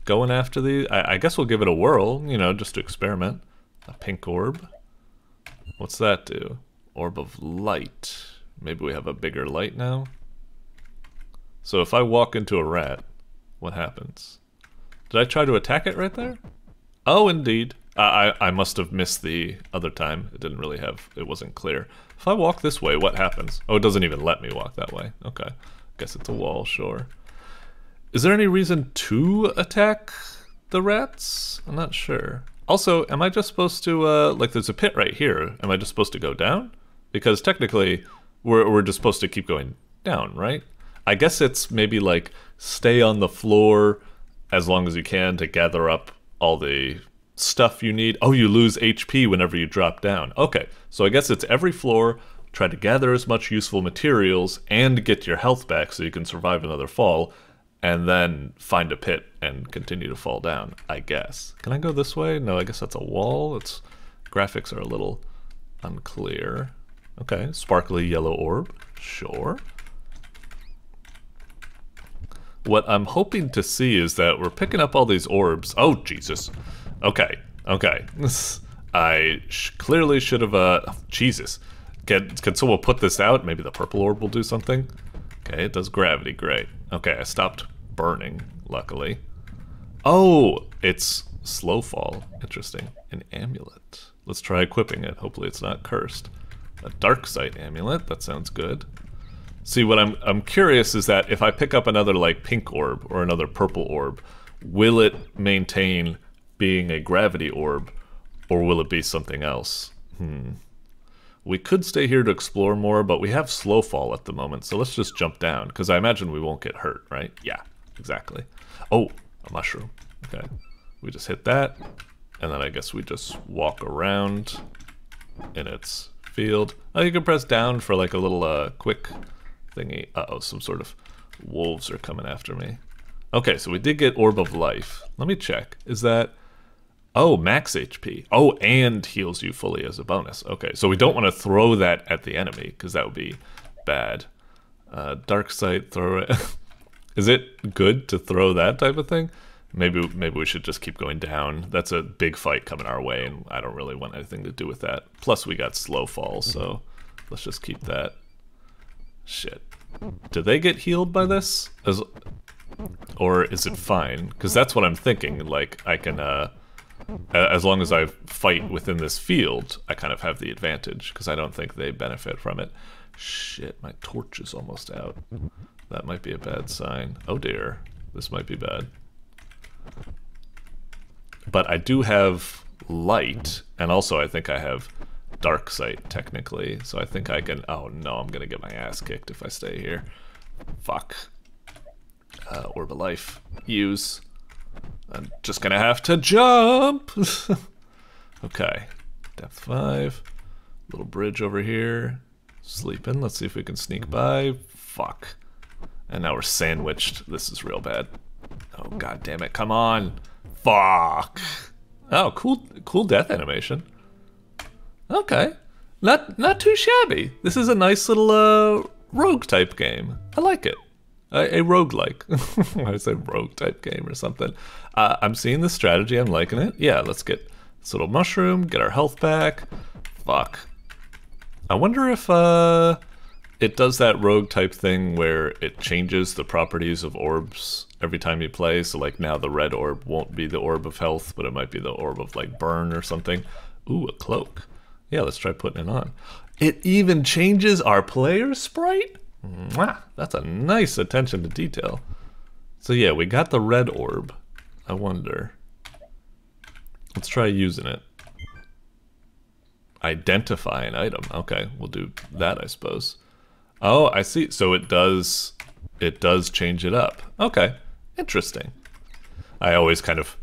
going after these? I guess we'll give it a whirl, you know, just to experiment. A pink orb. What's that do? Orb of light. Maybe we have a bigger light now? So if I walk into a rat, what happens? Did I try to attack it right there? Oh, indeed. I must have missed the other time. It didn't really have, it wasn't clear. If I walk this way, what happens? Oh, it doesn't even let me walk that way. Okay. Guess it's a wall, sure. Is there any reason to attack the rats? I'm not sure. Also, am I just supposed to, like there's a pit right here. Am I just supposed to go down? Because technically, we're just supposed to keep going down, right? I guess it's maybe like stay on the floor as long as you can to gather up all the stuff you need. Oh, you lose HP whenever you drop down. Okay, so I guess it's every floor, try to gather as much useful materials and get your health back so you can survive another fall, and then find a pit and continue to fall down, I guess. Can I go this way? No, I guess that's a wall. Its graphics are a little unclear. Okay, sparkly yellow orb, sure. What I'm hoping to see is that we're picking up all these orbs. Oh, Jesus. Okay, okay. I clearly should have, Jesus. Can someone put this out? Maybe the purple orb will do something? Okay, it does gravity, great. Okay, I stopped burning, luckily. Oh, it's slow fall. Interesting. An amulet. Let's try equipping it. Hopefully it's not cursed. A dark sight amulet, that sounds good. See, what I'm curious is that if I pick up another like pink orb or another purple orb, will it maintain being a gravity orb, or will it be something else? We could stay here to explore more, but we have slow fall at the moment, so let's just jump down, because I imagine we won't get hurt, right? Yeah, exactly. Oh, a mushroom. Okay, we just hit that, and then I guess we just walk around in its field. Oh, you can press down for like a little quick thingy. Uh-oh, some sort of wolves are coming after me. Okay, so we did get Orb of Life. Let me check. Is that... Oh, max HP. Oh, and heals you fully as a bonus. Okay, so we don't want to throw that at the enemy, because that would be bad. Dark Sight, throw it. Is it good to throw that type of thing? Maybe we should just keep going down. That's a big fight coming our way, and I don't really want anything to do with that. Plus, we got slow fall, so let's just keep that. Shit. Do they get healed by this? Or is it fine? Because that's what I'm thinking. Like, I can, as long as I fight within this field, I kind of have the advantage, because I don't think they benefit from it. Shit, my torch is almost out. That might be a bad sign. Oh dear, this might be bad. But I do have light, and also I think I have dark sight, technically, so I think I can... Oh no, I'm gonna get my ass kicked if I stay here. Fuck. Orb of Life. Use. I'm just gonna have to jump! Okay. Depth 5. Little bridge over here. Sleeping. Let's see if we can sneak by. Fuck. And now we're sandwiched. This is real bad. Oh, god damn it. Come on. Fuck. Oh, cool death animation. Okay. Not too shabby. This is a nice little rogue type game. I like it. A roguelike. I say rogue type game or something. I'm seeing the strategy. I'm liking it. Yeah, let's get this little mushroom, get our health back. Fuck. I wonder if it does that rogue type thing where it changes the properties of orbs every time you play. So like now the red orb won't be the orb of health, but it might be the orb of like burn or something. Ooh, a cloak. Yeah, let's try putting it on. It even changes our player sprite? Mwah, that's a nice attention to detail. So yeah, we got the red orb. I wonder. Let's try using it. Identify an item. Okay, we'll do that, I suppose. Oh, I see. So it does change it up. Okay, interesting. I always kind of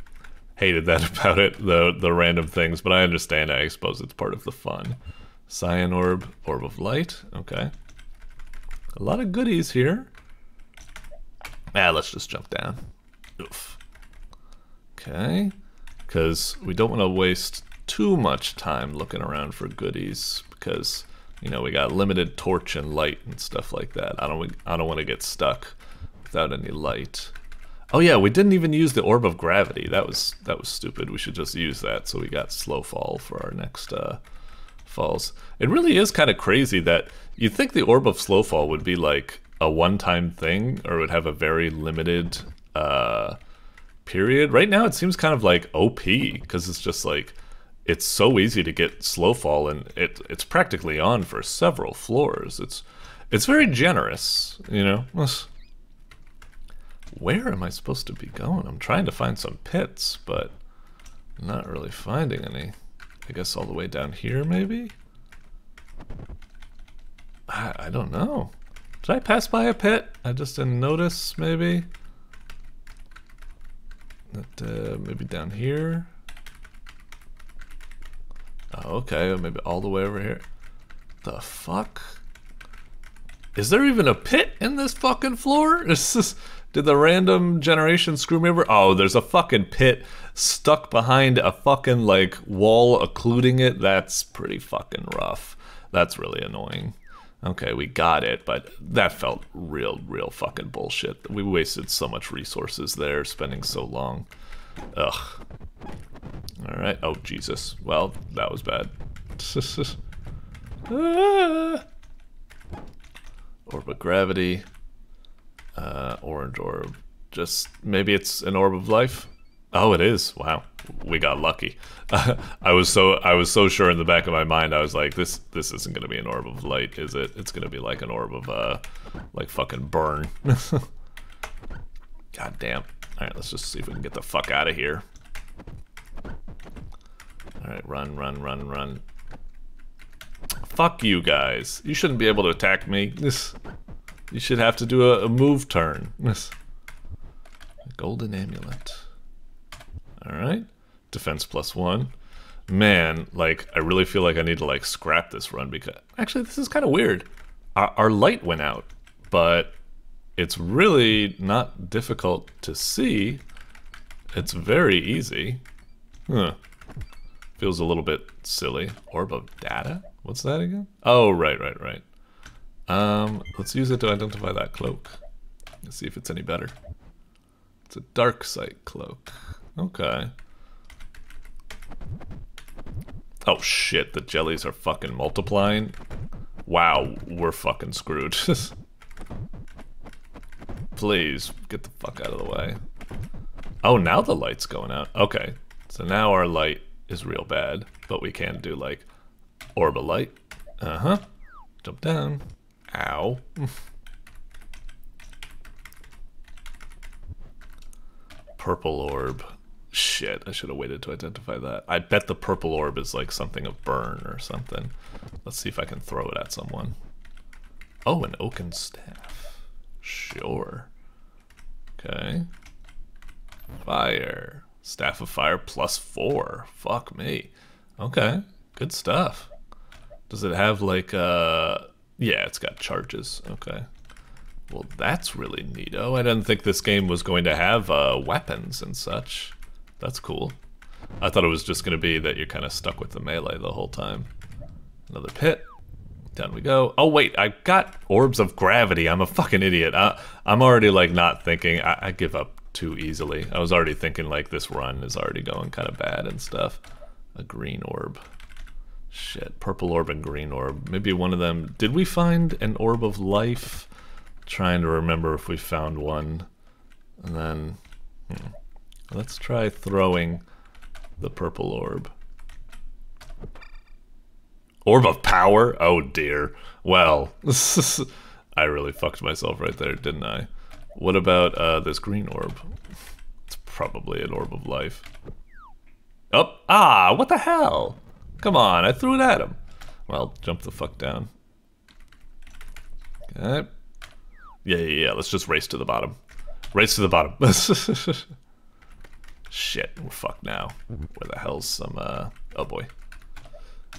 hated that about it, the random things, but I understand. I suppose it's part of the fun. Cyan orb, orb of light. Okay. A lot of goodies here. Let's just jump down. Oof. Okay. Because we don't want to waste too much time looking around for goodies, because, you know, we got limited torch and light and stuff like that. I don't want to get stuck without any light. Oh yeah, we didn't even use the orb of gravity. That was stupid. We should just use that. So we got slow fall for our next falls. It really is kind of crazy that you'd think the orb of slow fall would be like a one-time thing, or would have a very limited period. Right now it seems kind of like OP, because it's just like, it's so easy to get slow fall, and it's practically on for several floors. It's very generous, you know. Where am I supposed to be going? I'm trying to find some pits, but I'm not really finding any. I guess all the way down here, maybe? I don't know. Did I pass by a pit? I just didn't notice, maybe? Maybe down here? Oh, okay, maybe all the way over here. The fuck? Is there even a pit in this fucking floor? Is this... Did the random generation screw me over? Oh, there's a fucking pit stuck behind a fucking, like, wall occluding it. That's pretty fucking rough. That's really annoying. Okay, we got it, but that felt real fucking bullshit. We wasted so much resources there, spending so long. Ugh. Alright, oh Jesus. Well, that was bad. Orb of gravity. Orange orb. Just, maybe it's an orb of life? Oh, it is. Wow. We got lucky. I was so sure in the back of my mind. I was like, this isn't going to be an orb of light, is it? It's going to be like an orb of, like fucking burn. God damn. Alright, let's just see if we can get the fuck out of here. Alright, run. Fuck you guys. You shouldn't be able to attack me. You should have to do a move turn. Golden amulet. Alright. Defense +1. Man, like, I really feel like I need to, like, scrap this run, because... Actually, this is kind of weird. Our light went out, but it's really not difficult to see. It's very easy. Huh. Feels a little bit silly. Orb of data? What's that again? Oh, right. Let's use it to identify that cloak. Let's see if it's any better. It's a dark sight cloak. Okay. Oh shit, the jellies are fucking multiplying. Wow, we're fucking screwed. Please, get the fuck out of the way. Oh, now the light's going out. Okay, so now our light is real bad, but we can do like orb of light. Uh-huh. Jump down. Ow. Purple orb. Shit, I should have waited to identify that. I bet the purple orb is like something of burn or something. Let's see if I can throw it at someone. Oh, an oaken staff. Sure. Okay. Fire. Staff of fire +4. Fuck me. Okay, good stuff. Does it have like yeah, it's got charges. Okay. Well, that's really neato. I didn't think this game was going to have weapons and such. That's cool. I thought it was just going to be that you're kind of stuck with the melee the whole time. Another pit. Down we go. Oh, wait, I got orbs of gravity. I'm a fucking idiot. I'm already, like, not thinking. I give up too easily. I was already thinking, like, this run is already going kind of bad and stuff. A green orb. Shit, purple orb and green orb. Maybe one of them. Did we find an orb of life? Trying to remember if we found one. And then, let's try throwing the purple orb. Orb of Power? Oh dear. Well, I really fucked myself right there, didn't I? What about this green orb? It's probably an Orb of Life. Oh, what the hell? Come on, I threw it at him. Well, jump the fuck down. Okay. Yeah, let's just race to the bottom. Race to the bottom. Shit, we're fucked now. Where the hell's some, oh boy.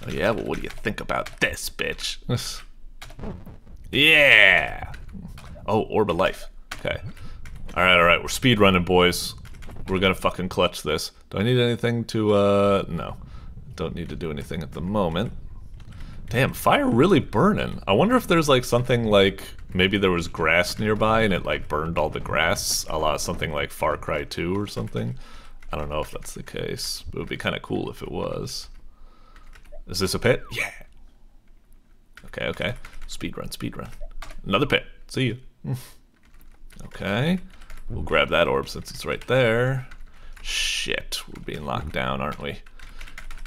Oh yeah, well what do you think about this, bitch? Yeah! Oh, Orb of Life. Okay. Alright, we're speed running, boys. We're gonna fucking clutch this. Do I need anything to, no. Don't need to do anything at the moment. Damn, fire really burning. I wonder if there's like something like, maybe there was grass nearby and it like burned all the grass, a la something like Far Cry 2 or something. I don't know if that's the case, but it would be kind of cool if it was. Is this a pit? Yeah. Okay. Speed run. Another pit. See you. Okay. We'll grab that orb since it's right there. Shit, we're being locked down, aren't we?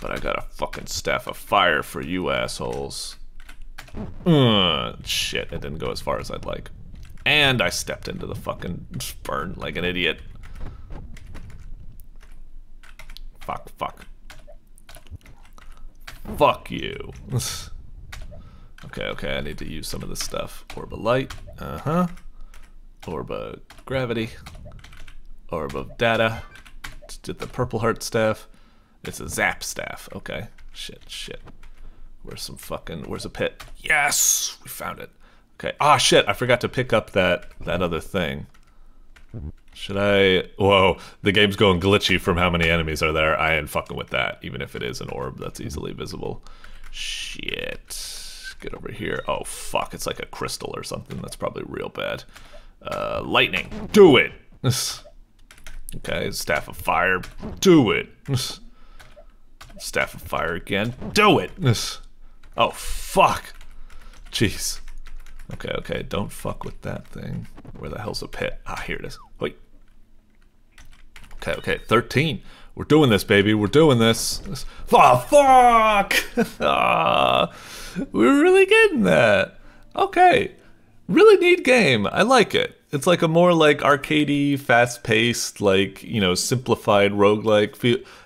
But I got a fucking staff of fire for you assholes. Shit, it didn't go as far as I'd like. And I stepped into the fucking burn like an idiot. Fuck. Fuck you. Okay, I need to use some of this stuff. Orb of Light, Orb of Gravity. Orb of Data. Did the Purple Heart Staff. It's a Zap Staff, okay. Shit. Where's a pit? Yes! We found it. Okay, shit, I forgot to pick up that other thing. Should I? Whoa, the game's going glitchy from how many enemies are there. I ain't fucking with that, even if it is an orb that's easily visible. Shit. Get over here. Oh, fuck, it's like a crystal or something. That's probably real bad. Lightning. Do it! Okay, Staff of Fire. Do it! Staff of Fire again. Do it! Oh, fuck! Jeez. Okay, don't fuck with that thing. Where the hell's a pit? Here it is. Wait. Okay, 13. We're doing this, baby. We're doing this. Oh, fuck! We're really getting that. Okay. Really neat game. I like it. It's like a more like arcadey, fast-paced, like, you know, simplified roguelike.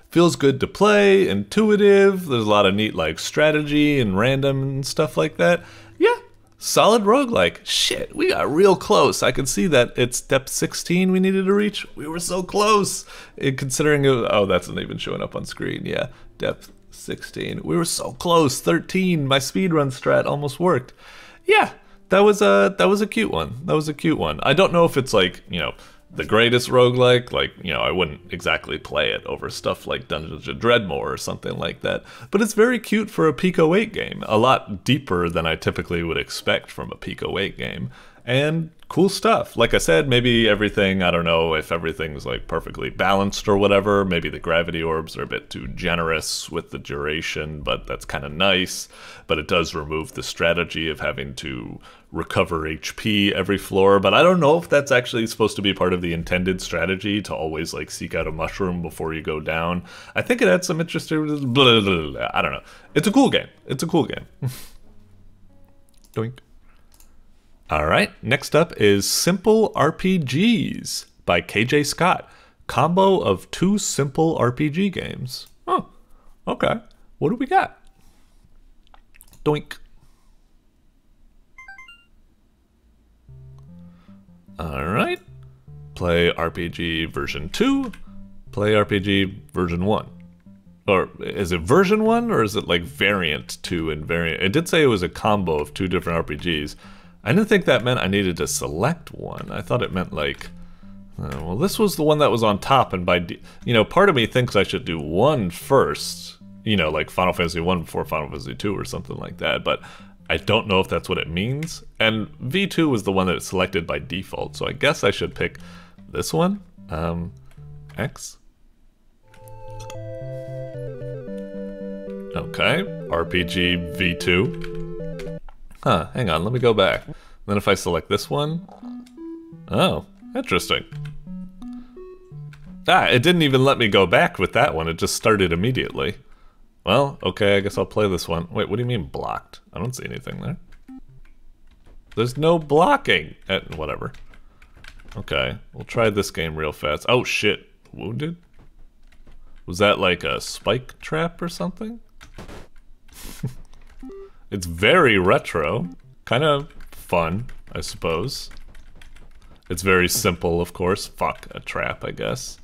Feels good to play, intuitive. There's a lot of neat like strategy and random and stuff like that. Yeah. Solid roguelike. Shit, we got real close. I can see that it's depth 16 we needed to reach. We were so close. Considering that's not even showing up on screen. Yeah, depth 16. We were so close. 13. My speedrun strat almost worked. Yeah, that was a cute one. That was a cute one. I don't know if it's like, you know, the greatest roguelike, like, you know, I wouldn't exactly play it over stuff like Dungeons of Dreadmore or something like that, but it's very cute for a Pico 8 game, a lot deeper than I typically would expect from a Pico 8 game, and cool stuff. Like I said, maybe everything, I don't know if everything's like perfectly balanced or whatever, maybe the gravity orbs are a bit too generous with the duration, but that's kind of nice, but it does remove the strategy of having to recover HP every floor, but I don't know if that's actually supposed to be part of the intended strategy to always like seek out a mushroom before you go down. I think it had some interesting, I don't know. It's a cool game. It's a cool game. Doink. Alright, next up is Simple RPGs by KJScott. Combo of 2 simple RPG games. Oh, okay. What do we got? Doink. Alright. Play RPG version 2. Play RPG version 1. Or is it version 1 or is it like variant 2 and variant? It did say it was a combo of 2 different RPGs. I didn't think that meant I needed to select one. I thought it meant like, well, this was the one that was on top, and by, you know, part of me thinks I should do 1 first, you know, like Final Fantasy 1 before Final Fantasy 2 or something like that, but I don't know if that's what it means. And V2 was the one that it selected by default, so I guess I should pick this one. X. Okay, RPG V2. Huh, hang on, let me go back. Then if I select this one... Oh, interesting. It didn't even let me go back with that one, it just started immediately. Well, okay, I guess I'll play this one. Wait, what do you mean blocked? I don't see anything there. There's no blocking. Whatever. Okay, we'll try this game real fast. Oh shit, wounded? Was that like a spike trap or something? It's very retro. Kind of fun, I suppose. It's very simple, of course. Fuck, a trap, I guess.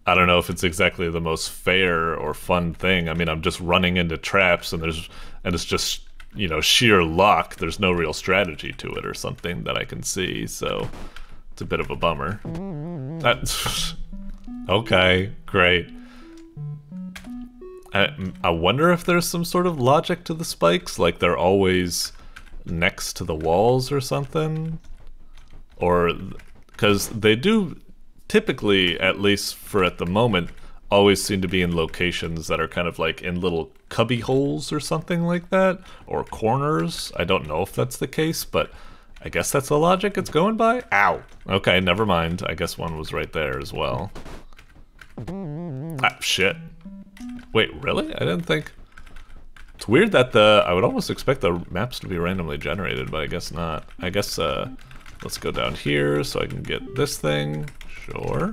I don't know if it's exactly the most fair or fun thing. I mean, I'm just running into traps and it's just, you know, sheer luck. There's no real strategy to it or something that I can see, so it's a bit of a bummer. Okay, great. I wonder if there's some sort of logic to the spikes, like they're always next to the walls or something, or because they do typically, at least for at the moment, always seem to be in locations that are kind of like in little cubby holes or something like that, or corners. I don't know if that's the case, but I guess that's the logic it's going by. Ow. Okay, never mind. I guess one was right there as well. Ah, shit. Wait, really? I didn't think... It's weird that I would almost expect the maps to be randomly generated, but I guess not. I guess, let's go down here so I can get this thing. Sure.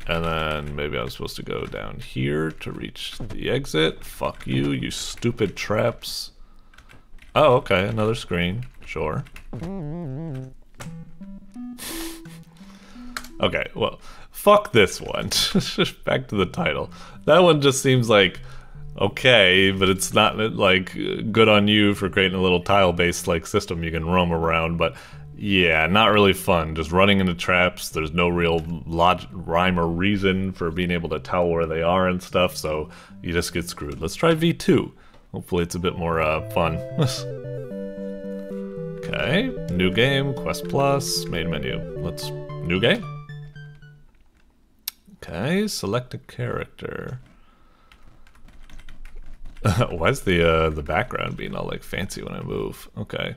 And then maybe I'm supposed to go down here to reach the exit. Fuck you, you stupid traps. Oh, okay, another screen. Sure. Okay, well, fuck this one. Back to the title. That one just seems like okay, but it's not like good on you for creating a little tile-based like system you can roam around, but yeah, not really fun. Just running into traps. There's no real rhyme or reason for being able to tell where they are and stuff, so you just get screwed. Let's try V2. Hopefully it's a bit more fun. Okay, new game, Quest Plus, main menu. Let's, new game? Okay, select a character. Why is the background being all like fancy when I move? Okay.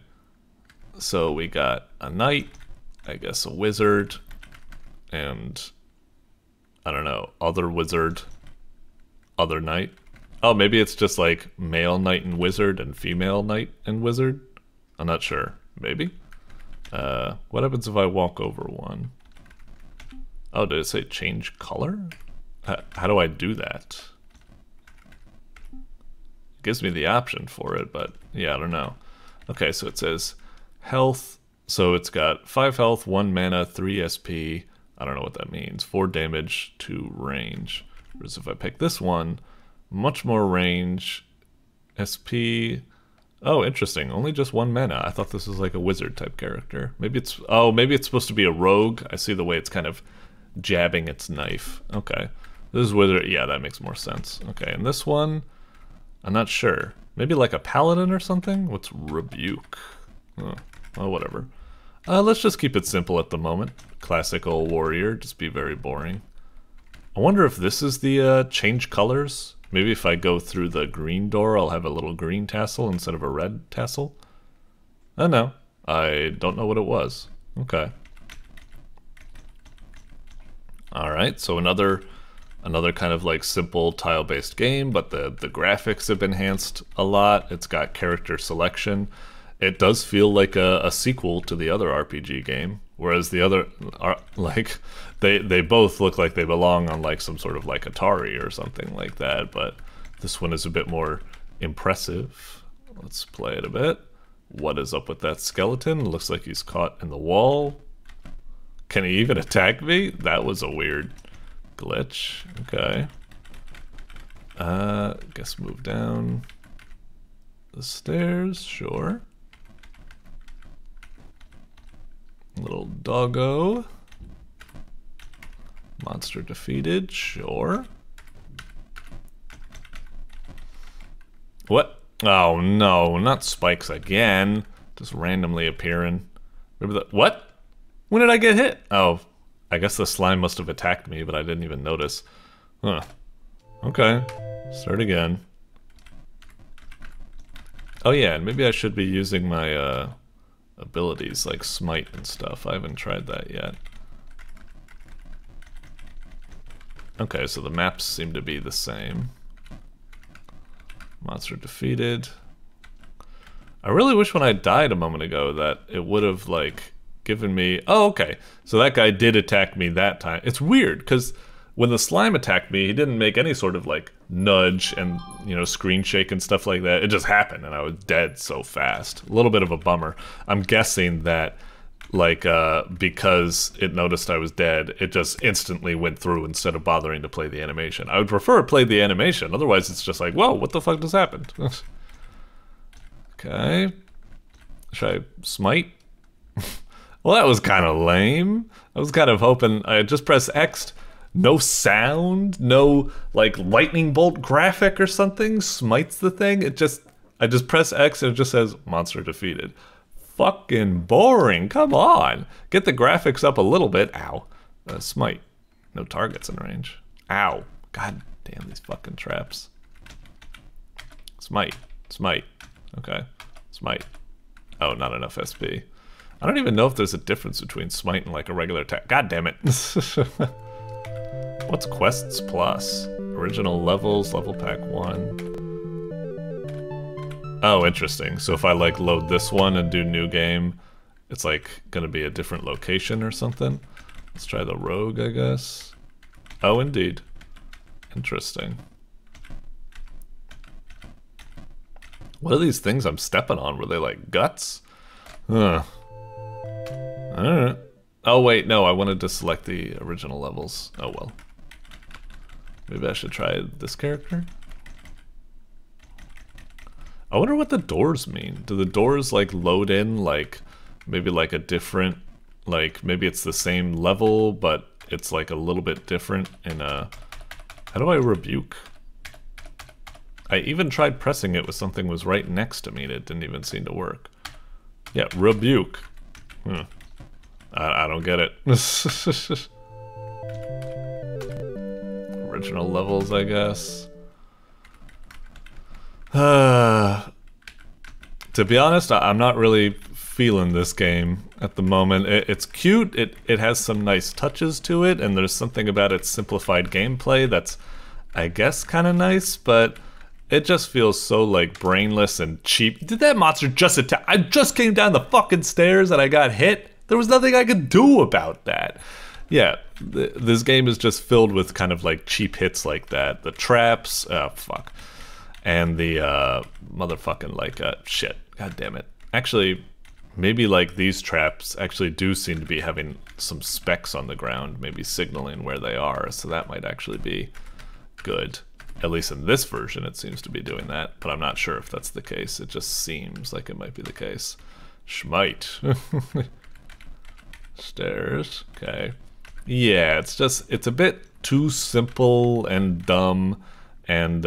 So we got a knight, I guess a wizard, and I don't know, other wizard, other knight. Oh, maybe it's just like male knight and wizard and female knight and wizard? I'm not sure. Maybe? What happens if I walk over one? Oh, did it say change color? How do I do that? It gives me the option for it, but yeah, I don't know. Okay, so it says health. So it's got 5 health, 1 mana, 3 SP. I don't know what that means. 4 damage, 2 range. Whereas if I pick this one, much more range, SP. Oh, interesting. Only just 1 mana. I thought this was like a wizard type character. Maybe it's, oh, maybe it's supposed to be a rogue. I see the way it's kind of jabbing its knife. Okay. This is wizard. Yeah, that makes more sense. Okay, and this one, I'm not sure. Maybe like a paladin or something? What's rebuke? Oh, well, whatever. Let's just keep it simple at the moment. Classical warrior, just be very boring. I wonder if this is the change colors. Maybe if I go through the green door, I'll have a little green tassel instead of a red tassel. Oh no, I don't know what it was. Okay. Alright, so another kind of like simple tile-based game, but the graphics have enhanced a lot. It's got character selection. It does feel like a sequel to the other RPG game, whereas the other are like they both look like they belong on like some sort of like Atari or something like that, but this one is a bit more impressive. Let's play it a bit. What is up with that skeleton? Looks like he's caught in the wall. Can he even attack me? That was a weird glitch. Okay. Guess move down the stairs, sure. Little doggo. Monster defeated, sure. What? Oh no, not spikes again. Just randomly appearing. Remember that? What? When did I get hit? Oh, I guess the slime must have attacked me, but I didn't even notice. Huh. Okay. Start again. Oh yeah, and maybe I should be using my abilities like smite and stuff. I haven't tried that yet. Okay, so the maps seem to be the same. Monster defeated. I really wish when I died a moment ago that it would have, like, given me... Oh, okay. So that guy did attack me that time. It's weird, because when the slime attacked me, he didn't make any sort of, like, nudge and, you know, screen shake and stuff like that. It just happened, and I was dead so fast. A little bit of a bummer. I'm guessing that, like, because it noticed I was dead, it just instantly went through instead of bothering to play the animation. I would prefer it play the animation. Otherwise, it's just like, whoa, what the fuck just happened? Okay. Should I smite? Well, that was kind of lame. I was kind of hoping I just press X. No sound, no like lightning bolt graphic or something smites the thing. I just press X and it just says monster defeated. Fucking boring. Come on. Get the graphics up a little bit. Ow. Smite. No targets in range. Ow. God damn these fucking traps. Smite. Smite. Okay. Smite. Oh, not enough SP. I don't even know if there's a difference between smite and like a regular attack. God damn it. What's quests plus? Original levels, level pack 1. Oh, interesting. So if I like load this one and do new game, it's like gonna be a different location or something. Let's try the rogue, I guess. Oh, indeed. Interesting. What are these things I'm stepping on? Were they like guts? Huh. Alright. Oh wait, no, I wanted to select the original levels. Oh well. Maybe I should try this character? I wonder what the doors mean. Do the doors like load in like maybe like a different, like maybe it's the same level but it's like a little bit different in a... How do I rebuke? I even tried pressing it when something was right next to me and it didn't even seem to work. Yeah, rebuke. I don't get it. Original levels, I guess. To be honest, I'm not really feeling this game at the moment. It's cute, it has some nice touches to it, and there's something about its simplified gameplay that's, I guess, kind of nice, but it just feels so, like, brainless and cheap. Did that monster just attack? I just came down the fucking stairs and I got hit? There was nothing I could do about that. Yeah, this game is just filled with kind of, like, cheap hits like that. The traps, oh, fuck. And the, motherfucking, like, shit. God damn it. Actually, maybe, like, these traps actually do seem to be having some specks on the ground, maybe signaling where they are, so that might actually be good. At least in this version, it seems to be doing that, but I'm not sure if that's the case. It just seems like it might be the case. Schmite. Stairs. Okay. Yeah, it's a bit too simple and dumb, and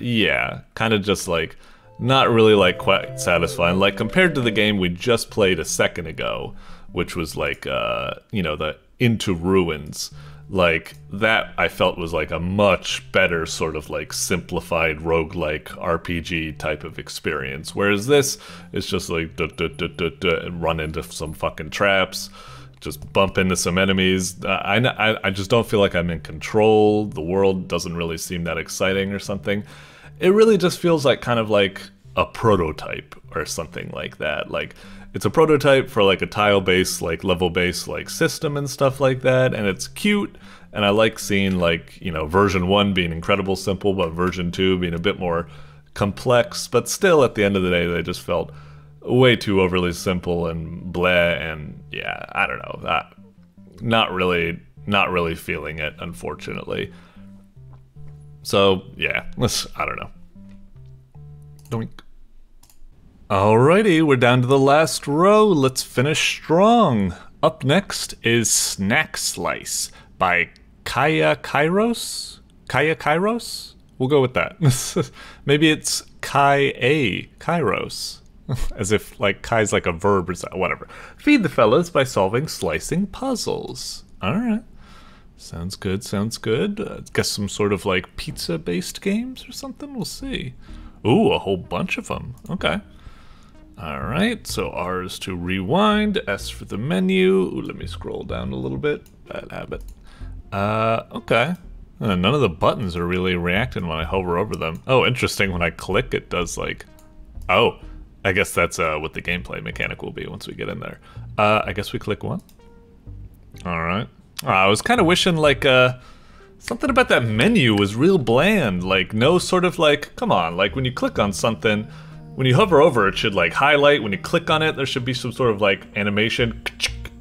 yeah, kind of just like not really like quite satisfying. Like compared to the game we just played a second ago, which was like you know, the Into Ruins. Like, that I felt was like a much better sort of like simplified roguelike RPG type of experience. Whereas this is just like and run into some fucking traps, just bump into some enemies. I just don't feel like I'm in control. The world doesn't really seem that exciting or something. It really just feels like kind of like a prototype or something like that. Like, it's a prototype for like a tile-based, like level-based like system and stuff like that, and it's cute, and I like seeing like, you know, version 1 being incredible simple, but version 2 being a bit more complex, but still at the end of the day they just felt way too overly simple and bleh, and yeah, I don't know, not really feeling it, unfortunately. So yeah, I don't know. Doink. Alrighty, we're down to the last row. Let's finish strong. Up next is Snack Slice by kaiakairos? Kaiakairos? We'll go with that. Maybe it's kaiakairos. As if like Kai's like a verb or something. Whatever. Feed the fellas by solving slicing puzzles. Alright. Sounds good, sounds good. Guess some sort of like pizza-based games or something? We'll see. Ooh, a whole bunch of them. Okay. Alright, so R is to rewind, S for the menu. Ooh, let me scroll down a little bit. Bad habit. Okay. None of the buttons are really reacting when I hover over them. Oh, interesting. When I click, it does like... Oh, I guess that's what the gameplay mechanic will be once we get in there. I guess we click one. Alright. I was kind of wishing like something about that menu was real bland. Like no sort of like, come on, like when you click on something, when you hover over it should like highlight. When you click on it, there should be some sort of like animation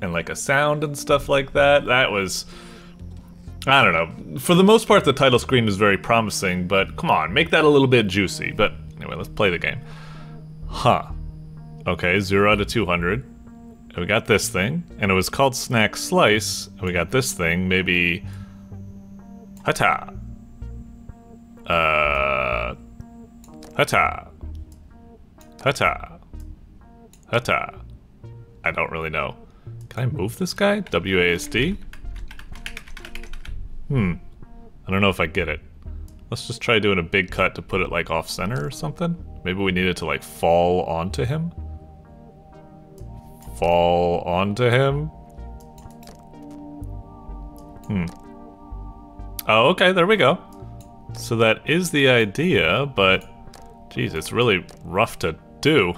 and like a sound and stuff like that. That was... I don't know. For the most part, the title screen is very promising, but come on, make that a little bit juicy. But anyway, let's play the game. Huh. Okay, 0 out of 200. And we got this thing, and it was called Snack Slice, and we got this thing, maybe... Hata. Hata. Hata. Hata. I don't really know. Can I move this guy? WASD? I don't know if I get it. Let's just try doing a big cut to put it like off center or something. Maybe we need it to like fall onto him. Fall onto him. Oh, okay, there we go. So that is the idea, but geez, it's really rough to do.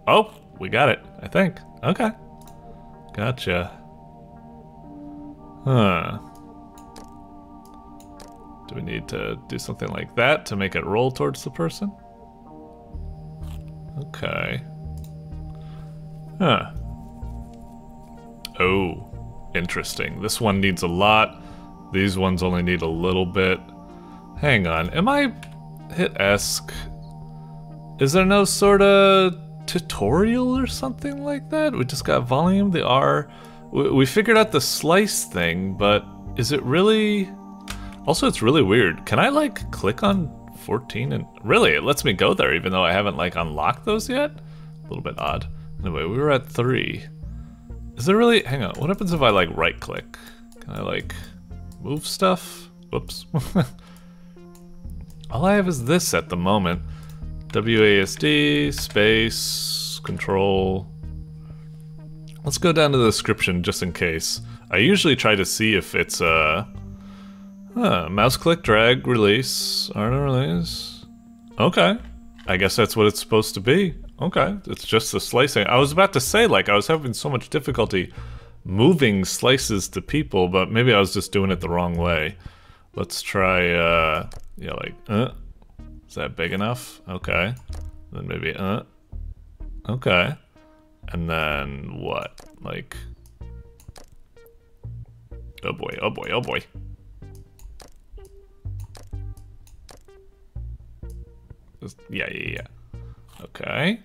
Oh, we got it, I think. Okay. Gotcha. Huh. Do we need to do something like that to make it roll towards the person? Okay. Huh. Oh, interesting. This one needs a lot. These ones only need a little bit. Hang on, am I... hit ESC? Is there no sort of tutorial or something like that? We just got volume, the R. We figured out the slice thing, but is it really... Also, it's really weird. Can I, like, click on 14 and... Really, it lets me go there even though I haven't, like, unlocked those yet? A little bit odd. Anyway, we were at 3. Is there really... Hang on, what happens if I, like, right-click? Can I, like, move stuff? Whoops. All I have is this at the moment. WASD, space, control... Let's go down to the description just in case. I usually try to see if it's, mouse click, drag, release, auto release. Okay. I guess that's what it's supposed to be. Okay. It's just the slicing. I was about to say, like, I was having so much difficulty moving slices to people, but maybe I was just doing it the wrong way. Let's try, yeah, like, is that big enough? Okay. Then maybe, okay. And then what? Like, oh boy, oh boy, oh boy. Yeah. Okay.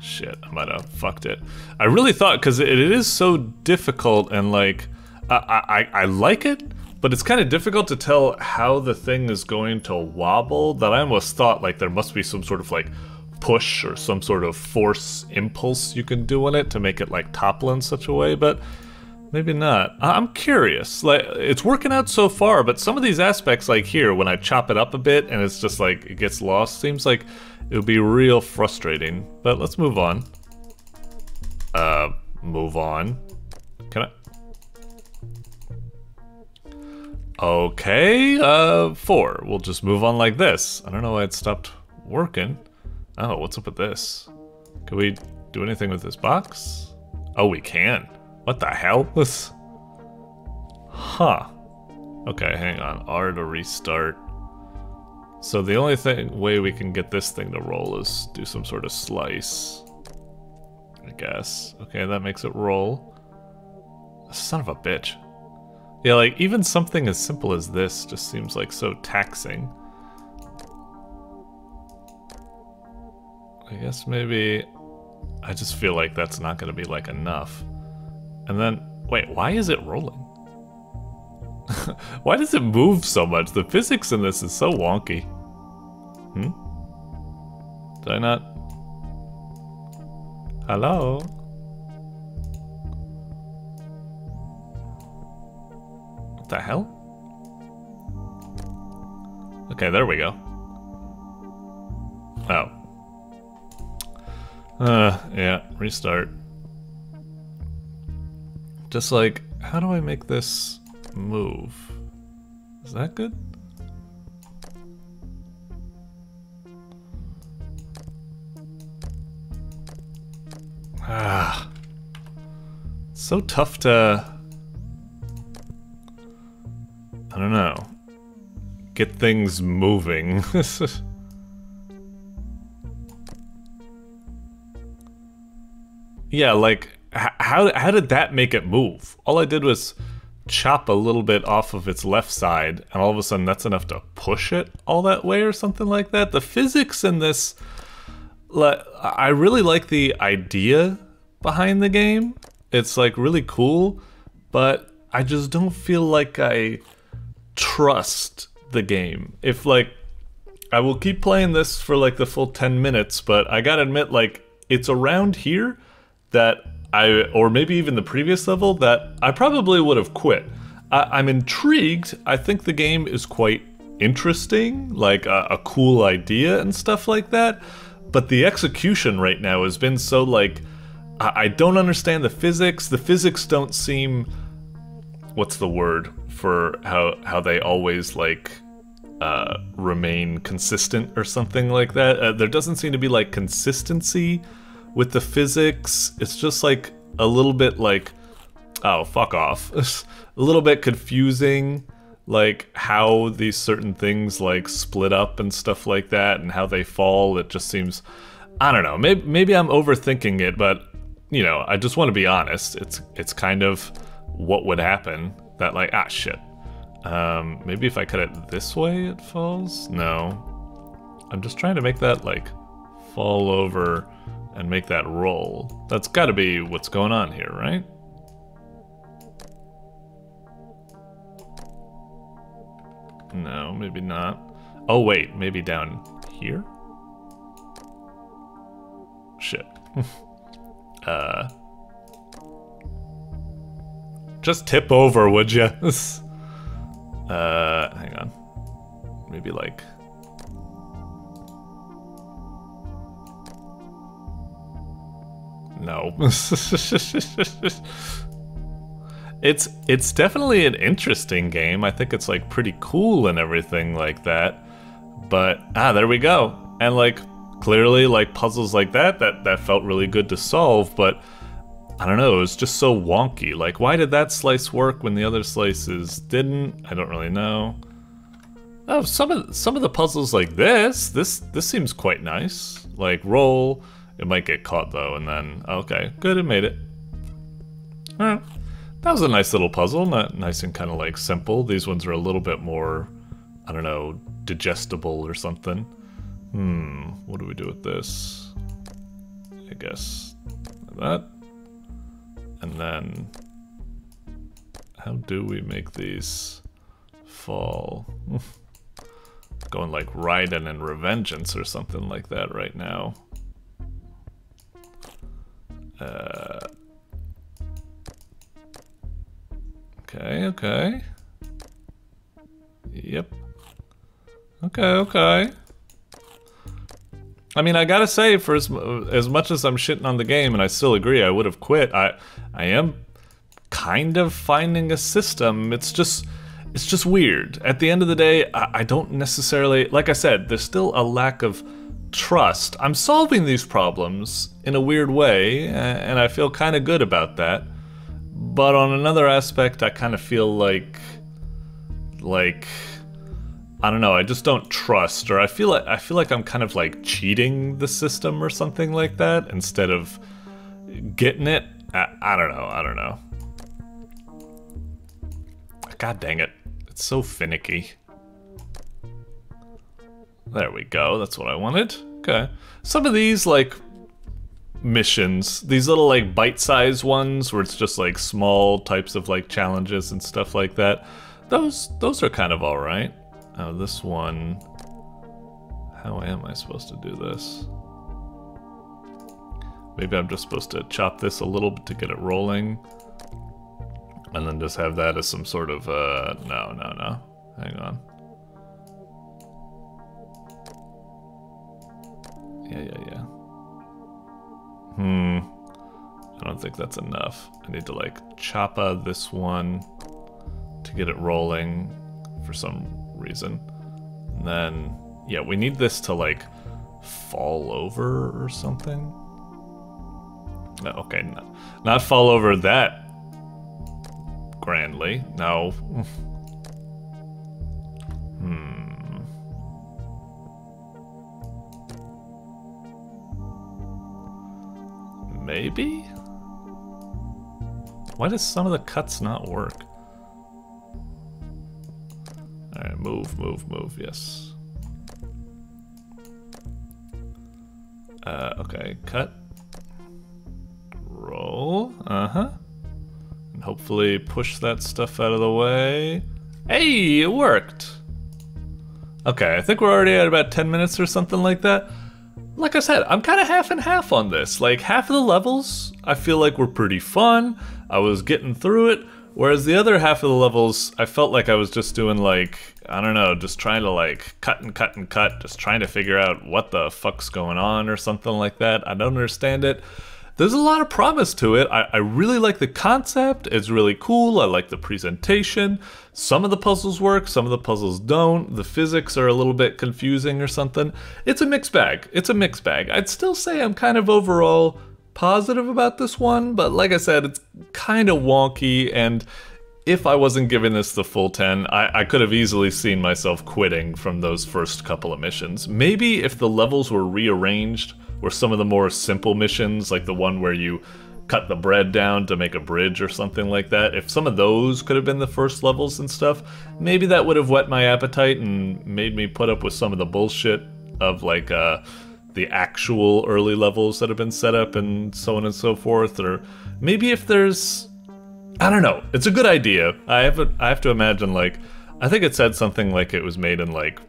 Shit, I might have fucked it. I really thought, because it is so difficult and like, I like it, but it's kind of difficult to tell how the thing is going to wobble that I almost thought like there must be some sort of like push or some sort of force impulse you can do on it to make it like topple in such a way, but maybe not. I'm curious. Like, it's working out so far, but some of these aspects, like here, when I chop it up a bit and it's just like it gets lost, seems like it would be real frustrating. But let's move on. Move on. Can I? Okay, 4. We'll just move on like this. I don't know why it stopped working. Oh, what's up with this? Can we do anything with this box? Oh, we can. What the hell? Huh. Okay, hang on. R to restart. So the only way we can get this thing to roll is do some sort of slice. I guess. Okay, that makes it roll. Son of a bitch. Yeah, like, even something as simple as this just seems like so taxing. I guess maybe... I just feel like that's not gonna be, like, enough. And then... Wait, why is it rolling? Why does it move so much? The physics in this is so wonky. Did I not... Hello? What the hell? Okay, there we go. Oh. Yeah, restart. Just like, how do I make this move? Is that good? Ah. So tough to... I don't know. Get things moving. Yeah, like, how did that make it move? All I did was chop a little bit off of its left side, and all of a sudden that's enough to push it all that way or something like that. The physics in this, I really like the idea behind the game. It's like really cool, but I just don't feel like I trust the game. If like, I will keep playing this for like the full 10 minutes, but I gotta admit, like, it's around here that or maybe even the previous level, that I probably would have quit. I'm intrigued. I think the game is quite interesting, like a cool idea and stuff like that. But the execution right now has been so like, I don't understand the physics. The physics don't seem, what's the word for how they always like remain consistent or something like that. There doesn't seem to be like consistency with the physics. It's just like a little bit like, oh, fuck off. A little bit confusing, like how these certain things like split up and stuff like that and how they fall. It just seems, I don't know, maybe I'm overthinking it, but you know, I just want to be honest. It's kind of what would happen, that like, ah, shit. Maybe if I cut it this way it falls? No. I'm just trying to make that like fall over and make that roll. That's gotta be what's going on here, right? No, maybe not. Oh wait, maybe down here? Shit. Just tip over, would ya? Hang on. Maybe like... No. It's definitely an interesting game. I think it's like pretty cool and everything like that. But there we go. And like clearly like puzzles like that felt really good to solve, but I don't know, it was just so wonky. Like, why did that slice work when the other slices didn't? I don't really know. Oh, some of the puzzles like this seems quite nice. Like roll. It might get caught though, and then, okay, good, it made it. Alright, that was a nice little puzzle, not nice and kind of like simple. These ones are a little bit more, I don't know, digestible or something. What do we do with this? I guess that. And then, how do we make these fall? Going like Raiden and Revengeance or something like that right now. Okay. Yep. Okay. I mean, I gotta say, for as much as I'm shitting on the game, and I still agree, I would have quit, I am kind of finding a system. It's just weird. At the end of the day, I don't necessarily, like I said, there's still a lack of trust. I'm solving these problems in a weird way, and I feel kind of good about that. But on another aspect, I kind of feel like I don't know, I just don't trust, or I feel like I'm kind of like cheating the system or something like that instead of getting it. I don't know. God dang it. It's so finicky. There we go, that's what I wanted. Okay. Some of these, like, missions, these little, like, bite-sized ones where it's just, like, small types of, like, challenges and stuff like that, those are kind of alright. Oh, this one... How am I supposed to do this? Maybe I'm just supposed to chop this a little bit to get it rolling. And then just have that as some sort of, no. Hang on. Yeah. I don't think that's enough. I need to like choppa this one to get it rolling. for some reason. And then, yeah, we need this to, like, fall over or something. No, okay, not fall over that grandly. No. Maybe? Why does some of the cuts not work? Alright, move, yes. Okay, cut. Roll, and hopefully push that stuff out of the way. Hey, it worked! Okay, I think we're already at about 10 minutes or something like that. Like I said, I'm kind of half and half on this. Like, half of the levels, I feel like were pretty fun. I was getting through it. Whereas the other half of the levels, I felt like I was just doing, like, I don't know, just trying to, like, cut and cut and cut. Just trying to figure out what the fuck's going on or something like that. I don't understand it. There's a lot of promise to it. I really like the concept. It's really cool. I like the presentation. Some of the puzzles work, some of the puzzles don't. The physics are a little bit confusing or something. It's a mixed bag. It's a mixed bag. I'd still say I'm kind of overall positive about this one, but like I said, it's kind of wonky, and if I wasn't giving this the full 10, I could have easily seen myself quitting from those first couple of missions. Maybe if the levels were rearranged, where some of the more simple missions, like the one where you cut the bread down to make a bridge or something like that, if some of those could have been the first levels and stuff, maybe that would have whet my appetite and made me put up with some of the bullshit of, like, the actual early levels that have been set up and so on and so forth. Or maybe if there's, I don't know, it's a good idea. I have to imagine, like, I think it said something like it was made in, like,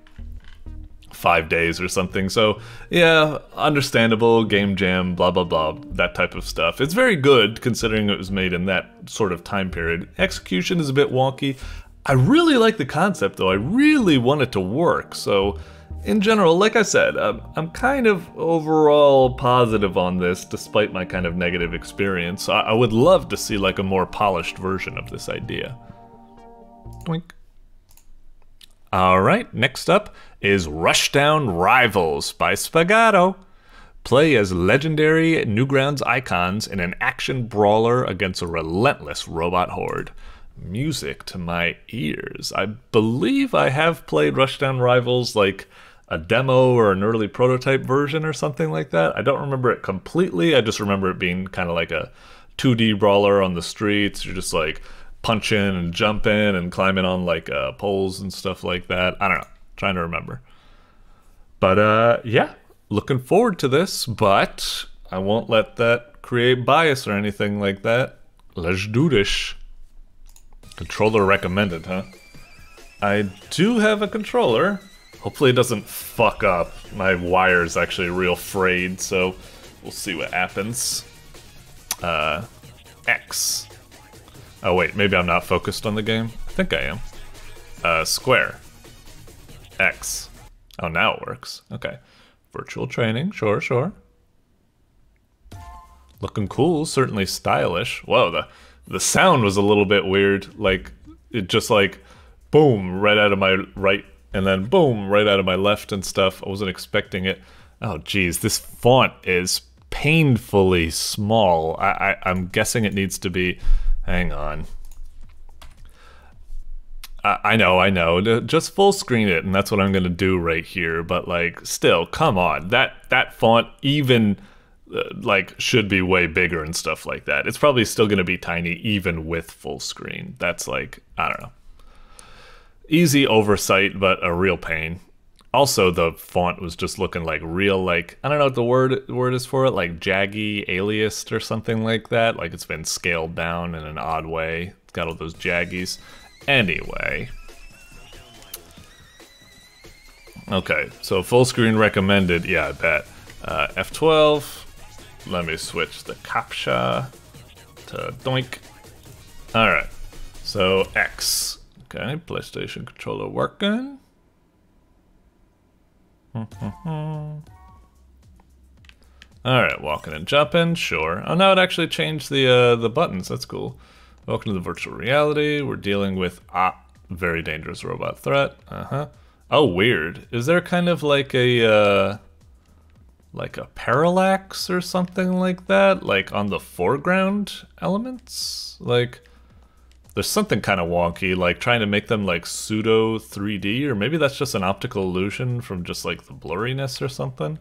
5 days or something, so yeah, understandable, game jam, blah blah blah, that type of stuff. It's very good considering it was made in that sort of time period. Execution is a bit wonky. I really like the concept though. I really want it to work, so in general, like I said, I'm kind of overall positive on this despite my kind of negative experience. I would love to see, like, a more polished version of this idea. Doink. Alright, next up is Rushdown Rivals by Spagato. Play as legendary Newgrounds icons in an action brawler against a relentless robot horde. Music to my ears. I believe I have played Rushdown Rivals, like a demo or an early prototype version or something like that. I don't remember it completely, I just remember it being kind of like a 2D brawler on the streets. You're just like punching and jumping and climbing on like poles and stuff like that. I don't know, trying to remember. But yeah, looking forward to this, but I won't let that create bias or anything like that. Let's do this. Controller recommended, huh? I do have a controller. Hopefully it doesn't fuck up. My wire's actually real frayed, so we'll see what happens. X. Oh wait, maybe I'm not focused on the game? I think I am. Square. X. Oh, now it works. Okay. Virtual training, sure. Looking cool, certainly stylish. Whoa, the sound was a little bit weird. Like, it just like, boom, right out of my right, and then boom, right out of my left and stuff. I wasn't expecting it. Oh geez, this font is painfully small. I'm guessing it needs to be, hang on. I know. Just full screen it, and that's what I'm gonna do right here. But like, still, come on. That font even like should be way bigger and stuff like that. It's probably still gonna be tiny even with full screen. That's like, I don't know. Easy oversight, but a real pain. Also, the font was just looking like real, like, I don't know what the word is for it, like jaggy, aliased or something like that. Like it's been scaled down in an odd way. It's got all those jaggies. Anyway. Okay, so full screen recommended, yeah, I bet. F12. Let me switch the captcha to doink. Alright, so X. Okay, PlayStation controller working. Alright, walking and jumping, sure. Oh, now it actually changed the buttons, that's cool. Welcome to the virtual reality. We're dealing with Very dangerous robot threat. Oh, weird. Is there kind of like a parallax or something like that? Like on the foreground elements? Like, there's something kind of wonky, like trying to make them like pseudo 3D, or maybe that's just an optical illusion from just like the blurriness or something.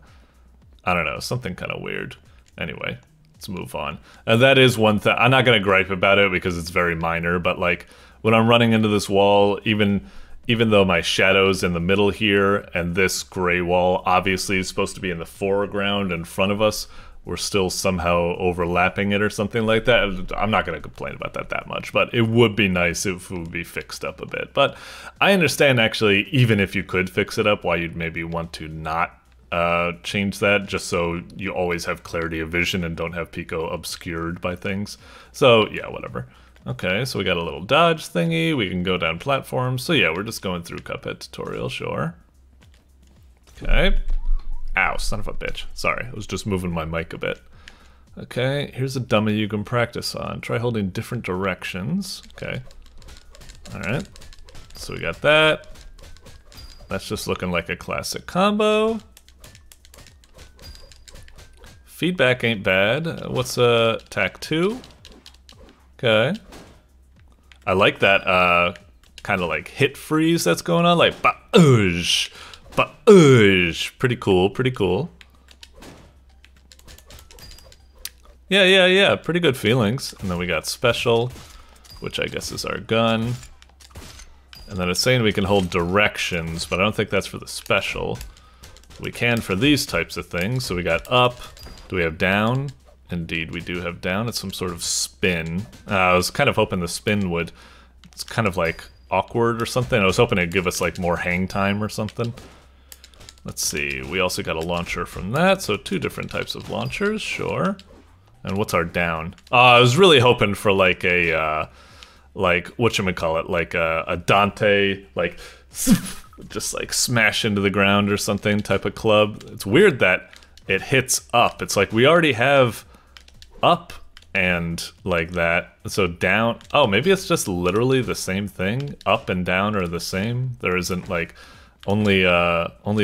I don't know, something kind of weird. Anyway, let's move on. And that is one thing, I'm not gonna gripe about it because it's very minor, but like when I'm running into this wall, even though my shadow's in the middle here, and this gray wall obviously is supposed to be in the foreground in front of us, we're still somehow overlapping it or something like that. I'm not going to complain about that much, but it would be nice if it would be fixed up a bit. But I understand, actually, even if you could fix it up, why you'd maybe want to not change that, just so you always have clarity of vision and don't have Pico obscured by things. So, yeah, whatever. Okay, so we got a little dodge thingy. We can go down platforms. So, yeah, we're just going through Cuphead tutorial, sure. Okay. Ow, son of a bitch. Sorry, I was just moving my mic a bit. Okay, here's a dummy you can practice on. Try holding different directions. Okay. Alright. So we got that. That's just looking like a classic combo. Feedback ain't bad. What's attack 2? Okay. I like that kind of like hit freeze that's going on, like ba-oosh. Pretty cool, pretty cool. Yeah, pretty good feelings. And then we got special, which I guess is our gun. And then it's saying we can hold directions, but I don't think that's for the special. We can for these types of things. So we got up. Do we have down? Indeed, we do have down. It's some sort of spin. I was kind of hoping the spin would... It's kind of like awkward or something. I was hoping it'd give us like more hang time or something. Let's see, we also got a launcher from that, so 2 different types of launchers, sure. And what's our down? I was really hoping for like a, like, whatchamacallit, like a Dante, like, just like smash into the ground or something type of club. It's weird that it hits up. It's like we already have up and like that, so down, oh, maybe it's just literally the same thing? Up and down are the same? There isn't like... Only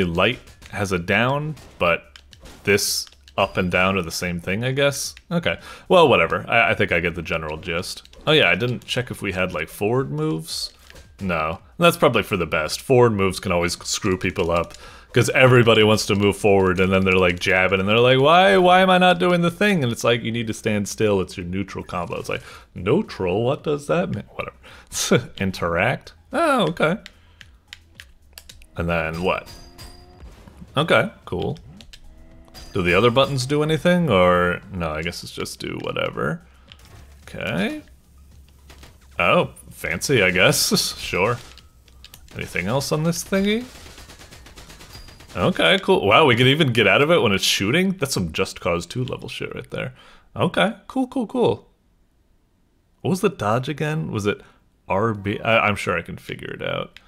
light has a down, but this up and down are the same thing, I guess? Okay, well, whatever. I think I get the general gist. Oh yeah, I didn't check if we had, like, forward moves. No, that's probably for the best. Forward moves can always screw people up, because everybody wants to move forward, and then they're, like, jabbing, and they're like, why am I not doing the thing? And it's like, you need to stand still. It's your neutral combo. It's like, neutral? What does that mean? Whatever. Interact? Oh, okay. And then what? Okay, cool. Do the other buttons do anything? Or no, I guess it's just do whatever. Okay. Oh, fancy, I guess. Sure. Anything else on this thingy? Okay, cool. Wow, we can even get out of it when it's shooting? That's some Just Cause 2 level shit right there. Okay, cool. What was the dodge again? Was it RB? I'm sure I can figure it out.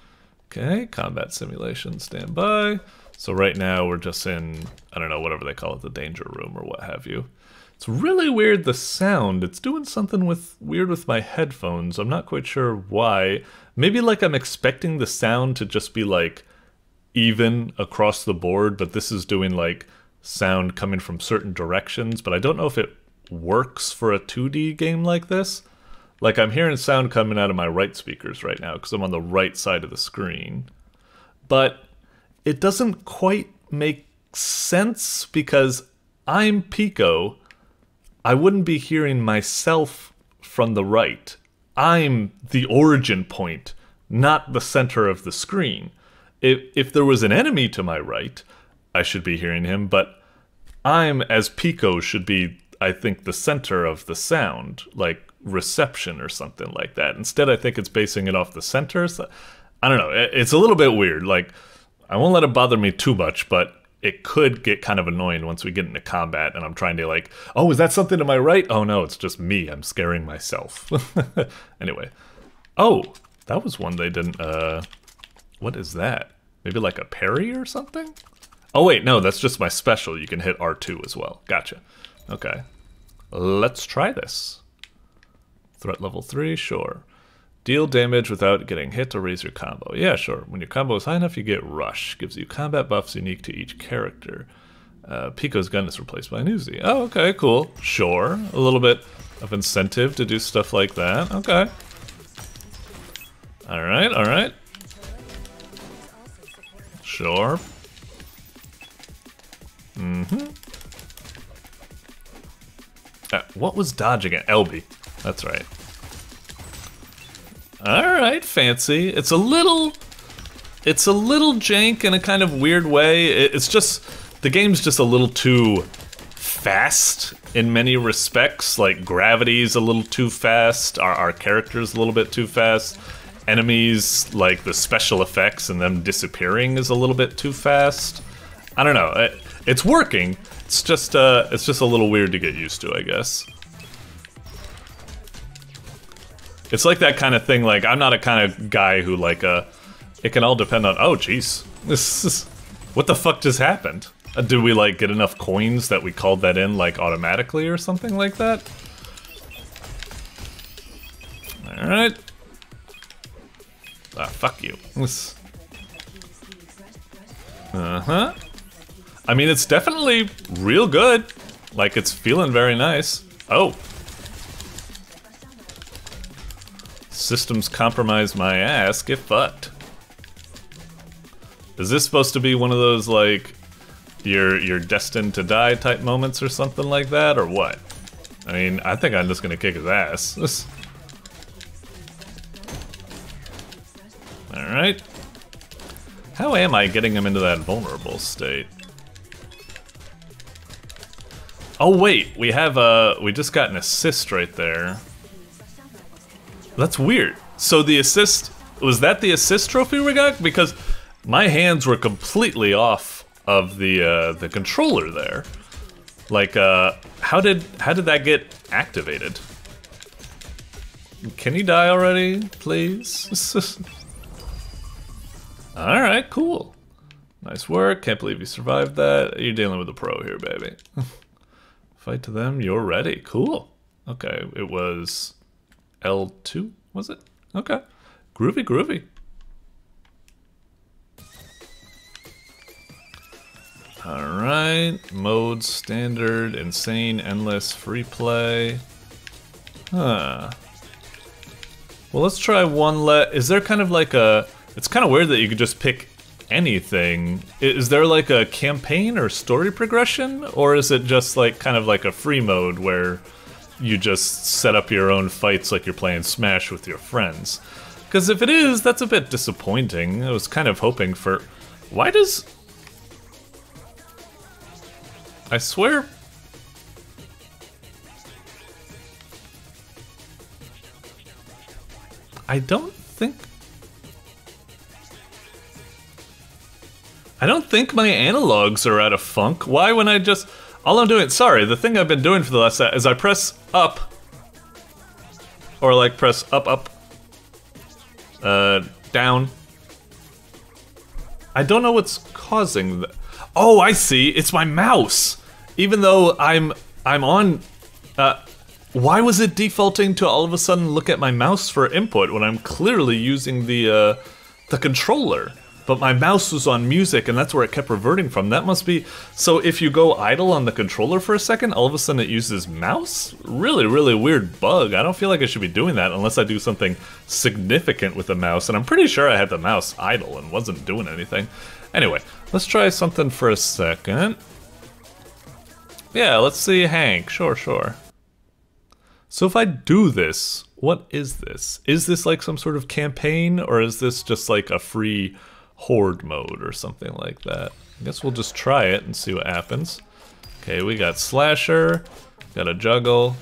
Okay, combat simulation, stand by. So right now we're just in, I don't know, whatever they call it, the danger room or what have you. It's really weird, the sound. It's doing something weird with my headphones. I'm not quite sure why. Maybe like I'm expecting the sound to just be like even across the board, but this is doing like sound coming from certain directions, but I don't know if it works for a 2D game like this. Like, I'm hearing sound coming out of my right speakers right now because I'm on the right side of the screen. But it doesn't quite make sense because I'm Pico. I wouldn't be hearing myself from the right. I'm the origin point, not the center of the screen. If there was an enemy to my right, I should be hearing him, but I'm, as Pico, should be, I think, the center of the sound, like reception or something like that. Instead, I think it's basing it off the center. So, I don't know. It's a little bit weird. Like, I won't let it bother me too much, but it could get kind of annoying once we get into combat and I'm trying to like, oh, is that something to my right? Oh no, it's just me. I'm scaring myself. Anyway. Oh, that was one they didn't, what is that? Maybe like a parry or something? Oh wait, no, that's just my special. You can hit R2 as well. Gotcha. Okay. Let's try this. Threat level 3, sure. Deal damage without getting hit to raise your combo. Yeah, sure. When your combo is high enough, you get Rush. Gives you combat buffs unique to each character. Pico's gun is replaced by an Uzi. Oh, okay, cool. Sure. A little bit of incentive to do stuff like that. Okay. Alright, alright. Sure. What was dodge again? LB. That's right. Alright, fancy. It's a little jank in a kind of weird way. It's just, the game's just a little too fast in many respects. Like, gravity's a little too fast, our character's a little bit too fast. Enemies, like the special effects and them disappearing is a little bit too fast. I don't know, it's working. It's just a little weird to get used to, I guess. It's like that kind of thing, like, I'm not a kind of guy who, like, it can all depend on, oh, jeez. This is, what the fuck just happened? Did we, like, get enough coins that we called that in, like, automatically or something like that? Alright. Ah, fuck you. Uh-huh. I mean, it's definitely real good. Like, it's feeling very nice. Oh. Systems compromised my ass. Get fucked. Is this supposed to be one of those, like, you're destined to die type moments or something like that, or what? I mean, I think I'm just gonna kick his ass. Alright. How am I getting him into that vulnerable state? Oh wait, we have we just got an assist right there. That's weird. So the assist, was that the assist trophy we got? Because my hands were completely off of the controller there. Like, how did that get activated? Can he die already, please? Alright, cool. Nice work, can't believe you survived that. You're dealing with a pro here, baby. Fight to them, you're ready. Cool. Okay, it was L2, was it? Okay. Groovy, groovy. Alright, mode, standard, insane, endless, free play. Huh. Well, let's try one is there kind of like a... It's kind of weird that you could just pick anything. Is there like a campaign or story progression? Or is it just like kind of like a free mode where you just set up your own fights like you're playing Smash with your friends? Because if it is, that's a bit disappointing. I was kind of hoping for... Why does... I swear... I don't think my analogs are out of funk. Why when I just... All I'm doing... Sorry, the thing I've been doing for the last... is I press up. Or like press up, up. Down. I don't know what's causing that. Oh, I see. It's my mouse. Even though I'm on... why was it defaulting to all of a sudden look at my mouse for input when I'm clearly using the controller? But my mouse was on music and that's where it kept reverting from. That must be... So if you go idle on the controller for a second, all of a sudden it uses mouse? Really, really weird bug. I don't feel like I should be doing that unless I do something significant with the mouse. And I'm pretty sure I had the mouse idle and wasn't doing anything. Anyway, let's try something for a second. Yeah, let's see Hank. Sure, sure. So if I do this, what is this? Is this like some sort of campaign, or is this just like a free horde mode or something like that? I guess we'll just try it and see what happens. Okay, we got slasher, got a juggle.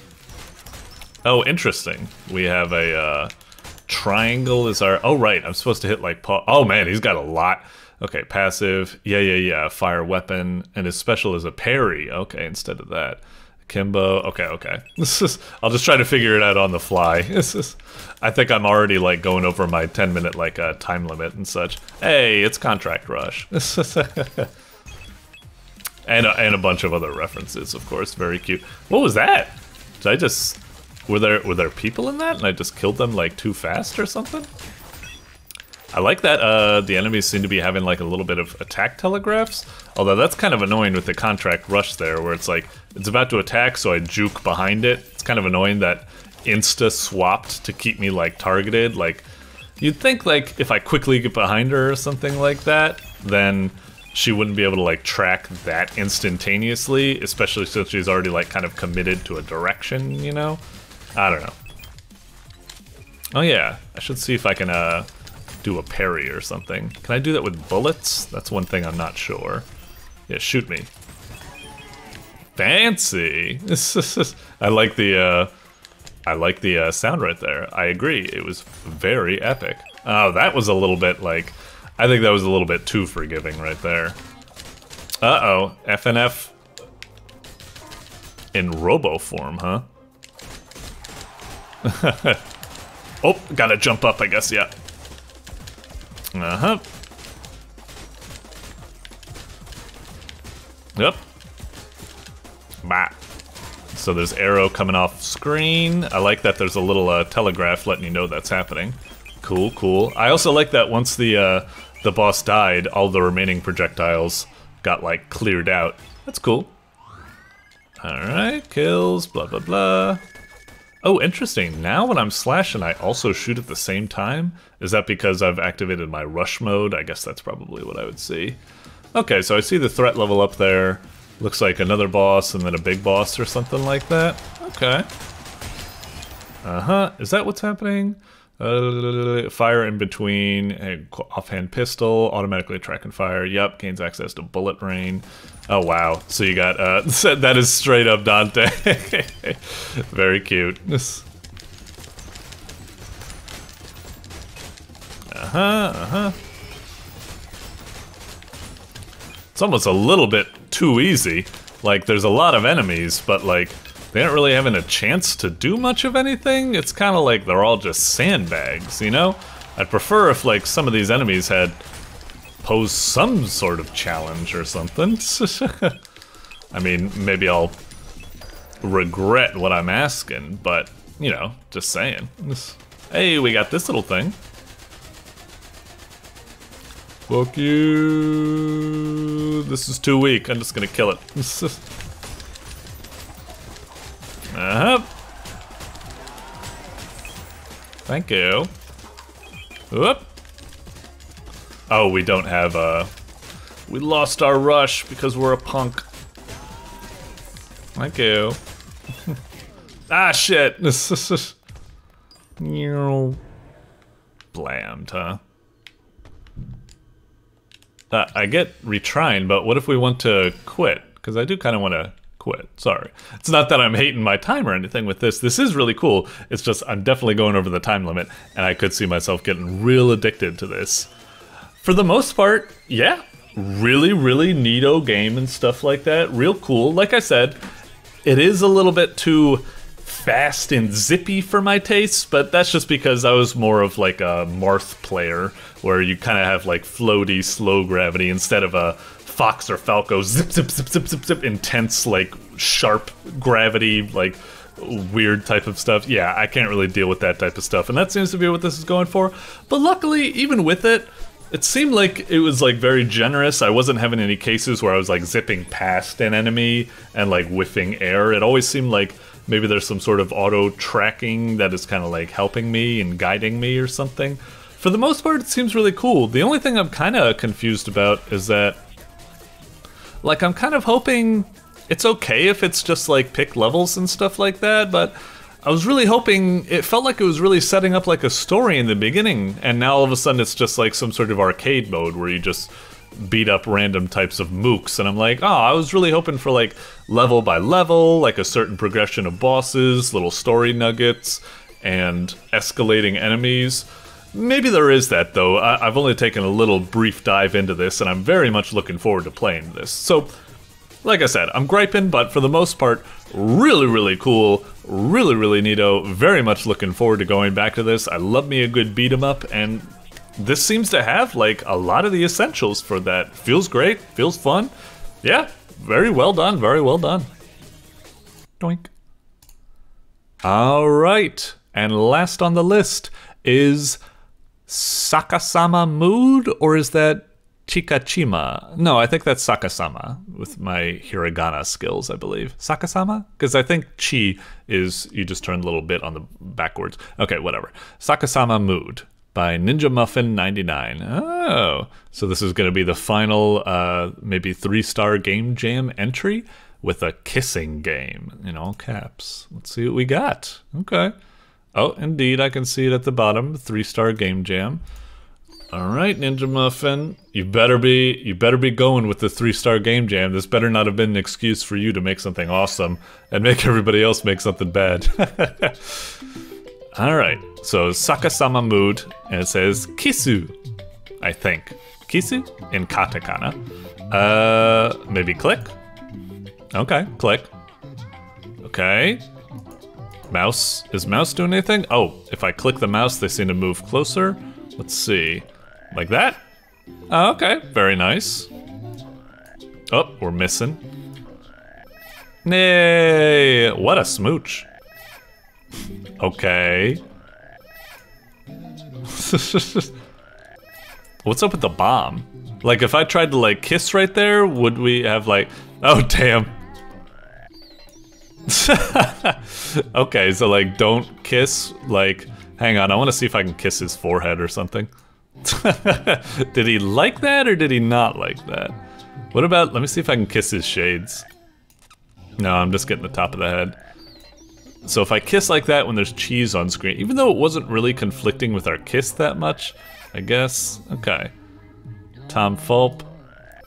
Oh, interesting. We have a triangle is our... Oh, right, I'm supposed to hit like... Oh man, he's got a lot. Okay, passive. Yeah. Fire weapon, and his special is a parry. Okay, instead of that. Kimbo. Okay. I'll just try to figure it out on the fly. I think I'm already like going over my 10-minute like time limit and such. Hey, it's Contract Rush. and a bunch of other references, of course. Very cute. What was that? Did I just... Were there people in that and I just killed them like too fast or something? I like that the enemies seem to be having like a little bit of attack telegraphs, although that's kind of annoying with the contract rush there, where it's like, it's about to attack, so I juke behind it. It's kind of annoying that insta swapped to keep me like targeted. Like, you'd think like if I quickly get behind her or something like that, then she wouldn't be able to like track that instantaneously, especially since she's already like kind of committed to a direction, you know? I don't know. Oh yeah, I should see if I can do a parry or something. Can I do that with bullets? That's one thing I'm not sure. Yeah, shoot me. Fancy. I like the sound right there. I agree. It was very epic. Oh, that was a little bit like, I think that was a little bit too forgiving right there. Uh-oh, FNF in robo form, huh? Oh, gotta jump up, I guess, yeah. Uh-huh. Yep. Bah. So there's arrow coming off screen. I like that there's a little telegraph letting you know that's happening. Cool, cool. I also like that once the boss died, all the remaining projectiles got like cleared out. That's cool. Alright, kills, blah blah blah. Oh, interesting. Now when I'm slashing, I also shoot at the same time? Is that because I've activated my rush mode? I guess that's probably what I would see. Okay, so I see the threat level up there. Looks like another boss and then a big boss or something like that. Okay. Uh-huh. Is that what's happening? Fire in between, offhand pistol, automatically track and fire. Yep, gains access to bullet rain. Oh wow, so you got, that is straight up Dante. Very cute. Uh-huh. It's almost a little bit too easy. Like, there's a lot of enemies, but like, they aren't really having a chance to do much of anything. It's kind of like they're all just sandbags, you know? I'd prefer if like some of these enemies had posed some sort of challenge or something. I mean, maybe I'll regret what I'm asking, but, you know, just saying. Hey, we got this little thing. Fuck you. This is too weak. I'm just gonna kill it. Uh-huh. Thank you. Whoop. Oh, we don't have we lost our rush because we're a punk. Thank you. Ah, shit. Bland, huh? I get retrying, but what if we want to quit? Because I do kind of want to quit. Sorry. It's not that I'm hating my time or anything with this. This is really cool. It's just I'm definitely going over the time limit, and I could see myself getting real addicted to this. For the most part, yeah. Really, really neato game and stuff like that. Real cool. Like I said, it is a little bit too fast and zippy for my tastes, but that's just because I was more of like a Marth player, where you kind of have like floaty, slow gravity instead of a Fox or Falco zip, zip, zip, zip, zip, zip, intense, like sharp gravity, like weird type of stuff. Yeah, I can't really deal with that type of stuff, and that seems to be what this is going for. But luckily, even with it, it seemed like it was like very generous. I wasn't having any cases where I was like zipping past an enemy and like whiffing air. It always seemed like maybe there's some sort of auto tracking that is kind of like helping me and guiding me or something. For the most part, it seems really cool. The only thing I'm kind of confused about is that, like, I'm kind of hoping it's okay if it's just like pick levels and stuff like that, but I was really hoping, it felt like it was really setting up like a story in the beginning, and now all of a sudden it's just like some sort of arcade mode where you just beat up random types of mooks, and I'm like, oh, I was really hoping for like level by level, like a certain progression of bosses, little story nuggets, and escalating enemies. Maybe there is that though. I've only taken a little brief dive into this, and I'm very much looking forward to playing this. So, like I said, I'm griping, but for the most part, really, really cool, really, really neato, very much looking forward to going back to this. I love me a good beat 'em up, and this seems to have like a lot of the essentials for that. Feels great, feels fun. Yeah, very well done, very well done. Doink. All right, and last on the list is Sakasama Mood, or is that Chikachima? No, I think that's Sakasama with my hiragana skills, I believe. Sakasama? Because I think chi is you just turn a little bit on the backwards. Okay, whatever. Sakasama Mood by Ninja Muffin 99. Oh, so this is going to be the final maybe 3-star game jam entry with a kissing game in all caps. Let's see what we got. Okay. Oh, indeed, I can see it at the bottom. 3-star game jam. All right, Ninja Muffin, you better be going with the 3-star game jam. This better not have been an excuse for you to make something awesome and make everybody else make something bad. All right, so Sakasama Mood, and it says Kisu, I think. Kisu in katakana. Maybe click. Okay, click. Okay. Mouse. Is mouse doing anything? Oh, if I click the mouse, they seem to move closer. Let's see. Like that? Oh, okay. Very nice. Oh, we're missing. Nay, what a smooch. Okay. What's up with the bomb? Like, if I tried to, like, kiss right there, would we have, like... Oh, damn. Okay, so, like, don't kiss, like... Hang on, I want to see if I can kiss his forehead or something. Did he like that or did he not like that? What about, let me see if I can kiss his shades. No, I'm just getting the top of the head. So if I kiss like that when there's cheese on screen, even though it wasn't really conflicting with our kiss that much, I guess. Okay. Tom Fulp.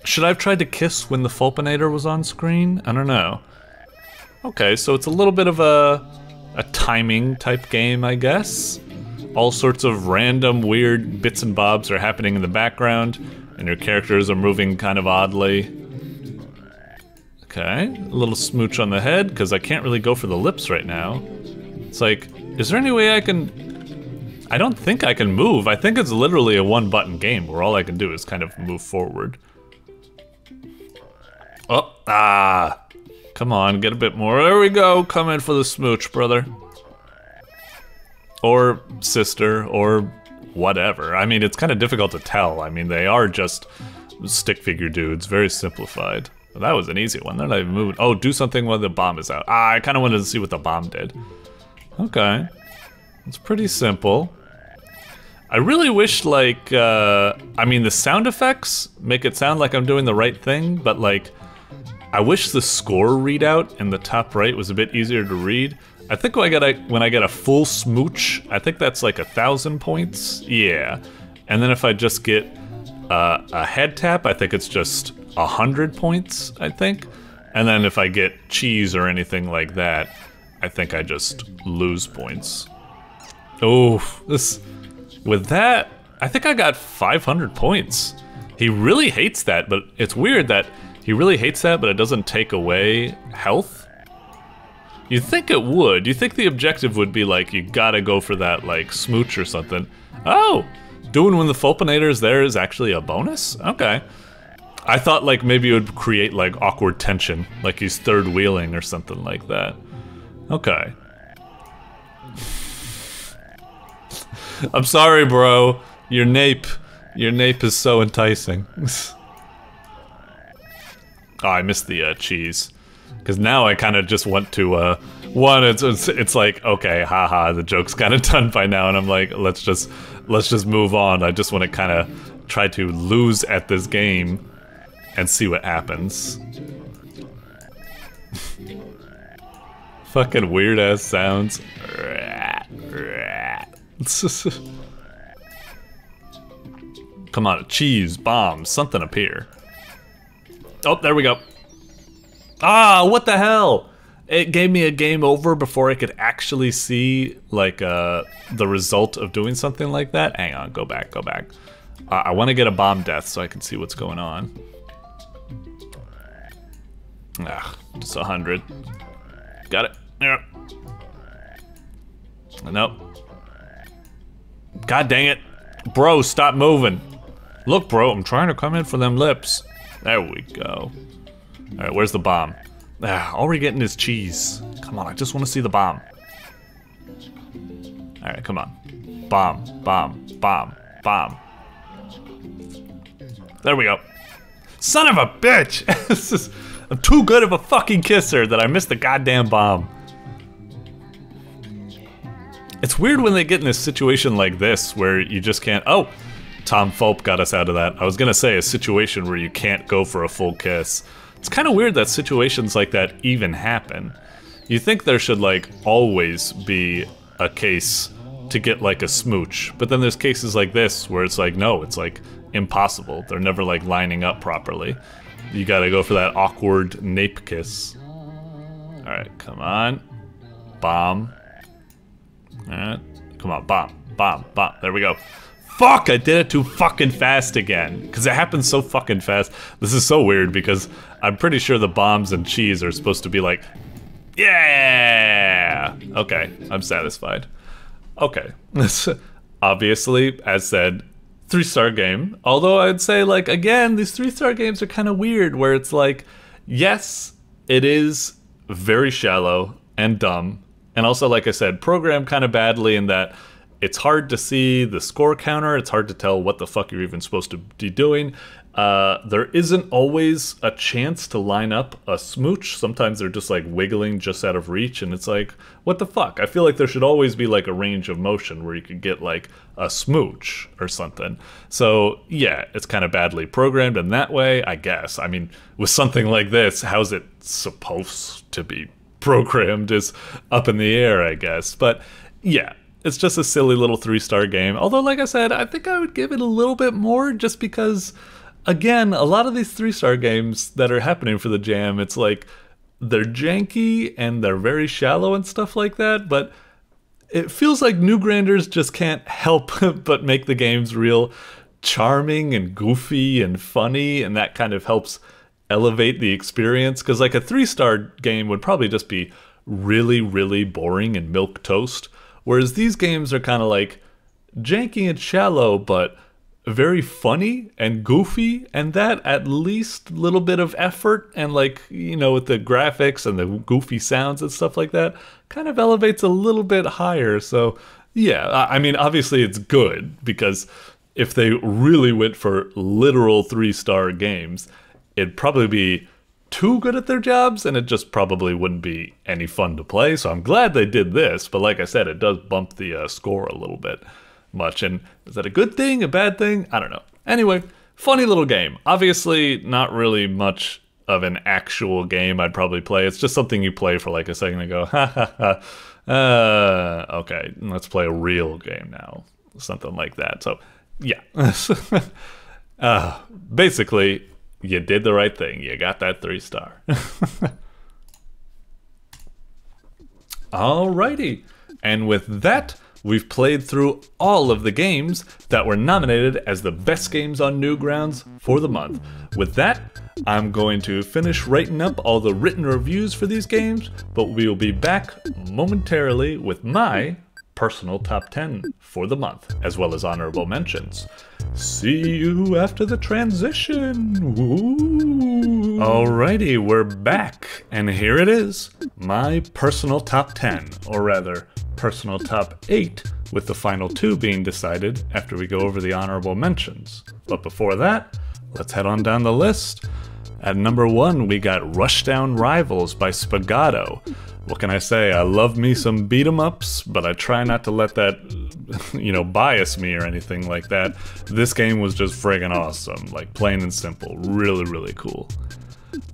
Should I have tried to kiss when the Fulpinator was on screen? I don't know. Okay, so it's a little bit of a timing type game, I guess. All sorts of random weird bits and bobs are happening in the background, and your characters are moving kind of oddly. Okay, a little smooch on the head, because I can't really go for the lips right now. It's like, is there any way I can... I don't think I can move. I think it's literally a one-button game where all I can do is kind of move forward. Oh, ah! Come on, get a bit more. There we go. Come in for the smooch, brother. Or sister, or whatever. I mean, it's kind of difficult to tell. I mean, they are just stick figure dudes. Very simplified. Well, that was an easy one. They're not even moving. Oh, do something while the bomb is out. Ah, I kind of wanted to see what the bomb did. Okay. It's pretty simple. I really wish, like, I mean, the sound effects make it sound like I'm doing the right thing, but, like, I wish the score readout in the top right was a bit easier to read. I think when I get a full smooch, I think that's like 1,000 points. Yeah. And then if I just get a head tap, I think it's just 100 points, I think. And then if I get cheese or anything like that, I think I just lose points. Oh, with that, I think I got 500 points. He really hates that, but it's weird that he really hates that, but it doesn't take away health. You'd think it would. You think the objective would be like, you gotta go for that, like, smooch or something. Oh! Doing when the Fulpinator is there is actually a bonus? Okay. I thought, like, maybe it would create, like, awkward tension. Like he's third wheeling or something like that. Okay. I'm sorry, bro. Your nape is so enticing. Oh, I missed the cheese. Because now I kind of just want to, one, it's like, okay, haha, the joke's kind of done by now, and I'm like, let's just move on. I just want to kind of try to lose at this game and see what happens. Fucking weird ass sounds. Come on, cheese, bomb, something up here. Oh, there we go. Ah, what the hell? It gave me a game over before I could actually see, like, the result of doing something like that. Hang on, go back. I want to get a bomb death so I can see what's going on. Ah, just 100. Got it. Yeah. Nope. God dang it. Bro, stop moving. Look, bro, I'm trying to come in for them lips. There we go. Alright, where's the bomb? Ah, all we're getting is cheese. Come on, I just want to see the bomb. Alright, come on. Bomb, bomb, bomb, bomb. There we go. Son of a bitch! I'm too good of a fucking kisser that I missed the goddamn bomb. It's weird when they get in a situation like this where you just can't. Oh, Tom Fulp got us out of that. I was gonna say a situation where you can't go for a full kiss. It's kind of weird that situations like that even happen. You think there should like always be a case to get like a smooch, but then there's cases like this where it's like, no, it's like impossible. They're never like lining up properly. You gotta go for that awkward nape kiss. Alright, come on. Bomb. Alright, come on, bomb, bomb, bomb. There we go. Fuck, I did it too fucking fast again. Because it happens so fucking fast. This is so weird because I'm pretty sure the bombs and cheese are supposed to be like, yeah! Okay, I'm satisfied. Okay. Obviously, as said, 3-star game. Although I'd say, like, again, these 3-star games are kind of weird where it's like, yes, it is very shallow and dumb. And also, like I said, programmed kind of badly in that it's hard to see the score counter. It's hard to tell what the fuck you're even supposed to be doing. There isn't always a chance to line up a smooch. Sometimes they're just like wiggling just out of reach, and it's like, what the fuck? I feel like there should always be like a range of motion where you could get like a smooch or something. So yeah, it's kind of badly programmed in that way, I guess. I mean, with something like this, how's it supposed to be programmed is up in the air, I guess. But yeah, it's just a silly little 3-star game. Although, like I said, I think I would give it a little bit more just because, again, a lot of these 3-star games that are happening for the Jam, it's like they're janky and they're very shallow and stuff like that, but it feels like Newgrounders just can't help but make the games real charming and goofy and funny, and that kind of helps elevate the experience. Because like a 3-star game would probably just be really, really boring and milquetoast. Whereas these games are kind of like janky and shallow, but very funny and goofy, and that at least a little bit of effort and like, you know, with the graphics and the goofy sounds and stuff like that, kind of elevates a little bit higher. So yeah, I mean, obviously it's good because if they really went for literal 3-star games, it'd probably be too good at their jobs, and it just probably wouldn't be any fun to play. So I'm glad they did this, but like I said, it does bump the score a little bit much. And is that a good thing, a bad thing? I don't know. Anyway, funny little game. Obviously not really much of an actual game I'd probably play. It's just something you play for like a second and go, ha ha ha, okay, let's play a real game now. Something like that. So yeah. Basically, you did the right thing. You got that 3-star. Alrighty. And with that, we've played through all of the games that were nominated as the best games on Newgrounds for the month. With that, I'm going to finish writing up all the written reviews for these games, but we will be back momentarily with my personal top 10 for the month, as well as honorable mentions. See you after the transition. Woo. Alrighty, we're back, and here it is, my personal top 10, or rather, personal top 8, with the final 2 being decided after we go over the honorable mentions. But before that, let's head on down the list. At number 1, we got Rushdown Rivals by Spagato. What can I say? I love me some beat-em-ups, but I try not to let that, you know, bias me or anything like that. This game was just friggin' awesome, like plain and simple, really, really cool.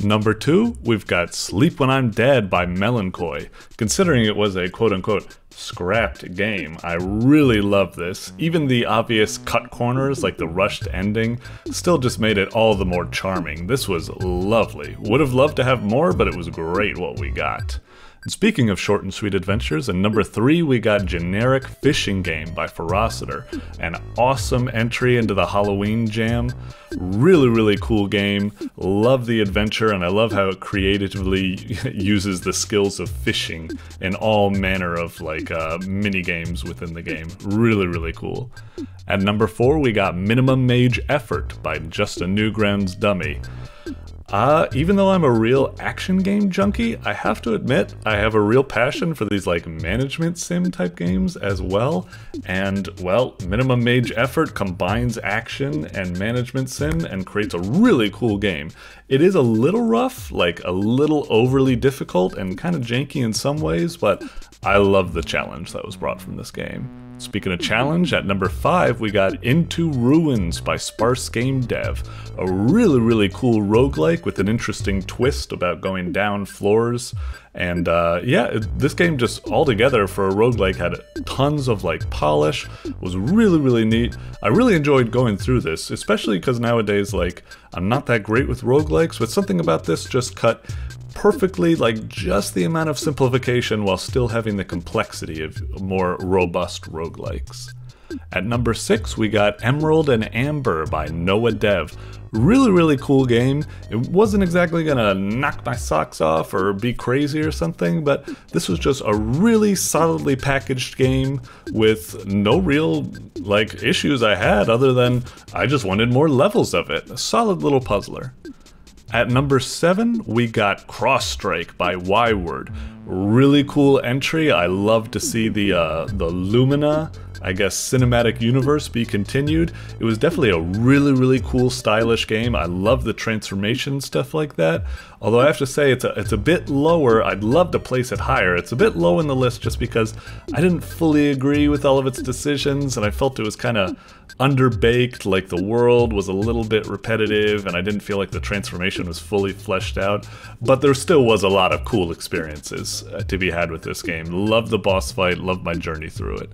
Number 2, we've got Sleep When I'm Dead by MELONKOI. Considering it was a quote-unquote scrapped game, I really love this. Even the obvious cut corners, like the rushed ending, still just made it all the more charming. This was lovely. Would have loved to have more, but it was great what we got. And speaking of short and sweet adventures, in number 3 we got Generic Fishing Game by Ferociter. An awesome entry into the Halloween Jam. Really, really cool game. Love the adventure, and I love how it creatively uses the skills of fishing in all manner of like mini games within the game. Really, really cool. At number 4 we got Minimum Mage Effort by Just a Newgrounds Dummy. Even though I'm a real action game junkie, I have to admit I have a real passion for these like management sim type games as well. And well, minimum Mage effort combines action and management sim and creates a really cool game. It is a little rough, like a little overly difficult and kind of janky in some ways, but I love the challenge that was brought from this game. Speaking of challenge, at number 5 we got Into Ruins by SparseGameDev, a really cool roguelike with an interesting twist about going down floors. And yeah, this game just altogether for a roguelike had tons of like polish, was really neat. I really enjoyed going through this, especially because nowadays like I'm not that great with roguelikes, but something about this just cut perfectly, like just the amount of simplification while still having the complexity of more robust roguelikes. At number 6 we got Emerald and Amber by NoaDev. Really cool game. It wasn't exactly gonna knock my socks off or be crazy or something, but this was just a really solidly packaged game with no real like issues I had other than I just wanted more levels of it. A solid little puzzler. At number 7, we got Cross Strike by Yword. Really cool entry. I love to see the Lumina, I guess, cinematic universe be continued. It was definitely a really cool, stylish game. I love the transformation and stuff like that. Although I have to say it's a bit lower. I'd love to place it higher. It's a bit low in the list just because I didn't fully agree with all of its decisions, and I felt it was kind of underbaked, like the world was a little bit repetitive, and I didn't feel like the transformation was fully fleshed out. But there still was a lot of cool experiences to be had with this game. Loved the boss fight, loved my journey through it.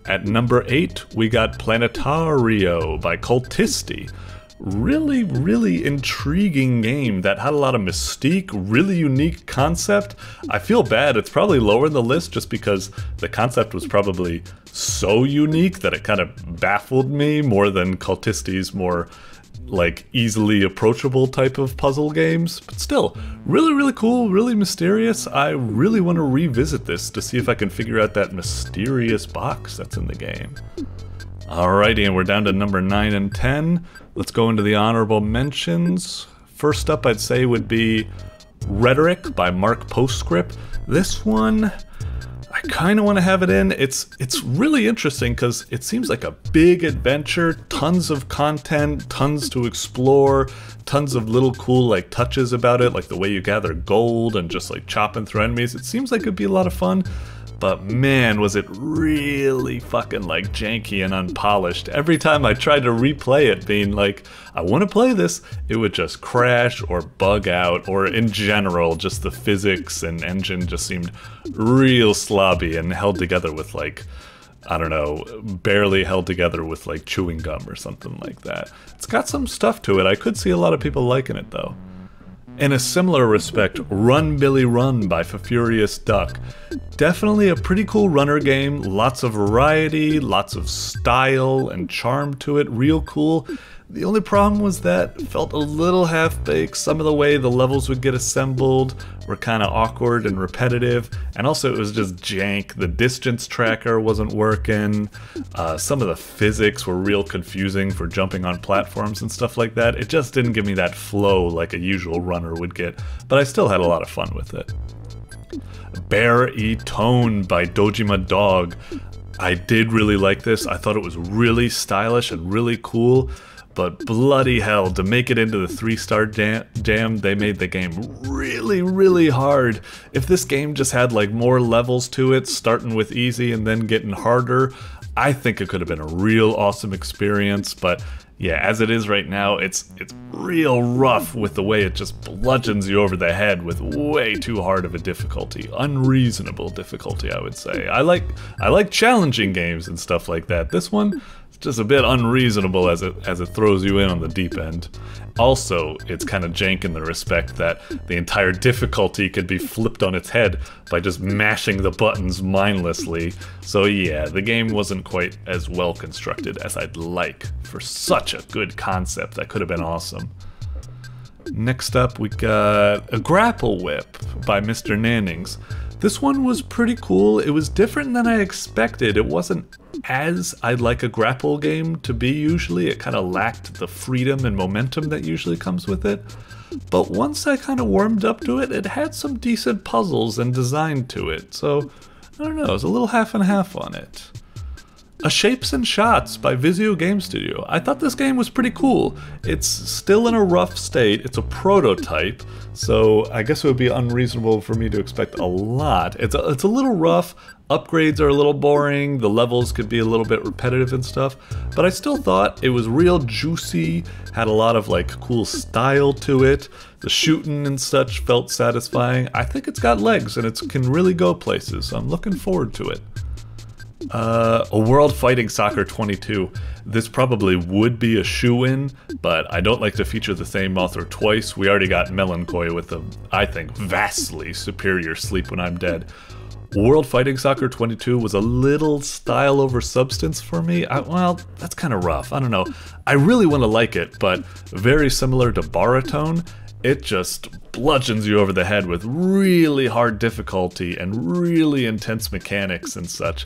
At number 8, we got Planetaario by Kultisti. Really intriguing game that had a lot of mystique, really unique concept. I feel bad, it's probably lower in the list just because the concept was probably so unique that it kind of baffled me more than Kultisti's more like easily approachable type of puzzle games. But still, really cool, really mysterious. I really want to revisit this to see if I can figure out that mysterious box that's in the game. Alrighty, and we're down to number 9 and 10. Let's go into the honorable mentions. First up, I'd say would be Rederic by MarcPostScript. This one, I kind of want to have it in. It's really interesting because it seems like a big adventure, tons of content, tons to explore, tons of little cool like touches about it, like the way you gather gold and just like chopping through enemies. It seems like it'd be a lot of fun. But man, was it really fucking like janky and unpolished. Every time I tried to replay it being like, I want to play this, it would just crash or bug out, or in general, just the physics and engine just seemed real slobby and held together with like, I don't know, barely held together with like chewing gum or something like that. It's got some stuff to it. I could see a lot of people liking it though. In a similar respect, Run Billy Run by FFuriousDuck. Definitely a pretty cool runner game, lots of variety, lots of style and charm to it, real cool. The only problem was that it felt a little half-baked. Some of the way the levels would get assembled were kind of awkward and repetitive, and also it was just jank. The distance tracker wasn't working. Some of the physics were real confusing for jumping on platforms and stuff like that. It just didn't give me that flow like a usual runner would get, but I still had a lot of fun with it. Bear Eat Tone by DOJIMADOG. I did really like this. I thought it was really stylish and really cool. But bloody hell, to make it into the 3-star jam, they made the game really hard. If this game just had like more levels to it, starting with easy and then getting harder, I think it could have been a real awesome experience. But yeah, as it is right now, it's real rough with the way it just bludgeons you over the head with way too hard of a difficulty. Unreasonable difficulty, I would say. I like challenging games and stuff like that. This one, just a bit unreasonable as it throws you in on the deep end. Also, it's kind of jank in the respect that the entire difficulty could be flipped on its head by just mashing the buttons mindlessly. So yeah, the game wasn't quite as well constructed as I'd like for such a good concept. That could have been awesome. Next up, we got a Grapple Whip by MrNannings. This one was pretty cool. It was different than I expected. It wasn't as I'd like a grapple game to be usually. It kind of lacked the freedom and momentum that usually comes with it. But once I kind of warmed up to it, it had some decent puzzles and design to it. So, I don't know, it was a little half and half on it. A Shapes and Shots by VisioGameStudio. I thought this game was pretty cool. It's still in a rough state. It's a prototype, so I guess it would be unreasonable for me to expect a lot. It's a little rough. Upgrades are a little boring. The levels could be a little bit repetitive and stuff, but I still thought it was real juicy, had a lot of like cool style to it. The shooting and such felt satisfying. I think it's got legs and it can really go places, so I'm looking forward to it. A World Fighting Soccer 22. This probably would be a shoo-in, but I don't like to feature the same author twice. We already got MELONKOI with a, I think, vastly superior Sleep When I'm Dead. World Fighting Soccer 22 was a little style over substance for me. Well, that's kind of rough. I don't know. I really want to like it, but very similar to Baritone, it just bludgeons you over the head with really hard difficulty and really intense mechanics and such.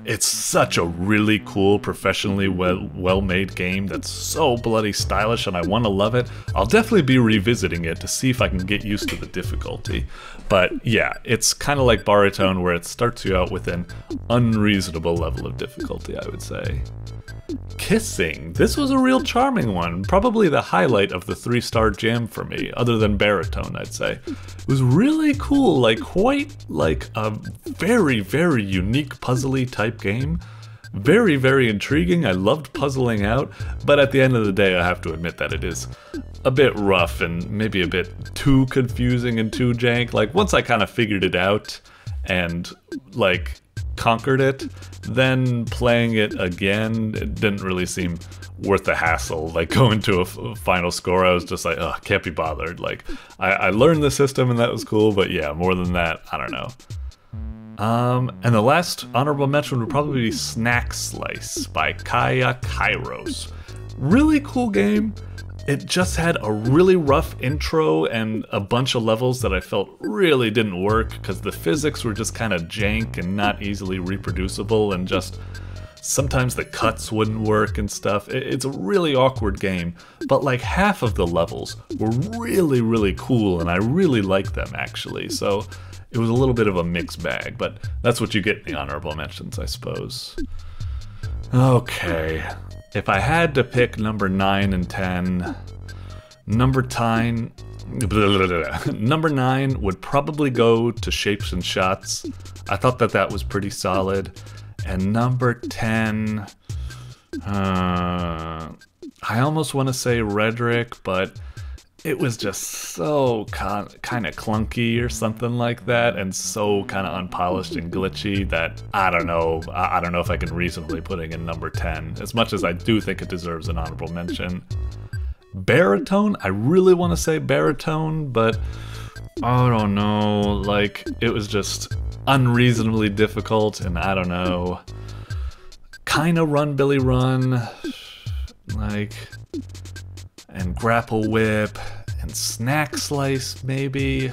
It's such a really cool, professionally well-made game that's so bloody stylish, and I want to love it. I'll definitely be revisiting it to see if I can get used to the difficulty. But yeah, it's kind of like Baritone, where it starts you out with an unreasonable level of difficulty, I would say. Kissing. This was a real charming one, probably the highlight of the 3-star jam for me, other than Baritone, I'd say. It was really cool, like quite like a very, very unique puzzly type game. Very, very intriguing. I loved puzzling out, but at the end of the day, I have to admit that it is a bit rough and maybe a bit too confusing and too jank. Like, once I kind of figured it out and, like, conquered it, then playing it again, it didn't really seem worth the hassle. Like, going to a final score, I was just like, ugh, can't be bothered. Like, I learned the system and that was cool, but yeah, more than that, I don't know. And the last honorable mention would probably be Snack Slice by kaiakairos. Really cool game. It just had a really rough intro and a bunch of levels that I felt really didn't work because the physics were just kind of jank and not easily reproducible, and just sometimes the cuts wouldn't work and stuff. It's a really awkward game, but like half of the levels were really, really cool and I really liked them actually. So it was a little bit of a mixed bag, but that's what you get in the honorable mentions, I suppose. Okay. If I had to pick number 9 and 10, number 9 would probably go to Shapes and Shots. I thought that was pretty solid. And number 10, I almost want to say Rederic, but it was just so kind of clunky or something like that, and so kind of unpolished and glitchy that I don't know if I can reasonably put it in number 10, as much as I do think it deserves an honorable mention. Baritone, I really want to say Baritone, but I don't know, like, it was just unreasonably difficult, and I don't know, kind of Run Billy Run, like, and Grapple Whip, and Snack Slice, maybe.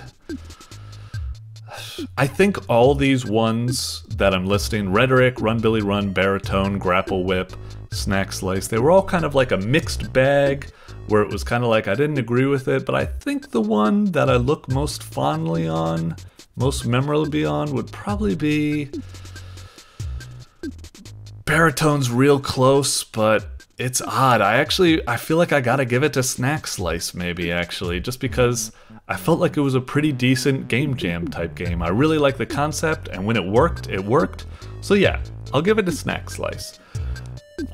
I think all these ones that I'm listing, Rederic, Run Billy Run, Baritone, Grapple Whip, Snack Slice, they were all kind of like a mixed bag, where it was kind of like I didn't agree with it, but I think the one that I look most fondly on, most memorably on, would probably be Baritone's real close, but it's odd. I feel like I gotta give it to Snack Slice maybe, actually, just because I felt like it was a pretty decent game jam type game. I really liked the concept, and when it worked, it worked. So yeah, I'll give it to Snack Slice.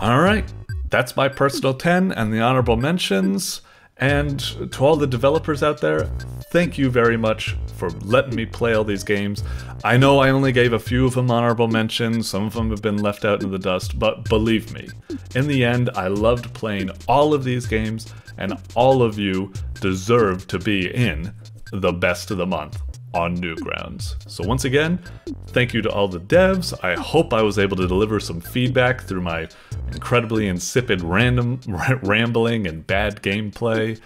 Alright, that's my personal 10 and the honorable mentions. And to all the developers out there, thank you very much for letting me play all these games. I know I only gave a few of them honorable mentions, some of them have been left out in the dust, but believe me, in the end, I loved playing all of these games, and all of you deserve to be in the best of the month on Newgrounds. So once again, thank you to all the devs. I hope I was able to deliver some feedback through my incredibly insipid rambling and bad gameplay.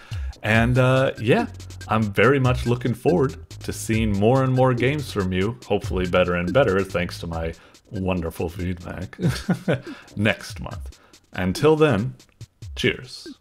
And yeah, I'm very much looking forward to seeing more and more games from you, hopefully better and better thanks to my wonderful feedback, next month. Until then, cheers.